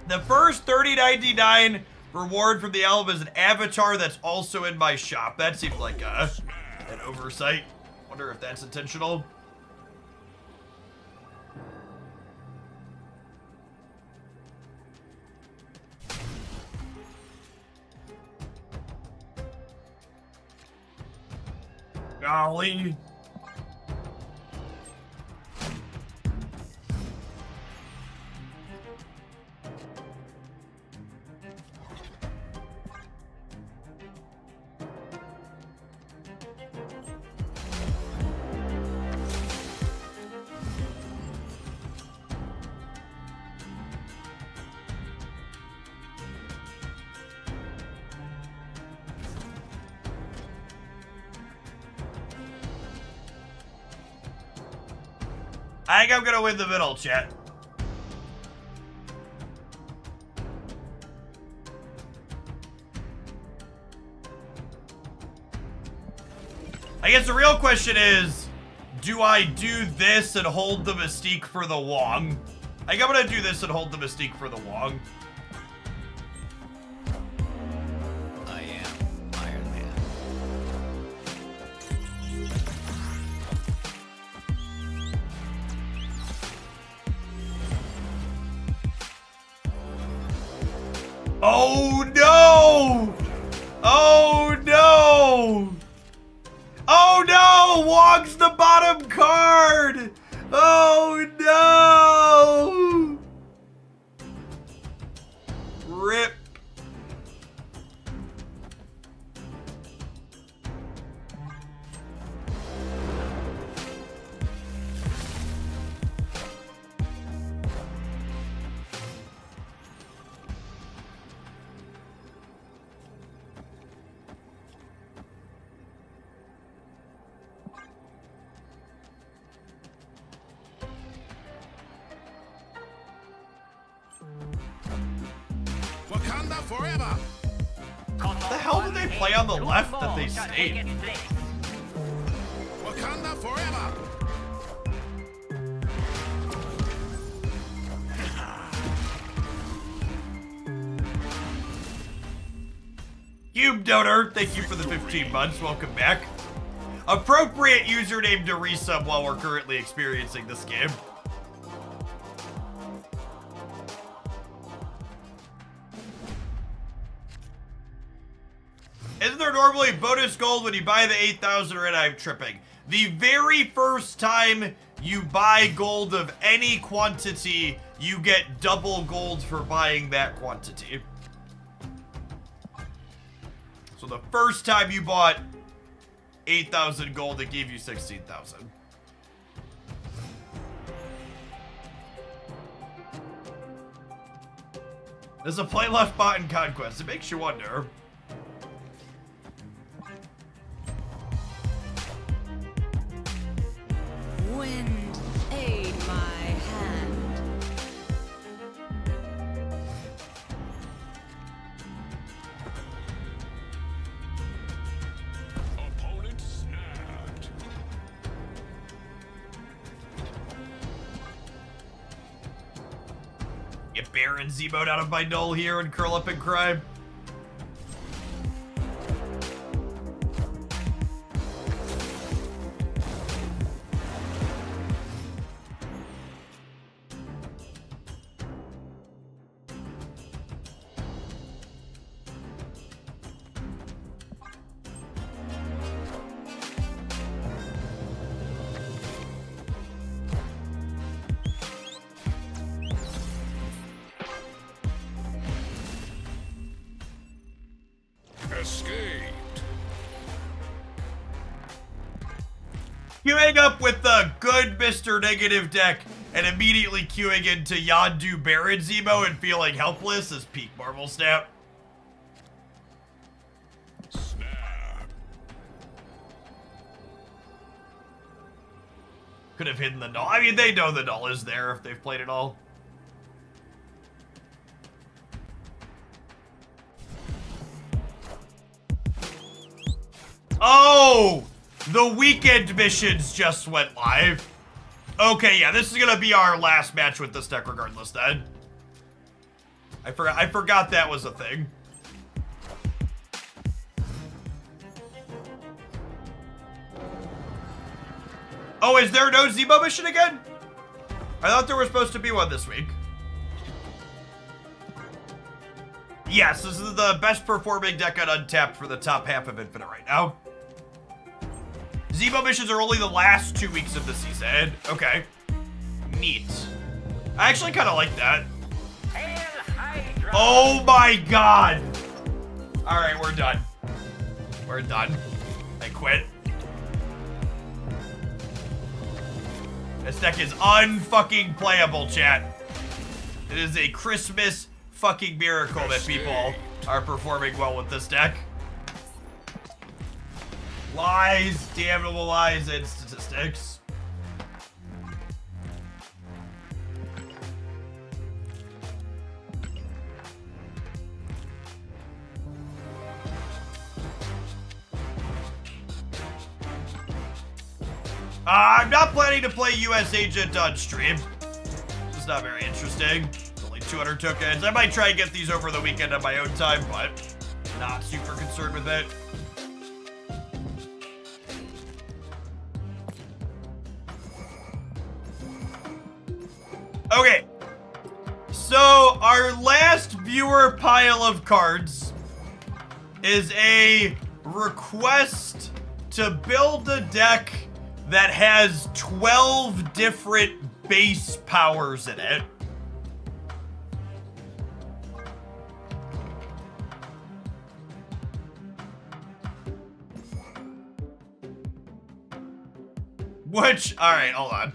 The first $30.99 reward from the album is an avatar that's also in my shop. That seems like an oversight. Wonder if that's intentional. Golly. I think I'm gonna win the middle, chat. I guess the real question is, do I do this and hold the Mystique for the Wong? I think I'm gonna do this and hold the Mystique for the Wong. I am Iron Man. Oh no! Oh no! Oh no! Wong's the bottom card! Oh no! Rip. Wakanda forever! What the hell did they play on the left that they Shall take stayed? its place. Wakanda forever! Cube donor, thank you for the 15 months. Welcome back. Appropriate username to resub while we're currently experiencing this game. Isn't there normally bonus gold when you buy the 8,000 or I'm tripping? The very first time you buy gold of any quantity, you get double gold for buying that quantity. So the first time you bought 8,000 gold, it gave you 16,000. There's a play left bot in Conquest. It makes you wonder. Wind, aid my hand. Opponent snapped. Get Baron Z-mode out of my null here and curl up in crime. Escaped. Queuing up with the good Mr. Negative deck and immediately queuing into Yondu Baron Zemo and feeling helpless is peak Marvel Snap. Snap. Could have hidden the null. I mean, they know the null is there if they've played it all. Oh! The weekend missions just went live. Okay, yeah, this is gonna be our last match with this deck regardless then. I forgot that was a thing. Oh, is there no Zebo mission again? I thought there was supposed to be one this week. Yes, this is the best performing deck on Untapped for the top half of Infinite right now. Zebo missions are only the last 2 weeks of the season. Okay. Neat. I actually kind of like that. Oh my god! Alright, we're done. We're done. I quit. This deck is unfucking playable, chat. It is a Christmas fucking miracle that people are performing well with this deck. Lies, damnable lies, and statistics. I'm not planning to play US Agent on stream. It's not very interesting. It's only 200 tokens. I might try and get these over the weekend on my own time, but not super concerned with it. Okay. So our last viewer pile of cards is a request to build a deck that has 12 different base powers in it. Which, alright, hold on.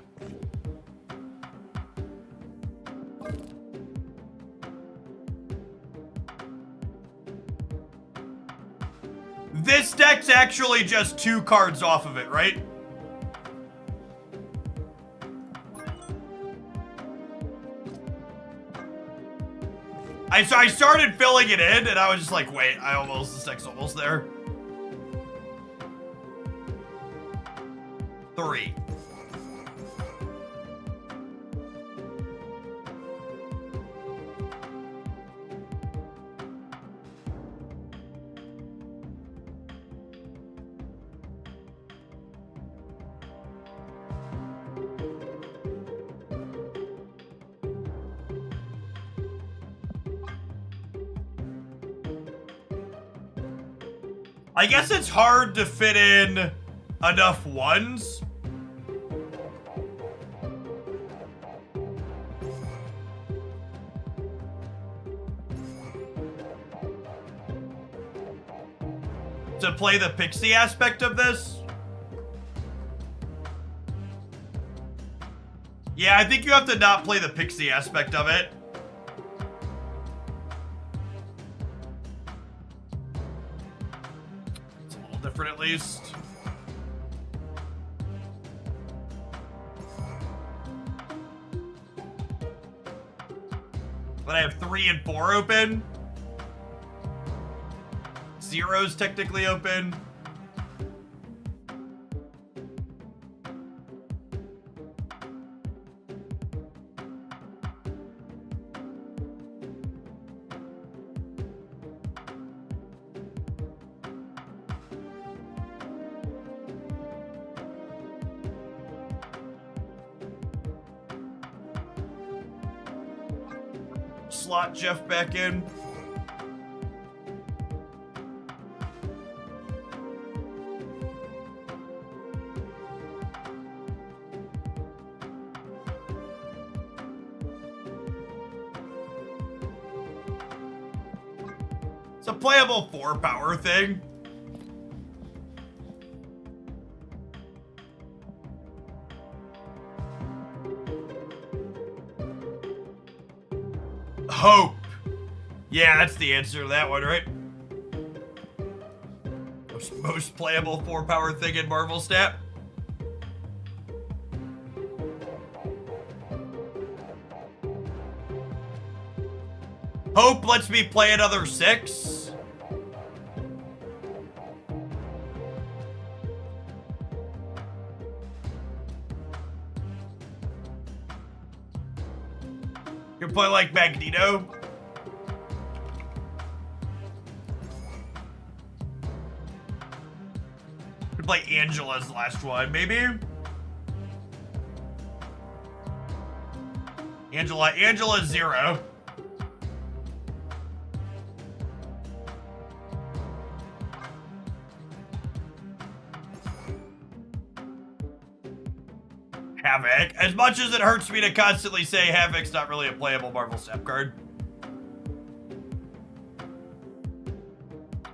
This deck's actually just 2 cards off of it, right? I started filling it in, and I was just like, wait, this deck's almost there. 3. I guess it's hard to fit in enough ones. To play the Pixie aspect of this. Yeah, I think you have to not play the Pixie aspect of it. It's a little different at least. But I have 3 and 4 open. 0's technically open. Slot Jeff back in. It's a playable 4 power thing. Hope. Yeah, that's the answer to that one, right? Most playable 4 power thing in Marvel Stat. Hope lets me play another 6. You can play like Magneto. Could play Angela's last one, maybe? Angela 0. Havoc. As much as it hurts me to constantly say Havoc's not really a playable Marvel Snap card.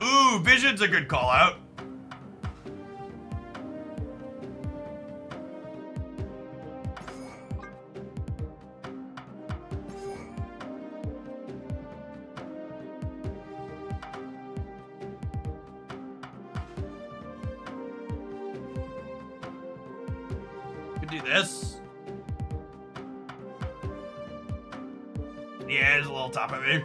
Ooh, Vision's a good call out. Do this. Yeah, it's a little top of me.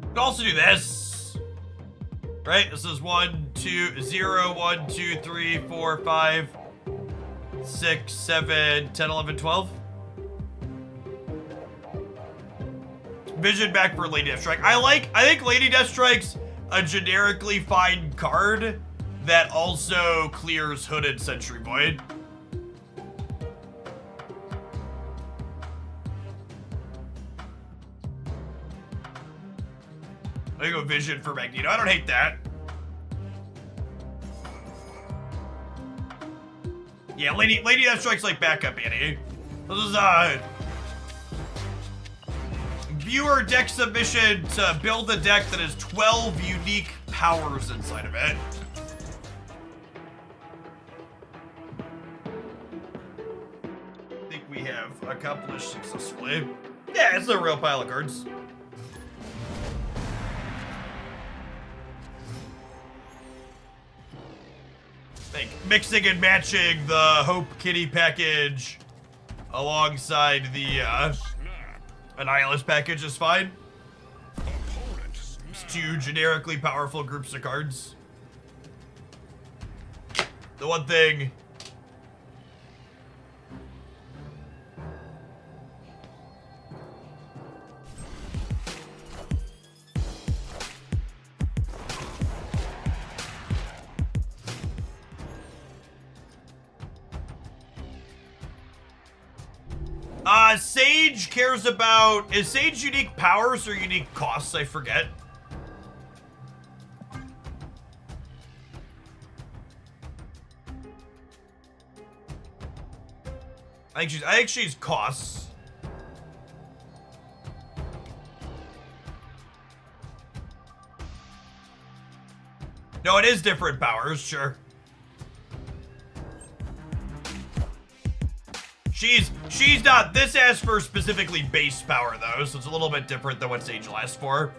Could also do this. Right, this is 1, 2, 0, 1, 2, 3, 4, 5, 6, 7, 10, 11, 12. Vision back for Lady Death Strike. I think Lady Death Strike's a generically fine card that also clears Hooded Sentry Void. I go Vision for Magneto. I don't hate that. Yeah, Lady Death Strike's like backup Annie. This is viewer deck submission to build a deck that has 12 unique powers inside of it. I think we have accomplished successfully. Yeah, it's a real pile of cards. Like mixing and matching the Hope Kitty package alongside the Annihilus package is fine. It's two generically powerful groups of cards. The one thing Sage cares about, is Sage unique powers or unique costs? I forget. I think she's costs. No, it is different powers, sure. She's not, this asks for specifically base power though, so it's a little bit different than what Sage asks for.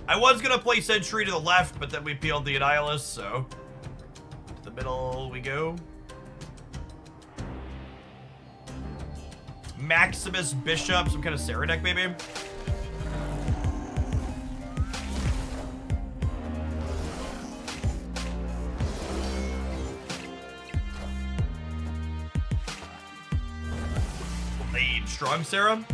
I was gonna play Sentry to the left, but then we peeled the Annihilus, so to the middle we go. Maximus Bishop, some kind of Sarah deck maybe. Blade Strong Sarah.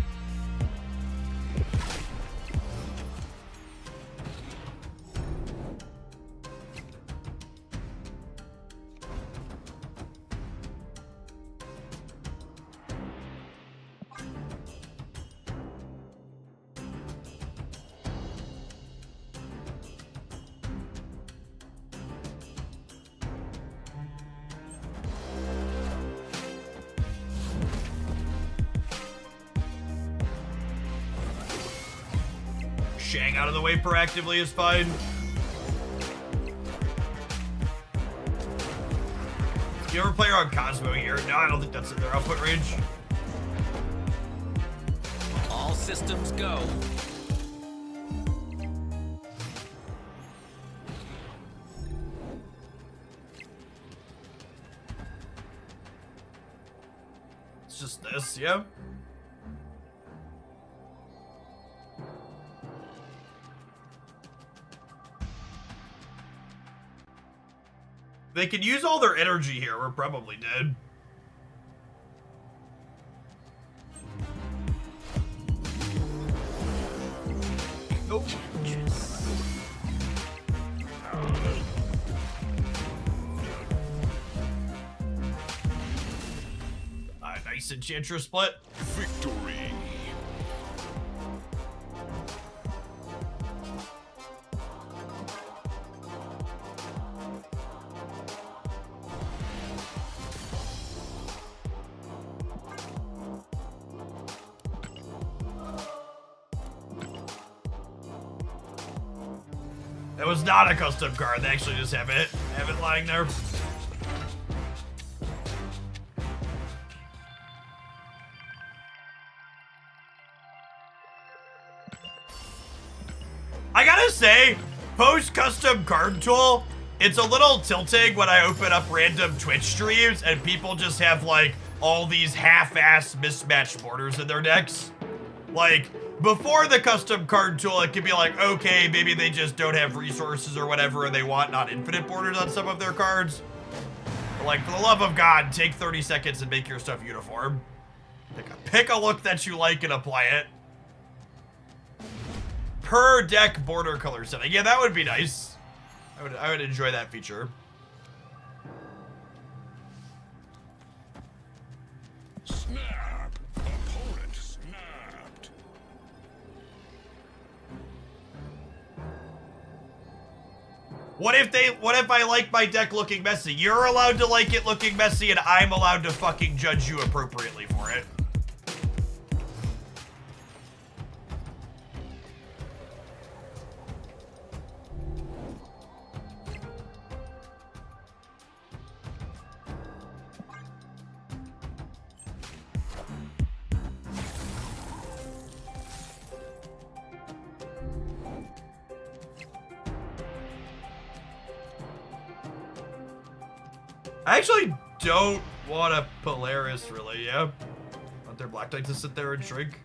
Shang out of the way proactively is fine. You ever play around Cosmo here? No, I don't think that's in their output range. systems go. It's just this, yeah? They could use all their energy here. We're probably dead. Nope. Nice enchantress split. Victory. That was not a custom card. They actually just have it lying there. I gotta say, post custom card tool, it's a little tilting when I open up random Twitch streams and people just have like all these half-ass mismatched borders in their decks. Like, before the custom card tool, it could be like, okay, maybe they just don't have resources or whatever and they want not infinite borders on some of their cards. But like, for the love of God, take 30 seconds and make your stuff uniform. Pick a look that you like and apply it. Per deck border color setting. Yeah, that would be nice. I would enjoy that feature. Snap. Opponent snapped. What if I like my deck looking messy? You're allowed to like it looking messy and I'm allowed to fucking judge you appropriately for it. I actually don't want a Polaris, really, yeah? Want their Black Knight to sit there and shrink?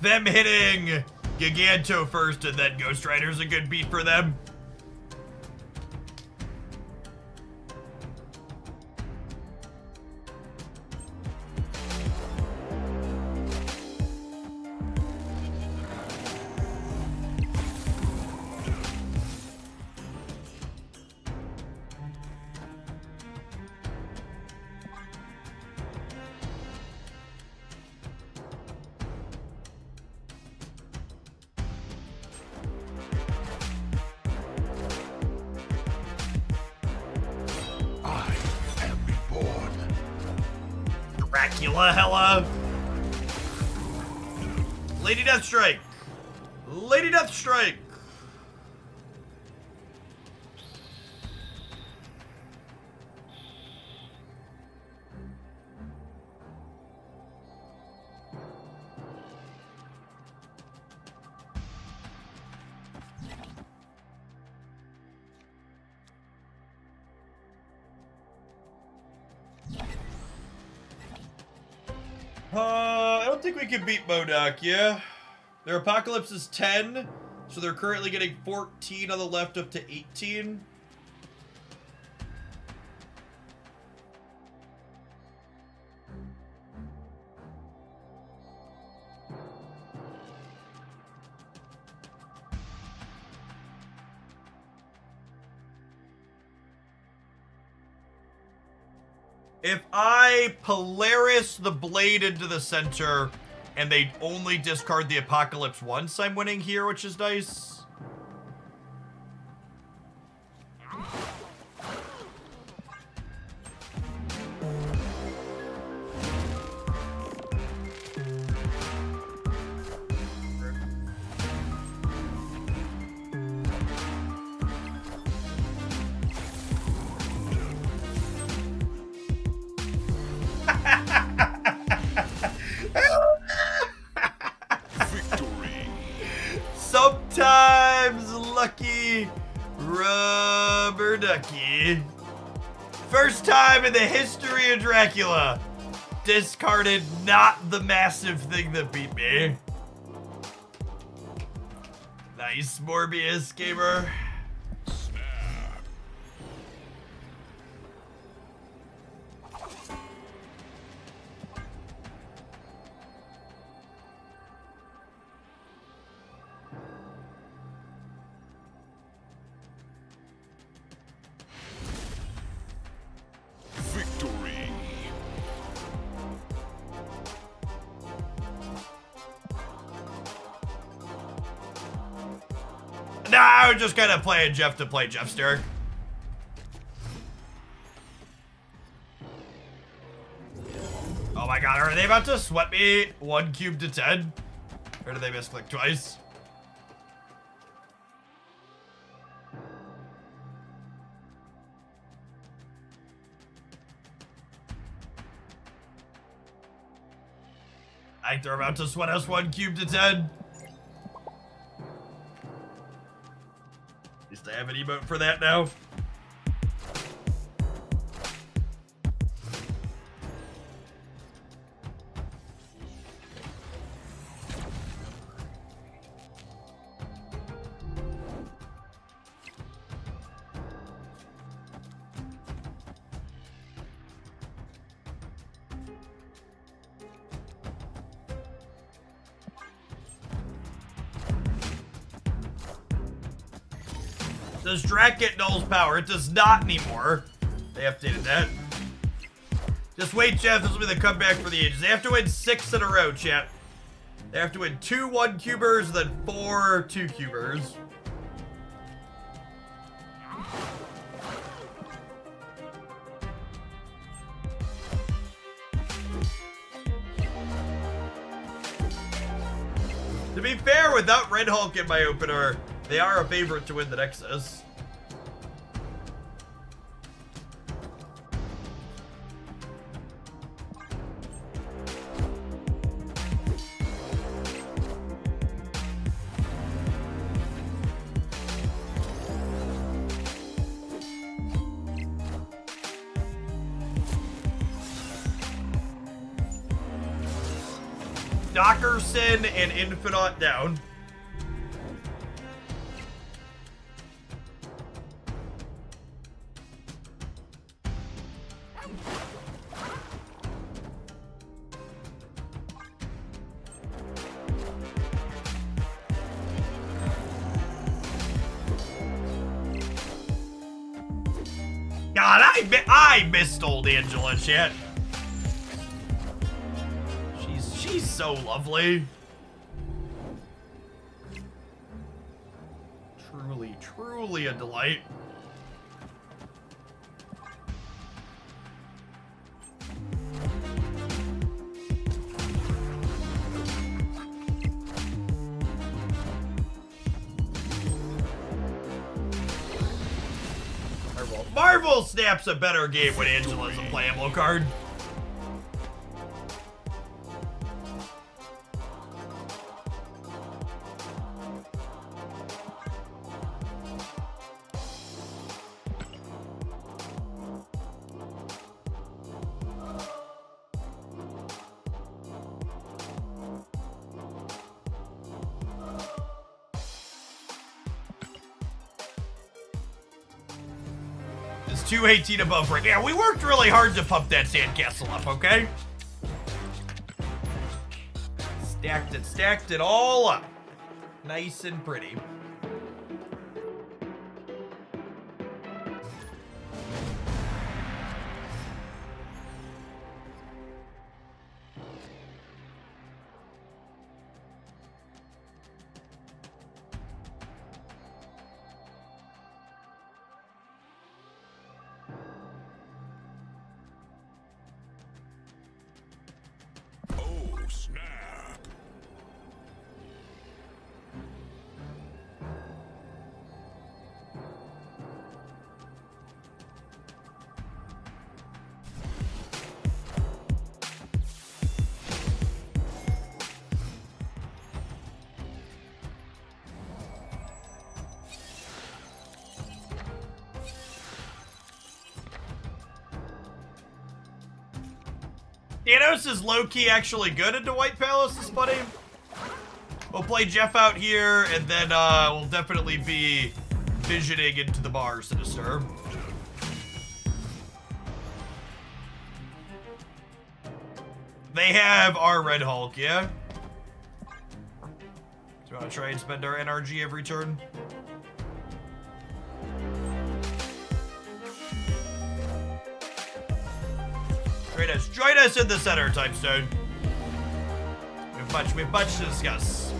Them hitting Giganto first and then Ghost Rider's a good beat for them. Dracula, Hela. Lady Death Strike. Lady Death Strike. I don't think we can beat Modok, yeah? Their Apocalypse is 10, so they're currently getting 14 on the left up to 18. If I Polaris the blade into the center and they only discard the Apocalypse once, I'm winning here, which is nice. Kentucky. First time in the history of Dracula. Discarded not the massive thing that beat me. Nice, Morbius, gamer. Snap. Victory. Nah, we're just kind of playing Jeff to play Jeffster. Oh my god, are they about to sweat me 1 cube to 10? Or did they misclick twice? I think they're about to sweat us 1 cube to 10. At least I have an emote for that now. Does Drac get Null's power? It does not anymore. They updated that. Just wait, Jeff. This will be the comeback for the ages. They have to win 6 in a row, chat. They have to win 2 1-cubers, then 4 2-cubers. To be fair, without Red Hulk in my opener, they are a favorite to win the Nexus. Dockerson and Infinite down. God, I missed old Angela, chat. She's so lovely. Truly, truly a delight. Marvel Snap's a better game when Angela's a playable card. It's 218 above right now. We worked really hard to pump that sandcastle up, okay? Stacked it all up. Nice and pretty. Thanos is low-key actually good into White Palace, is funny. We'll play Jeff out here, and then we'll definitely be visioning into the bar, Sinister. They have our Red Hulk, yeah? Do you want to try and spend our NRG every turn? Join us in the center, Timestone. We have much to discuss.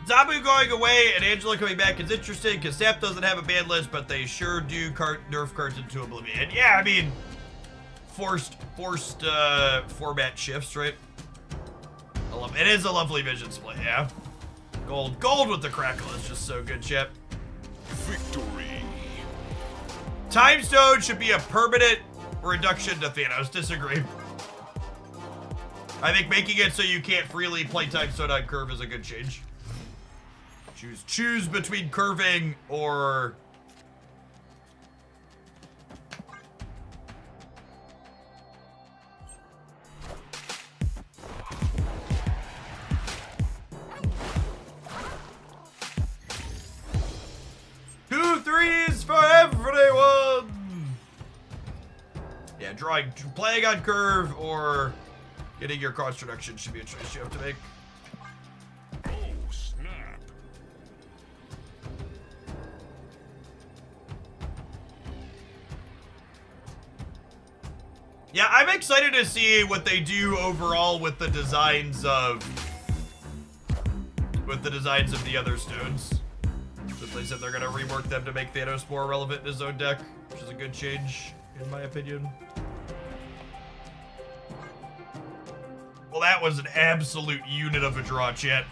Zabu going away and Angela coming back is interesting because Sap doesn't have a ban list, but they sure do nerf cards into oblivion. Yeah, I mean, forced format shifts, right? It is a lovely vision split, yeah. Gold with the crackle is just so good, Chip. Victory. Time Stone should be a permanent reduction to Thanos. Disagree. I think making it so you can't freely play Time Stone on curve is a good change. Choose between curving or... Two threes for everyone! Yeah, playing on curve or getting your cost reduction should be a choice you have to make. Oh, snap. Yeah, I'm excited to see what they do overall with the designs of the other stones. Since they said they're gonna rework them to make Thanos more relevant in his own deck, which is a good change, in my opinion. Well, that was an absolute unit of a draw, chat.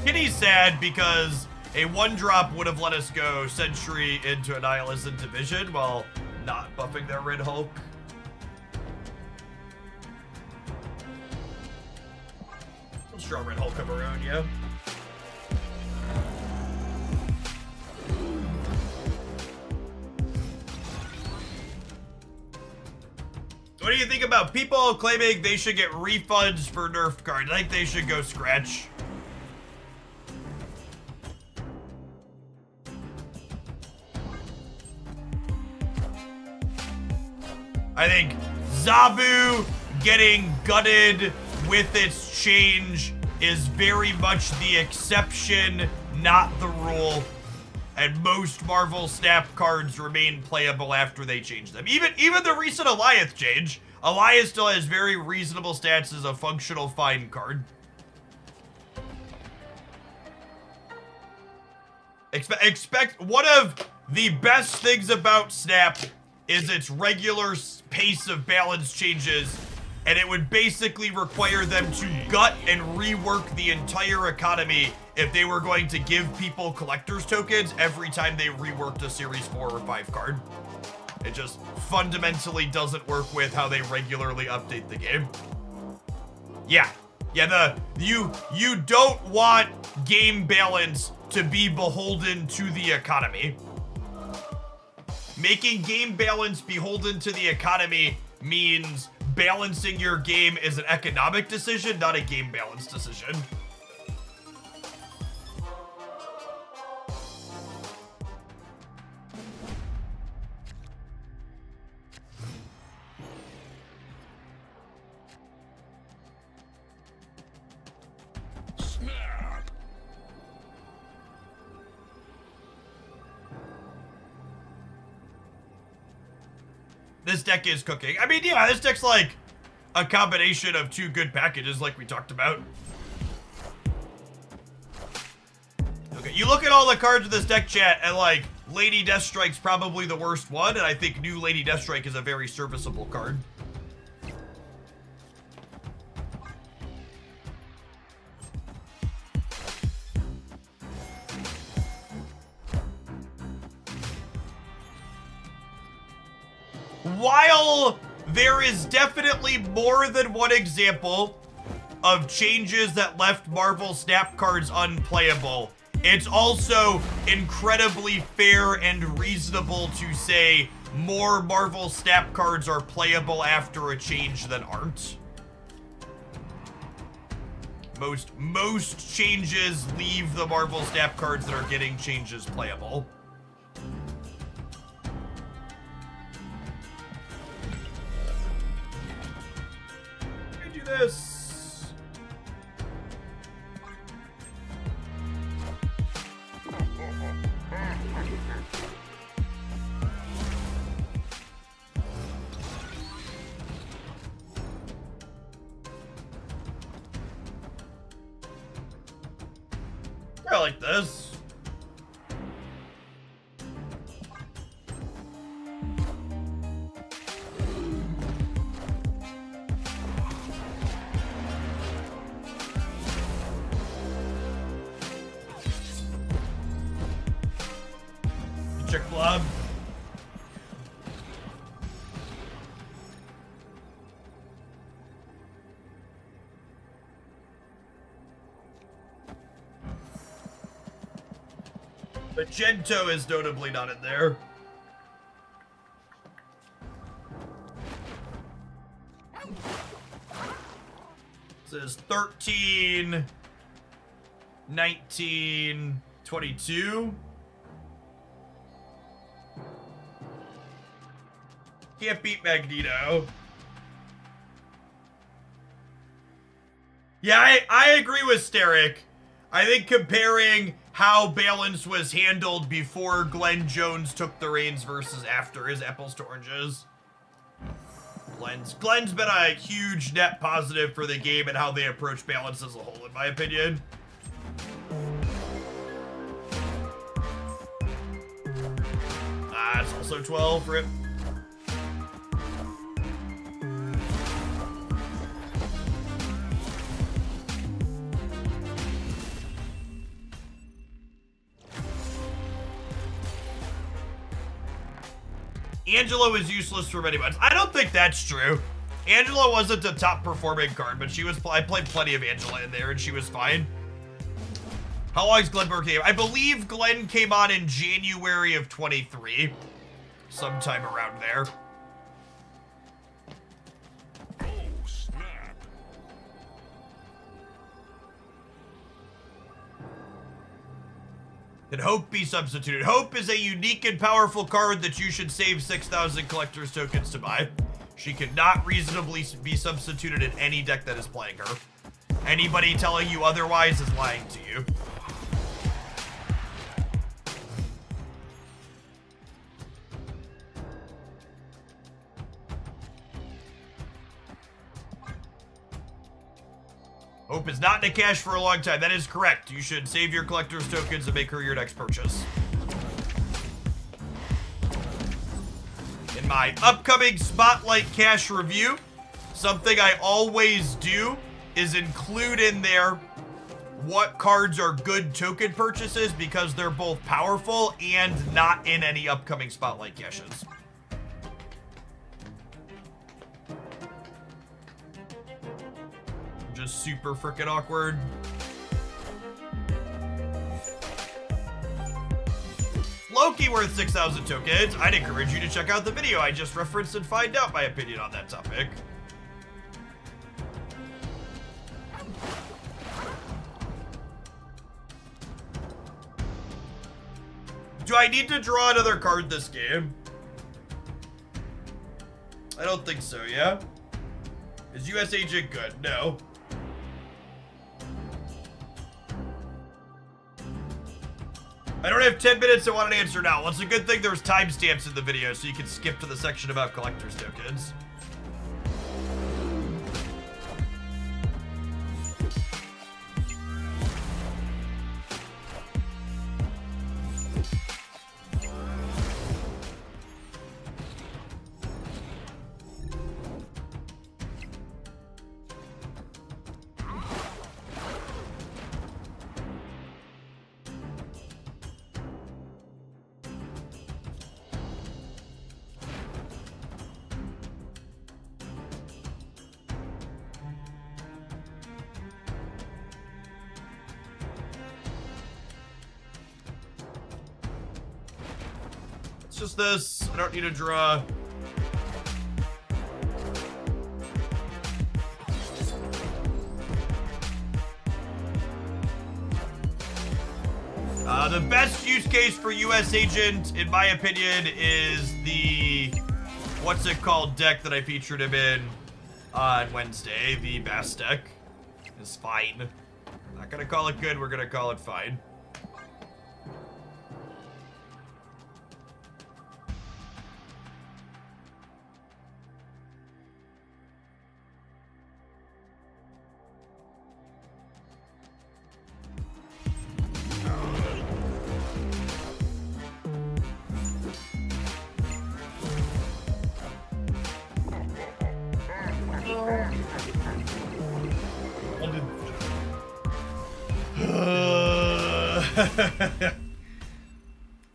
Kitty's sad because a 1-drop would have let us go Sentry into Annihilus into Vision while not buffing their Red Hulk. Let's draw Red Hulk of our own, yeah? What do you think about people claiming they should get refunds for nerf cards? I think they should go scratch. I think Zabu getting gutted with its change is very much the exception, not the rule. And most Marvel Snap cards remain playable after they change them. Even the recent Elias change. Elias still has very reasonable stats as a functional fine card. Expect one of the best things about Snap is its regular pace of balance changes, and it would basically require them to gut and rework the entire economy if they were going to give people collector's tokens every time they reworked a Series 4 or 5 card. It just fundamentally doesn't work with how they regularly update the game. Yeah, you don't want game balance to be beholden to the economy. Making game balance beholden to the economy means balancing your game is an economic decision, not a game balance decision. Snap. This deck is cooking. I mean, yeah, this deck's like a combination of two good packages like we talked about. You look at all the cards in this deck, chat, and like Lady Death Strike's probably the worst one, and I think new Lady Death Strike is a very serviceable card. While there is definitely more than one example of changes that left Marvel Snap cards unplayable, it's also incredibly fair and reasonable to say more Marvel Snap cards are playable after a change than aren't. Most changes leave the Marvel Snap cards that are getting changes playable. This. I like this. Club. Magento is notably not in there. This is 13, 19, 22. Can't beat Magneto. Yeah, I agree with Steric. I think comparing how balance was handled before Glenn Jones took the reins versus after is apples to oranges. Glenn's been a huge net positive for the game and how they approach balance as a whole, in my opinion. It's also 12 for him. Angela was useless for many months. I don't think that's true. Angela wasn't a top performing card, but I played plenty of Angela in there and she was fine. How long is Glenn came? I believe Glenn came on in January of 23. Sometime around there. Oh, snap. Can Hope be substituted? Hope is a unique and powerful card that you should save 6,000 collector's tokens to buy. She cannot reasonably be substituted in any deck that is playing her. Anybody telling you otherwise is lying to you. Hope is not in a cache for a long time. That is correct. You should save your collector's tokens and make her your next purchase. In my upcoming Spotlight cache review, something I always do is include in there what cards are good token purchases because they're both powerful and not in any upcoming Spotlight caches. Just super freaking awkward. Loki worth 6,000 tokens. I'd encourage you to check out the video I just referenced and find out my opinion on that topic. Do I need to draw another card this game? I don't think so, yeah? Is US Agent good? No. I don't have 10 minutes. I want an answer now. Well, it's a good thing there's timestamps in the video so you can skip to the section about collector's tokens. It's just this. I don't need to draw. The best use case for US Agent, in my opinion, is the, what's it called, deck that I featured him in on Wednesday. The Bass deck is fine. Not gonna call it good, we're gonna call it fine.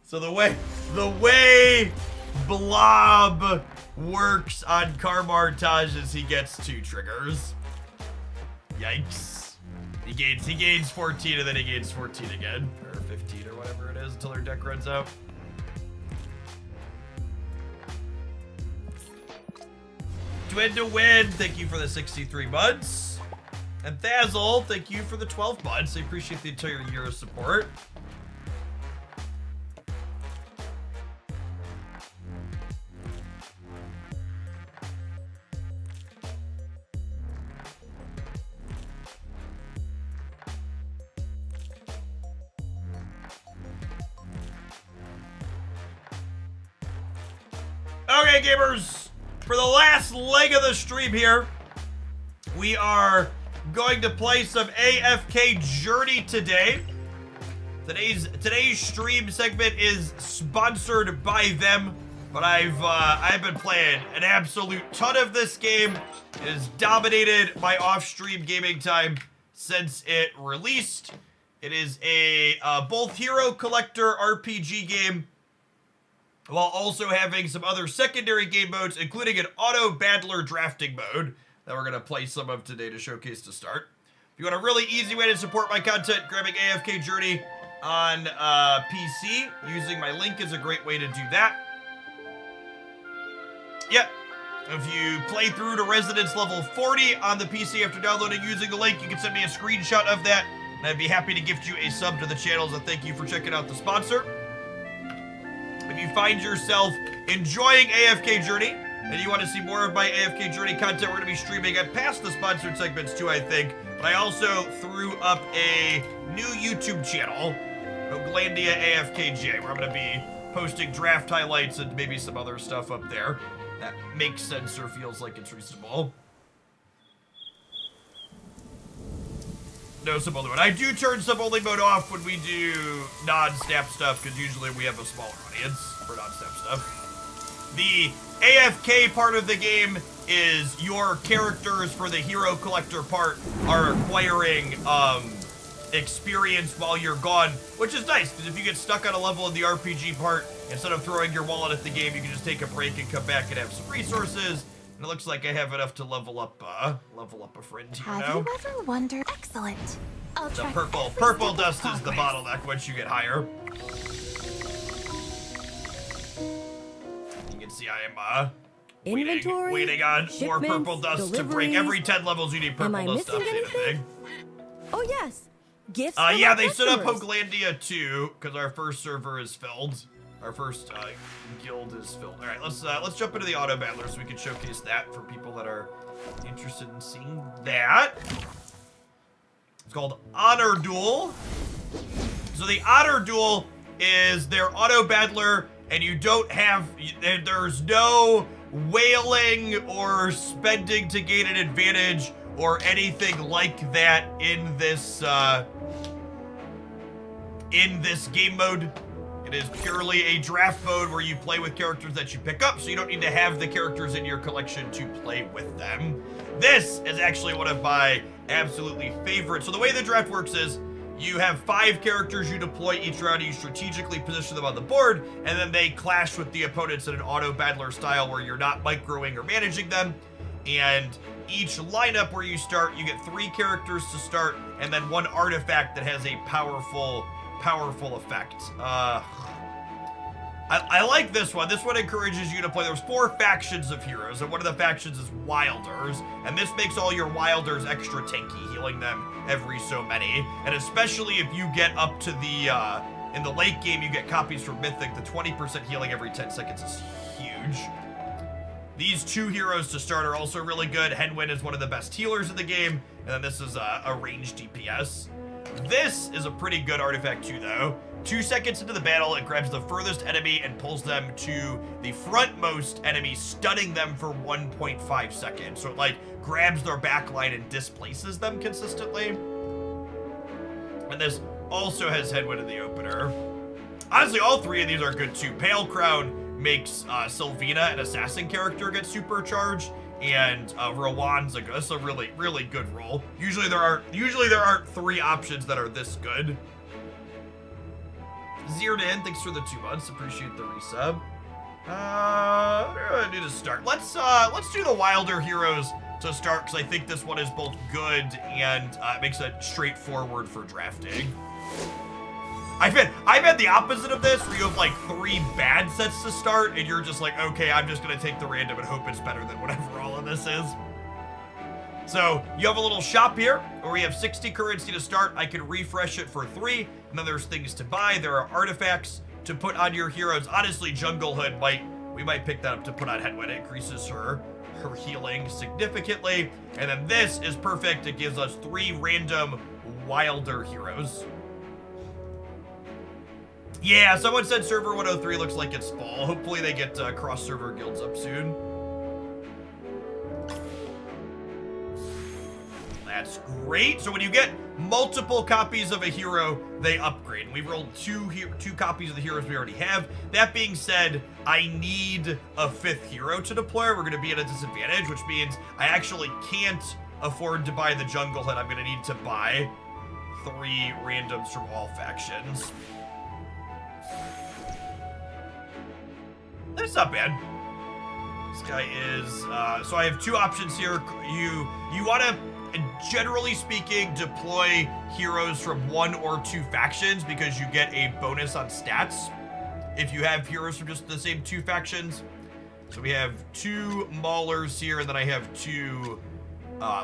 So the way Blob works on Karmartage is he gets 2 triggers. Yikes. He gains 14 and then he gains 14 again. Or 15 or whatever it is until their deck runs out. Twin to Win, thank you for the 63 months. And Thazzle, thank you for the 12 months. I appreciate the entire year of support. Okay, gamers, for the last leg of the stream here, we are going to play some AFK Journey today. Today's stream segment is sponsored by them, but I've been playing an absolute ton of this game. It has dominated my off-stream gaming time since it released. It is a both hero collector RPG game, while also having some other secondary game modes, including an auto battler drafting mode that we're gonna play some of today to showcase to start. If you want a really easy way to support my content, grabbing AFK Journey on PC, using my link is a great way to do that. Yep. If you play through to Residence level 40 on the PC after downloading using the link, you can send me a screenshot of that, and I'd be happy to gift you a sub to the channel as a thank you for checking out the sponsor. If you find yourself enjoying AFK Journey and you want to see more of my AFK Journey content, we're going to be streaming at past the sponsored segments too, I think. But I also threw up a new YouTube channel, Oglandia AFKJ, where I'm going to be posting draft highlights and maybe some other stuff up there that makes sense or feels like it's reasonable. No sub-only mode. I do turn sub-only mode off when we do non-snap stuff, because usually we have a smaller audience for non-snap stuff. The AFK part of the game is your characters for the hero collector part are acquiring experience while you're gone, which is nice, because if you get stuck on a level in the RPG part, instead of throwing your wallet at the game, you can just take a break and come back and have some resources. And it looks like I have enough to level up a friend here now. Have you ever wondered? Excellent. I'll The try purple dust is the bottleneck once you get higher. You can see I am Inventory, waiting on more purple dust to break. Every 10 levels you need Am purple I dust to missing update a thing. Oh yes, gifts. Yeah, they stood up Hoglandia too, because our first server is filled. Our first guild is filled. All right, let's jump into the auto battler so we can showcase that for people that are interested in seeing that. It's called Honor Duel. So the Honor Duel is their auto battler, and you don't have, there's no wailing or spending to gain an advantage or anything like that in this game mode. It is purely a draft mode where you play with characters that you pick up, so you don't need to have the characters in your collection to play with them. This is actually one of my absolutely favorites. So the way the draft works is you have 5 characters you deploy each round, you strategically position them on the board, and then they clash with the opponents in an auto battler style where you're not microing or managing them. And each lineup where you start, you get 3 characters to start, and then 1 artifact that has a powerful effect. I like this one. This one encourages you to play. There's 4 factions of heroes, and one of the factions is Wilders, and this makes all your Wilders extra tanky, healing them every so many. And especially if you get up to the, in the late game, you get copies from Mythic, the 20% healing every 10 seconds is huge. These 2 heroes to start are also really good. Henwin is one of the best healers in the game, and then this is a ranged DPS. This is a pretty good artifact too, though. 2 seconds into the battle, it grabs the furthest enemy and pulls them to the frontmost enemy, stunning them for 1.5 seconds. So it, like, grabs their backline and displaces them consistently. And this also has Headwind in the opener. Honestly, all 3 of these are good too. Pale Crown makes Sylvina, an assassin character, get supercharged. And Rowan's a really, really good role. Usually there aren't 3 options that are this good. Zirdan, thanks for the 2 months. Appreciate the resub. What do I do to start? Let's do the Wilder heroes to start, because I think this one is both good and makes it straightforward for drafting. I've had the opposite of this, where you have like 3 bad sets to start, and you're just like, okay, I'm just gonna take the random and hope it's better than whatever all of this is. So you have a little shop here where we have 60 currency to start. I can refresh it for 3, and then there's things to buy. There are artifacts to put on your heroes. Honestly, Jungle Hood we might pick that up to put on Headwind. It increases her healing significantly. And then this is perfect. It gives us 3 random Wilder heroes. Yeah, someone said server 103 looks like it's full. Hopefully they get cross-server guilds up soon. That's great. So when you get multiple copies of a hero, they upgrade. And we rolled 2 copies of the heroes we already have. That being said, I need a 5th hero to deploy. We're going to be at a disadvantage, which means I actually can't afford to buy the Jungle Hood. I'm going to need to buy 3 randoms from all factions. That's not bad. This guy is, so I have 2 options here. You want to, generally speaking, deploy heroes from 1 or 2 factions because you get a bonus on stats if you have heroes from just the same 2 factions. So we have 2 Maulers here, and then I have 2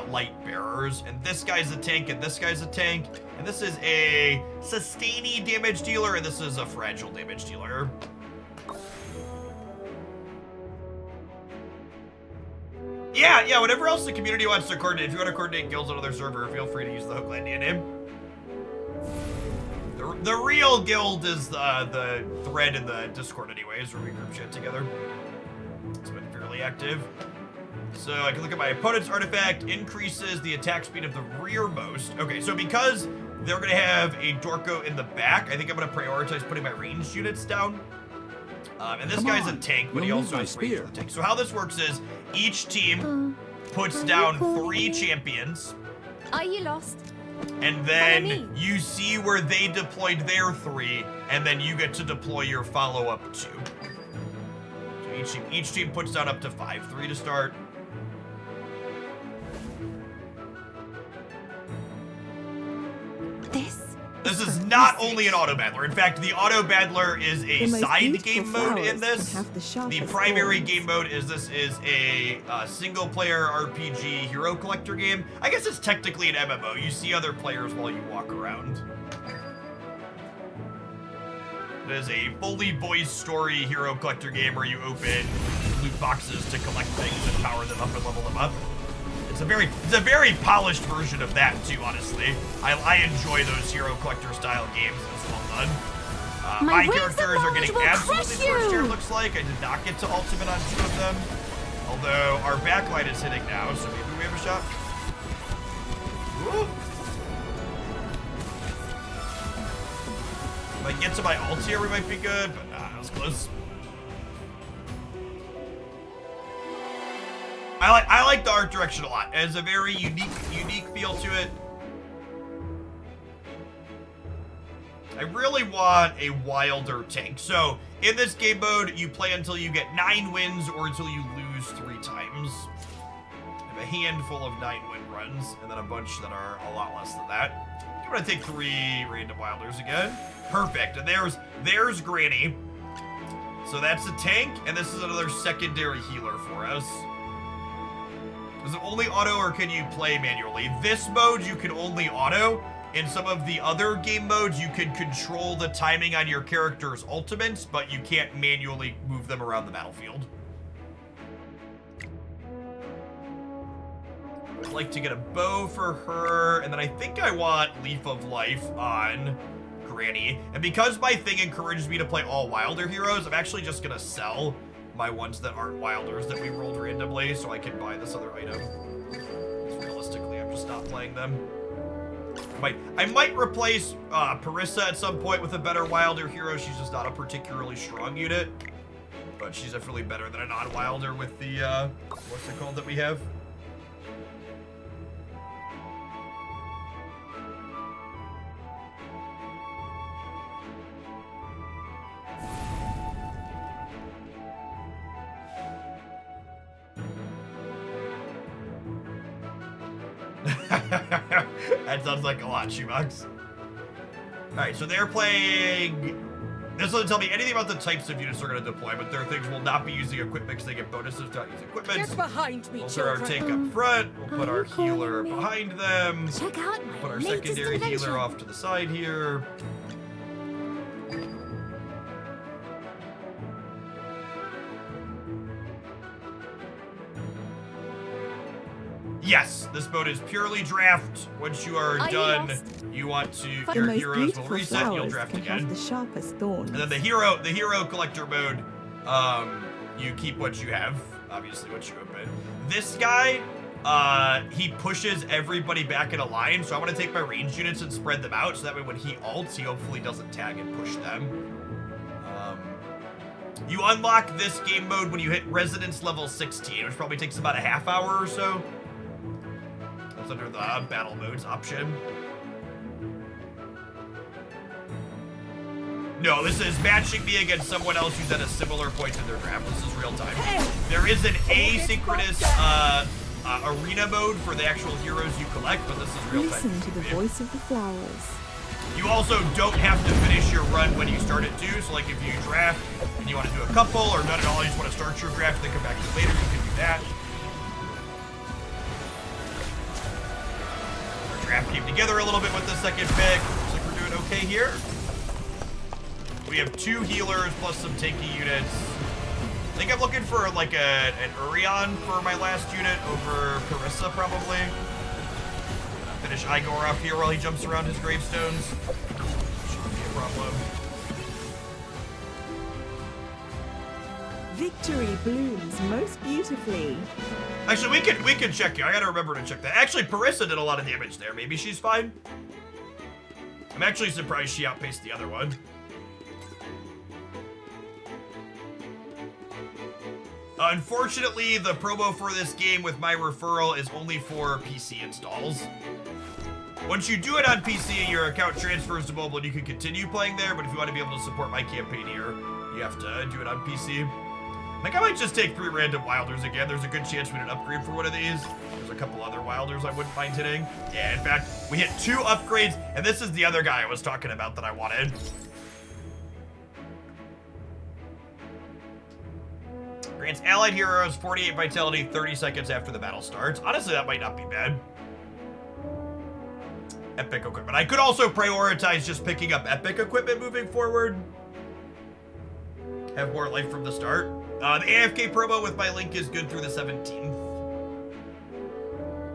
Light Bearers. And this guy's a tank, and this guy's a tank. And this is a Sustainy damage dealer, and this is a Fragile damage dealer. Yeah, whatever else the community wants to coordinate. If you want to coordinate guilds on other server, feel free to use the Hookland name. The real guild is the thread in the Discord anyways, where we group chat together. It's been fairly active. So I can look at my opponent's artifact, increases the attack speed of the rearmost. Okay, so because they're going to have a Dorko in the back, I think I'm going to prioritize putting my ranged units down. And this guy's a tank, but he also has range for the tank. So how this works is each team puts down 3 champions. Are you lost? And then you see where they deployed their 3, and then you get to deploy your follow-up 2. So each team puts down up to 5. 3 to start. This is not only an auto battler. In fact, the auto battler is a side game mode in this. The primary game mode is this is a single player RPG hero collector game. I guess it's technically an MMO. You see other players while you walk around. It is a fully voiced story hero collector game where you open loot boxes to collect things and power them up and level them up. It's a very polished version of that too, honestly. I enjoy those hero collector style games. It's well done. My characters are getting absolutely first tier, looks like. I did not get to ultimate on 2 of them. Although our backlight is hitting now, so maybe we have a shot. Woo. If I get to my ult here, we might be good, but nah, that was close. I like the art direction a lot. It has a very unique feel to it. I really want a Wilder tank. So in this game mode, you play until you get 9 wins or until you lose 3 times. I have a handful of 9-win runs, and then a bunch that are a lot less than that. I'm gonna take 3 random Wilders again. Perfect. And there's Granny. So that's a tank, and this is another secondary healer for us. Is it only auto, or can you play manually? This mode, you can only auto. In some of the other game modes, you can control the timing on your character's ultimates, but you can't manually move them around the battlefield. I'd like to get a bow for her, and then I think I want Leaf of Life on Granny. And because my thing encourages me to play all Wilder heroes, I'm actually just gonna sell my ones that aren't Wilders that we rolled randomly so I can buy this other item. Because realistically, I'm just not playing them. I might replace Parissa at some point with a better Wilder hero. She's just not a particularly strong unit. But she's definitely better than a non-Wilder with the, what's it called that we have? That sounds like a lot, Shoebox. Alright, so they're playing... This doesn't tell me anything about the types of units they're going to deploy, but their things will not be using equipment because they get bonuses to not use equipment. Get behind me, We'll put our tank up front, we'll put our healer behind them, Check out my put our latest secondary invention. healer off to the side here. Yes, this mode is purely draft. Once you are done, you want to your heroes will reset, you'll draft again. The sharpest thorns. And then the hero collector mode, you keep what you have, obviously what you open. This guy, he pushes everybody back in a line, so I want to take my ranged units and spread them out, so that way when he ults, he hopefully doesn't tag and push them. You unlock this game mode when you hit Resonance level 16, which probably takes about a half hour or so. That's under the battle modes option. No, this is matching me against someone else who's at a similar point in their draft. This is real time. There is an asynchronous arena mode for the actual heroes you collect, but this is real time. Listen to the voice of the flowers. You also don't have to finish your run when you start it too. So like if you draft and you want to do a couple or none at all, you just want to start your draft and then come back to it later, you can do that. Our draft came together a little bit with the second pick. Looks like we're doing okay here. We have 2 healers plus some tanky units. I think I'm looking for like an Urion for my last unit over Parissa probably. Finish Igor off here while he jumps around his gravestones. Shouldn't be a problem. Victory blooms most beautifully. Actually, we can check here. I gotta remember to check that. Actually, Parissa did a lot of damage there. Maybe she's fine. I'm actually surprised she outpaced the other one. Unfortunately, the promo for this game with my referral is only for PC installs. Once you do it on PC, your account transfers to mobile and you can continue playing there, but if you want to be able to support my campaign here, you have to do it on PC. I think I might just take 3 random Wilders again. There's a good chance we did an upgrade for one of these. There's a couple other Wilders I wouldn't mind hitting. Yeah, in fact, we hit 2 upgrades, and this is the other guy I was talking about that I wanted. Grants allied heroes 48 vitality 30 seconds after the battle starts. Honestly, that might not be bad. Epic equipment. I could also prioritize just picking up epic equipment moving forward. Have more life from the start. The AFK promo with my link is good through the 17th.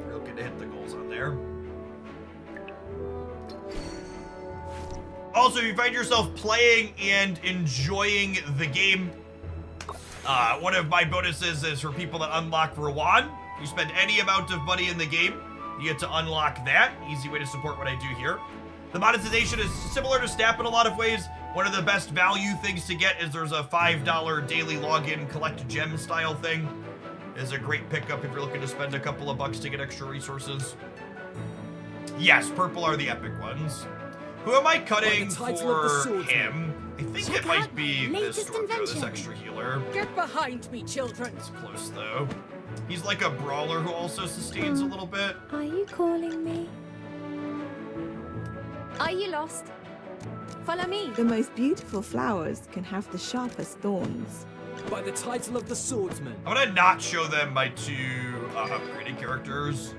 Real good to hit the goals on there. Also, if you find yourself playing and enjoying the game, one of my bonuses is for people that unlock Rowan. You spend any amount of money in the game, you get to unlock that. Easy way to support what I do here. The monetization is similar to Snap in a lot of ways. One of the best value things to get is there's a $5 daily login collect gem style thing. It's a great pickup if you're looking to spend a couple of bucks to get extra resources. Yes, purple are the epic ones. Who am I cutting for him? I think it might be this Stormgo, this extra healer. Get behind me, children. It's close though. He's like a brawler who also sustains a little bit. Are you calling me? Are you lost? Follow me. The most beautiful flowers can have the sharpest thorns. By the title of the swordsman. I'm gonna not show them my two upgraded characters.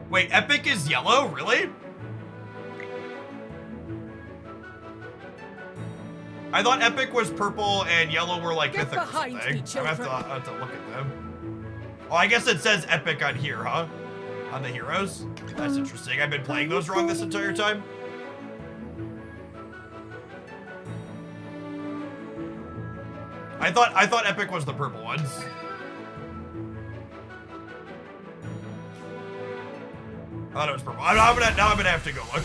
Wait, Epic is yellow? Really? I thought Epic was purple and yellow were like Get mythic or behind something. me, I have to look at them. Oh, I guess it says Epic on here, huh? On the heroes? That's interesting. I've been playing those wrong this entire time. I thought Epic was the purple ones. I thought it was purple. Now I'm gonna have to go look.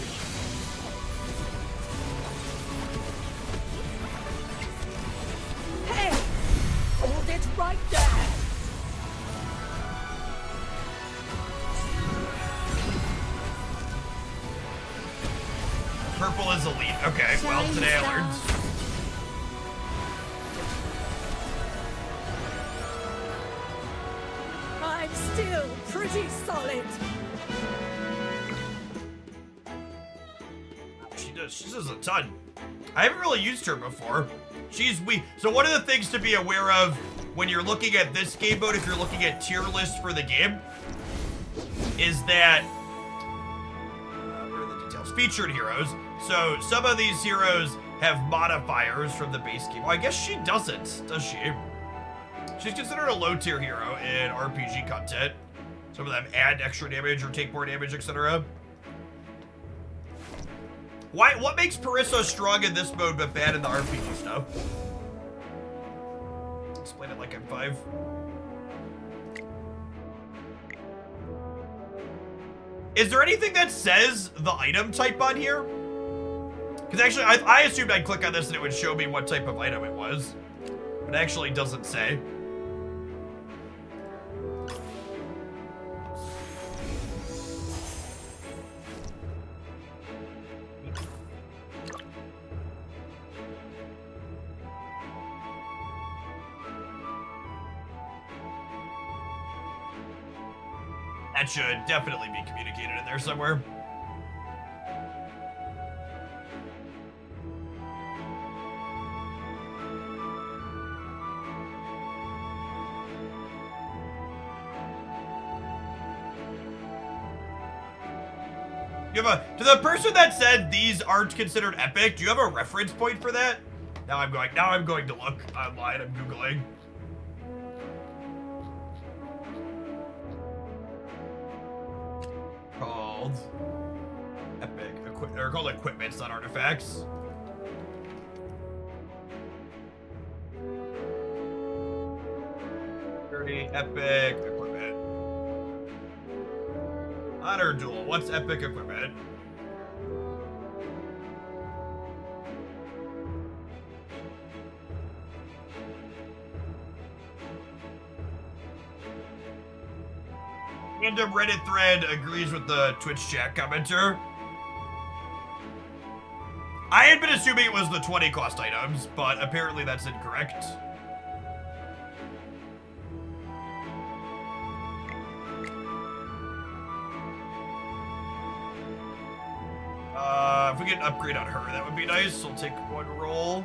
Hey! Hold it right there! Purple is elite. Okay, well, today I learned. I'm still pretty solid. She does a ton. I haven't really used her before. She's weak. So one of the things to be aware of when you're looking at this game mode, if you're looking at tier lists for the game, is that where are the details? Featured heroes. So some of these heroes have modifiers from the base game. Well, I guess she doesn't, does she? She's considered a low tier hero in RPG content. Some of them add extra damage or take more damage, etc. What makes Parissa strong in this mode but bad in the RPG stuff? Explain it like I'm 5. Is there anything that says the item type on here? Because actually, I assumed I'd click on this and it would show me what type of item it was. But it actually doesn't say. That should definitely be communicated in there somewhere. You have to the person that said these aren't considered epic, do you have a reference point for that? Now I'm going to look online, I'm Googling. Called epic they're called equipments, not artifacts. Dirty epic equipment. Honor Duel. What's epic equipment? Random Reddit thread agrees with the Twitch chat commenter. I had been assuming it was the 20 cost items, but apparently that's incorrect. If we get an upgrade on her, that would be nice. I'll take one roll.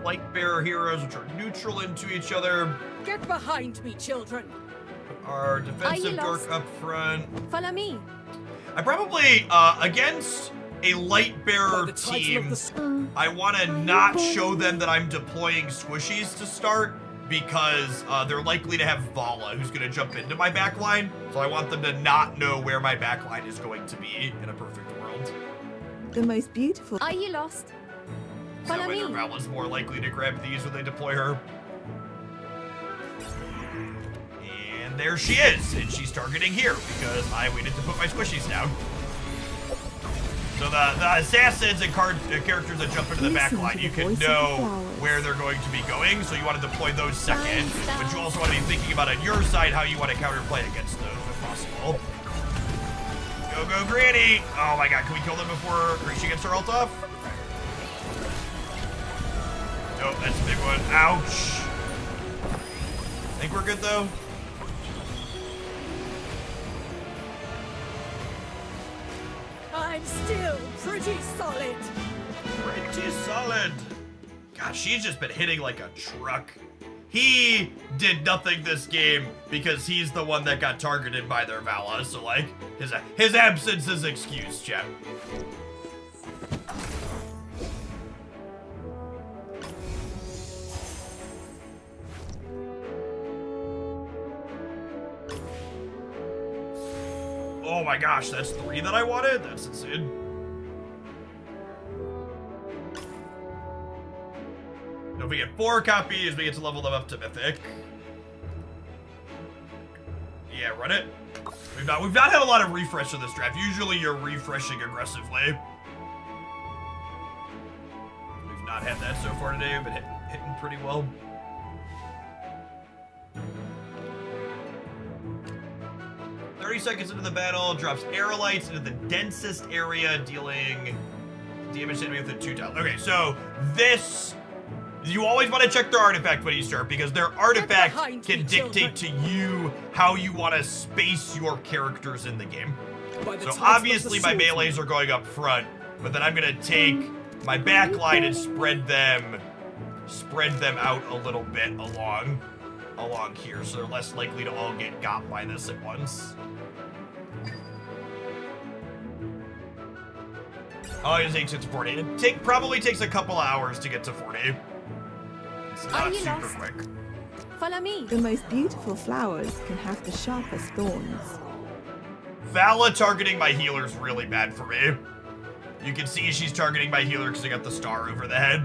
Light bearer heroes, which are neutral into each other. Get behind me, children. Our defensive dork lost? up front. Follow me. I probably, against a light bearer team, I want to not show them that I'm deploying squishies to start because they're likely to have Vala, who's going to jump into my backline. So I want them to not know where my backline is going to be in a perfect world. The most beautiful. Are you lost? Follow That way me. their Vala's more likely to grab these when they deploy her. And there she is, and she's targeting here because I waited to put my squishies down. So the assassins and characters that jump into the back line, you can know where they're going to be going, so you want to deploy those second, but you also want to be thinking about on your side how you want to counterplay against those if possible. Go, Granny! Oh my god, can we kill them before she gets her ult off? Nope, that's a big one. Ouch! Think we're good though? I'm still pretty solid. Pretty solid. God, she's just been hitting like a truck. He did nothing this game because he's the one that got targeted by their Vala, so like, his absence is excused, chat. Oh my gosh, that's 3 that I wanted? That's insane. So if we get 4 copies, we get to level them up to Mythic. Yeah, run it. We've not had a lot of refresh in this draft. Usually you're refreshing aggressively. We've not had that so far today. We've been hitting pretty well. Seconds into the battle, drops aerolites into the densest area, dealing damage to enemy within 2 tiles. Okay, so this, you always want to check their artifact when you start, because their artifact can dictate to you how you want to space your characters in the game. So obviously my melees are going up front, but then I'm gonna take my back line and spread them out a little bit along here, so they're less likely to all get got by this at once. Oh, it takes it to 40. It probably takes a couple of hours to get to 40. It's not super quick. Follow me. The most beautiful flowers can have the sharpest thorns. Vala targeting my healer is really bad for me. You can see she's targeting my healer because I got the star over the head.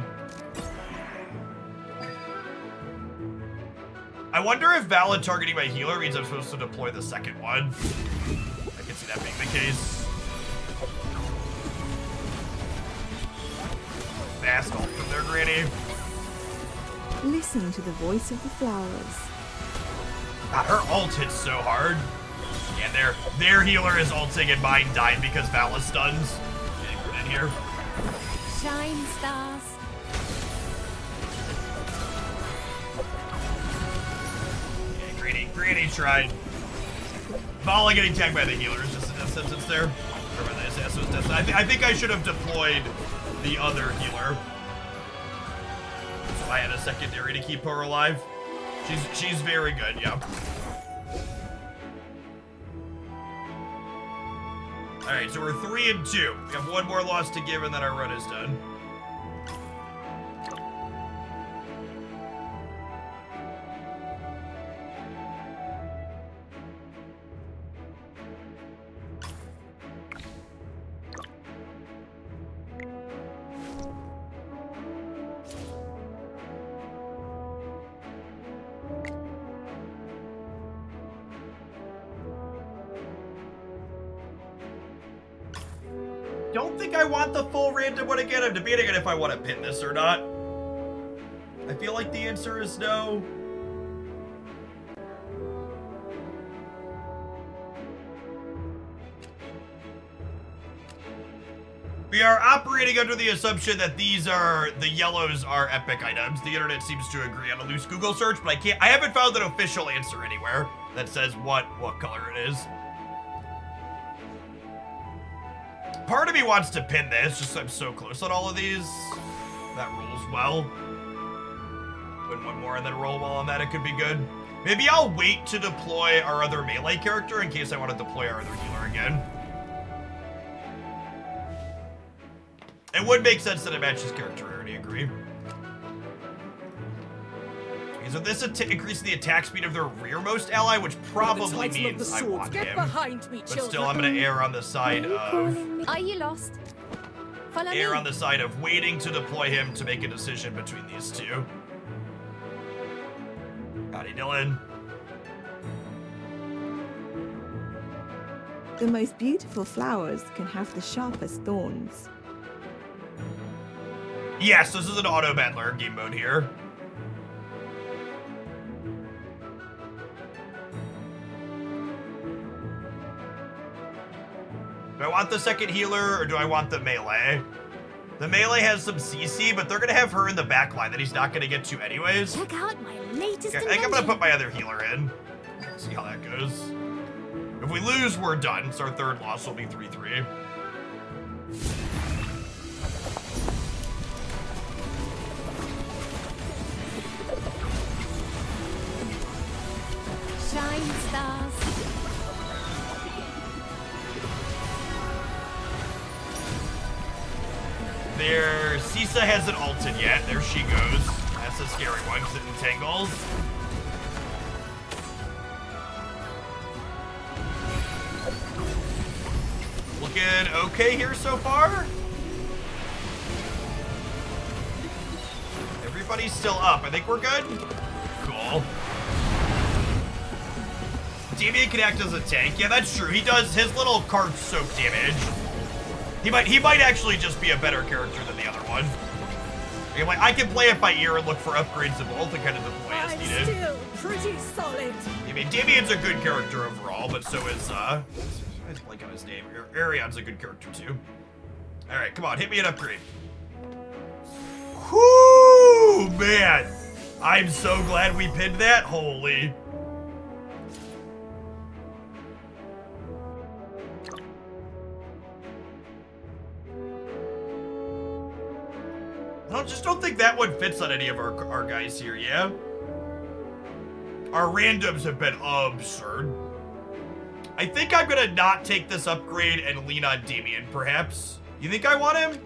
I wonder if Vala targeting my healer means I'm supposed to deploy the second one. I can see that being the case. Fast ult from their Granny. Listen to the voice of the flowers. God, her ult hits so hard. Yeah, their healer is ulting and mine died because Vala stuns. Getting put in here. Shine, stars. Yeah, Granny tried. Vala getting tagged by the healer is just a death sentence there. Or by the assassin's death. I think I should have deployed the other healer. So I had a secondary to keep her alive. She's very good, yeah. Alright, so we're 3 and 2. We have 1 more loss to give and then our run is done. Don't think I want the full random one again. I'm debating on if I want to pin this or not. I feel like the answer is no. We are operating under the assumption that the yellows are epic items. The internet seems to agree on a loose Google search, but I haven't found an official answer anywhere that says what color it is. Part of me wants to pin this, just I'm so close on all of these. That rolls well. Win 1 more and then roll well on that, it could be good. Maybe I'll wait to deploy our other melee character in case I want to deploy our other healer again. It would make sense that it matches character, I already agree. Okay, so this increases the attack speed of their rearmost ally, which probably means I want him. But still, I'm going to err on the side of... Are you lost? Follow me. Err on the side of waiting to deploy him to make a decision between these two. Howdy, Dylan. The most beautiful flowers can have the sharpest thorns. Yes, this is an auto battler game mode here. Do I want the second healer or do I want the melee? The melee has some CC, but they're gonna have her in the back line that he's not gonna get to anyways. Check out my latest Okay, I think I'm gonna put my other healer in. See how that goes. If we lose, we're done. So our third loss will be 3-3. Shine stars. There, Sisa hasn't ulted yet. There she goes. That's a scary one because it entangles. Looking okay here so far. Everybody's still up. I think we're good. Cool. Damien can act as a tank. Yeah, that's true. He does his little card soak damage. He might actually just be a better character than the other one. Like, I can play it by ear and look for upgrades of both and kind of deploy as I'm needed. still pretty solid. I mean, Damien's a good character overall, but so is, I blank on his name. Arion's a good character too. All right, come on, hit me an upgrade. Whoo, man. I'm so glad we pinned that. Holy. I just don't think that one fits on any of our guys here, yeah? Our randoms have been absurd. I think I'm gonna not take this upgrade and lean on Damien, perhaps. You think I want him?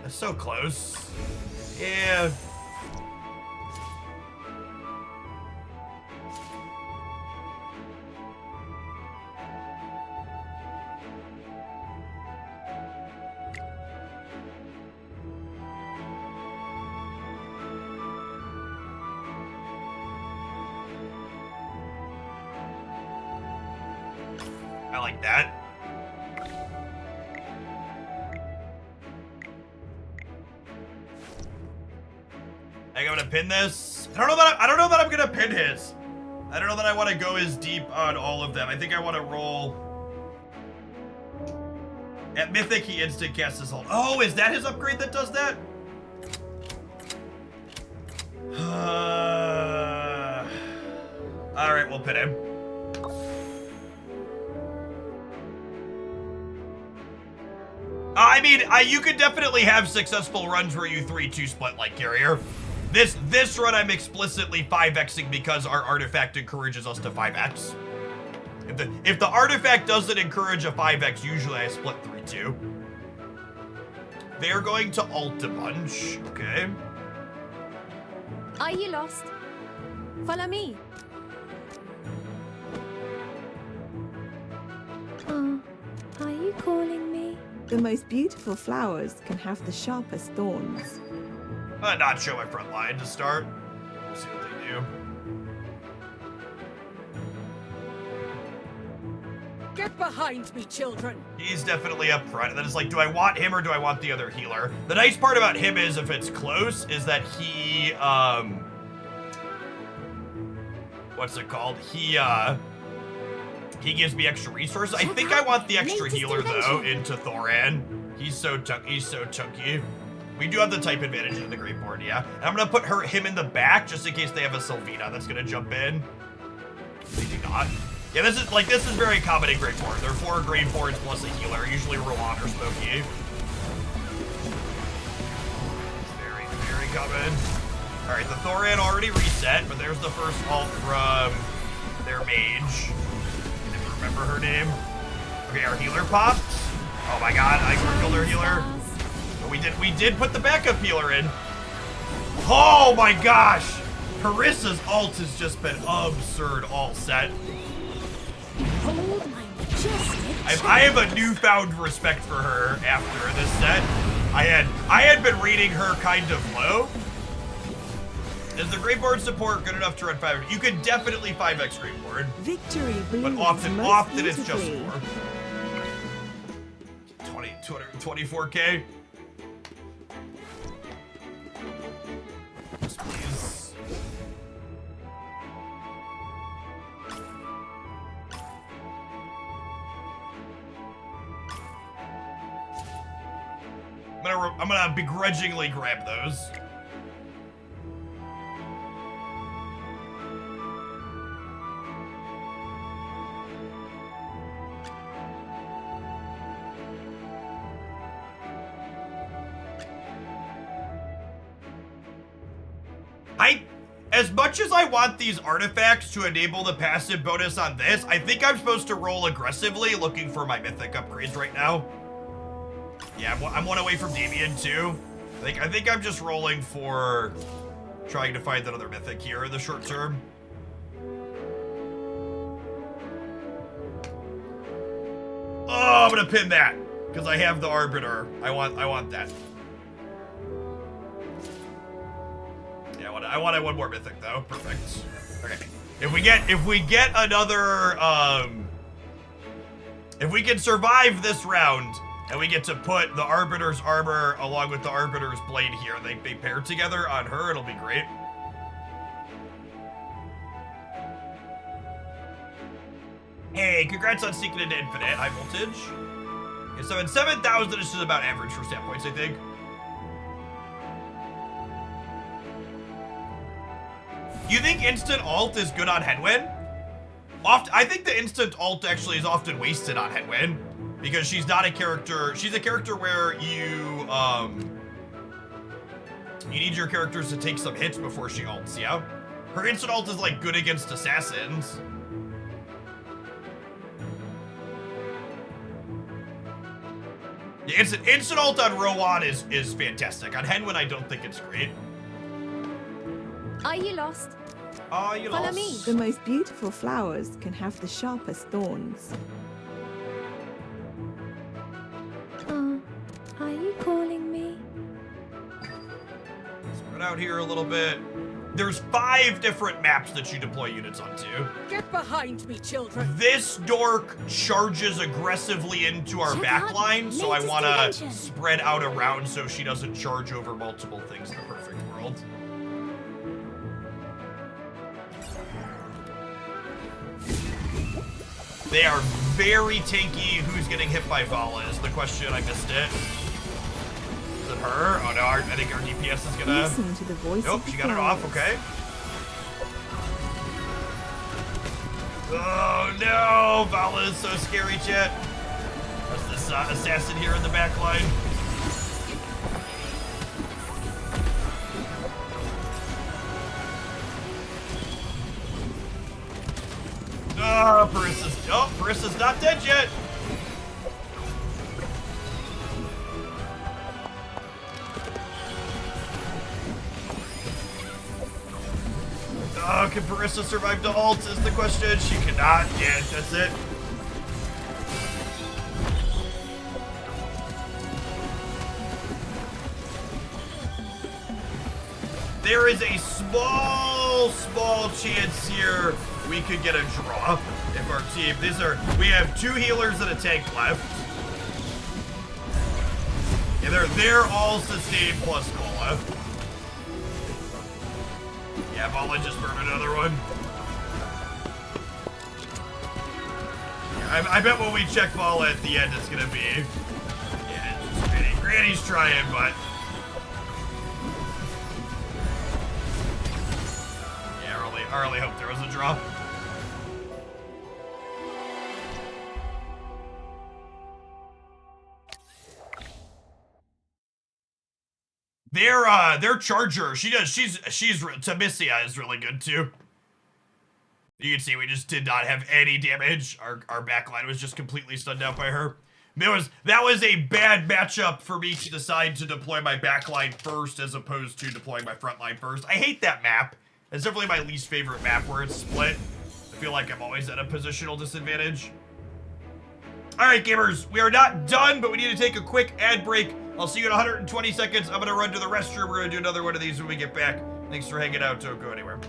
That's so close. Yeah. I like that. I think I'm gonna pin this. I don't know that I'm gonna pin his. I don't know that I want to go as deep on all of them. I think I want to roll. At Mythic, he instant casts his ult. Oh, is that his upgrade that does that? All right, we'll pin him. I mean, you could definitely have successful runs where you 3-2 split like Carrier. This run I'm explicitly 5xing because our artifact encourages us to 5x. If the artifact doesn't encourage a 5x, usually I split 3-2. They're going to ult a bunch, okay. Are you lost? Follow me. Oh, are you calling me? The most beautiful flowers can have the sharpest thorns. Not show my front line to start. We'll see what they do. Get behind me, children. He's definitely up front. And then it's like, do I want him or do I want the other healer? The nice part about him is if it's close, is that he, what's it called? He gives me extra resources. I think I want the extra healer though into Thoran. He's so chunky. We do have the type advantage in the Great Board, yeah. And I'm gonna put him in the back just in case they have a Sylvina that's gonna jump in. Maybe not. Yeah, this is very common in Great Board. There are 4 Great Boards plus a healer, usually Roland or Smokey. Very, very common. All right, the Thoran already reset, but there's the first ult from their mage. Never remember her name. Okay, our healer popped. Oh my god, I killed our healer. But we did put the backup healer in. Oh my gosh! Carissa's ult has just been absurd all set. Hold my majestic. I have a newfound respect for her after this set. I had been rating her kind of low. Is the Great Board support good enough to run 5? You could definitely 5x Great Board. Victory But blooms often most it's just beautifully. 4. 224k. Yes, please. I'm gonna begrudgingly grab those. As much as I want these artifacts to enable the passive bonus on this, I think I'm supposed to roll aggressively looking for my mythic upgrades right now. Yeah, I'm one away from Damien too. I think I'm just rolling for trying to find another mythic here in the short term. Oh, I'm gonna pin that because I have the Arbiter. I want that. Yeah, I wanted one more mythic though. Perfect. Okay. If we get another if we can survive this round and we get to put the Arbiter's armor along with the Arbiter's blade here, they pair together on her, it'll be great. Hey, congrats on sneaking into Infinite. High voltage. Okay, so in 7,000 is just about average for stat points, I think. You think instant alt is good on Headwind? I think the instant alt actually is often wasted on Headwind because she's not a character. She's a character where you need your characters to take some hits before she ults, yeah? Her instant alt is like good against assassins. Yeah, instant alt on Rowan is fantastic. On Henwin, I don't think it's great. Are you lost? Oh, you Follow lost. me. The most beautiful flowers can have the sharpest thorns. Are you calling me? Spread out here a little bit. There's 5 different maps that you deploy units onto. Get behind me, children. This dork charges aggressively into our Check out backline, so I latest want to invention. spread out around so she doesn't charge over multiple things in a perfect world. They are very tanky. Who's getting hit by Vala is the question. I missed it. Is it her? Oh no, I think our DPS is gonna... Listen to the voice Nope, of the she got it flowers. off, okay. Oh no, Vala is so scary, chat. There's this assassin here in the back line. Oh, Parissa's not dead yet. Oh, can Parissa survive the ult is the question. She cannot. Yeah, that's it. There is a small chance here we could get a draw if our team, we have 2 healers and a tank left. Yeah, they're all sustained plus Vala. Yeah, Vala just burned another one. Yeah, I bet when we check Vala at the end, it's gonna be, yeah, it's just Granny's trying, but. I really hope there was a draw. Their charger, Tamisia is really good too. You can see we just did not have any damage. Our backline was just completely stunned out by her. That was a bad matchup for me to decide to deploy my backline first as opposed to deploying my frontline first. I hate that map. It's definitely my least favorite map where it's split. I feel like I'm always at a positional disadvantage. All right, gamers, we are not done, but we need to take a quick ad break. I'll see you in 120 seconds. I'm gonna run to the restroom. We're gonna do another one of these when we get back. Thanks for hanging out. Don't go anywhere.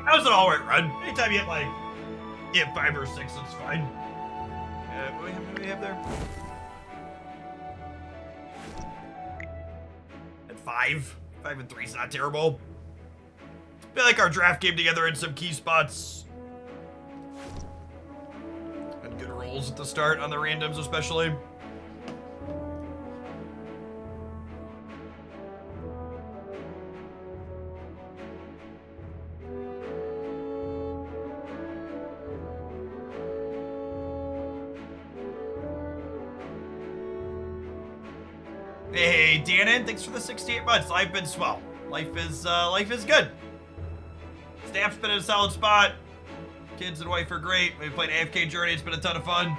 That was an alright run. Anytime you hit 5 or 6, it's fine. What do we have there? At 5. 5 and 3 is not terrible. I feel like our draft came together in some key spots. Had good rolls at the start on the randoms, especially. Hey, Dannon, thanks for the 68 months. Life been swell. Life is good. Staff's been in a solid spot. Kids and wife are great. We played AFK Journey. It's been a ton of fun.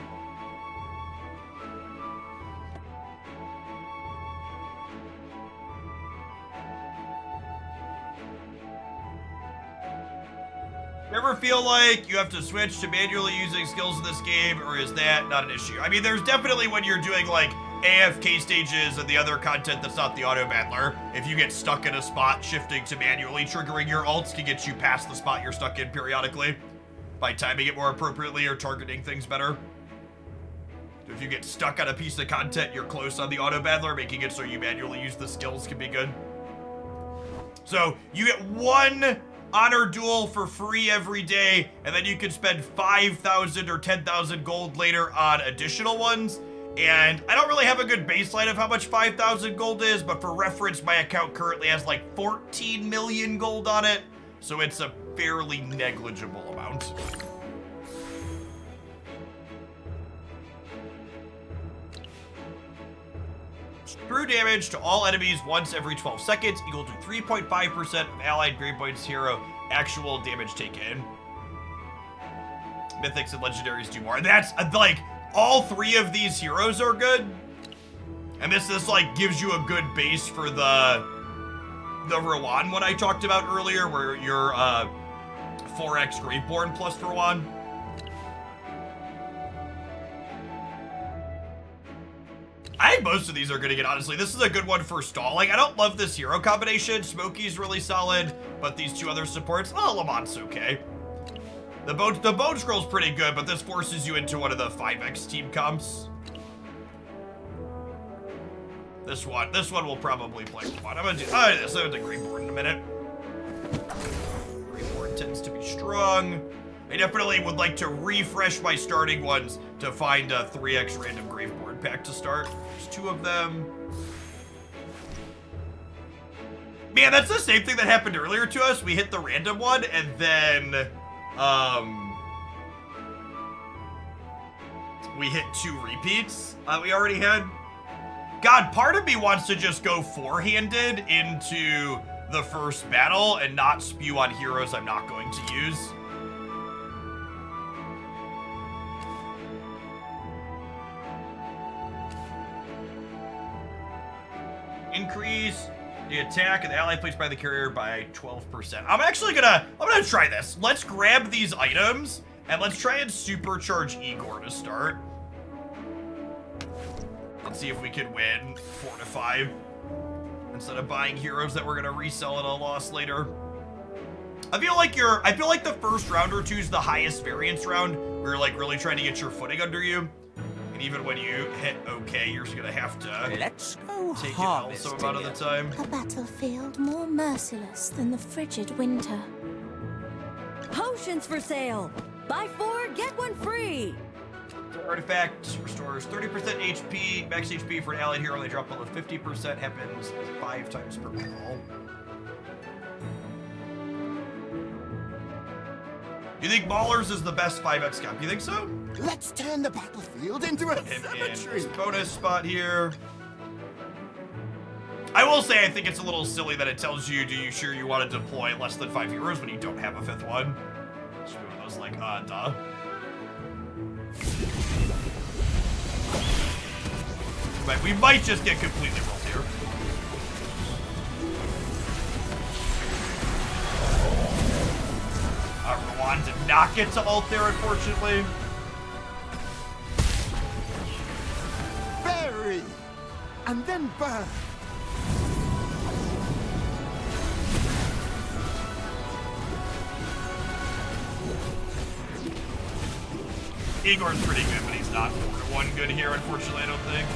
You ever feel like you have to switch to manually using skills in this game, or is that not an issue? I mean, there's definitely when you're doing like AFK stages and the other content that's not the auto battler, if you get stuck in a spot, shifting to manually triggering your ults can get you past the spot you're stuck in periodically by timing it more appropriately or targeting things better. So if you get stuck on a piece of content, you're close on the auto battler, making it so you manually use the skills can be good. So you get 1 honor duel for free every day, and then you can spend 5,000 or 10,000 gold later on additional ones. And I don't really have a good baseline of how much 5,000 gold is, but for reference, my account currently has like 14 million gold on it, so it's a fairly negligible amount. True damage to all enemies once every 12 seconds equal to 3.5% of allied grade points hero actual damage taken. Mythics and legendaries do more. That's like, all 3 of these heroes are good. And this like gives you a good base for the Rowan one I talked about earlier, where you're 4x Graveborn plus Rowan. I think most of these are gonna get, honestly. This is a good one for stalling. I don't love this hero combination. Smokey's really solid, but these 2 other supports, oh, Lamont's okay. The Bone Scroll's pretty good, but this forces you into one of the 5x team comps. This one will probably play one. I'm gonna do this. I'm gonna do Graveborn in a minute. Graveborn tends to be strong. I definitely would like to refresh my starting ones to find a 3x random Graveborn pack to start. There's 2 of them. Man, that's the same thing that happened earlier to us. We hit the random one, and then we hit 2 repeats we already had. God, part of me wants to just go 4-handed into the first battle and not spew on heroes I'm not going to use. Increase the attack of the ally placed by the carrier by 12%. I'm gonna try this. Let's grab these items and let's try and supercharge Igor to start. Let's see if we can win 4 to 5 instead of buying heroes that we're gonna resell at a loss later. I feel like the first round or 2 is the highest variance round, where you're like really trying to get your footing under you. And even when you hit okay, you're just gonna have to Let's go take it all some amount of the time. A battlefield more merciless than the frigid winter. Potions for sale! Buy 4, get 1 free! Artifact restores 30% HP, max HP for an allied hero. They drop below 50%. Happens 5 times per battle. You think Maulers is the best 5x comp? You think so? Let's turn the battlefield into a In cemetery. this bonus spot here. I will say I think it's a little silly that it tells you, do you sure you want to deploy less than 5 heroes when you don't have a 5th one? It's one of those like, duh. But we might just get completely rolled here. Rowan did not get to ult there, unfortunately. Bury, and then burn. Igor's pretty good, but he's not 4-1 good here, unfortunately, I don't think.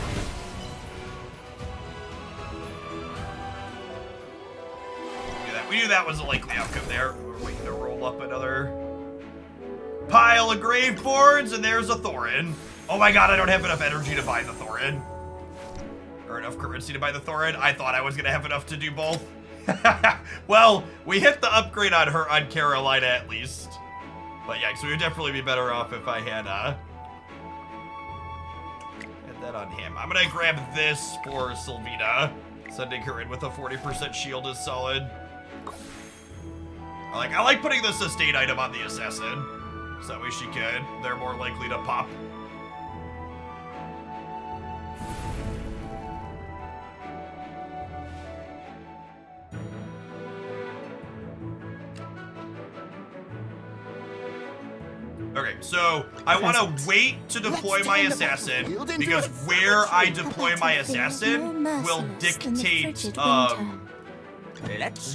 We knew that was a likely outcome there. We're waiting to roll up another pile of grave boards, and there's a Thorin. Oh my god, I don't have enough energy to buy the Thorin. Or enough currency to buy the Thorin. I thought I was gonna have enough to do both. Well, we hit the upgrade on her on Carolina at least. But yeah, so we would definitely be better off if I had that on him. I'm gonna grab this for Sylvina. Sending her in with a 40% shield is solid. I like putting the sustain item on the assassin. So that way she could. They're more likely to pop. Okay, so I want to wait to deploy my assassin because where I deploy my assassin will dictate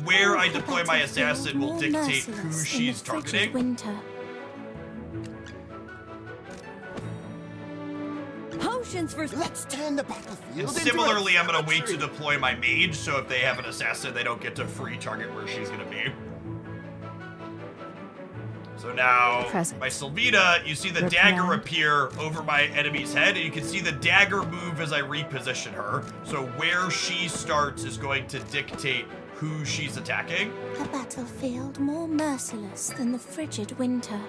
where I deploy my assassin will dictate who she's targeting. Potions for Let's turn the battlefield. And similarly, I'm gonna wait to deploy my mage, so if they have an assassin, they don't get to free target where she's gonna be. So now, my Sylvina, you see the dagger appear over my enemy's head, and you can see the dagger move as I reposition her. So where she starts is going to dictate who she's attacking. A battlefield more merciless than the frigid winter.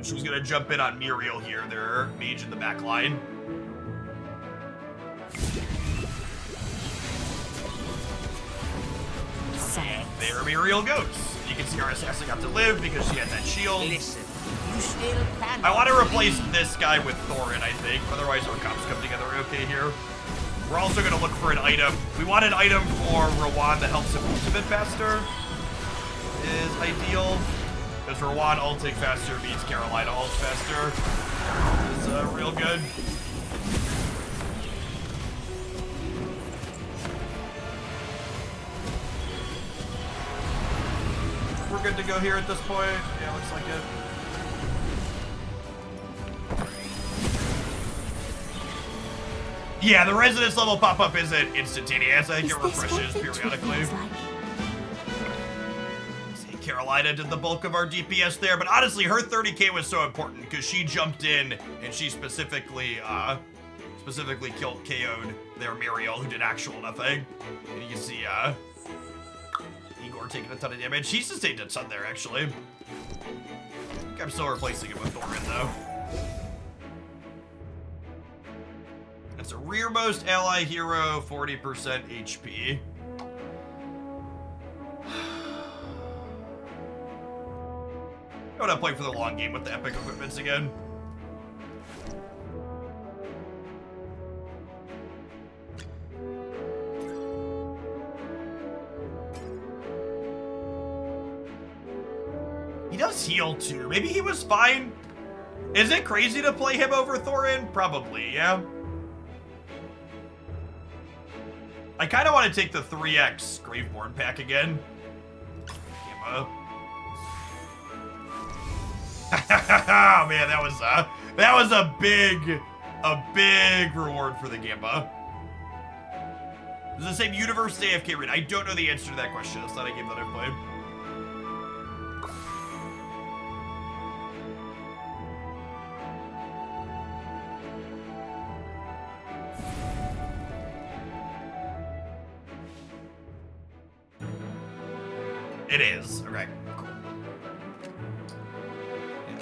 She's gonna jump in on Muriel here, their mage in the back line. And there Muriel goes. You can see our assassin got to live because she had that shield. Listen, you still can. I want to replace this guy with Thorin, I think. Otherwise, our comps come together okay here. We're also going to look for an item. We want an item for Rowan that helps him ult a bit faster. Is ideal. Because Rowan ulting faster means Carolina ults faster. Is real good. We're good to go here at this point. Yeah, looks like it. Yeah, the resonance level pop-up isn't instantaneous. I think it refreshes periodically. See, Carolina did the bulk of our DPS there, but honestly, her 30k was so important because she jumped in and she specifically KO'd their Muriel, who did actual nothing. And you can see, Igor taking a ton of damage. He sustained a ton there, actually. I think I'm still replacing him with Thorin, though. That's a rearmost ally hero, 40% HP. I want to play for the long game with the epic equipments again. He does heal too. Maybe he was fine. Is it crazy to play him over Thorin? Probably, yeah. I kind of want to take the 3x Graveborn pack again. Oh man, that was a big reward for the Gamba. Is it the same universe as AFK Journey? I don't know the answer to that question. It's not a game that I've played. It is. Okay, cool.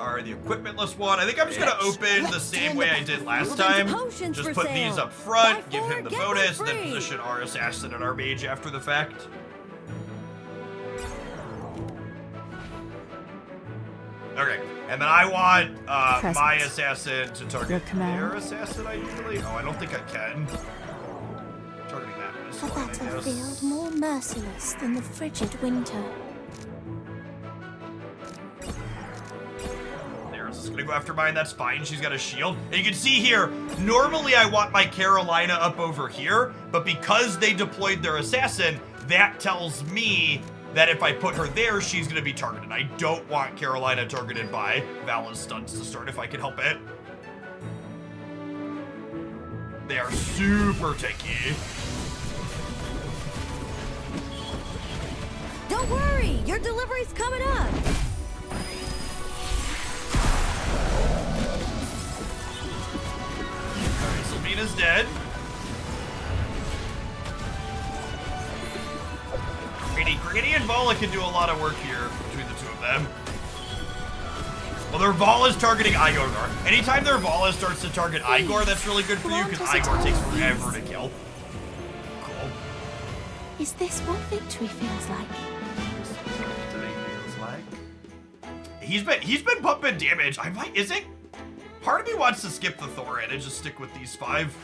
are the equipmentless one. I think I'm just gonna open the same way I did last time. Just put these up front, give him the bonus, and then position our assassin and our mage after the fact. Okay, and then I want my assassin to target their assassin ideally. Oh, I don't think I can. Targeting that one is A fine, I battlefield guess. more merciless than the frigid winter. There's gonna go after mine, that's fine. She's got a shield. And you can see here, normally I want my Carolina up over here, but because they deployed their assassin, that tells me that if I put her there, she's gonna be targeted. I don't want Carolina targeted by Vala's stuns to start if I can help it. They are super tanky. Don't worry, your delivery's coming up. Alright, Sylvina's dead. Granny and Vala can do a lot of work here between the two of them. Well, their Vala's targeting Igor. Anytime their Vala starts to target Igor, that's really good for you because Igor takes forever to kill. Cool. Is this what victory feels like? He's been pumping damage. I might, is it? Part of me wants to skip the Thorin and just stick with these 5.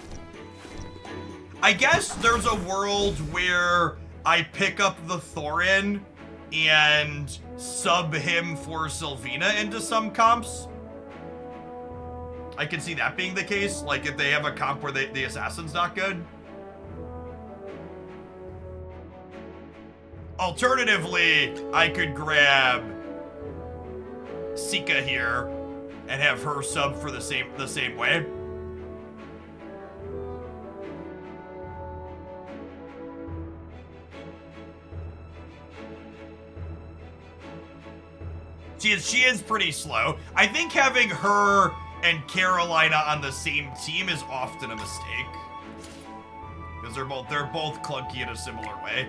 I guess there's a world where I pick up the Thorin and sub him for Sylvina into some comps. I can see that being the case, like if they have a comp where the assassin's not good. Alternatively, I could grab Sika here and have her sub for the same way. She is pretty slow. I think having her and Carolina on the same team is often a mistake. Because they're both clunky in a similar way.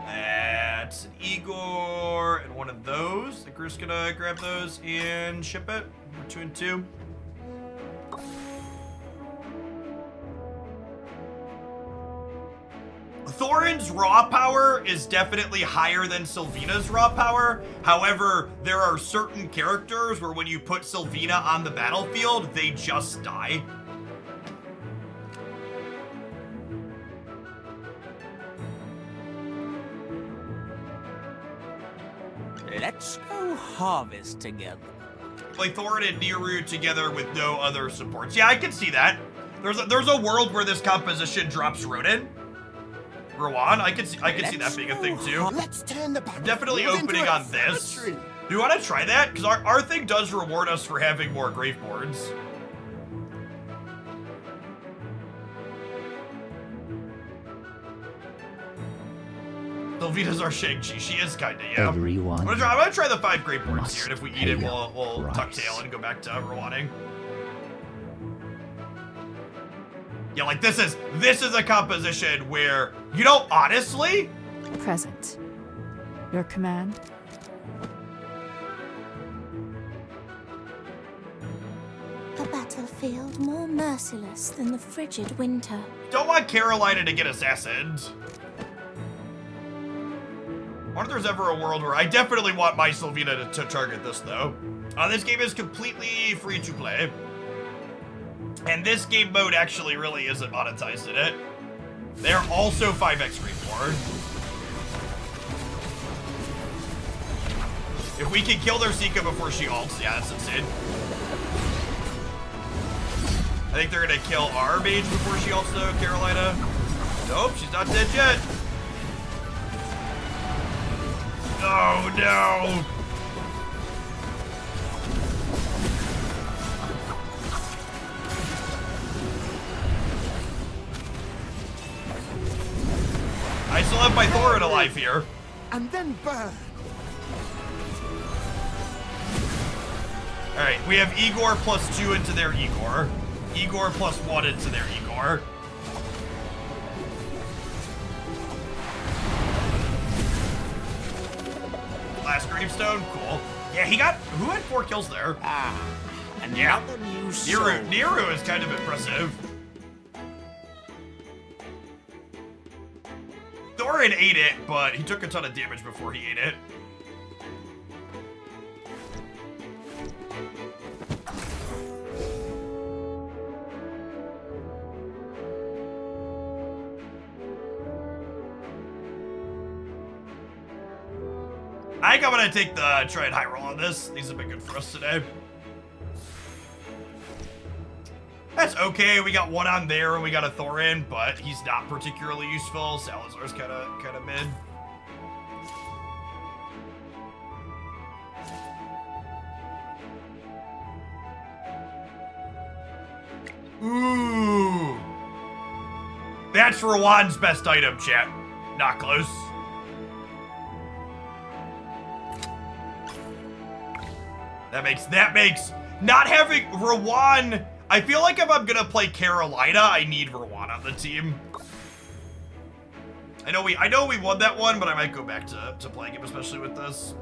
That's an Igor and one of those. I think we're just gonna grab those and ship it. We're 2 and 2. Thorin's raw power is definitely higher than Sylvina's raw power. However, there are certain characters where when you put Sylvina on the battlefield, they just die. Let's go harvest together. Like Thorin and Niru together with no other supports. Yeah, I can see that. There's a world where this composition drops Ronan. Rowan, I can see that being a thing too. Let's turn the I'm definitely opening on this. Do you want to try that? Because our thing does reward us for having more Graveboards. Sylvina's our Shang-Chi. She is kinda, yeah. Everyone. I'm gonna try the 5 Graveboards here, and if we eat it, we'll tuck tail and go back to Rowaning. Yeah, like this is a composition where, you know, honestly, Present. Your command? A battlefield more merciless than the frigid winter. don't want Carolina to get assassinated. I wonder if there's ever a world where I definitely want my Sylvina to target this though. This game is completely free to play. And this game mode actually really isn't monetized in it. They're also 5x Graveboard. If we can kill their Sika before she ults, yeah, that's insane. I think they're gonna kill our mage before she ults though, Carolina. Nope, she's not dead yet. Oh no! I still have my Thorin alive here. And then burn. All right, we have Igor +2 into their Igor. Igor +1 into their Igor. Last gravestone, cool. Yeah, he got, who had 4 kills there? Another new soul. Nero is kind of impressive. Thorin ate it, but he took a ton of damage before he ate it. I think I'm gonna take the try and high roll on this. These have been good for us today. That's okay. We got one on there and we got a Thorin, but he's not particularly useful. Salazar's kind of mid. Ooh. That's Rawan's best item, chat. Not close. That makes not having Rawan. I feel like if I'm gonna play Carolina, I need Rawan on the team. I know we won that one, but I might go back to playing him, especially with this.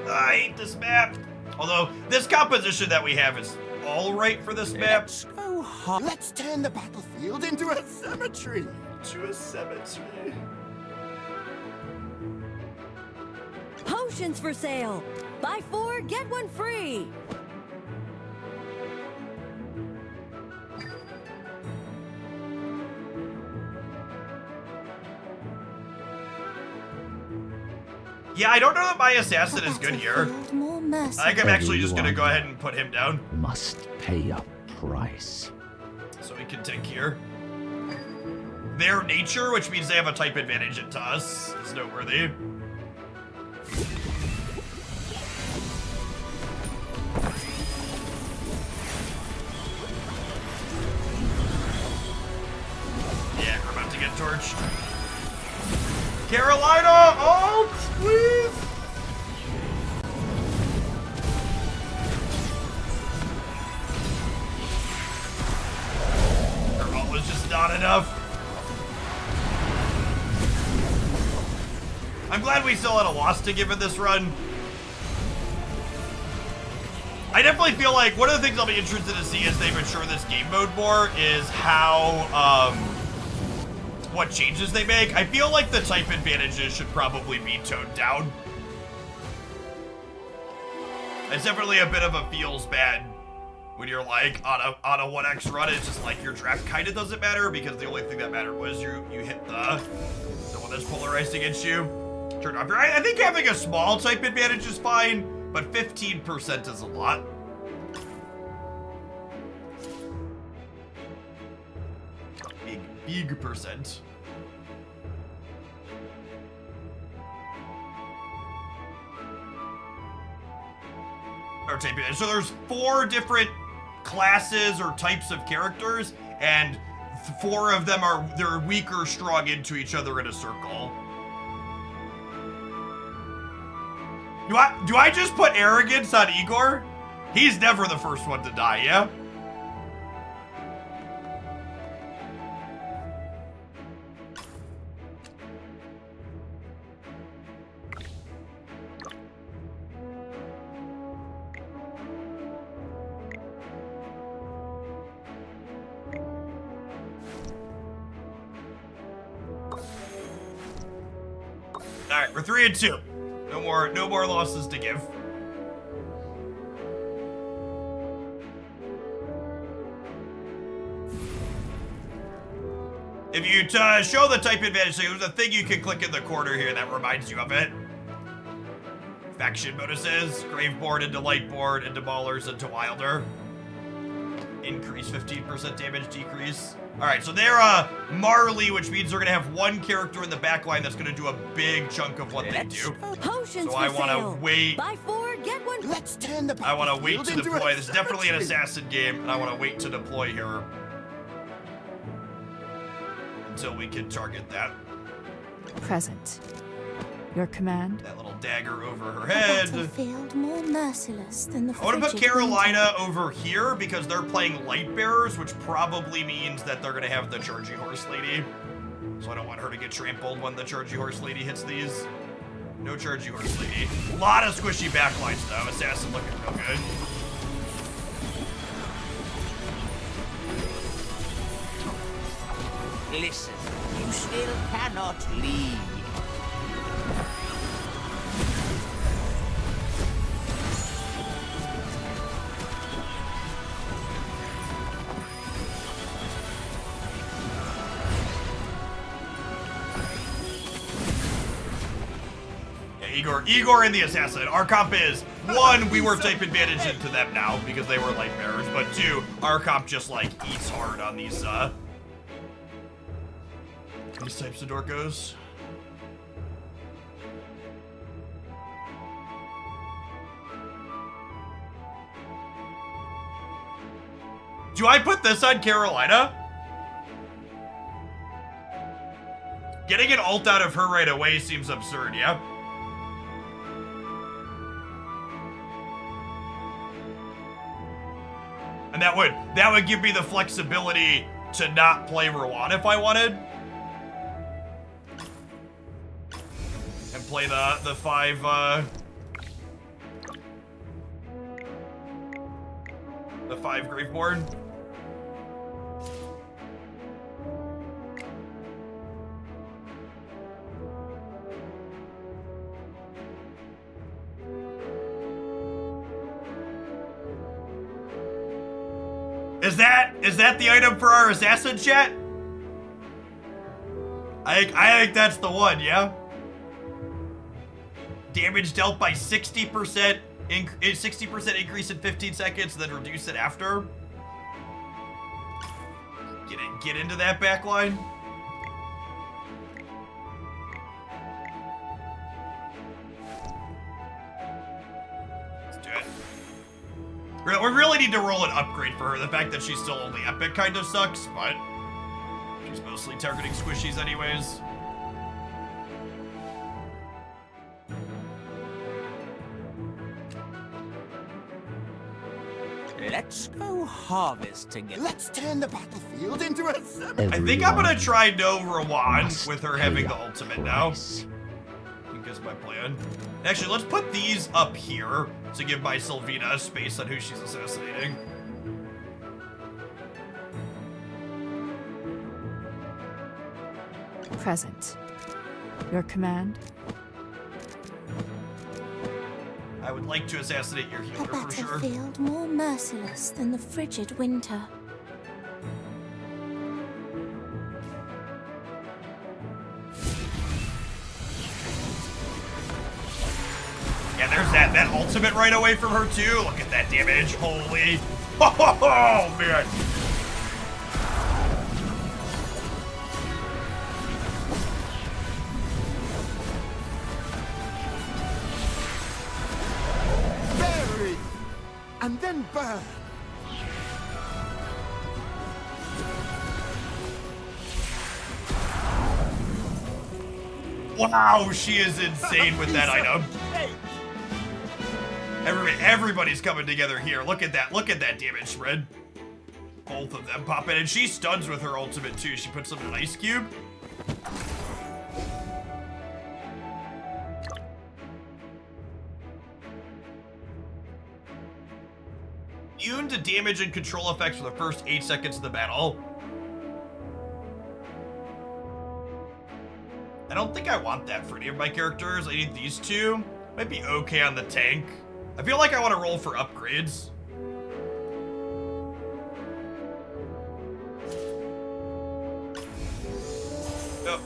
I hate this map. Although this composition that we have is all right for this map. Let's turn the battlefield into a cemetery. Potions for sale. Buy 4, get 1 free. Yeah, I don't know that my assassin is good here. More I think I'm actually just gonna go ahead and put him down. Must pay a price. So we can take here. Their nature, which means they have a type advantage into us, is noteworthy. Yeah, we're about to get torched. Carolina! Oh, please! Her ult was just not enough. I'm glad we still had a loss to give in this run. I definitely feel like one of the things I'll be interested to see as they mature this game mode more is how, what changes they make. I feel like the type advantages should probably be toned down. It's definitely a bit of a feels bad when you're like on a 1x run. It's just like your draft kind of doesn't matter because the only thing that mattered was you hit the one that's polarized against you. Turn off your. I think having a small type advantage is fine, but 15% is a lot. Big percent. Or type advantage. So there's 4 different classes or types of characters, and 4 of them they're weak or strong into each other in a circle. Do I just put arrogance on Igor? He's never the first one to die, yeah? All right, we're 3-2. No more losses to give. If you show the type advantage, there's a thing you can click in the corner here that reminds you of it. Faction bonuses, Graveboard into Lightboard, into Maulers, into Wilder. Increase 15% damage, decrease. All right, so they're Marley, which means they're gonna have 1 character in the back line that's gonna do a big chunk of what they do. Potions So I for want sale. to wait. Buy 4, get 1. Let's turn the I want to wait battlefield to into a deploy. This is definitely an cemetery. assassin game, and I want to wait to deploy here. until we can target that. Present. Your command? That little dagger over her A head. battlefield more merciless than the I want to put frigid Carolina over here because they're playing light bearers, which probably means that they're gonna have the charging horse lady. So I don't want her to get trampled when the charging horse lady hits these. No charging horse lady. A lot of squishy backlines though. Assassin looking real good. Listen, you still cannot leave. Igor and the assassin. Our comp is, one, we were type advantage into them now because they were light bearers, but two, our comp just like eats hard on these types of dorkos. Do I put this on Carolina? Getting an ult out of her right away seems absurd, yeah? And that would give me the flexibility to not play Rowan if I wanted. And play the 5 Graveborn. Is that the item for our assassin chat? I think that's the one, yeah? Damage dealt by 60%, 60% increase in 15 seconds, then reduce it after. Get into that backline. We really need to roll an upgrade for her. The fact that she's still only epic kind of sucks, but she's mostly targeting squishies anyways. Let's go harvest together. Let's turn the battlefield into a... I think I'm gonna try no Rowan with her having the ultimate now. I think is my plan. Actually, let's put these up here to give my Sylvina space on who she's assassinating. Present. Your command? I would like to assassinate your A healer for sure. battlefield more merciless than the frigid winter. Yeah, there's that ultimate right away from her too. Look at that damage. Holy. Oh, man. Bury! And then burn! Wow, she is insane with that item. Everybody's coming together here. Look at that damage spread. Both of them pop in, and she stuns with her ultimate too. She puts them in an ice cube. Immune to damage and control effects for the first 8 seconds of the battle. I don't think I want that for any of my characters. I need these two. Might be okay on the tank. I feel like I want to roll for upgrades. Oh.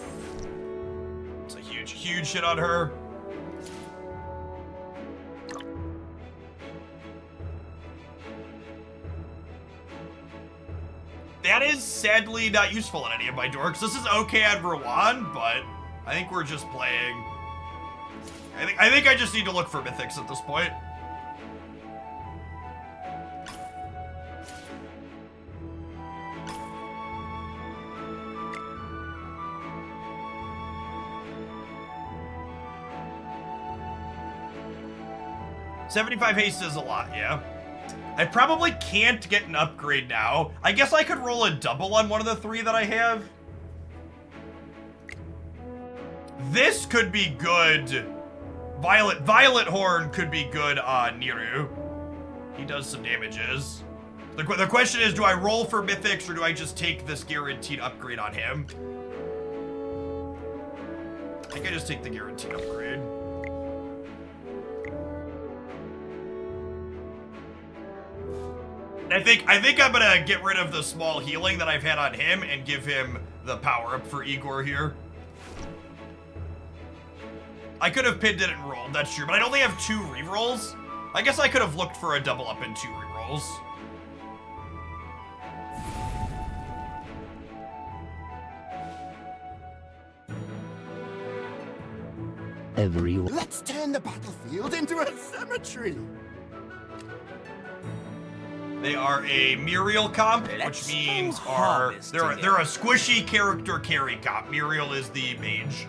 It's a huge hit on her. That is sadly not useful in any of my dorks. This is okay on Rowan, but I think we're just playing. I think I just need to look for mythics at this point. 75 haste is a lot, yeah. I probably can't get an upgrade now. I guess I could roll a double on one of the 3 that I have. This could be good. Violet Horn could be good on Niru. He does some damages. The question is, do I roll for mythics or do I just take this guaranteed upgrade on him? I think I just take the guaranteed upgrade. I think I'm gonna get rid of the small healing that I've had on him and give him the power up for Igor here. I could have pinned it and rolled, that's true, but I'd only have 2 rerolls. I guess I could have looked for a double up and 2 rerolls. Everyone. Let's turn the battlefield into a cemetery. They are a Muriel comp, which means they're a squishy character carry comp. Muriel is the mage.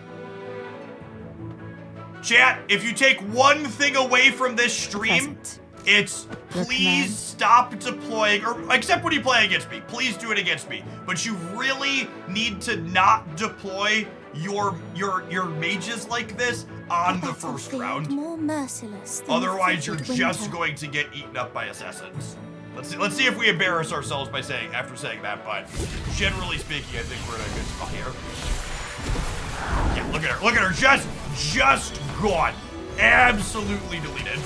Chat, if you take one thing away from this stream, it's please stop deploying, or except when you play against me, please do it against me. But you really need to not deploy your mages like this on the first round. More merciless than Otherwise, you're frigid just winter. going to get eaten up by assassins. Let's see if we embarrass ourselves by after saying that, but generally speaking, I think we're in a good spot here. Yeah, look at her, just gone. Absolutely deleted.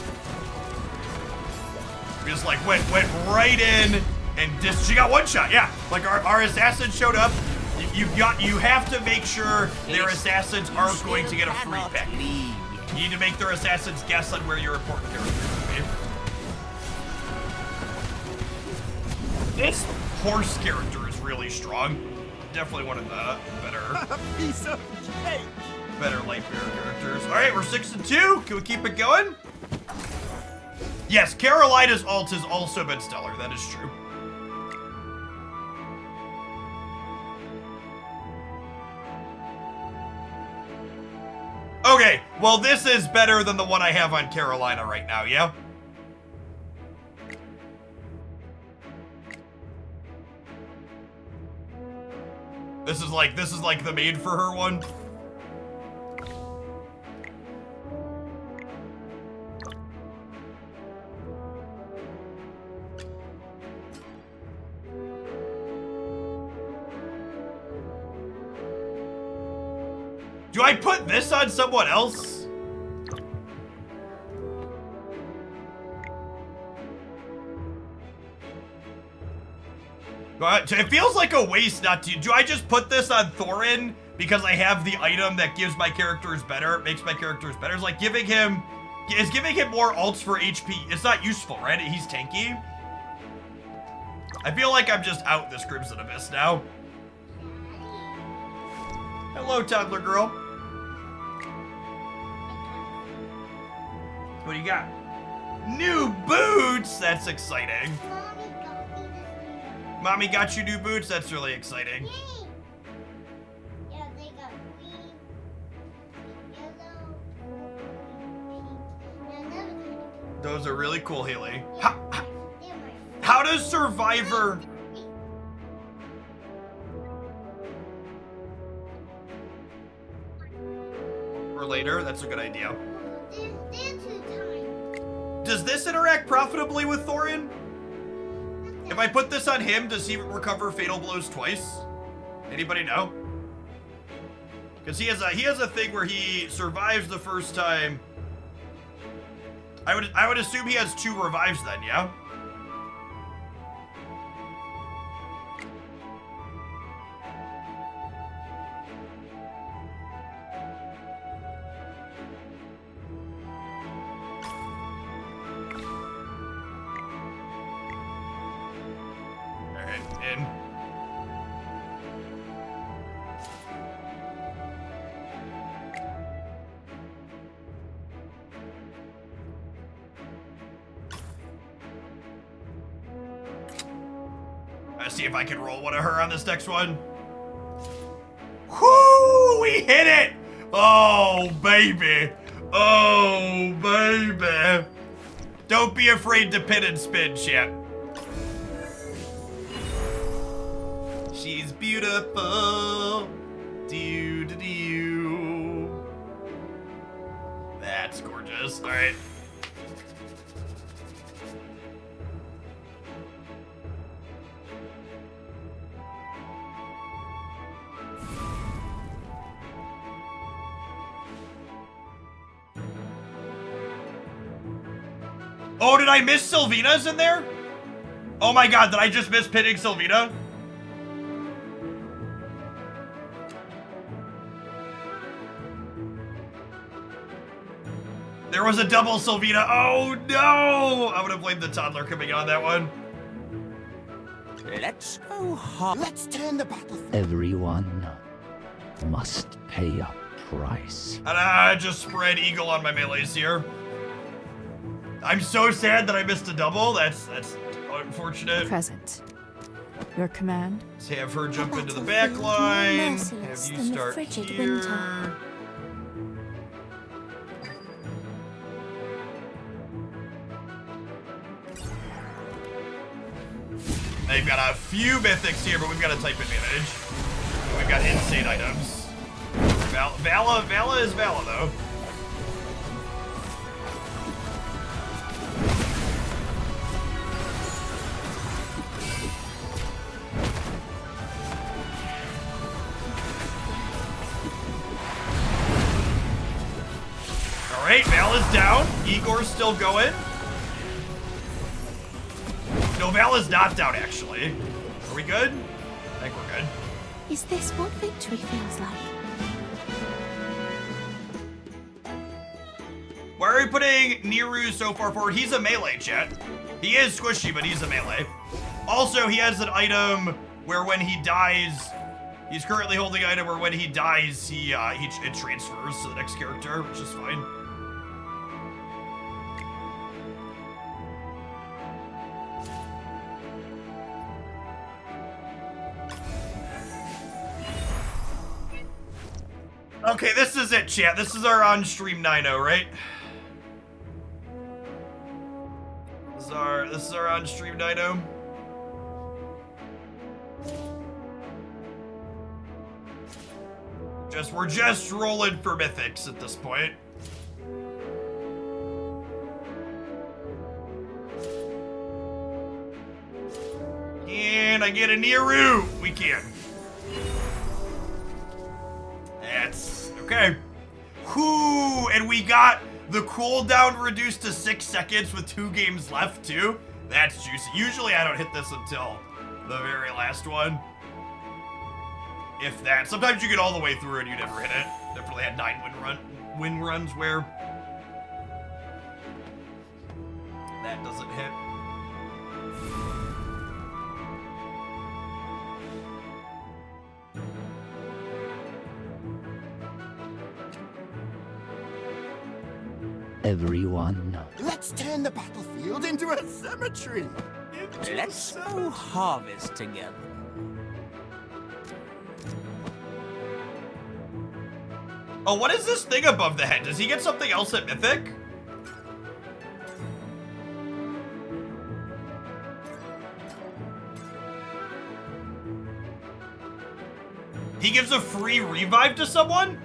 Just like went right in and she got one shot, yeah. Like our assassin showed up. You have to make sure their assassins aren't going to get a free pick. You need to make their assassins guess on where your important character is going to be. This horse character is really strong. Definitely one of the better Piece of cake. better light bearer characters. All right, we're 6-2. Can we keep it going? Yes, Carolina's ult has also been stellar. That is true. Okay, well, this is better than the one I have on Carolina right now, yeah? This is like the made for her one. Do I put this on someone else? It feels like a waste not to. Do I just put this on Thorin because I have the item that gives my characters better, makes my characters better? It's like giving him more ults for HP. It's not useful, right? He's tanky. I feel like I'm just out this Crimson Abyss now. Hello, toddler girl. What do you got? New boots! That's exciting. Mommy got you new boots? That's really exciting. Yeah, they got green, yellow, pink. Those are really cool, Haley. How does Survivor... Or later, that's a good idea. Does this interact profitably with Thorin? If I put this on him, does he recover fatal blows twice? Anybody know? Because he has a thing where he survives the first time. I would assume he has 2 revives then, yeah? See if I can roll one of her on this next one. Whoo! We hit it! Oh, baby. Oh, baby. Don't be afraid to pin and spin, chat. She's beautiful. Do. That's gorgeous. All right. Oh, did I miss Sylvina's in there? Oh my god, did I just miss pinning Sylvina? There was a double Sylvina. Oh no! I would have blamed the toddler coming on that one. Let's go hard. Let's turn the battlefield. Everyone must pay a price. And I just spread eagle on my melees here. I'm so sad that I missed a double. That's unfortunate. Present. Your command? Let's have her jump The into the battlefield back line. more Have merciless you than the start frigid here. winter. They've got a few mythics here, but we've got a type advantage. We've got insane items. Vala is Vala though. All right, Vala's down. Igor's still going. No, Vala's not down, actually. Are we good? I think we're good. Is this what victory feels like? Why are we putting Niru so far forward? He's a melee, chat. He is squishy, but he's a melee. Also, he has an item where when he dies, he's currently holding an item where when he dies, it transfers to the next character, which is fine. Okay, this is it, chat. This is our on-stream 9-0, right? This is our on-stream 9-0. We're just rolling for mythics at this point. Can I get a Niru? We can. That's okay. Whoo! And we got the cooldown reduced to 6 seconds with 2 games left too. That's juicy. Usually I don't hit this until the very last one. If that. Sometimes you get all the way through and you never hit it. Definitely had 9 win runs where that doesn't hit. Everyone. Let's turn the battlefield into a cemetery. Let's go harvest together. Oh, what is this thing above the head? Does he get something else at Mythic? He gives a free revive to someone?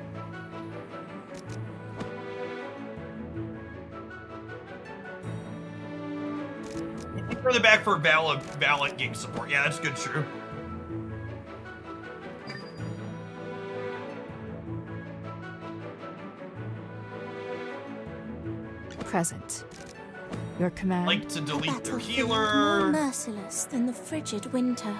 Further back for Valak game support. Yeah, that's good, true. Present. Your command? Like to delete their More healer. merciless than the frigid winter.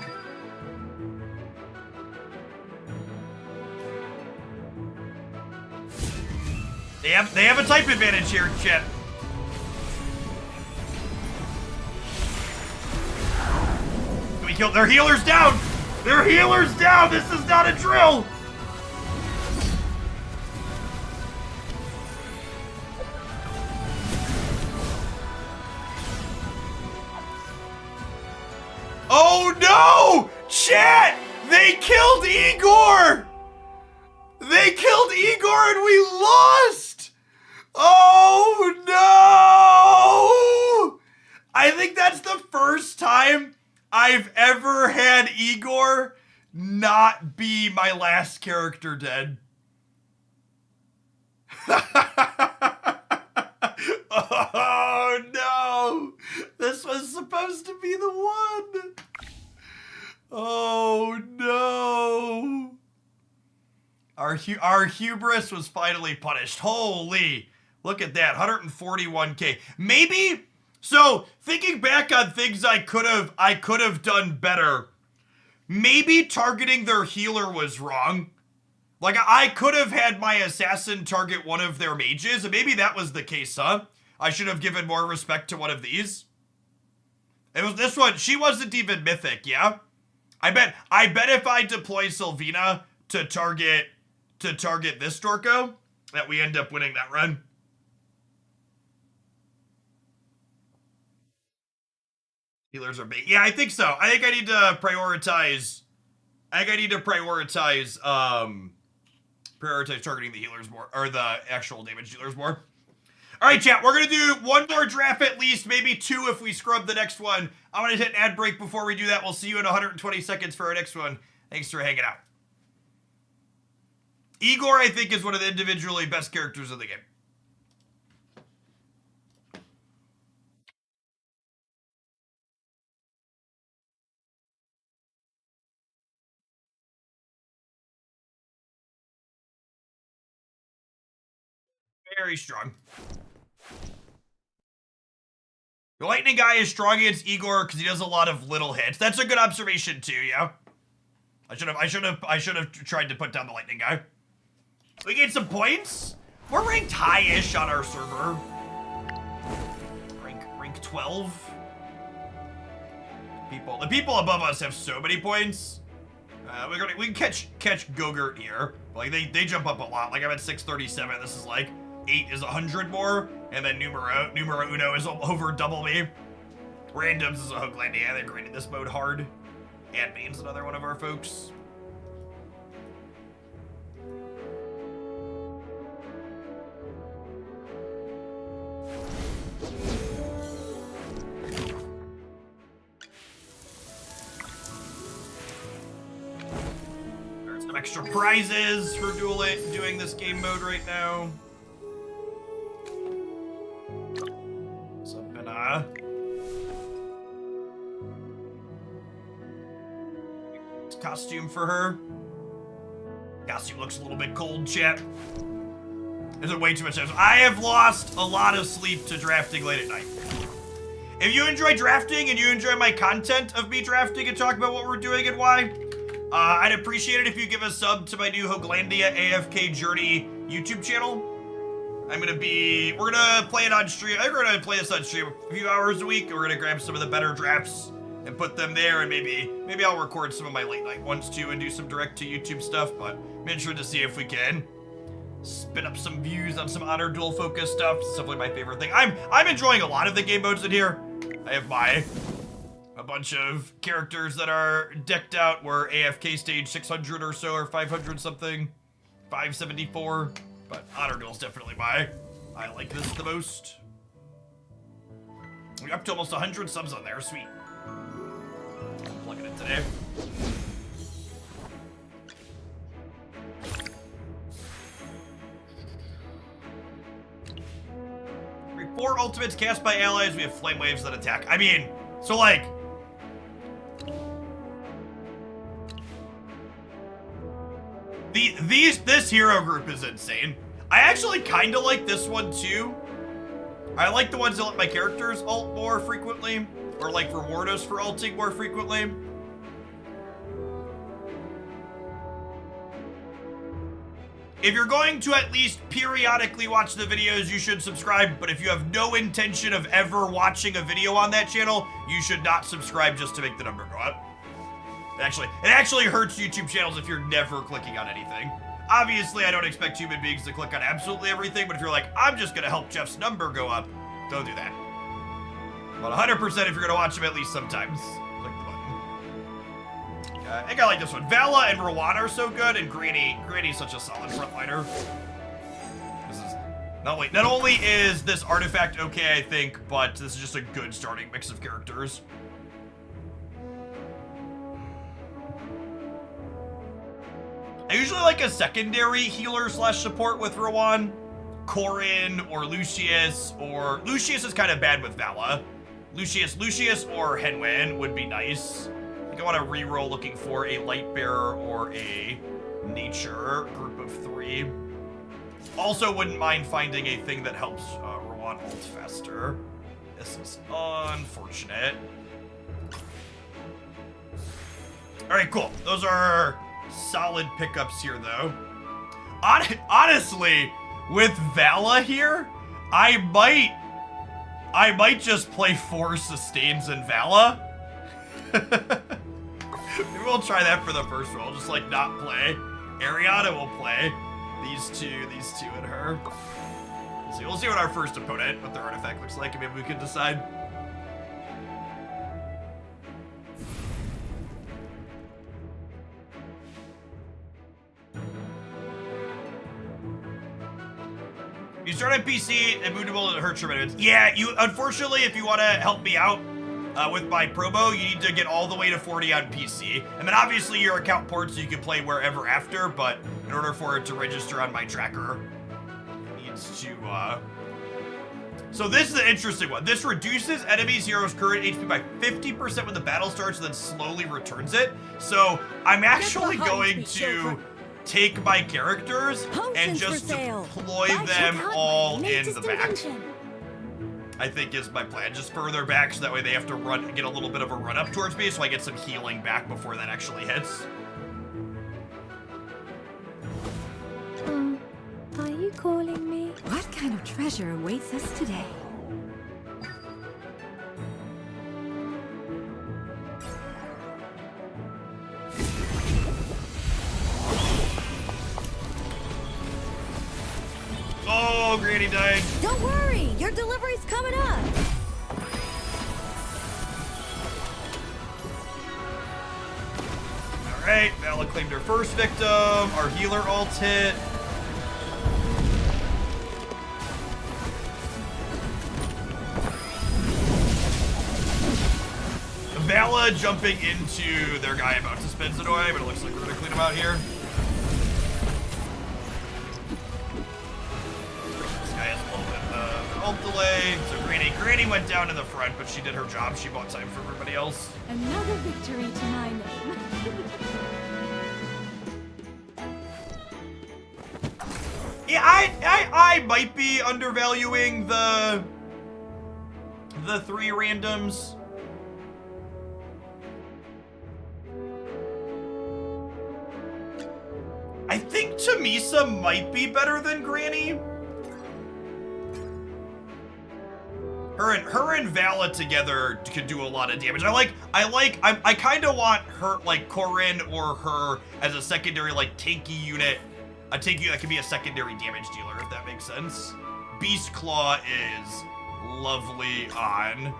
They have a type advantage here, chat. We killed their healers down! Their healers down! This is not a drill! Oh no! Chat! They killed Igor! They killed Igor and we lost! Oh no! I think that's the first time I've ever had Igor not be my last character dead. Oh no! This was supposed to be the one! Oh no! Our hubris was finally punished. Holy, look at that, 141k. Maybe, so thinking back on things I could have done better. Maybe targeting their healer was wrong. Like I could have had my assassin target one of their mages, and maybe that was the case, huh? I should have given more respect to one of these. It was this one. She wasn't even mythic, yeah? I bet if I deploy Sylvina to target this Dorko, that we end up winning that run. Healers are bait. Yeah, I think so. I think I need to prioritize. Prioritize targeting the healers more, or the actual damage dealers more. All right, chat, we're gonna do one more draft at least, maybe two if we scrub the next one. I'm gonna hit an ad break before we do that. We'll see you in 120 seconds for our next one. Thanks for hanging out. Igor, I think, is one of the individually best characters in the game. Very strong. The lightning guy is strong against Igor because he does a lot of little hits. That's a good observation too, yeah. I should have tried to put down the lightning guy. We get some points. We're ranked high-ish on our server. Rank 12. The people above us have so many points. We can catch Gogurt here. Like they jump up a lot. Like I'm at 637. This is like 8 is 100 more, and then numero uno is over double me. Randoms is a Hoaglandia. They graded this mode hard. And Bane's another one of our folks. There's some extra prizes for doing this game mode right now. Costume for her. Costume looks a little bit cold, chat. There's way too much time. I have lost a lot of sleep to drafting late at night. If you enjoy drafting and you enjoy my content of me drafting and talking about what we're doing and why, I'd appreciate it if you give a sub to my new Hoaglandia AFK Journey YouTube channel. We're gonna play it on stream. I think we're gonna play this on stream a few hours a week. We're gonna grab some of the better drafts and put them there, and maybe I'll record some of my late night ones too and do some direct to YouTube stuff, but I'm interested to see if we can spin up some views on some Honor Duel focused stuff. It's definitely my favorite thing. I'm enjoying a lot of the game modes in here. I have a bunch of characters that are decked out. We're AFK stage 600 or so, or 500 something, 574, but Honor Duel's definitely I like this the most. We're up to almost 100 subs on there, sweet. Plugging it today. We have 4 ultimates cast by allies. We have flame waves that attack. I mean, so like, this hero group is insane. I actually kind of like this one too. I like the ones that let my characters ult more frequently, or like reward us for ulting more frequently. If you're going to at least periodically watch the videos, you should subscribe, but if you have no intention of ever watching a video on that channel, you should not subscribe just to make the number go up. It actually hurts YouTube channels if you're never clicking on anything. Obviously, I don't expect human beings to click on absolutely everything, but if you're like, I'm just gonna help Jeff's number go up, don't do that. But 100% if you're gonna watch him at least sometimes. Click the button. I think I like this one. Vala and Rowan are so good, and Granny's such a solid frontliner. No, wait. Not only is this artifact okay, I think, but this is just a good starting mix of characters. I usually like a secondary healer slash support with Rowan. Corin or Lucius, or Lucius is kind of bad with Vala. Lucius or Henwen would be nice. I think I want to reroll looking for a light bearer or a nature group of 3. Also wouldn't mind finding a thing that helps Rowan ult faster. This is unfortunate. All right, cool. Those are solid pickups here, though. Honestly, with Vala here, I might just play 4 sustains in Vala. Maybe we'll try that for the first roll. Just like not play. Ariana will play. These two, and her. We'll see what our first opponent, what their artifact looks like, and maybe we can decide. You start on PC, immutable to hurt your minutes. Yeah, unfortunately, if you want to help me out with my promo, you need to get all the way to 40 on PC. And then obviously your account ports so you can play wherever after, but in order for it to register on my tracker, it needs to, So this is an interesting one. This reduces enemies' heroes' current HP by 50% when the battle starts and then slowly returns it. So I'm actually going to take my characters and just deploy them all in the back. I think is my plan. Just further back so that way they have to get a little bit of a run up towards me so I get some healing back before that actually hits. Are you calling me? What kind of treasure awaits us today? Oh, Granny died. Don't worry, your delivery's coming up. All right, Vala claimed her first victim. Our healer ult hit. Vala jumping into their guy about to spin Zenoy, but it looks like we're gonna clean him out here. Ult delay. So Granny went down in the front, but she did her job. She bought time for everybody else. Another victory to my name. Yeah, I might be undervaluing the 3 randoms. I think Tamisa might be better than Granny. Her and Vala together could do a lot of damage. I kind of want her, like, Corin or her as a secondary, like, tanky unit. A tanky unit that can be a secondary damage dealer, if that makes sense. Beast Claw is lovely on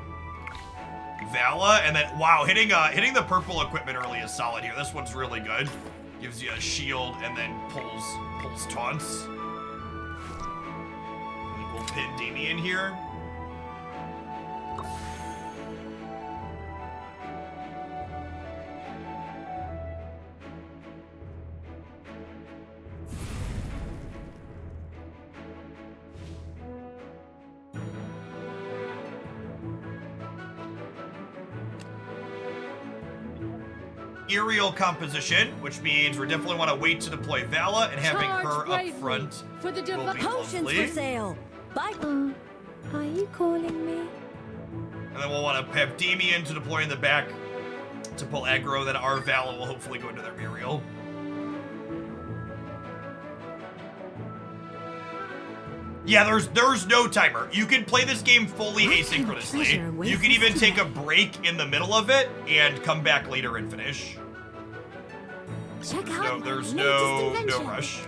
Vala, and then, wow, hitting the purple equipment early is solid here. This one's really good. Gives you a shield and then pulls taunts. I think we'll pin Damien here. Aerial composition, which means we definitely want to wait to deploy Vala, and having her up front for the will be potions lovely. for sale. Bye. Are you calling me? And then we'll want to have Damien to deploy in the back to pull aggro, then our Vala will hopefully go into their Muriel. Yeah, there's no timer. You can play this game fully asynchronously. You can even take a break in the middle of it and come back later and finish. Check out There's my no latest invention. rush.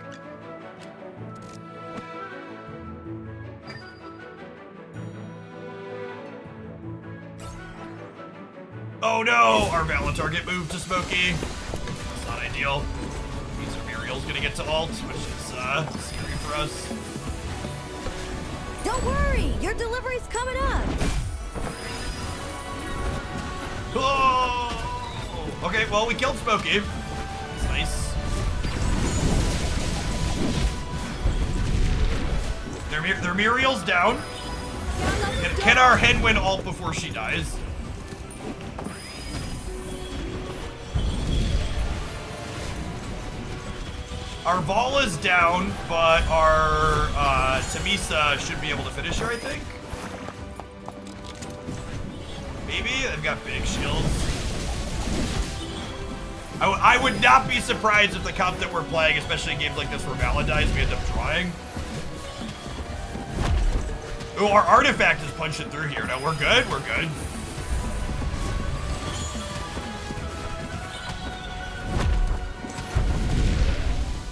Oh no! Our Vala target moved to Smokey. It's not ideal. Means our Muriel's gonna get to ult, which is scary for us. Don't worry, your delivery's coming up. Oh! Okay, well, we killed Smokey. That's nice. Their Muriel's down. Can our Henwin ult before she dies? Our Vol is down, but our Tamisa should be able to finish her, I think. Maybe? They've got big shields. I would not be surprised if the comp that we're playing, especially in games like this where Vala dies, we end up drawing. Oh, our artifact is punching through here. No, we're good. We're good.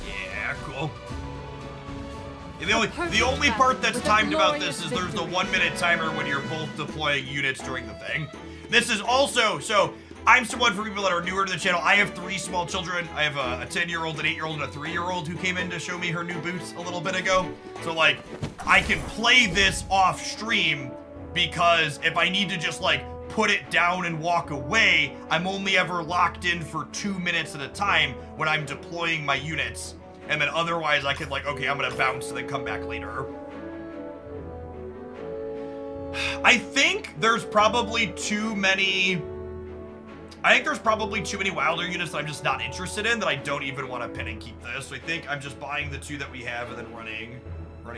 Yeah, cool. Yeah, the only part that's timed about this is there's the 1 minute timer when you're both deploying units during the thing. This is also, so I'm someone, for people that are newer to the channel, I have 3 small children. I have a 10-year-old, an 8-year-old, and a 3-year-old who came in to show me her new boots a little bit ago. So like, I can play this off stream because if I need to just like put it down and walk away, I'm only ever locked in for 2 minutes at a time when I'm deploying my units. And then otherwise I could like, okay, I'm gonna bounce and then come back later. I think there's probably too many Wilder units that I'm just not interested in, that I don't even want to pin and keep this. So I think I'm just buying the 2 that we have and then running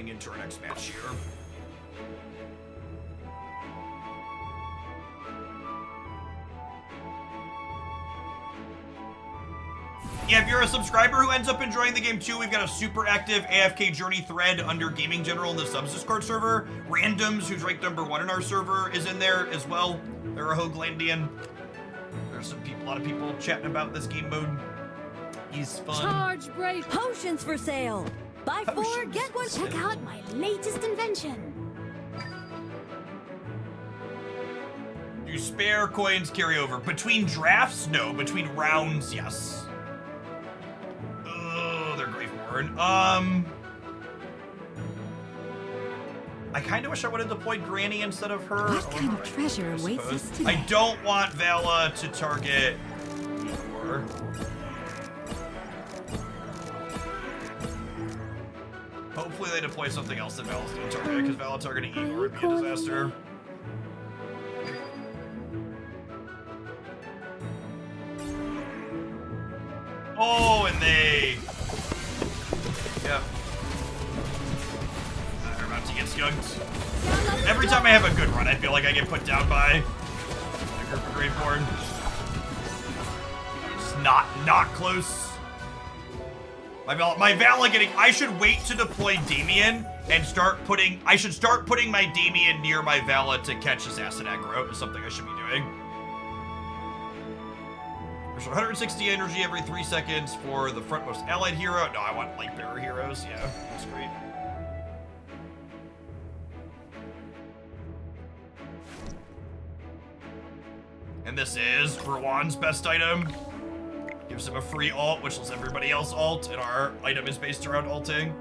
into our next match here. Yeah, if you're a subscriber who ends up enjoying the game too, we've got a super active AFK Journey thread under Gaming General in the subs Discord server. Randoms, who's ranked #1 in our server, is in there as well. They're a Hoaglandian. There's some people, a lot of people chatting about this game mode. He's fun. Charge brave potions for sale. Buy 4, get 1. Check out my latest invention. Do spare coins carry over? Between drafts? No. Between rounds, yes. Oh, they're Graveborn. I kind of wish I would have deployed Granny instead of her. What kind of treasure awaits us today? I don't want Vala to target Igor. Hopefully they deploy something else that Vala's going to target, because Vala targeting Igor would be a disaster. Oh, and they... Yeah. They're about to get skunked. Every time I have a good run, I feel like I get put down by a group of Graveborn. It's not close. My Vala getting... I should wait to deploy Damien and I should start putting my Damien near my Vala to catch assassin aggro is something I should be doing. There's 160 energy every 3 seconds for the frontmost allied hero. No, I want light bearer heroes. Yeah, that's great. And this is Rowan's best item. Gives him a free ult, which lets everybody else ult, and our item is based around ulting.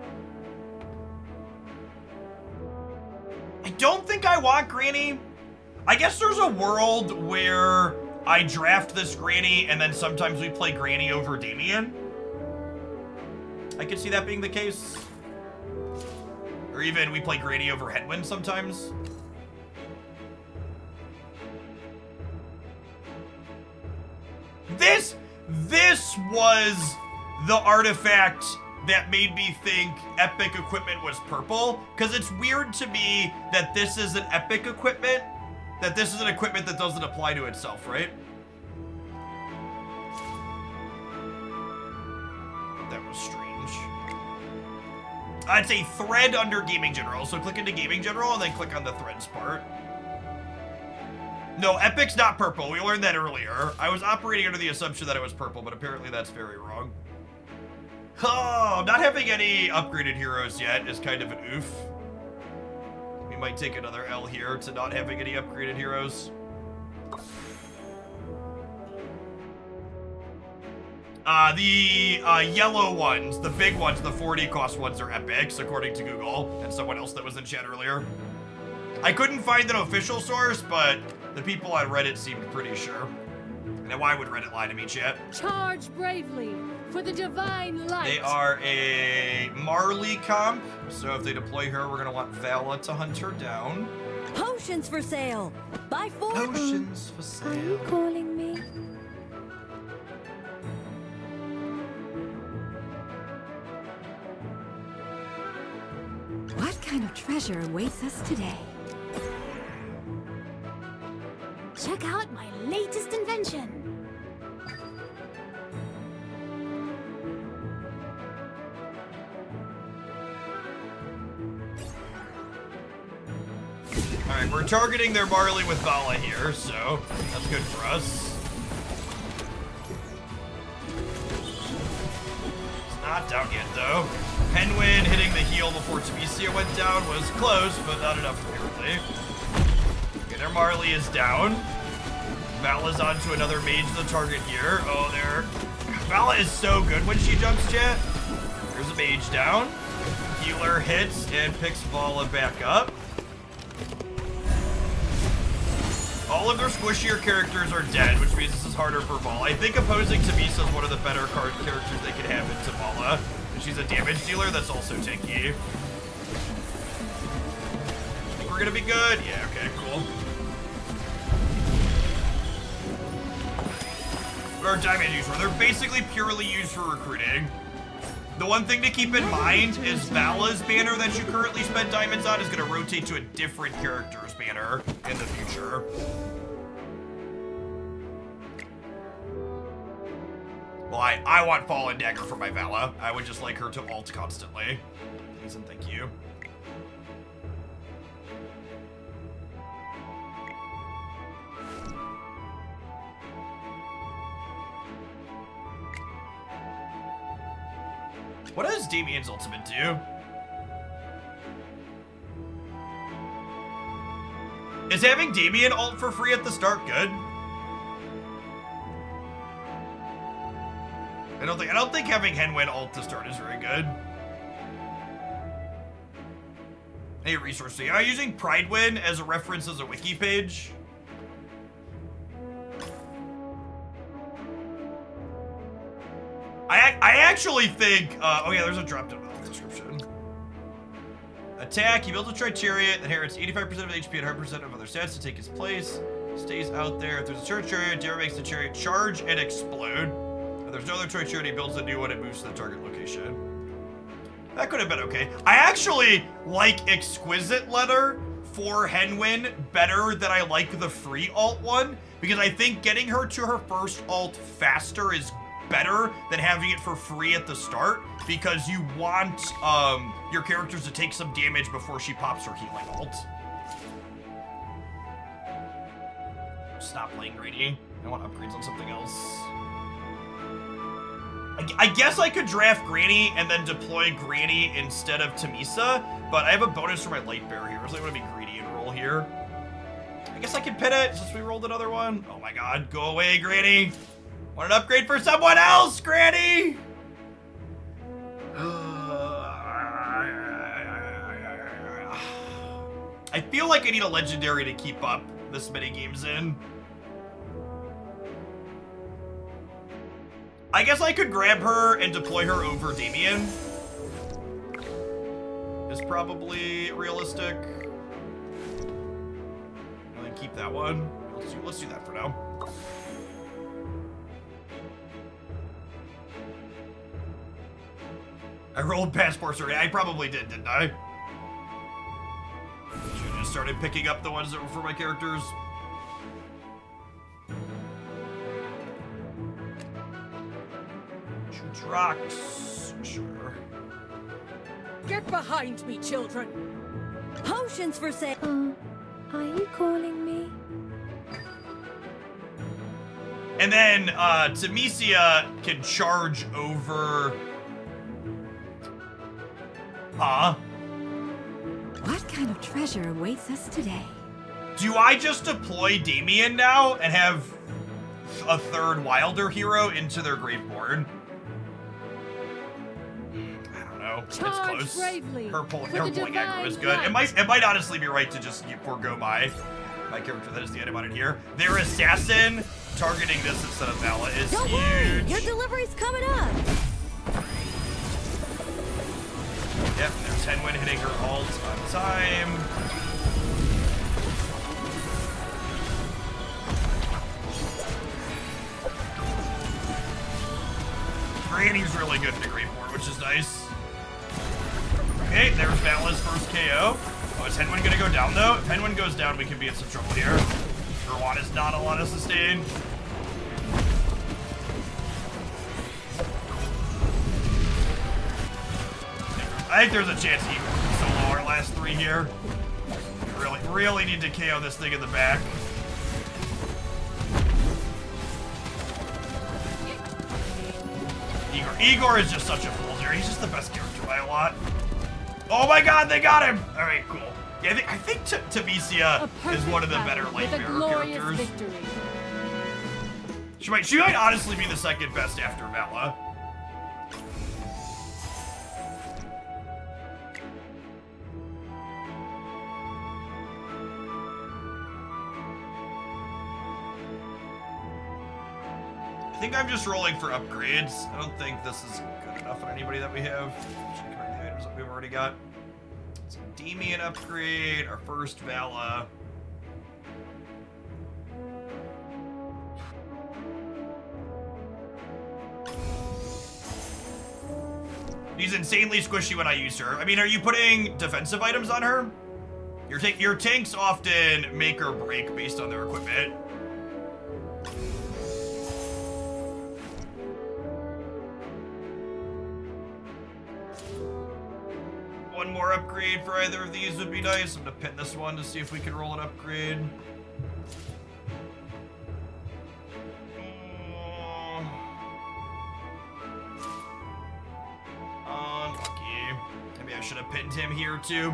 I don't think I want Granny. I guess there's a world where I draft this Granny, and then sometimes we play Granny over Damien. I could see that being the case. Or even we play Granny over Headwind sometimes. This was the artifact that made me think epic equipment was purple, because it's weird to me that this is an epic equipment, that this is an equipment that doesn't apply to itself, right? That was strange. It's a thread under Gaming General, so click into Gaming General and then click on the threads part. No, epic's not purple. We learned that earlier. I was operating under the assumption that it was purple, but apparently that's very wrong. Oh, not having any upgraded heroes yet is kind of an oof. We might take another L here to not having any upgraded heroes. The yellow ones, the big ones, the 40 cost ones are epics, according to Google and someone else that was in chat earlier. I couldn't find an official source, but the people on Reddit seemed pretty sure. Now, why would Reddit lie to me, chat? Charge bravely for the divine light. They are a Marley comp, so if they deploy her, we're gonna want Vala to hunt her down. Potions for sale. Buy 4. Potions for Are you sale. calling me? What kind of treasure awaits us today? Check out my latest invention. Alright, we're targeting their Marley with Vala here, so that's good for us. It's not down yet, though. Penguin hitting the heal before Tamesia went down was close, but not enough, apparently. Okay, their Marley is down. Vala's onto another mage to the target here. Oh, there. Vala is so good when she jumps, chat. There's a mage down. Healer hits and picks Vala back up. All of their squishier characters are dead, which means this is harder for Vala. I think opposing Tamisa is one of the better characters they could have into Vala. And she's a damage dealer that's also tanky. Think we're gonna be good? Yeah, okay, cool. What are diamond used for? They're basically purely used for recruiting. The one thing to keep in mind is Vala's banner that you currently spend diamonds on is going to rotate to a different character's banner in the future. Well, I want Fallen Dagger for my Vala. I would just like her to ult constantly. Please and thank you. What does Damien's ultimate do? Is having Damien ult for free at the start good? I don't think having Henwin ult to start is very good. Hey, resource. Am I using Pridewin as a reference as a wiki page? I actually think, oh yeah, there's a drop-down description. Attack, he builds a Tri-Chariot, inherits 85% of HP and 100% of other stats to take his place. Stays out there. If there's a Tri-Chariot, Dare makes the chariot charge and explode. If there's no other Tri-Chariot, he builds a new one and moves to the target location. That could have been okay. I actually like Exquisite Letter for Henwin better than I like the free alt one, because I think getting her to her first alt faster is better than having it for free at the start, because you want your characters to take some damage before she pops her healing ult. Stop playing Granny. I want upgrades on something else. I guess I could draft Granny and then deploy Granny instead of Tamisa, but I have a bonus for my Light Bear here, so I'm gonna be greedy and roll here. I guess I can pin it since we rolled another one. Oh my god, go away, Granny. Want an upgrade for someone else, Granny? I feel like I need a legendary to keep up this many games in. I guess I could grab her and deploy her over Damien. Is probably realistic. And then keep that one. Let's do that for now. I rolled passports already. I probably did, didn't I? Should have just started picking up the ones that were for my characters. Shoots rocks. Sure. Get behind me, children. Potions for sale. Are you calling me? And then Tamisia can charge over. What kind of treasure awaits us today? Do I just deploy Damien now and have a third Wilder hero into their Graveboard. I don't know. It's close. Her pulling aggro is good. It might honestly be right to just forego my character that is the item on it here. Their assassin targeting this instead of Vala is Don't huge. worry, your delivery's coming up. Yep, there's Henwin hitting her ult on time. Granny's really good in the Graveboard, which is nice. Okay, there's Vala's first KO. Oh, is Henwin gonna go down though? If Henwin goes down, we could be in some trouble here. Gerwan is not a lot of sustain. I think there's a chance he can solo our last 3 here. We really need to KO this thing in the back. Igor is just such a fool here. He's just the best character by a lot. Oh my god, they got him! Alright, cool. Yeah, I think Tamesia is one of the better light bearer characters. Victory. She might honestly be the second best after Vala. I think I'm just rolling for upgrades. I don't think this is good enough on anybody that we have. Checking the items that we've already got. So Demian upgrade, our first Vala. She's insanely squishy when I use her. I mean, are you putting defensive items on her? Your tanks often make or break based on their equipment. One more upgrade for either of these would be nice. I'm gonna pin this one to see if we can roll an upgrade. Unlucky. Maybe I should have pinned him here too.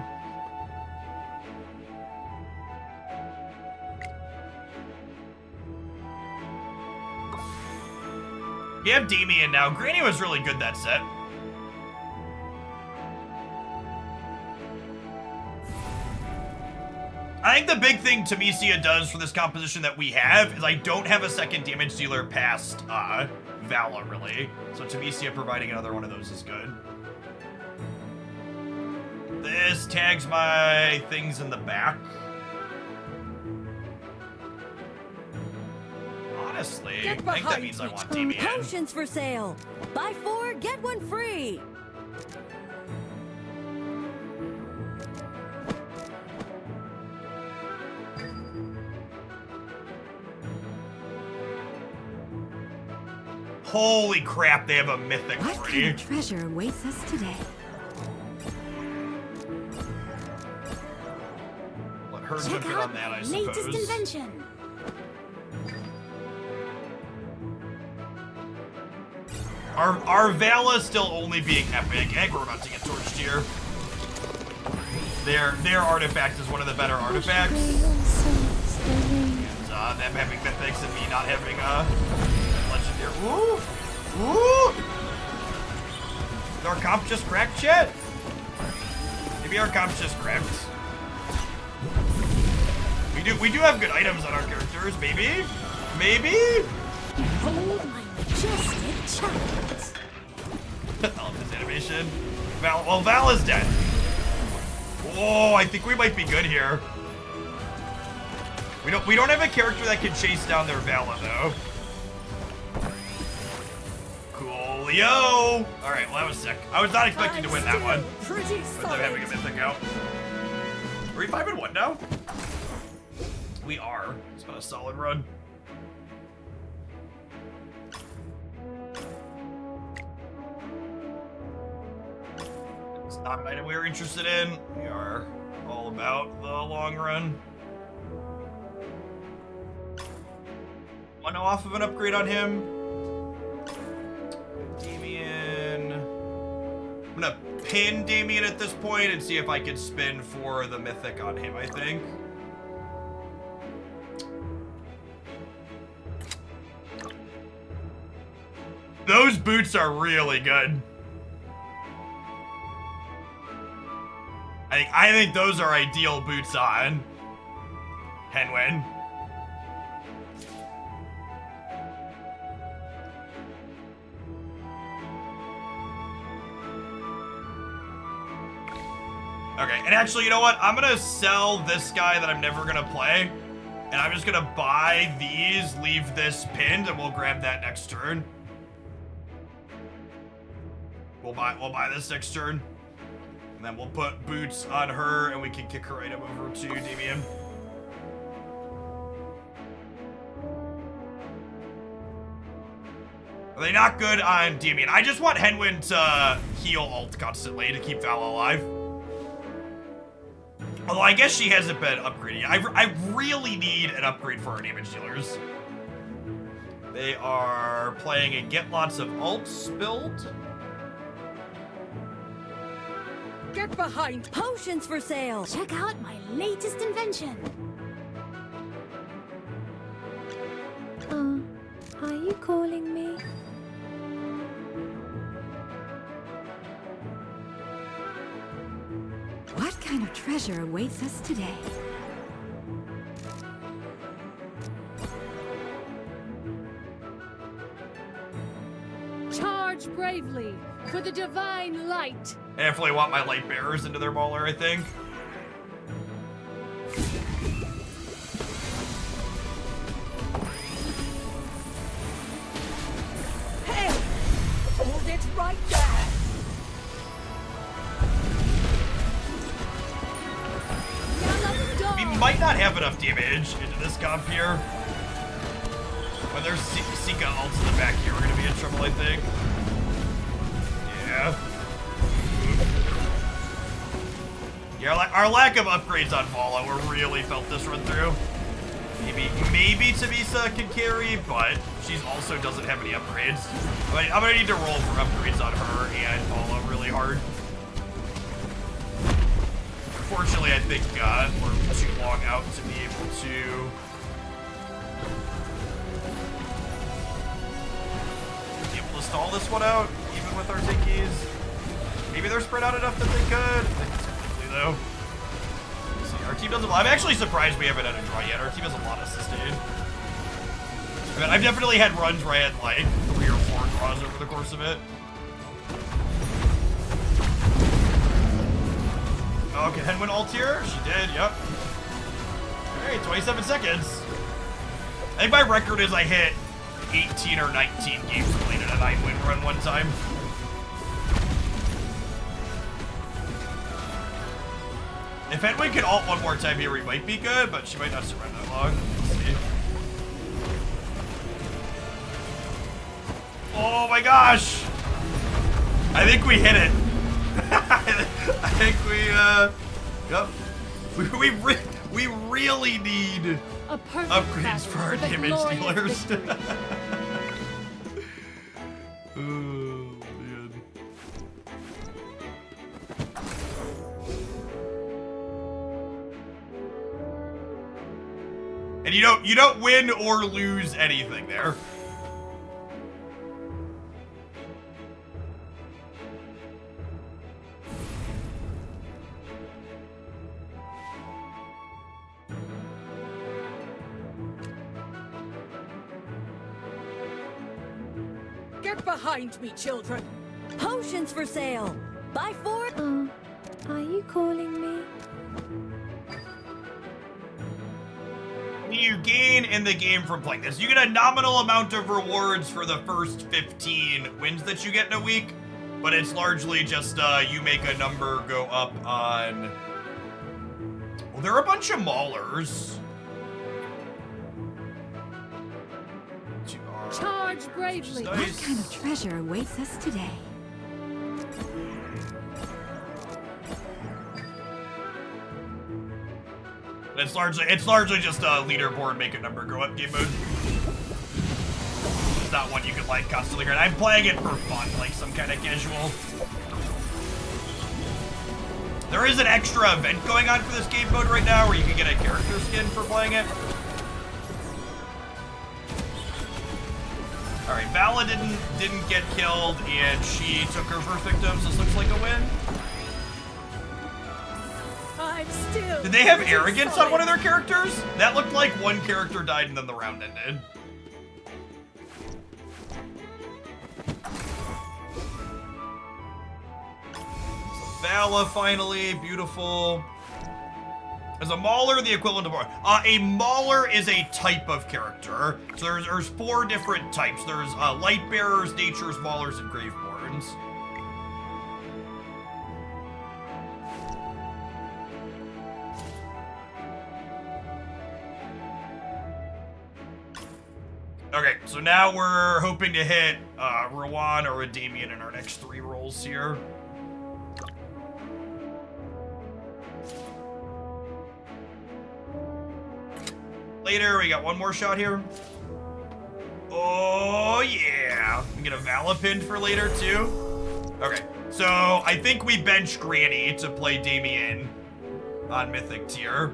We have Demian now. Granny was really good that set. I think the big thing Tamesia does for this composition that we have is I don't have a second damage dealer past Vala, really. So Tamesia providing another one of those is good. This tags my things in the back. Honestly, I think that means I want Demian. Potions for sale. Buy 4, get 1 free. Holy crap, they have a mythic What free. kind of treasure awaits us today? Let her jump in on that, I suppose. Latest invention. Our Vala still only being epic. I think we're about to get torched here. Their artifact is one of the better artifacts. And them having mythics and me not having legendary. Ooh! Ooh! Did our comp just cracked shit? Maybe our comp's just cracked. We do have good items on our characters, maybe? Maybe? Hold my majestic challenge. I love this animation. Val is dead. Oh, I think we might be good here. We don't have a character that can chase down their Vala though. Coolio! Alright, well that was sick. I was not expecting to win that one. With them having a mythic out. Are we 5-1 now? We are. It's been a solid run. It's not an item we are interested in. We are all about the long run. One off of an upgrade on him. Demian. I'm gonna pin Demian at this point and see if I can spin for the mythic on him, I think. Those boots are really good. I think those are ideal boots on Henwin. Okay, and actually, you know what? I'm gonna sell this guy that I'm never gonna play, and I'm just gonna buy these, leave this pinned, and we'll grab that next turn. We'll buy this next turn, and then we'll put boots on her, and we can kick her item over to Damien. Are they not good on Damien? I just want Henwin to heal ult constantly to keep Val alive. Although I guess she hasn't been upgraded. I really need an upgrade for our damage dealers. They are playing a get lots of ults build. Get behind! Potions for sale! Check out my latest invention. Are you calling me? What kind of treasure awaits us today? Charge bravely for the divine light. I definitely want my light bearers into their mauler, I think. Hey! Hold it right there! We might not have enough damage into this comp here. When there's Sika ults in the back here, we're gonna be in trouble, I think. Yeah. Yeah, our lack of upgrades on follow really felt this run through. Maybe Tabisa can carry, but she also doesn't have any upgrades. I'm gonna need to roll for upgrades on her and follow really hard. Unfortunately, I think we're too long out to be able to stall this one out, even with our tickies. Maybe they're spread out enough that they could. I think it's unlikely, though. Let's see, our team doesn't. I'm actually surprised we haven't had a draw yet. Our team has a lot of sustain. I mean, I've definitely had runs where I had like 3 or 4 draws over the course of it. Oh, can Hen win ult here? She did, yep. Alright, 27 seconds. I think my record is I hit 18 or 19 games played in a 9-win run one time. If Henwin can ult one more time here, we might be good, but she might not survive that long. Let's see. Oh my gosh! I think we hit it. I think we really need upgrades for our damage dealers. Oh man. And you don't win or lose anything there. Get behind me, children! Potions for sale! Buy 4. Are you calling me? You gain in the game from playing this. You get a nominal amount of rewards for the first 15 wins that you get in a week, but it's largely just you make a number go up on... Well, there are a bunch of maulers. Charge bravely! Nice. What kind of treasure awaits us today? It's largely just a leaderboard, make a number go up game mode. It's not one you can like constantly grind. I'm playing it for fun, like some kind of casual. There is an extra event going on for this game mode right now where you can get a character skin for playing it. All right, Vala didn't get killed, and she took her first victims. This looks like a win. I'm still. Did they have arrogance on one of their characters? That looked like one character died and then the round ended. So Vala finally, beautiful. Is a Mauler the equivalent of a Mauler is a type of character. So there's 4 different types. There's Light Bearers, Natures, Maulers, and Graveborns. Okay, so now we're hoping to hit Rowan or a Damien in our next 3 rolls here. Later, we got one more shot here. Oh, yeah. We get a Vala pin for later, too. Okay, so I think we bench Granny to play Damien on Mythic tier.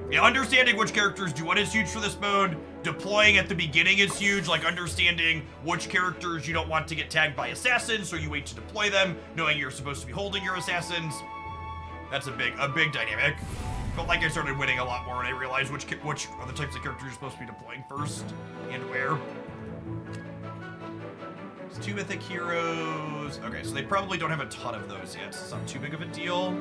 Yeah, understanding which characters do what is huge for this mode. Deploying at the beginning is huge, like understanding which characters you don't want to get tagged by assassins, so you wait to deploy them, knowing you're supposed to be holding your assassins. That's a big dynamic. But like I started winning a lot more and I realized which are the types of characters you're supposed to be deploying first and where. It's 2 mythic heroes. Okay, so they probably don't have a ton of those yet, so it's not too big of a deal.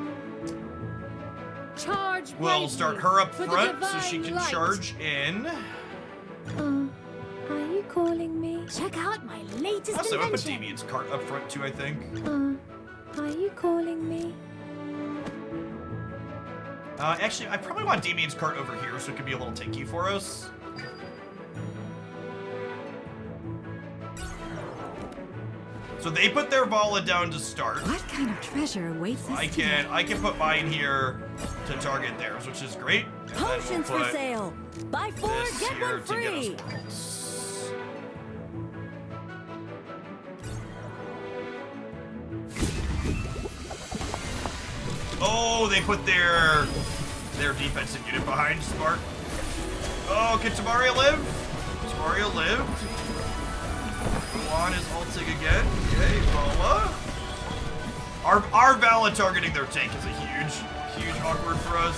Charge. We'll start her up front so she can charge in. Are you calling me? Check out my latest Also, I put invention. Damien's cart up front too, I think. Are you calling me? Actually, I probably want Damien's cart over here so it could be a little tanky for us. So they put their Vala down to start. What kind of treasure awaits us? I can put mine here to target theirs, which is great. And Potions we'll for sale. Buy 4, this get here one to get free. us worlds. Oh, they put their defensive unit behind. Smart. Oh, can Tamaria live? Tamaria lived. Juan is ulting again. Okay, Vala. Our Vala targeting their tank is a huge awkward for us.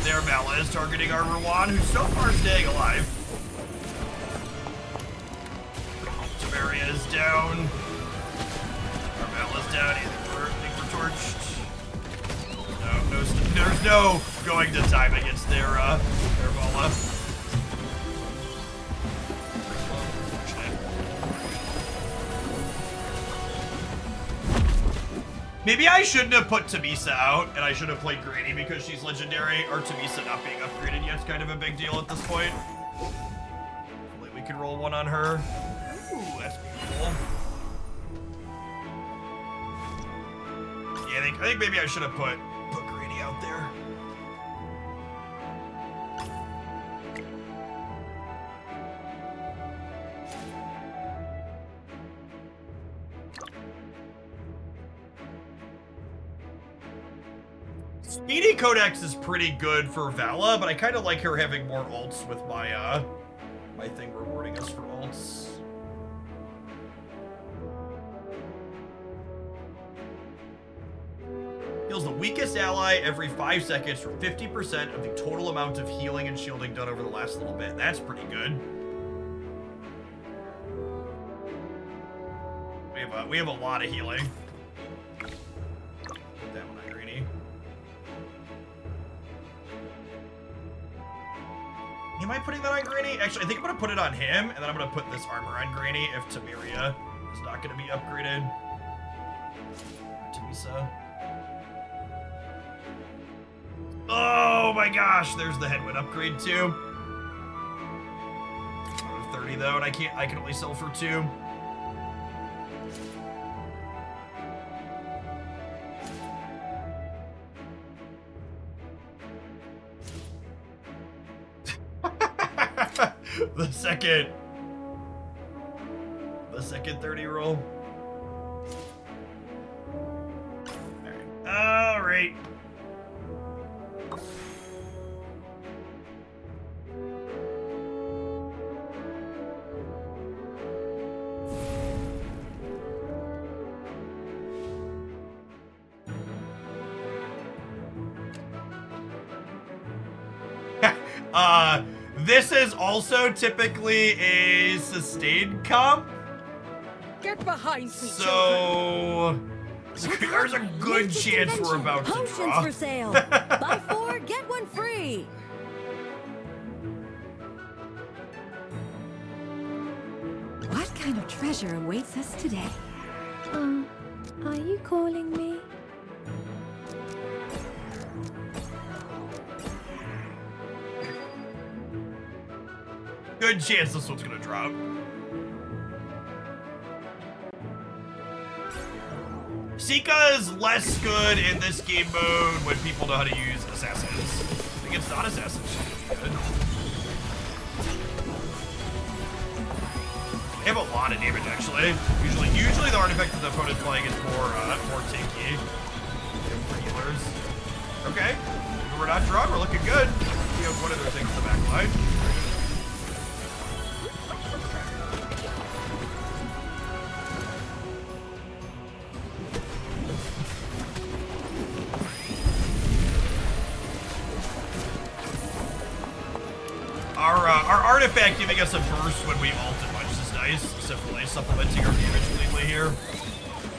Their Vala is targeting our Rowan, who's so far staying alive. Tamaria is down. Our Vala's down. I think we're torched. No, there's no going to time against their Vala. Maybe I shouldn't have put Tamisa out, and I should have played Granny because she's legendary, or Tamisa not being upgraded yet is kind of a big deal at this point. Hopefully we can roll one on her. Ooh, that's beautiful. Yeah, I think maybe I should have put Granny out there. Speedy Codex is pretty good for Vala, but I kind of like her having more ults with my my thing rewarding us for ults. Heals the weakest ally every 5 seconds for 50% of the total amount of healing and shielding done over the last little bit. That's pretty good. We have a lot of healing. Put that one on Greeny. Am I putting that on Granny? Actually, I think I'm gonna put it on him, and then I'm gonna put this armor on Granny if Tamiria is not gonna be upgraded. Tamisa. Oh my gosh, there's the headwind upgrade too. 30 though, and I can only sell for 2. The second 30 roll. Alright. great. This is also typically a sustained comp. Get behind me, So there's a good chance we're about to draw. Potions for sale. Buy 4, get 1 free. What kind of treasure awaits us today? Are you calling me? Good chance this one's gonna drop. Sika is less good in this game mode when people know how to use assassins. Against non-assassins, she's good. They have a lot of damage actually. Usually the artifact that the opponent's playing is more tanky. For healers. Okay. We're not drawn, we're looking good. We have one of their things in the back line. Our artifact giving us a burst when we ult a bunch is nice. Supplementing our damage completely here.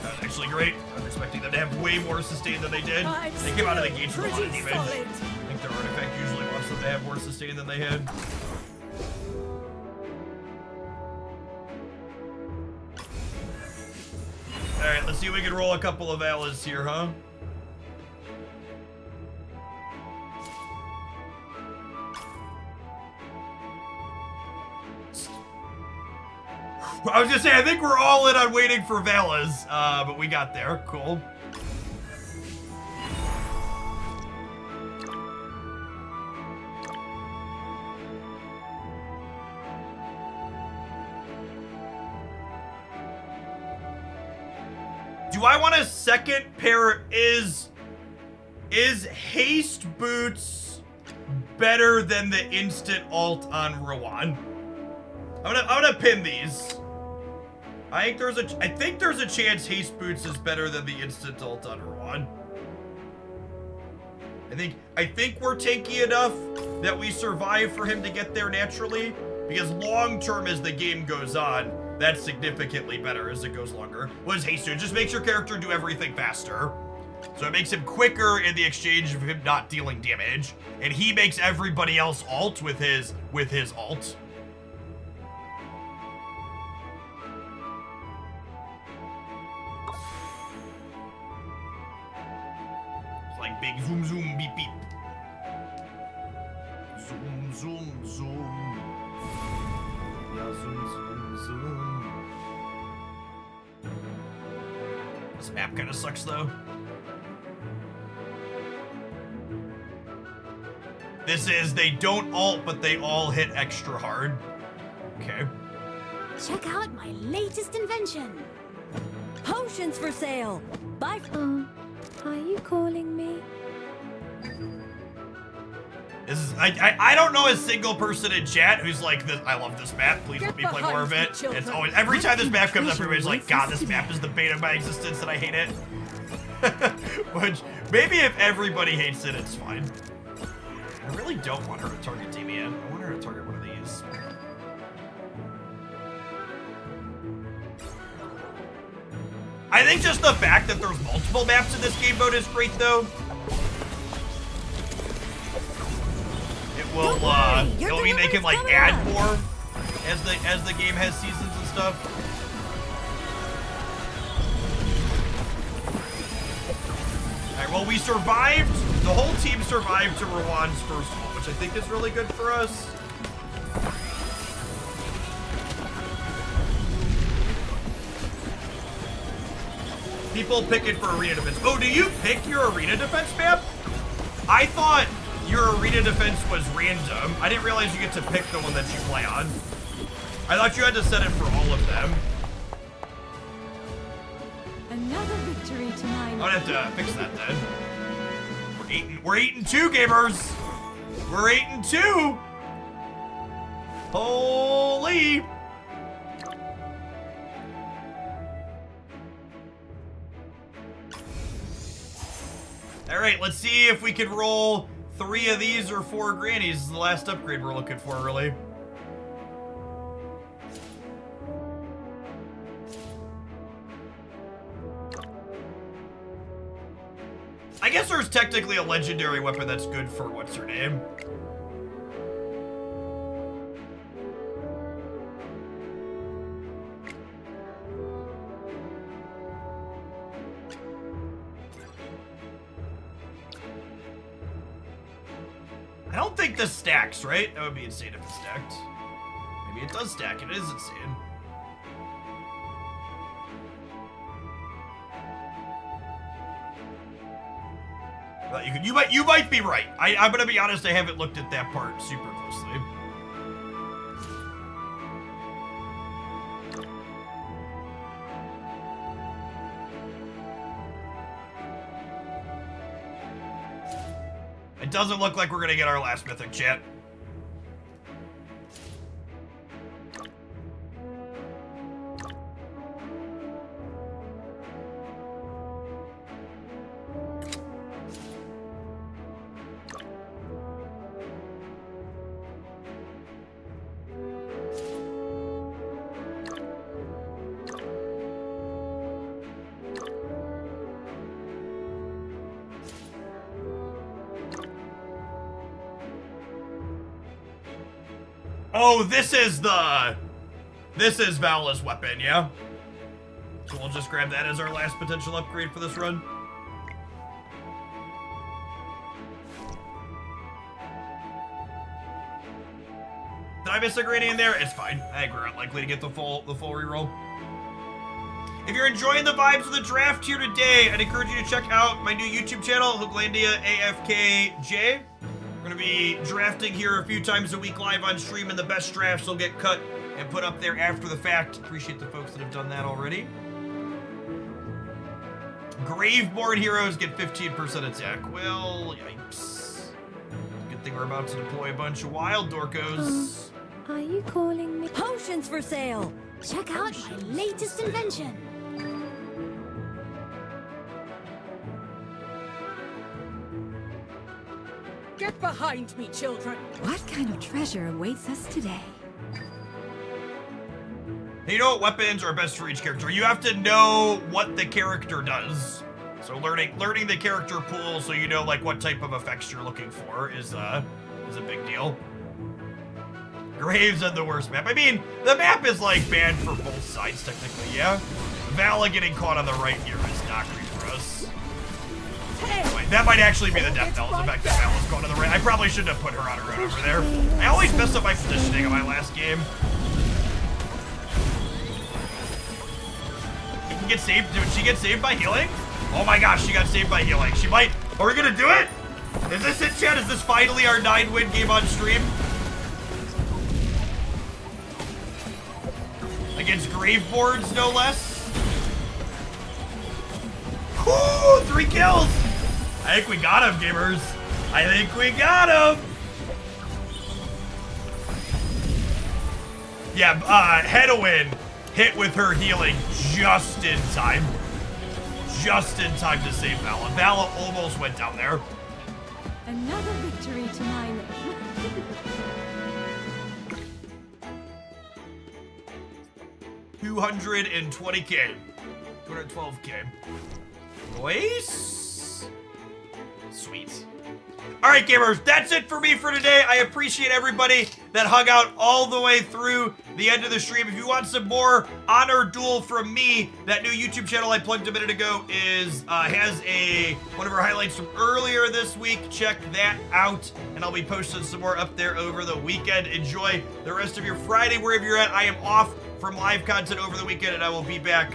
That's actually great. I was expecting them to have way more sustain than they did. They came out of the gates with a lot of damage. I think their artifact usually wants them to have more sustain than they had. Alright, let's see if we can roll a couple of Alas here, huh? I was gonna say, I think we're all in on waiting for Vala's, but we got there. Cool. Do I want a second pair? Is haste boots better than the instant ult on Rowan? I'm gonna pin these. I think there's a chance haste boots is better than the instant ult on Rowan. I think we're tanky enough that we survive for him to get there naturally, because long term as the game goes on, that's significantly better as it goes longer. What does haste do? It just makes your character do everything faster. So it makes him quicker in the exchange of him not dealing damage, and he makes everybody else ult with his ult. Like big zoom zoom beep beep. Zoom zoom zoom. Yeah, zoom zoom zoom. This map kind of sucks though. This is, they don't ult, but they all hit extra hard. Okay. Check out my latest invention. Potions for sale. Buy. Are you calling me? This is, I don't know a single person in chat who's like, this. I love this map. Please let me play more of it. It's always, every time this map comes up, everybody's like, God, this map is the bane of my existence and I hate it. Which, maybe if everybody hates it, it's fine. I really don't want her to target Damien. I want her to target one of these. I think just the fact that there's multiple maps in this game mode is great, though. It will mean they can like add more as the game has seasons and stuff. All right, well, we survived. The whole team survived to Rowan's first ult, which I think is really good for us. People pick it for arena defense. Oh, do you pick your arena defense map? I thought your arena defense was random. I didn't realize you get to pick the one that you play on. I thought you had to set it for all of them. Another victory to my I would have to fix that then. We're 8-2, gamers. We're 8-2. Holy. All right, let's see if we can roll 3 of these or 4 grannies. This is the last upgrade we're looking for, really. I guess there's technically a legendary weapon that's good for what's her name. I don't think this stacks, right? That would be insane if it stacked. Maybe it does stack. It is insane. You might be right. I'm gonna be honest, I haven't looked at that part super closely. It doesn't look like we're gonna get our last mythic, chat. Oh, this is Vala's weapon, yeah? So we'll just grab that as our last potential upgrade for this run. Did I miss a granny in there? It's fine. I think we're unlikely to get the full reroll. If you're enjoying the vibes of the draft here today, I'd encourage you to check out my new YouTube channel, Hooglandia AFKJ. We're gonna be drafting here a few times a week live on stream, and the best drafts will get cut and put up there after the fact. Appreciate the folks that have done that already. Graveborn heroes get 15% attack. Well, yikes. Good thing we're about to deploy a bunch of wild dorkos. Are you calling me? Potions for sale! Check out my latest invention! Get behind me, children! What kind of treasure awaits us today? You know what weapons are best for each character? You have to know what the character does. So learning the character pool so you know like what type of effects you're looking for is a big deal. Graves on the worst map. I mean, the map is like bad for both sides technically, yeah? Vala getting caught on the right here is not great for us. Wait, that might actually be the death knell, the fact that Vala's caught on the right. I probably shouldn't have put her on her own over there. I always mess up my positioning in my last game. You can get saved. Did she get saved by healing? Oh my gosh, she got saved by healing. She might. Are we gonna do it? Is this it, chat? Is this finally our 9-win game on stream? Against Graveborns, no less. Ooh, 3 kills! I think we got him, gamers. I think we got him! Yeah, Hedwin hit with her healing just in time. Just in time to save Vala. Vala almost went down there. Another victory to my name. 220k. 212k. Boys. Sweet. Alright, gamers, that's it for me for today. I appreciate everybody that hung out all the way through the end of the stream. If you want some more Honor Duel from me, that new YouTube channel I plugged a minute ago has one of our highlights from earlier this week. Check that out, and I'll be posting some more up there over the weekend. Enjoy the rest of your Friday wherever you're at. I am off from live content over the weekend, and I will be back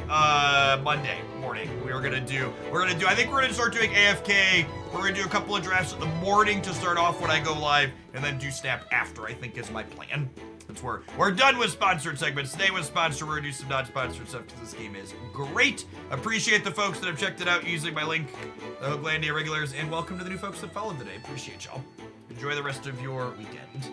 Monday morning. I think we're gonna start doing AFK. We're gonna do a couple of drafts in the morning to start off when I go live, and then do Snap after, I think is my plan. Since we're done with sponsored segments, today was sponsored. We're gonna do some non-sponsored stuff because this game is great. Appreciate the folks that have checked it out using my link, the Hooglandia regulars, and welcome to the new folks that followed today. Appreciate y'all. Enjoy the rest of your weekend.